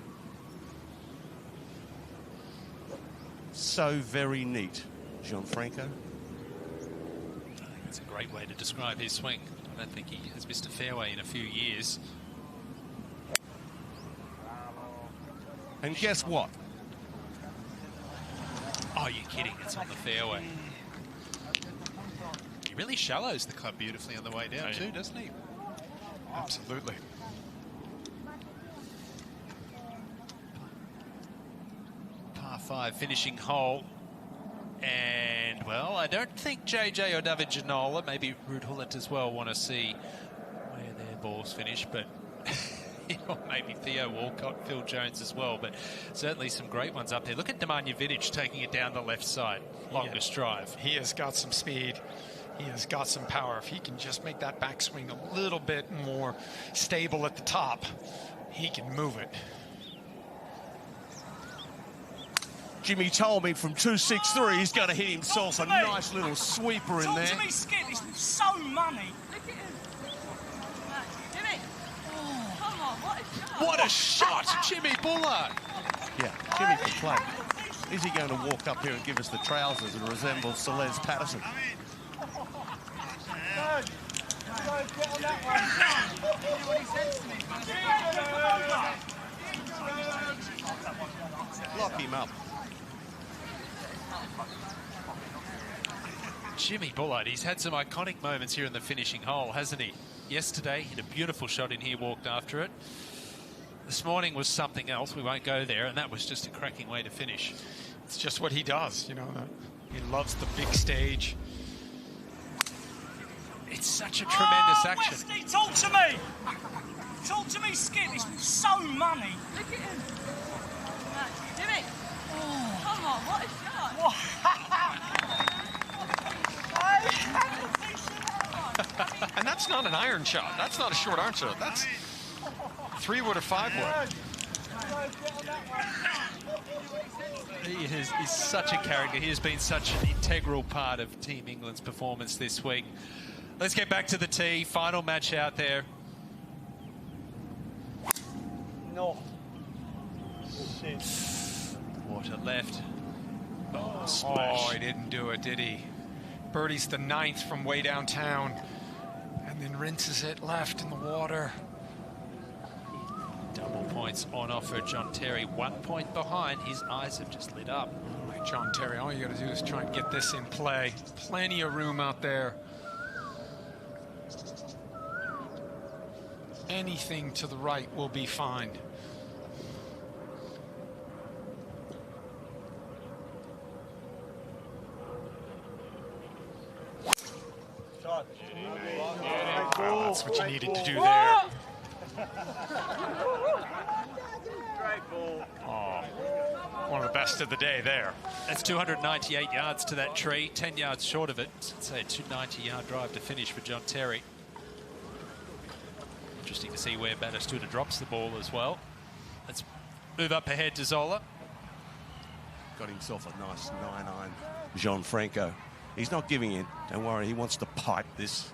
So very neat, John Franco. That's a great way to describe his swing. I don't think he has missed a fairway in a few years. And guess what? Oh, you're kidding. It's on the fairway. He really shallows the club beautifully on the way down too, doesn't he? Absolutely. Par 5 finishing hole. And, well, I don't think JJ or David Ginola, maybe Ruud Gullit as well, want to see where their balls finish, but or maybe Theo Walcott, Phil Jones as well, but certainly some great ones up there. Look at Nemanja Vidic taking it down the left side, longest drive. He has got some speed. He has got some power. If he can just make that backswing a little bit more stable at the top, he can move it. Jimmy told me from 263 he's going to hit himself a nice little sweeper in there. Talk to me, Skip. It's so money. Look at him. Jimmy. Oh, come on, What a shot, Jimmy Bullard. Yeah, Jimmy can play. Is he going to walk up here and give us the trousers and resemble Celeste Patterson? Lock him up. Jimmy Bullard, he's had some iconic moments here in the finishing hole, hasn't he? Yesterday, hit a beautiful shot in here, walked after it. This morning was something else, we won't go there, and that was just a cracking way to finish. It's just what he does, you know. He loves the big stage. It's such a tremendous action. Wesley, talk to me! Talk to me, Skip. It's so money. Look at him. Jimmy. Oh. Come on, what a shot. And that's not an iron shot. That's not a short iron shot. That's 3-wood or 5-wood. He's such a character. He has been such an integral part of Team England's performance this week. Let's get back to the tee. Final match out there. No. Shit. Water left. Oh, splash. Oh, he didn't do it, did he? Birdie's the 9th from way downtown. And then rinses it left in the water. Double points on offer. John Terry 1 point behind. His eyes have just lit up. All right, John Terry, all you got to do is try and get this in play. Plenty of room out there. Anything to the right will be fine. That's what you needed to do there. Oh, one of the best of the day there. That's 298 yards to that tree, 10 yards short of it. Let's say a 290-yard drive to finish for John Terry. Interesting to see where Batistuta drops the ball as well. Let's move up ahead to Zola. Got himself a nice 9-9. Gianfranco. He's not giving in. Don't worry, he wants to pipe this.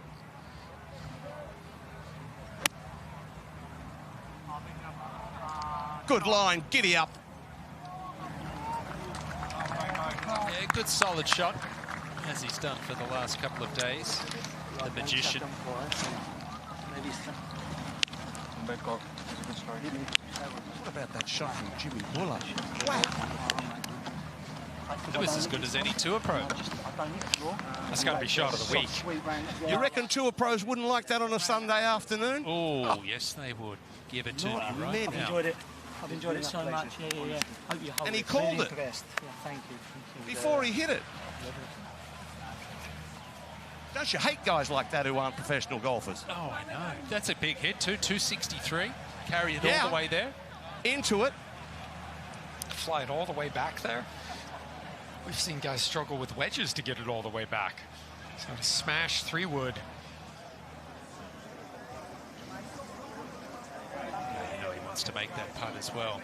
Good line, giddy up. Yeah, good solid shot, as he's done for the last couple of days. The magician. Bangkok. What about that shot from Jimmy Buller? Wow. It was as good as any tour pro. That's got to be shot of the week. You reckon tour pros wouldn't like that on a Sunday afternoon? Oh, yes, they would. Give it to me right now. I've enjoyed it. I've enjoyed it so much. Yeah. Hope you hold And he it. called Really it. impressed. Yeah, thank you. Before he hit it. Don't you hate guys like that who aren't professional golfers? Oh, I know. That's a big hit, too. 263. Carry it all the way there. Into it. Fly it all the way back there. We've seen guys struggle with wedges to get it all the way back. So to smash 3-wood. You know he wants to make that putt as well.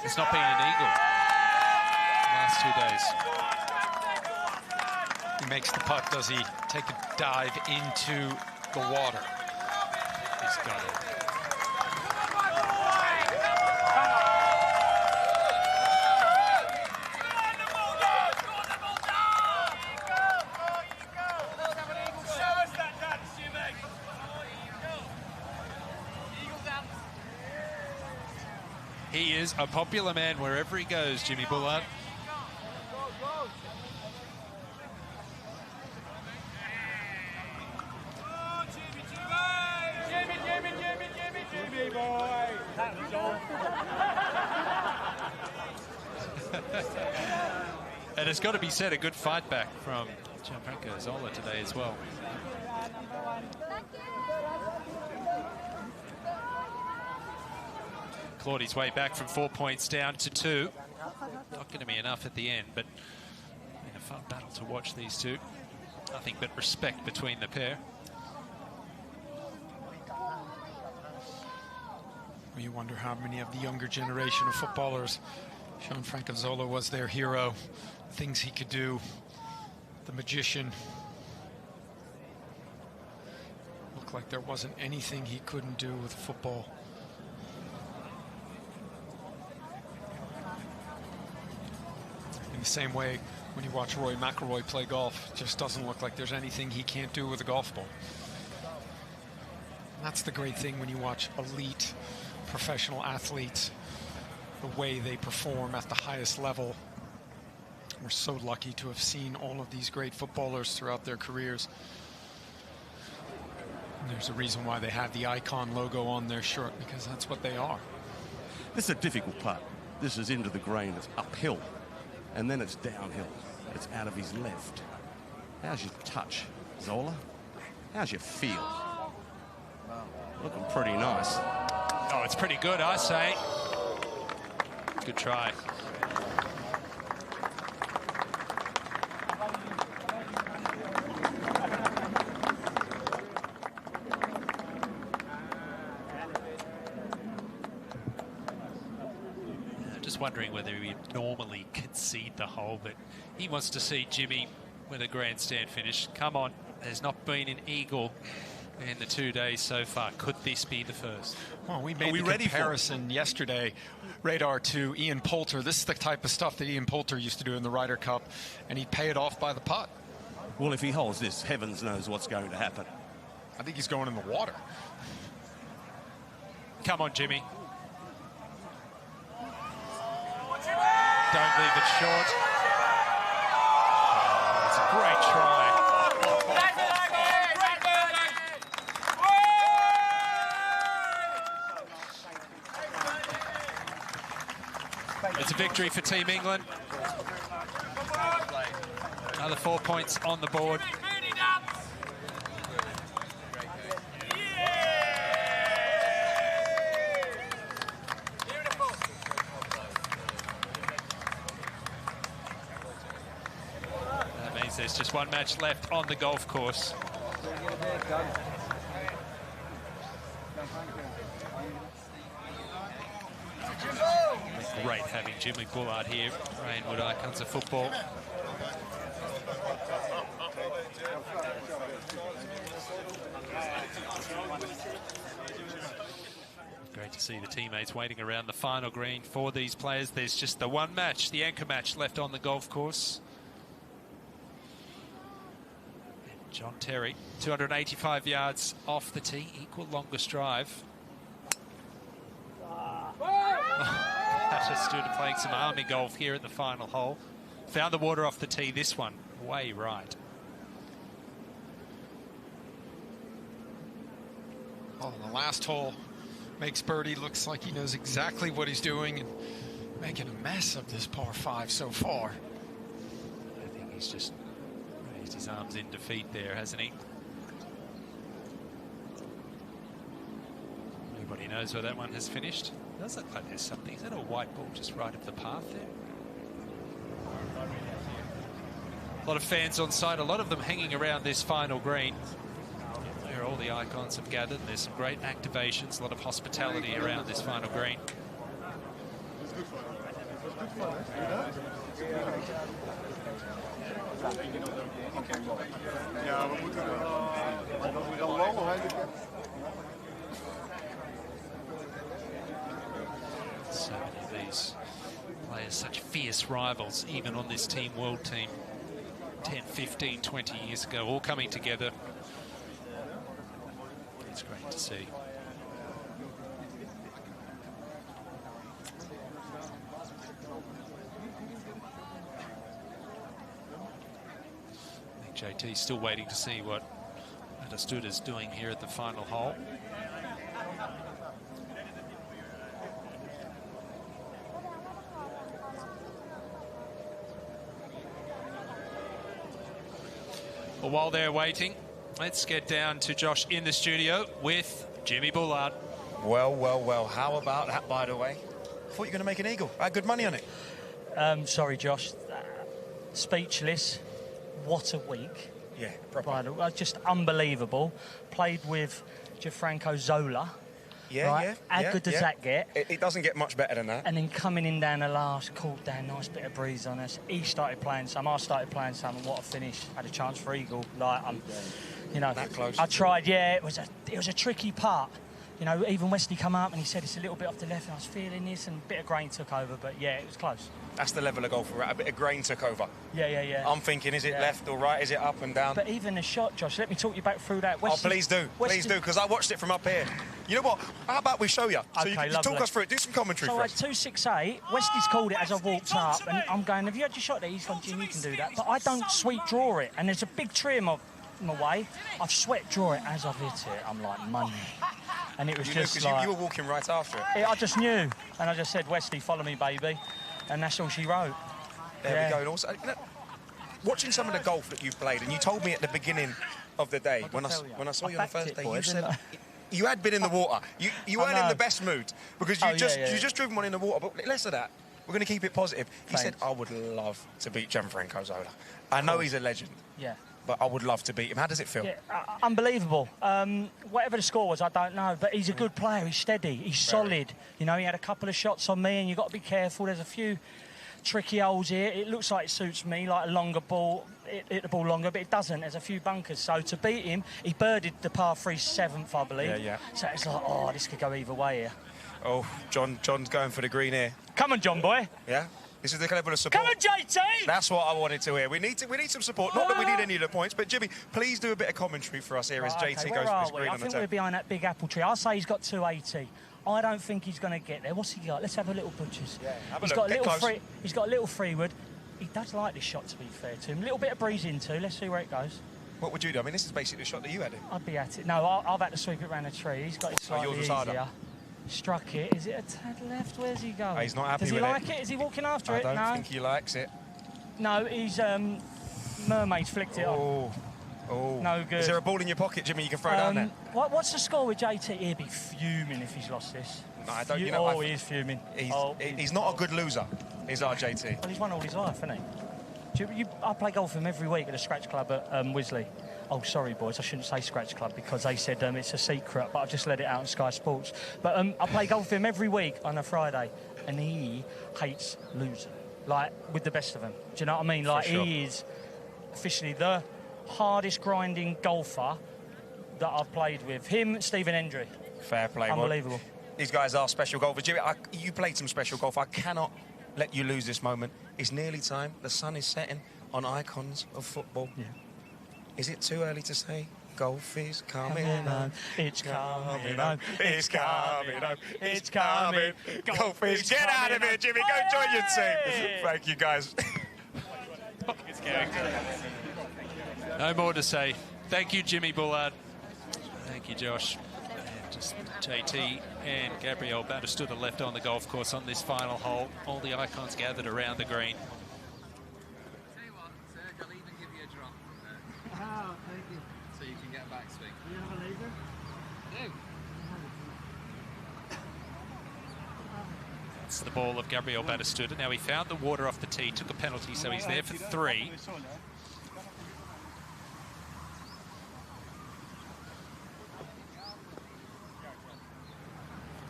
It's not been an eagle last 2 days. He makes the putt. Does he take a dive into the water? He's got it. He is a popular man wherever he goes, Jimmy Bullard. Jimmy boy! And it's got to be said, a good fight back from Gianfranco Zola today as well. Clawed his way back from 4 points down to 2. Not going to be enough at the end, but been a fun battle to watch these two. Nothing but respect between the pair. You wonder how many of the younger generation of footballers, Gianfranco Zola was their hero, things he could do, the magician. Looked like there wasn't anything he couldn't do with football. In the same way, when you watch Rory McIlroy play golf, it just doesn't look like there's anything he can't do with a golf ball. And that's the great thing when you watch elite professional athletes, the way they perform at the highest level. We're so lucky to have seen all of these great footballers throughout their careers. And there's a reason why they have the icon logo on their shirt, because that's what they are. This is a difficult putt. This is into the green. It's uphill. And then it's downhill. It's out of his left. How's your touch, Zola? How's your feel? Looking pretty nice. Oh, it's pretty good, I say. Good try. Just wondering whether he'd normally concede the hole, but he wants to see Jimmy with a grandstand finish. Come on, there's not been an eagle in the 2 days so far. Could this be the first? Well, we made the comparison yesterday, Radar, to Ian Poulter. This is the type of stuff that Ian Poulter used to do in the Ryder Cup, and he'd pay it off by the putt. Well, if he holds this, heavens knows what's going to happen. I think he's going in the water. Come on, Jimmy. Don't leave it short. It's a great try. It's a victory for Team England. Another 4 points on the board. That means there's just one match left on the golf course. Great having Jimmy Bullard here, Reignwood icons of football. Great to see the teammates waiting around the final green for these players. There's just the one match, the anchor match, left on the golf course. And John Terry, 285 yards off the tee, equal longest drive. Stood playing some army golf here at the final hole. Found the water off the tee, this one way right. Oh, the last hole makes birdie. Looks like he knows exactly what he's doing and making a mess of this par 5 so far. I think he's just raised his arms in defeat there, hasn't he? Anybody knows where that one has finished? Does look like there's something. Is that a white ball just right of the path there? A lot of fans on site, a lot of them hanging around this final green. Where all the icons have gathered. There's some great activations, a lot of hospitality around this final green. So many of these players, such fierce rivals, even on this Team World team 10, 15, 20 years ago, all coming together. It's great to see. I think JT's still waiting to see what Understood is doing here at the final hole. Well, while they're waiting, let's get down to Josh in the studio with Jimmy Bullard. Well, well, well. How about that, by the way? I thought you were going to make an eagle. I had good money on it. Sorry, Josh. Speechless. What a week. Yeah, proper. Just unbelievable. Played with Gianfranco Zola. Yeah, right? yeah. How good does that get? It doesn't get much better than that. And then coming in down the last, cooled down, nice bit of breeze on us. He started playing some, I started playing some, and what a finish. Had a chance for eagle. Like, you know, that close. I tried. Yeah, it was a tricky putt. You know, even Wesley come up and he said it's a little bit off the left, and I was feeling this, and a bit of grain took over, but yeah, it was close. That's the level of golf we're at. A bit of grain took over. Yeah. I'm thinking, is it left or right? Is it up and down? But even the shot, Josh, let me talk you back through that. Wesley, oh, please do. Please do, because I watched it from up here. You know what? How about we show you? So okay, you talk us through it. Do some commentary for us. So at 268, Wesley's called it as I walked up, and I'm going, have you had your shot there? He's gone, Jim, you can do that. But I don't sweet draw it, and there's a big tree in my way. I've sweat draw it as I've hit it. I'm like, money. And it was just like... You were walking right after it. I just knew. And I just said, Wesley, follow me, baby. And that's all she wrote. There we go. And also, you know, watching some of the golf that you've played, and you told me at the beginning of the day, when I saw you on the first day, you said you had been in the water. You weren't in the best mood, because you just driven one in the water. But less of that. We're going to keep it positive. He said, I would love to beat Gianfranco Zola. I know he's a legend. Yeah. But I would love to beat him. How does it feel? Yeah, unbelievable. Whatever the score was, I don't know. But he's a good player. He's steady. He's solid. You know, he had a couple of shots on me, and you've got to be careful. There's a few tricky holes here. It looks like it suits me, like a longer ball. Hit the ball longer, but it doesn't. There's a few bunkers. So to beat him, he birdied the par 3 7th, I believe. Yeah. So it's like, oh, this could go either way here. Oh, John's going for the green here. Come on, John boy. Yeah? This is the level of support. Come on, JT! That's what I wanted to hear. We need some support. Not that we need any of the points, but Jimmy, please do a bit of commentary for us here as JT goes for his green on the I think we're behind that big apple tree. I'll say he's got 280. I don't think he's going to get there. What's he got? Let's have a little butchers. Yeah, have a He's look. got a Get little close. He's got a little freeward. He does like this shot, to be fair to him. A little bit of breeze into. Let's see where it goes. What would you do? I mean, this is basically the shot that you had. I'd be at it. No, I've had to sweep it round the tree. He's got it slightly yours was easier. harder. Struck it. Is it a tad left? Where's he going? He's not happy with with it. it. Does he like it? Is he walking after I it? don't No. think he likes it. No, he's mermaid's flicked it on. Oh. No good. Is there a ball in your pocket, Jimmy, you can throw down there? What's the score with JT? He'd be fuming if he's lost this. No, I don't, you know, he is fuming. He's not a good loser, is our JT. Well, he's won all his life, hasn't he? I play golf with him every week at the Scratch Club at Wisley. Oh, sorry, boys, I shouldn't say Scratch Club because they said it's a secret, but I've just let it out on Sky Sports. But I play golf with him every week on a Friday, and he hates losing, like, with the best of them. Do you know what I mean? Like, sure. he is officially the hardest grinding golfer that I've played with. Him, Stephen Hendry. Fair play. Unbelievable. These guys are special golfers. Jimmy, you played some special golf. I cannot let you lose this moment. It's nearly time. The sun is setting on icons of football. Yeah. Is it too early to say golf is coming on? It's coming on. It's coming on. It's coming. Golf is. Get out of here, Jimmy. Hey! Go join your team. Thank you, guys. No more to say. Thank you, Jimmy Bullard. Thank you, Josh. And just JT and Gabriel Batistuta left on the golf course on this final hole. All the icons gathered around the green. Oh, thank you. So you can get a backswing. Do you have a laser? No. That's the ball of Gabriel Batistuta. Now he found the water off the tee, took a penalty, so he's there for 3.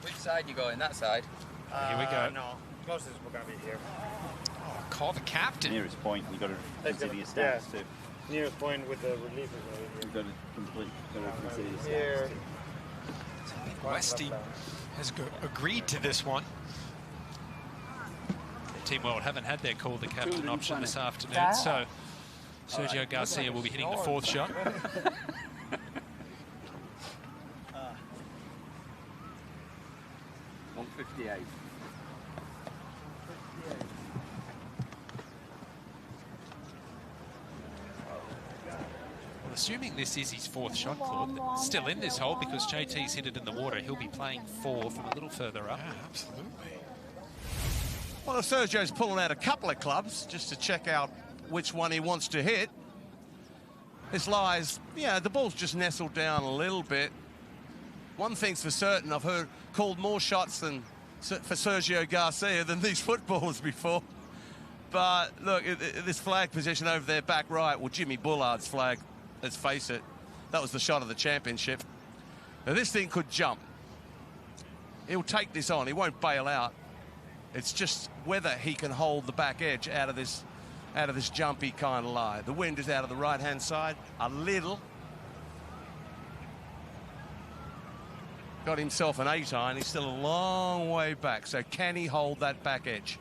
Which side you going? That side? Here we go. No, closest we're going to be here. Oh, call the captain. Nearest point, you've got to consider your stats too. Nearest point with the relief is over here. You've got to consider your stats Here. too. Westy has agreed to this one. Team World haven't had their call the captain option this afternoon, so Sergio Garcia will be hitting the 4th shot. 158. Well, assuming this is his 4th shot, Claude, still in this hole because JT's hit it in the water. He'll be playing 4 from a little further up. Yeah, absolutely. Well, Sergio's pulling out a couple of clubs just to check out which one he wants to hit. This lies, yeah, the ball's just nestled down a little bit. One thing's for certain, I've called more shots for Sergio Garcia than these footballers before. But look, this flag position over there back right, well, Jimmy Bullard's flag, let's face it, that was the shot of the championship. Now this thing could jump. He'll take this on, he won't bail out. It's just whether he can hold the back edge out of this jumpy kind of lie. The wind is out of the right-hand side a little. Got himself an 8-iron. He's still a long way back. So can he hold that back edge?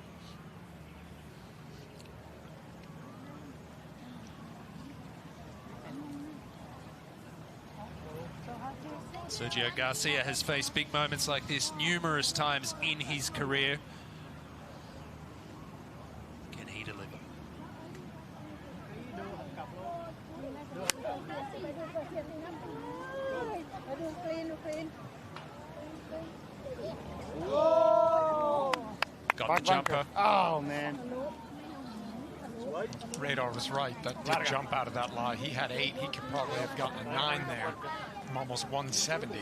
Sergio Garcia has faced big moments like this numerous times in his career. Can he deliver? Got the jumper. Oh, man. Radar was right. That did jump out of that lie. He had 8. He could probably have gotten a 9 there from almost 170.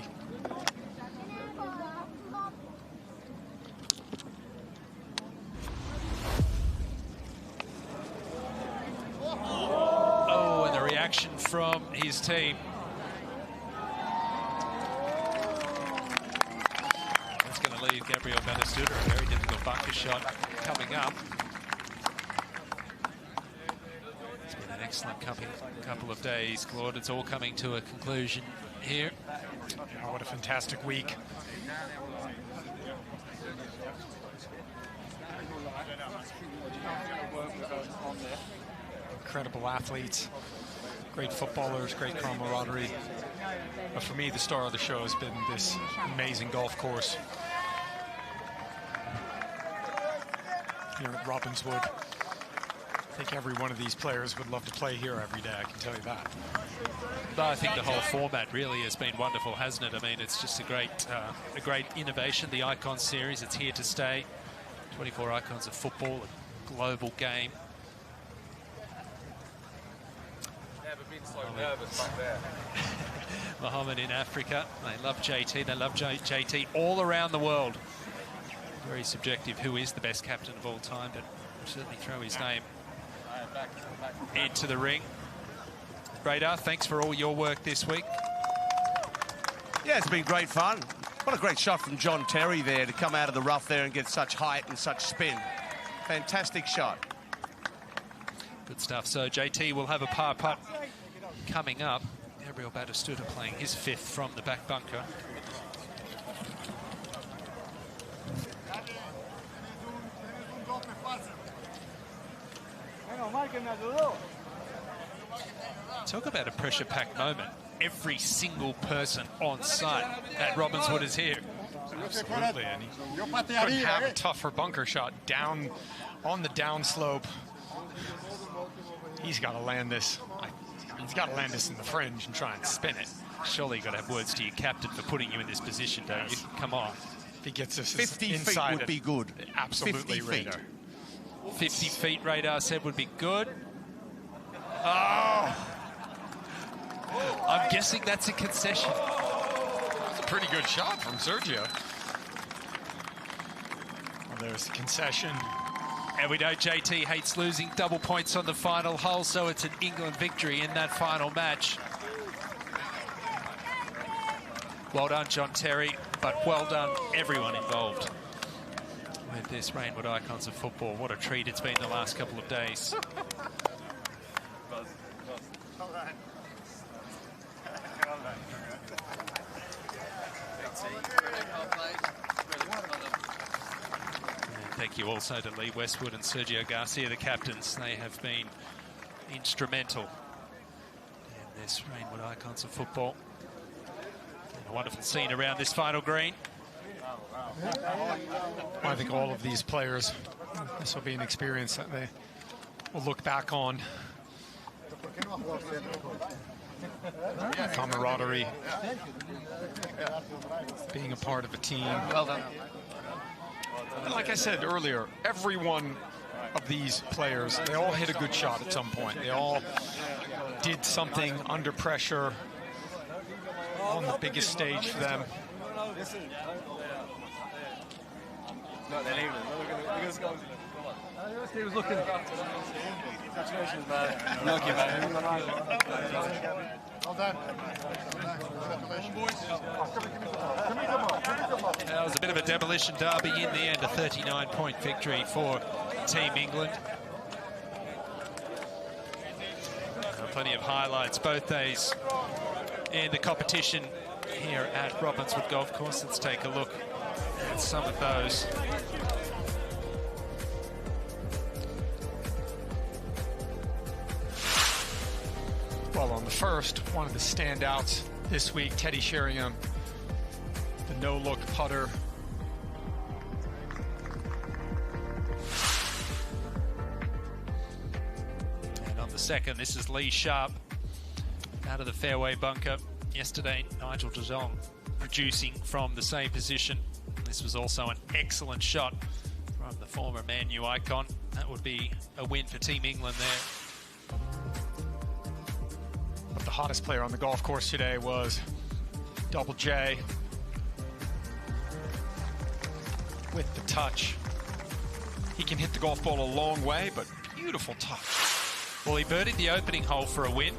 Oh, and the reaction from his team. That's going to leave Gabriel Batistuta a very difficult bunker shot coming up. It's been an excellent couple of days, Claude. It's all coming to a conclusion here. Oh, what a fantastic week. Incredible athletes, great footballers, great camaraderie. But for me, the star of the show has been this amazing golf course here at Robbinswood. I think every one of these players would love to play here every day, I can tell you that. But I think the whole format really has been wonderful, hasn't it? I mean, it's just a great innovation, the Icons series. It's here to stay. 24 icons of football, a global game. Never been so nervous back there. Mohammed in Africa. They love JT. They love JT all around the world. Very subjective. Who is the best captain of all time? But we'll certainly throw his name into the ring. Radar, thanks for all your work this week. Yeah, it's been great fun. What a great shot from John Terry there to come out of the rough there and get such height and such spin. Fantastic shot. Good stuff. So JT will have a par putt coming up. Gabriel Batistuta playing his 5th from the back bunker. Talk about a pressure-packed moment. Every single person on site at Robbinswood is here. Absolutely, and he couldn't have a tougher bunker shot down on the downslope. He's got to land this. He's got to land this in the fringe and try and spin it. Surely you've got to have words to your captain for putting you in this position, don't you? Come on. If he gets this 50 inside feet would be good. Absolutely, 50 feet. Radar. 50 feet, Radar said, would be good. Oh! I'm guessing that's a concession. That's a pretty good shot from Sergio. Well, there's the concession. And we know JT hates losing. Double points on the final hole, so it's an England victory in that final match. Well done, John Terry, but well done, everyone involved with this Reignwood Icons of Football. What a treat it's been the last couple of days. Thank you also to Lee Westwood and Sergio Garcia, the captains. They have been instrumental in this Reignwood Icons of Football. And a wonderful scene around this final green. I think all of these players, this will be an experience that they will look back on. Camaraderie, being a part of a team. Well done. And like I said earlier, every one of these players, they all hit a good shot at some point. They all did something under pressure on the biggest stage for them. No, they're leaving. He was looking. Congratulations, man. Lucky, man. Well done. That was a bit of a demolition derby in the end, a 39-point victory for Team England. Plenty of highlights both days in the competition here at Robbinswood Golf Course. Let's take a look at some of those. Well, on the first, one of the standouts this week, Teddy Sheringham, the no-look putter. And on the second, this is Lee Sharpe out of the fairway bunker. Yesterday, Nigel de Jong producing from the same position. This was also an excellent shot from the former Man U icon. That would be a win for Team England there. But the hottest player on the golf course today was Double J with the touch. He can hit the golf ball a long way, but beautiful touch. Well, he birdied the opening hole for a win.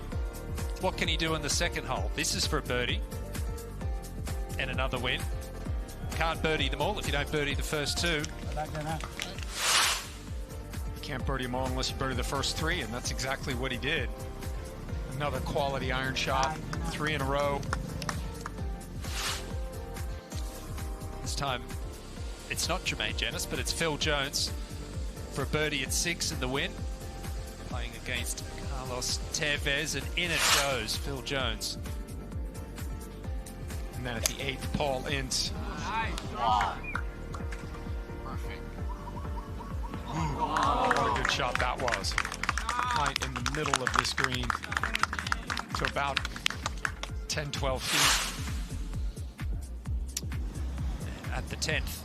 What can he do in the second hole? This is for a birdie and another win. Can't birdie them all if you don't birdie the first two. You can't birdie them all unless you birdie the first three, and that's exactly what he did. Another quality iron shot, 3 in a row. This time, it's not Jermaine Jenis, but it's Phil Jones for a birdie at 6 in the win. Playing against Carlos Tevez, and in it goes, Phil Jones. then at the 8th, Paul Ince. What a good shot that was. Right in the middle of this green to about 10, 12 feet. At the 10th,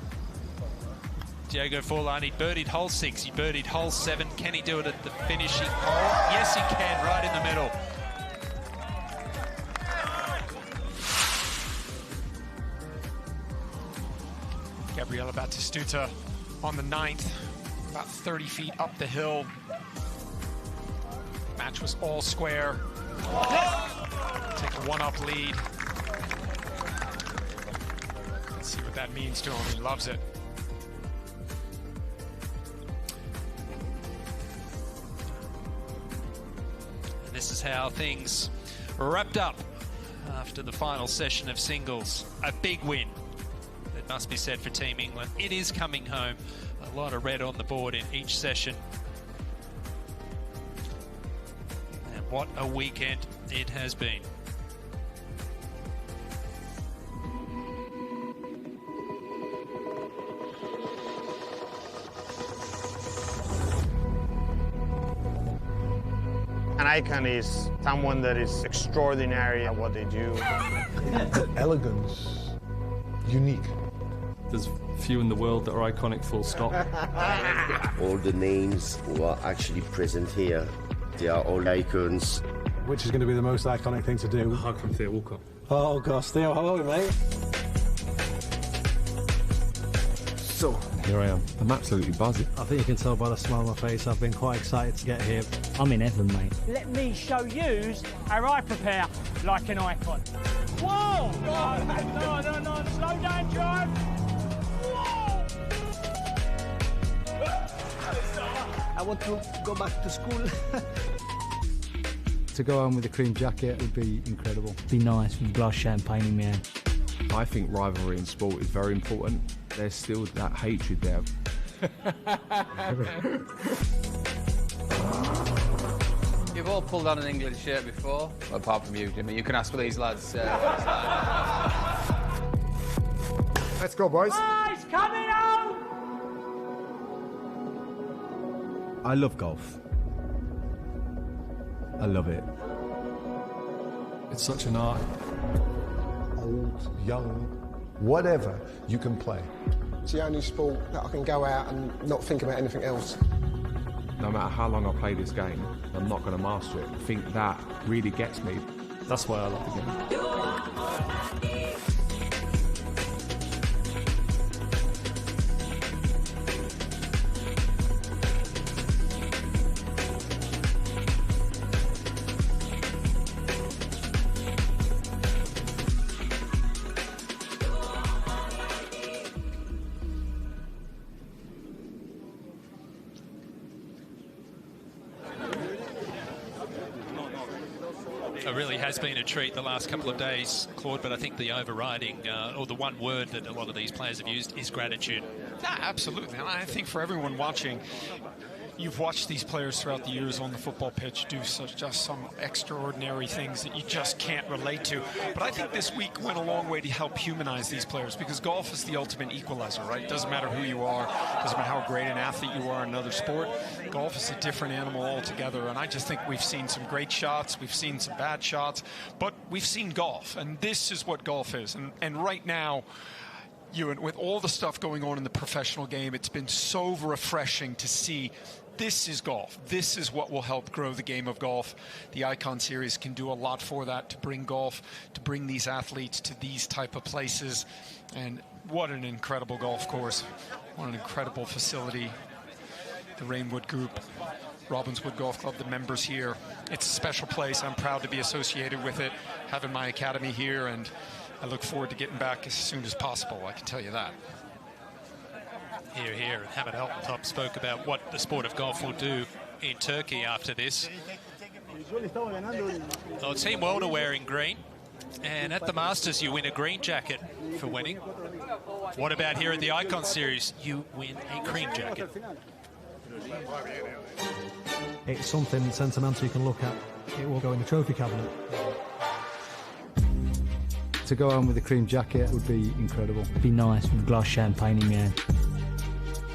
Diego Forlani birdied hole 6, he birdied hole 7. Can he do it at the finishing hole? Yes, he can, right in the middle. Gabriela Batistuta on the 9th, about 30 feet up the hill. Match was all square. Take a 1-up lead. Let's see what that means to him. He loves it. And this is how things wrapped up after the final session of singles. A big win, it must be said, for Team England. It is coming home. A lot of red on the board in each session. And what a weekend it has been. An icon is someone that is extraordinary at what they do. Elegance, unique. There's few in the world that are iconic, full stop. All the names who are actually present here, they are all icons. Which is going to be the most iconic thing to do? Hug from Theo Walcott. Oh gosh, Theo, how are we, mate? So, here I am. I'm absolutely buzzing. I think you can tell by the smile on my face, I've been quite excited to get here. I'm in heaven, mate. Let me show you how I prepare like an icon. Whoa! No, slow down, John. Whoa! I want to go back to school. To go home with a cream jacket would be incredible. Be nice with a glass of champagne in my hand. I think rivalry in sport is very important. There's still that hatred there. You've all pulled on an England shirt before, well, apart from you, Jimmy. You can ask for these lads. Let's go, boys. It's coming out! I love golf. I love it. It's such an art. Old, young, whatever, you can play. It's the only sport that I can go out and not think about anything else. No matter how long I play this game, I'm not going to master it. I think that really gets me. That's why I love the game. It really has been a treat the last couple of days, Claude, but I think the overriding, or the one word that a lot of these players have used is gratitude. Yeah, absolutely. And I think for everyone watching, you've watched these players throughout the years on the football pitch do just some extraordinary things that you just can't relate to. But I think this week went a long way to help humanize these players, because golf is the ultimate equalizer, right? It doesn't matter who you are, doesn't matter how great an athlete you are in another sport. Golf is a different animal altogether, and I just think we've seen some great shots, we've seen some bad shots, but we've seen golf, and this is what golf is. And right now, with all the stuff going on in the professional game, it's been so refreshing to see this is golf. This is what will help grow the game of golf. The Icon Series can do a lot for that, to bring golf, to bring these athletes to these type of places. And what an incredible golf course. What an incredible facility. The Reignwood Group, Robbinswood Golf Club, the members here. It's a special place. I'm proud to be associated with it, having my academy here, and I look forward to getting back as soon as possible, I can tell you that. Here, Hamid Altintop spoke about what the sport of golf will do in Turkey after this. Well, Team World are wearing green, and at the Masters you win a green jacket for winning. What about here at the Icon Series? You win a cream jacket. It's something sentimental you can look at. It will go in the trophy cabinet. to go home with a cream jacket would be incredible. Be nice with a glass of champagne in your hand.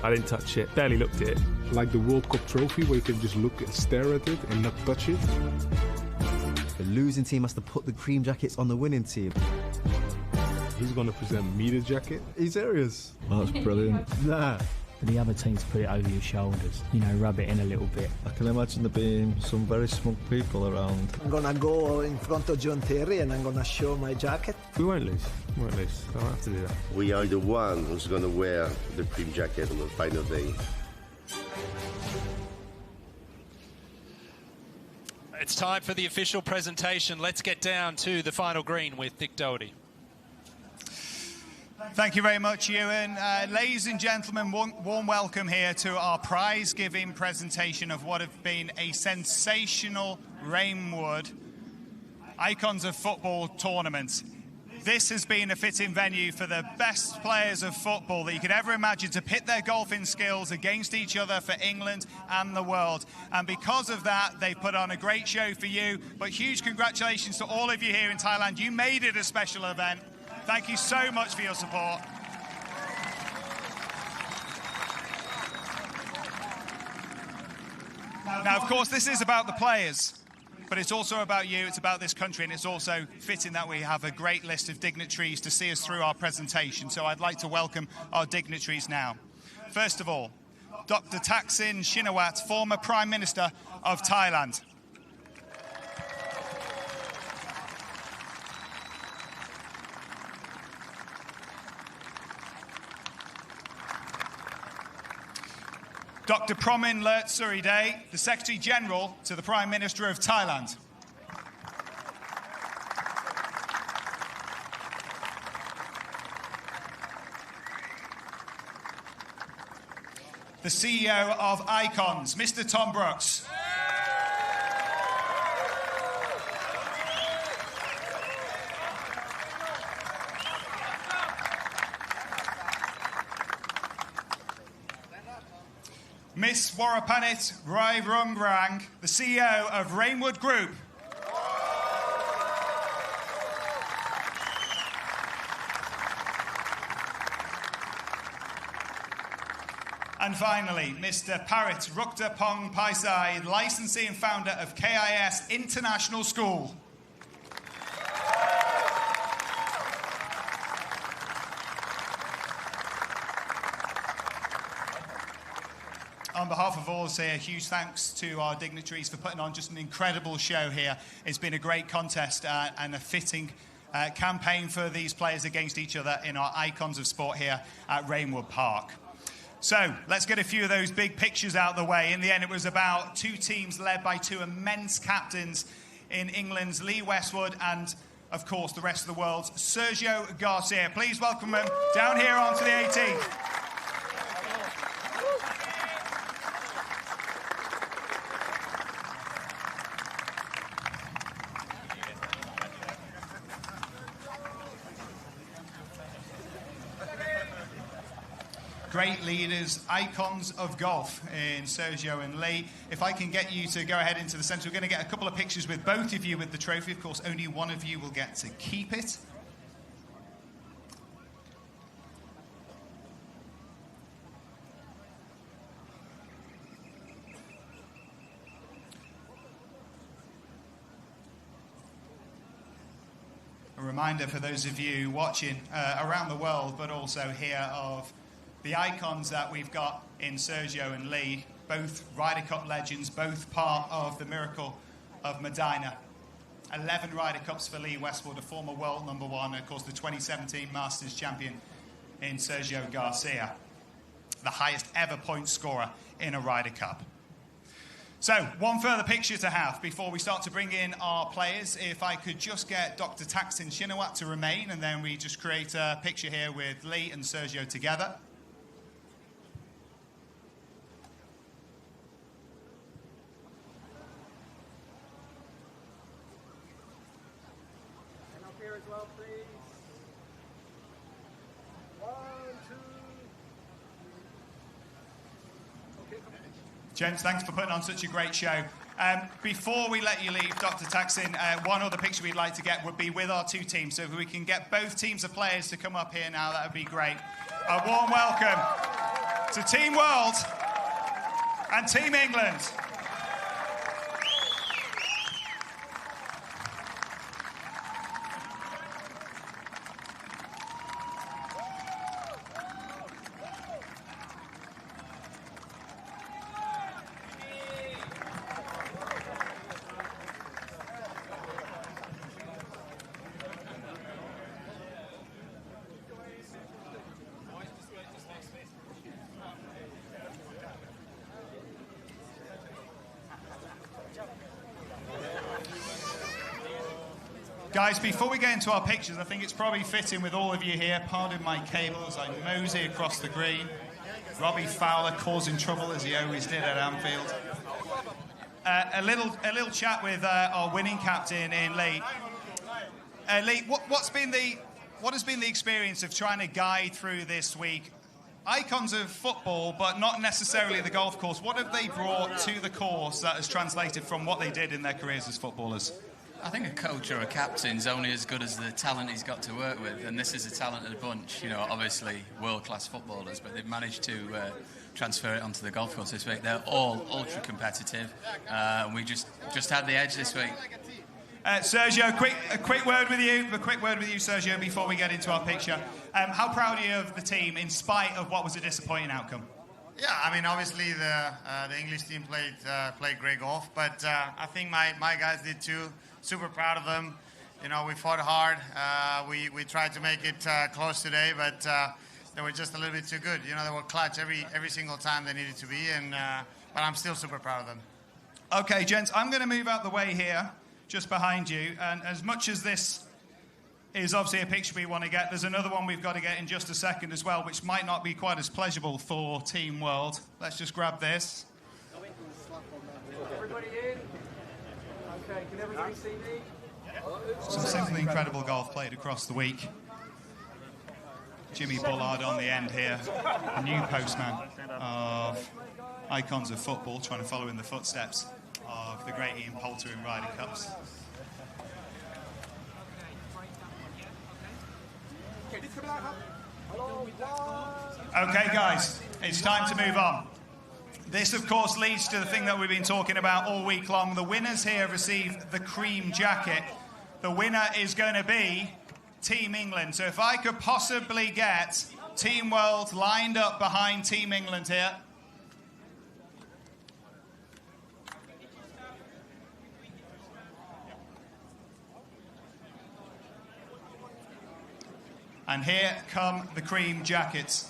I didn't touch it, barely looked at it. Like the World Cup trophy where you can just look and stare at it and not touch it. The losing team has to put the cream jackets on the winning team. He's going to present me the jacket. Are you serious? Well, that's brilliant. Nah. For the other team to put it over your shoulders, you know, rub it in a little bit. I can imagine there being some very smug people around. I'm gonna go in front of John Terry and I'm gonna show my jacket. We won't lose. We won't lose. I don't have to do that. We are the one who's going to wear the cream jacket on the final day. It's time for the official presentation. Let's get down to the final green with Dick Doherty. Thank you very much, Ewan. Ladies and gentlemen, warm welcome here to our prize-giving presentation of what have been a sensational Reignwood Icons of Football tournament. This has been a fitting venue for the best players of football that you could ever imagine to pit their golfing skills against each other for England and the world. And because of that, they put on a great show for you. But huge congratulations to all of you here in Thailand. You made it a special event. Thank you so much for your support. Now, of course, this is about the players, but it's also about you, it's about this country, and it's also fitting that we have a great list of dignitaries to see us through our presentation. So I'd like to welcome our dignitaries now. First of all, Dr. Thaksin Shinawatra, former Prime Minister of Thailand. Dr. Promin Lertsuridej, the Secretary General to the Prime Minister of Thailand. The CEO of Icons, Mr. Tom Brooks. Miss Warapanit Raivrungrang, the CEO of Reignwood Group. And finally, Mr. Parit Ruktapong Paisai, licensee and founder of KIS International School. On behalf of all of us here, huge thanks to our dignitaries for putting on just an incredible show here. It's been a great contest and a fitting campaign for these players against each other in our Icons of Sport here at Reignwood Park. So let's get a few of those big pictures out of the way. In the end, it was about two teams led by two immense captains in England's Lee Westwood and, of course, the rest of the world's Sergio Garcia. Please welcome them down here onto the 18th. Great leaders, icons of golf in Sergio and Lee. If I can get you to go ahead into the centre, we're going to get a couple of pictures with both of you with the trophy. Of course, only one of you will get to keep it. A reminder for those of you watching around the world, but also here, of the icons that we've got in Sergio and Lee, both Ryder Cup legends, both part of the Miracle of Medina. 11 Ryder Cups for Lee Westwood, a former world number one, and of course the 2017 Masters champion in Sergio Garcia, the highest ever point scorer in a Ryder Cup. So, one further picture to have before we start to bring in our players. If I could just get Dr. Thaksin Shinawatra to remain, and then we just create a picture here with Lee and Sergio together. Gents, thanks for putting on such a great show. Before we let you leave, Dr. Taksin, one other picture we'd like to get would be with our two teams. So if we can get both teams of players to come up here now, that would be great. A warm welcome to Team World and Team England. Guys, before we get into our pictures, I think it's probably fitting with all of you here. Pardon my cable as I mosey across the green. Robbie Fowler causing trouble as he always did at Anfield. A little chat with our winning captain in Lee. Lee, what has been the experience of trying to guide through this week? Icons of football, but not necessarily the golf course. What have they brought to the course that has translated from what they did in their careers as footballers? I think a coach or a captain's only as good as the talent he's got to work with, and this is a talented bunch. You know, obviously world-class footballers, but they've managed to transfer it onto the golf course this week. They're all ultra competitive. We just had the edge this week. Sergio, a quick word with you. A quick word with you, Sergio, before we get into our picture. How proud are you of the team, in spite of what was a disappointing outcome? Yeah, I mean, obviously the English team played great golf, but I think my guys did too. Super proud of them. You know, we fought hard. We tried to make it close today, but they were just a little bit too good. You know, they were clutch every single time they needed to be, but I'm still super proud of them. Okay, gents, I'm going to move out the way here, just behind you. And as much as this is obviously a picture we want to get, there's another one we've got to get in just a second as well, which might not be quite as pleasurable for Team World. Let's just grab this. Everybody in? Okay, can everybody see me? Some simply incredible golf played across the week. Jimmy Bullard on the end here, a new postman of icons of football, trying to follow in the footsteps of the great Ian Poulter in Ryder Cups. Okay, guys, it's time to move on. This, of course, leads to the thing that we've been talking about all week long. The winners here have received the cream jacket. The winner is going to be Team England. So if I could possibly get Team World lined up behind Team England here. And here come the cream jackets.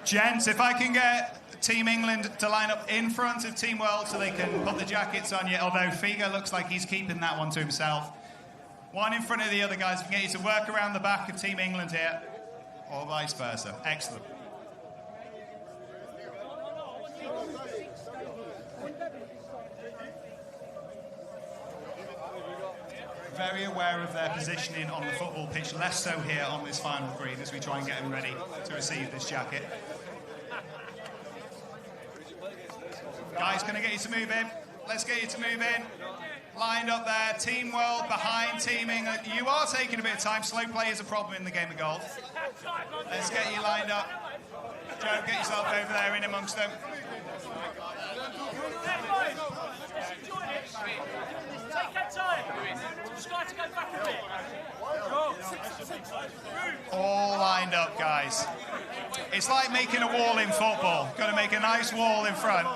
Gents, if I can get Team England to line up in front of Team World so they can put the jackets on you, although Figo looks like he's keeping that one to himself. One in front of the other guys. We can get you to work around the back of Team England here, or vice versa. Excellent. Very aware of their positioning on the football pitch, less so here on this final green as we try and get them ready to receive this jacket. Guys, can I get you to move in? Let's get you to move in. Lined up there, Team World behind Team England. You are taking a bit of time. Slow play is a problem in the game of golf. Let's get you lined up. Joe, get yourself over there in amongst them. Take that time. Just got to go back a bit. All lined up, guys. It's like making a wall in football. Got to make a nice wall in front.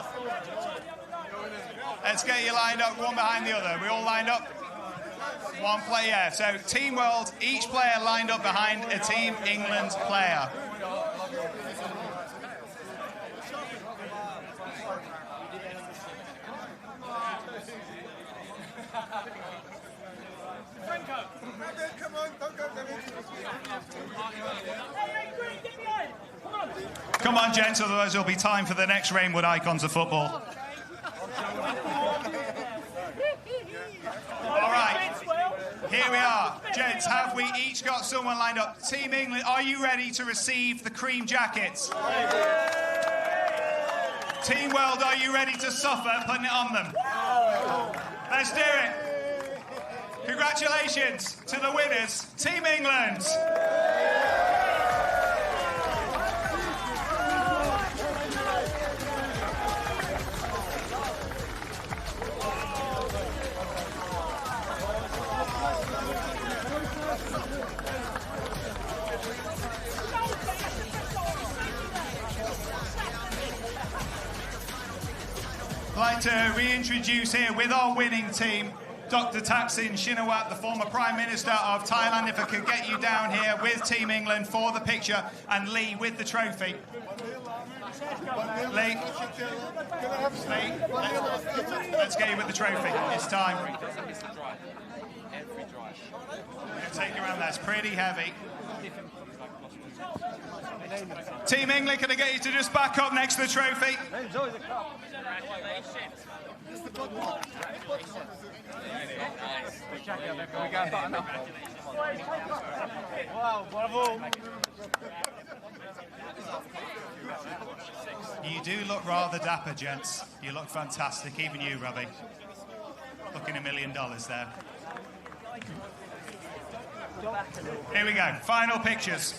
Let's get you lined up, one behind the other. We all lined up? One player. So Team World, each player lined up behind a Team England player. Come on, don't go, Come on, gents, otherwise there'll be time for the next Reignwood Icons of Football. Here we are. Gents, have we each got someone lined up? Team England, are you ready to receive the cream jackets? Team World, are you ready to suffer putting it on them? Let's do it. Congratulations to the winners, Team England. I'd like to reintroduce here with our winning team, Dr. Thaksin Shinawatra, the former Prime Minister of Thailand. If I could get you down here with Team England for the picture, and Lee with the trophy. Lee, let's get you with the trophy. It's time. I'm going to take you around. That's pretty heavy. Team England, can I get you to just back up next to the trophy? You do look rather dapper, gents. You look fantastic, even you, Robbie. Looking $1 million there. Here we go, final pictures.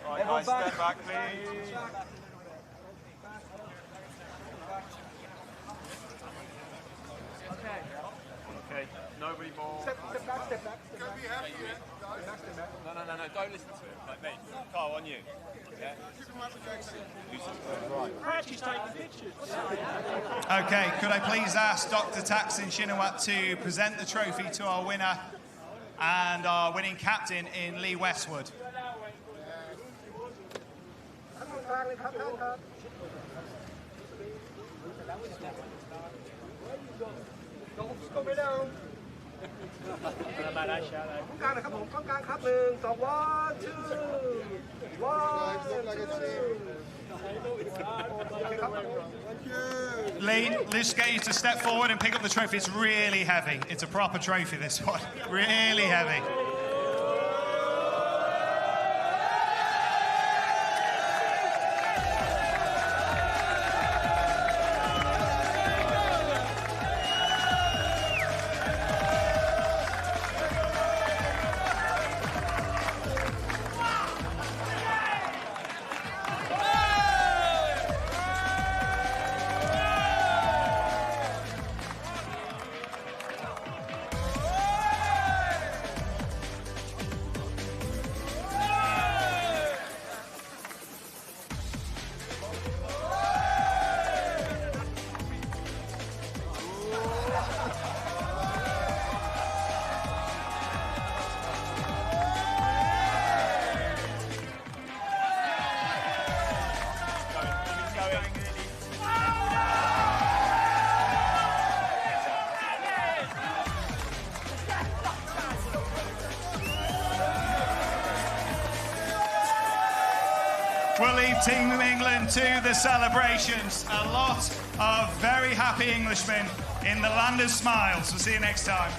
Right, guys, step back, please. Okay, nobody more. Step back, step back. No, don't listen to him. Like me. Carl, on you. Yeah. Okay, could I please ask Dr. Thaksin Shinawatra to present the trophy to our winner and our winning captain in Lee Westwood. Lee, let's get you to step forward and pick up the trophy. It's really heavy. It's a proper trophy, this one. Really heavy. We'll leave Team England to the celebrations. A lot of very happy Englishmen in the land of smiles. We'll see you next time.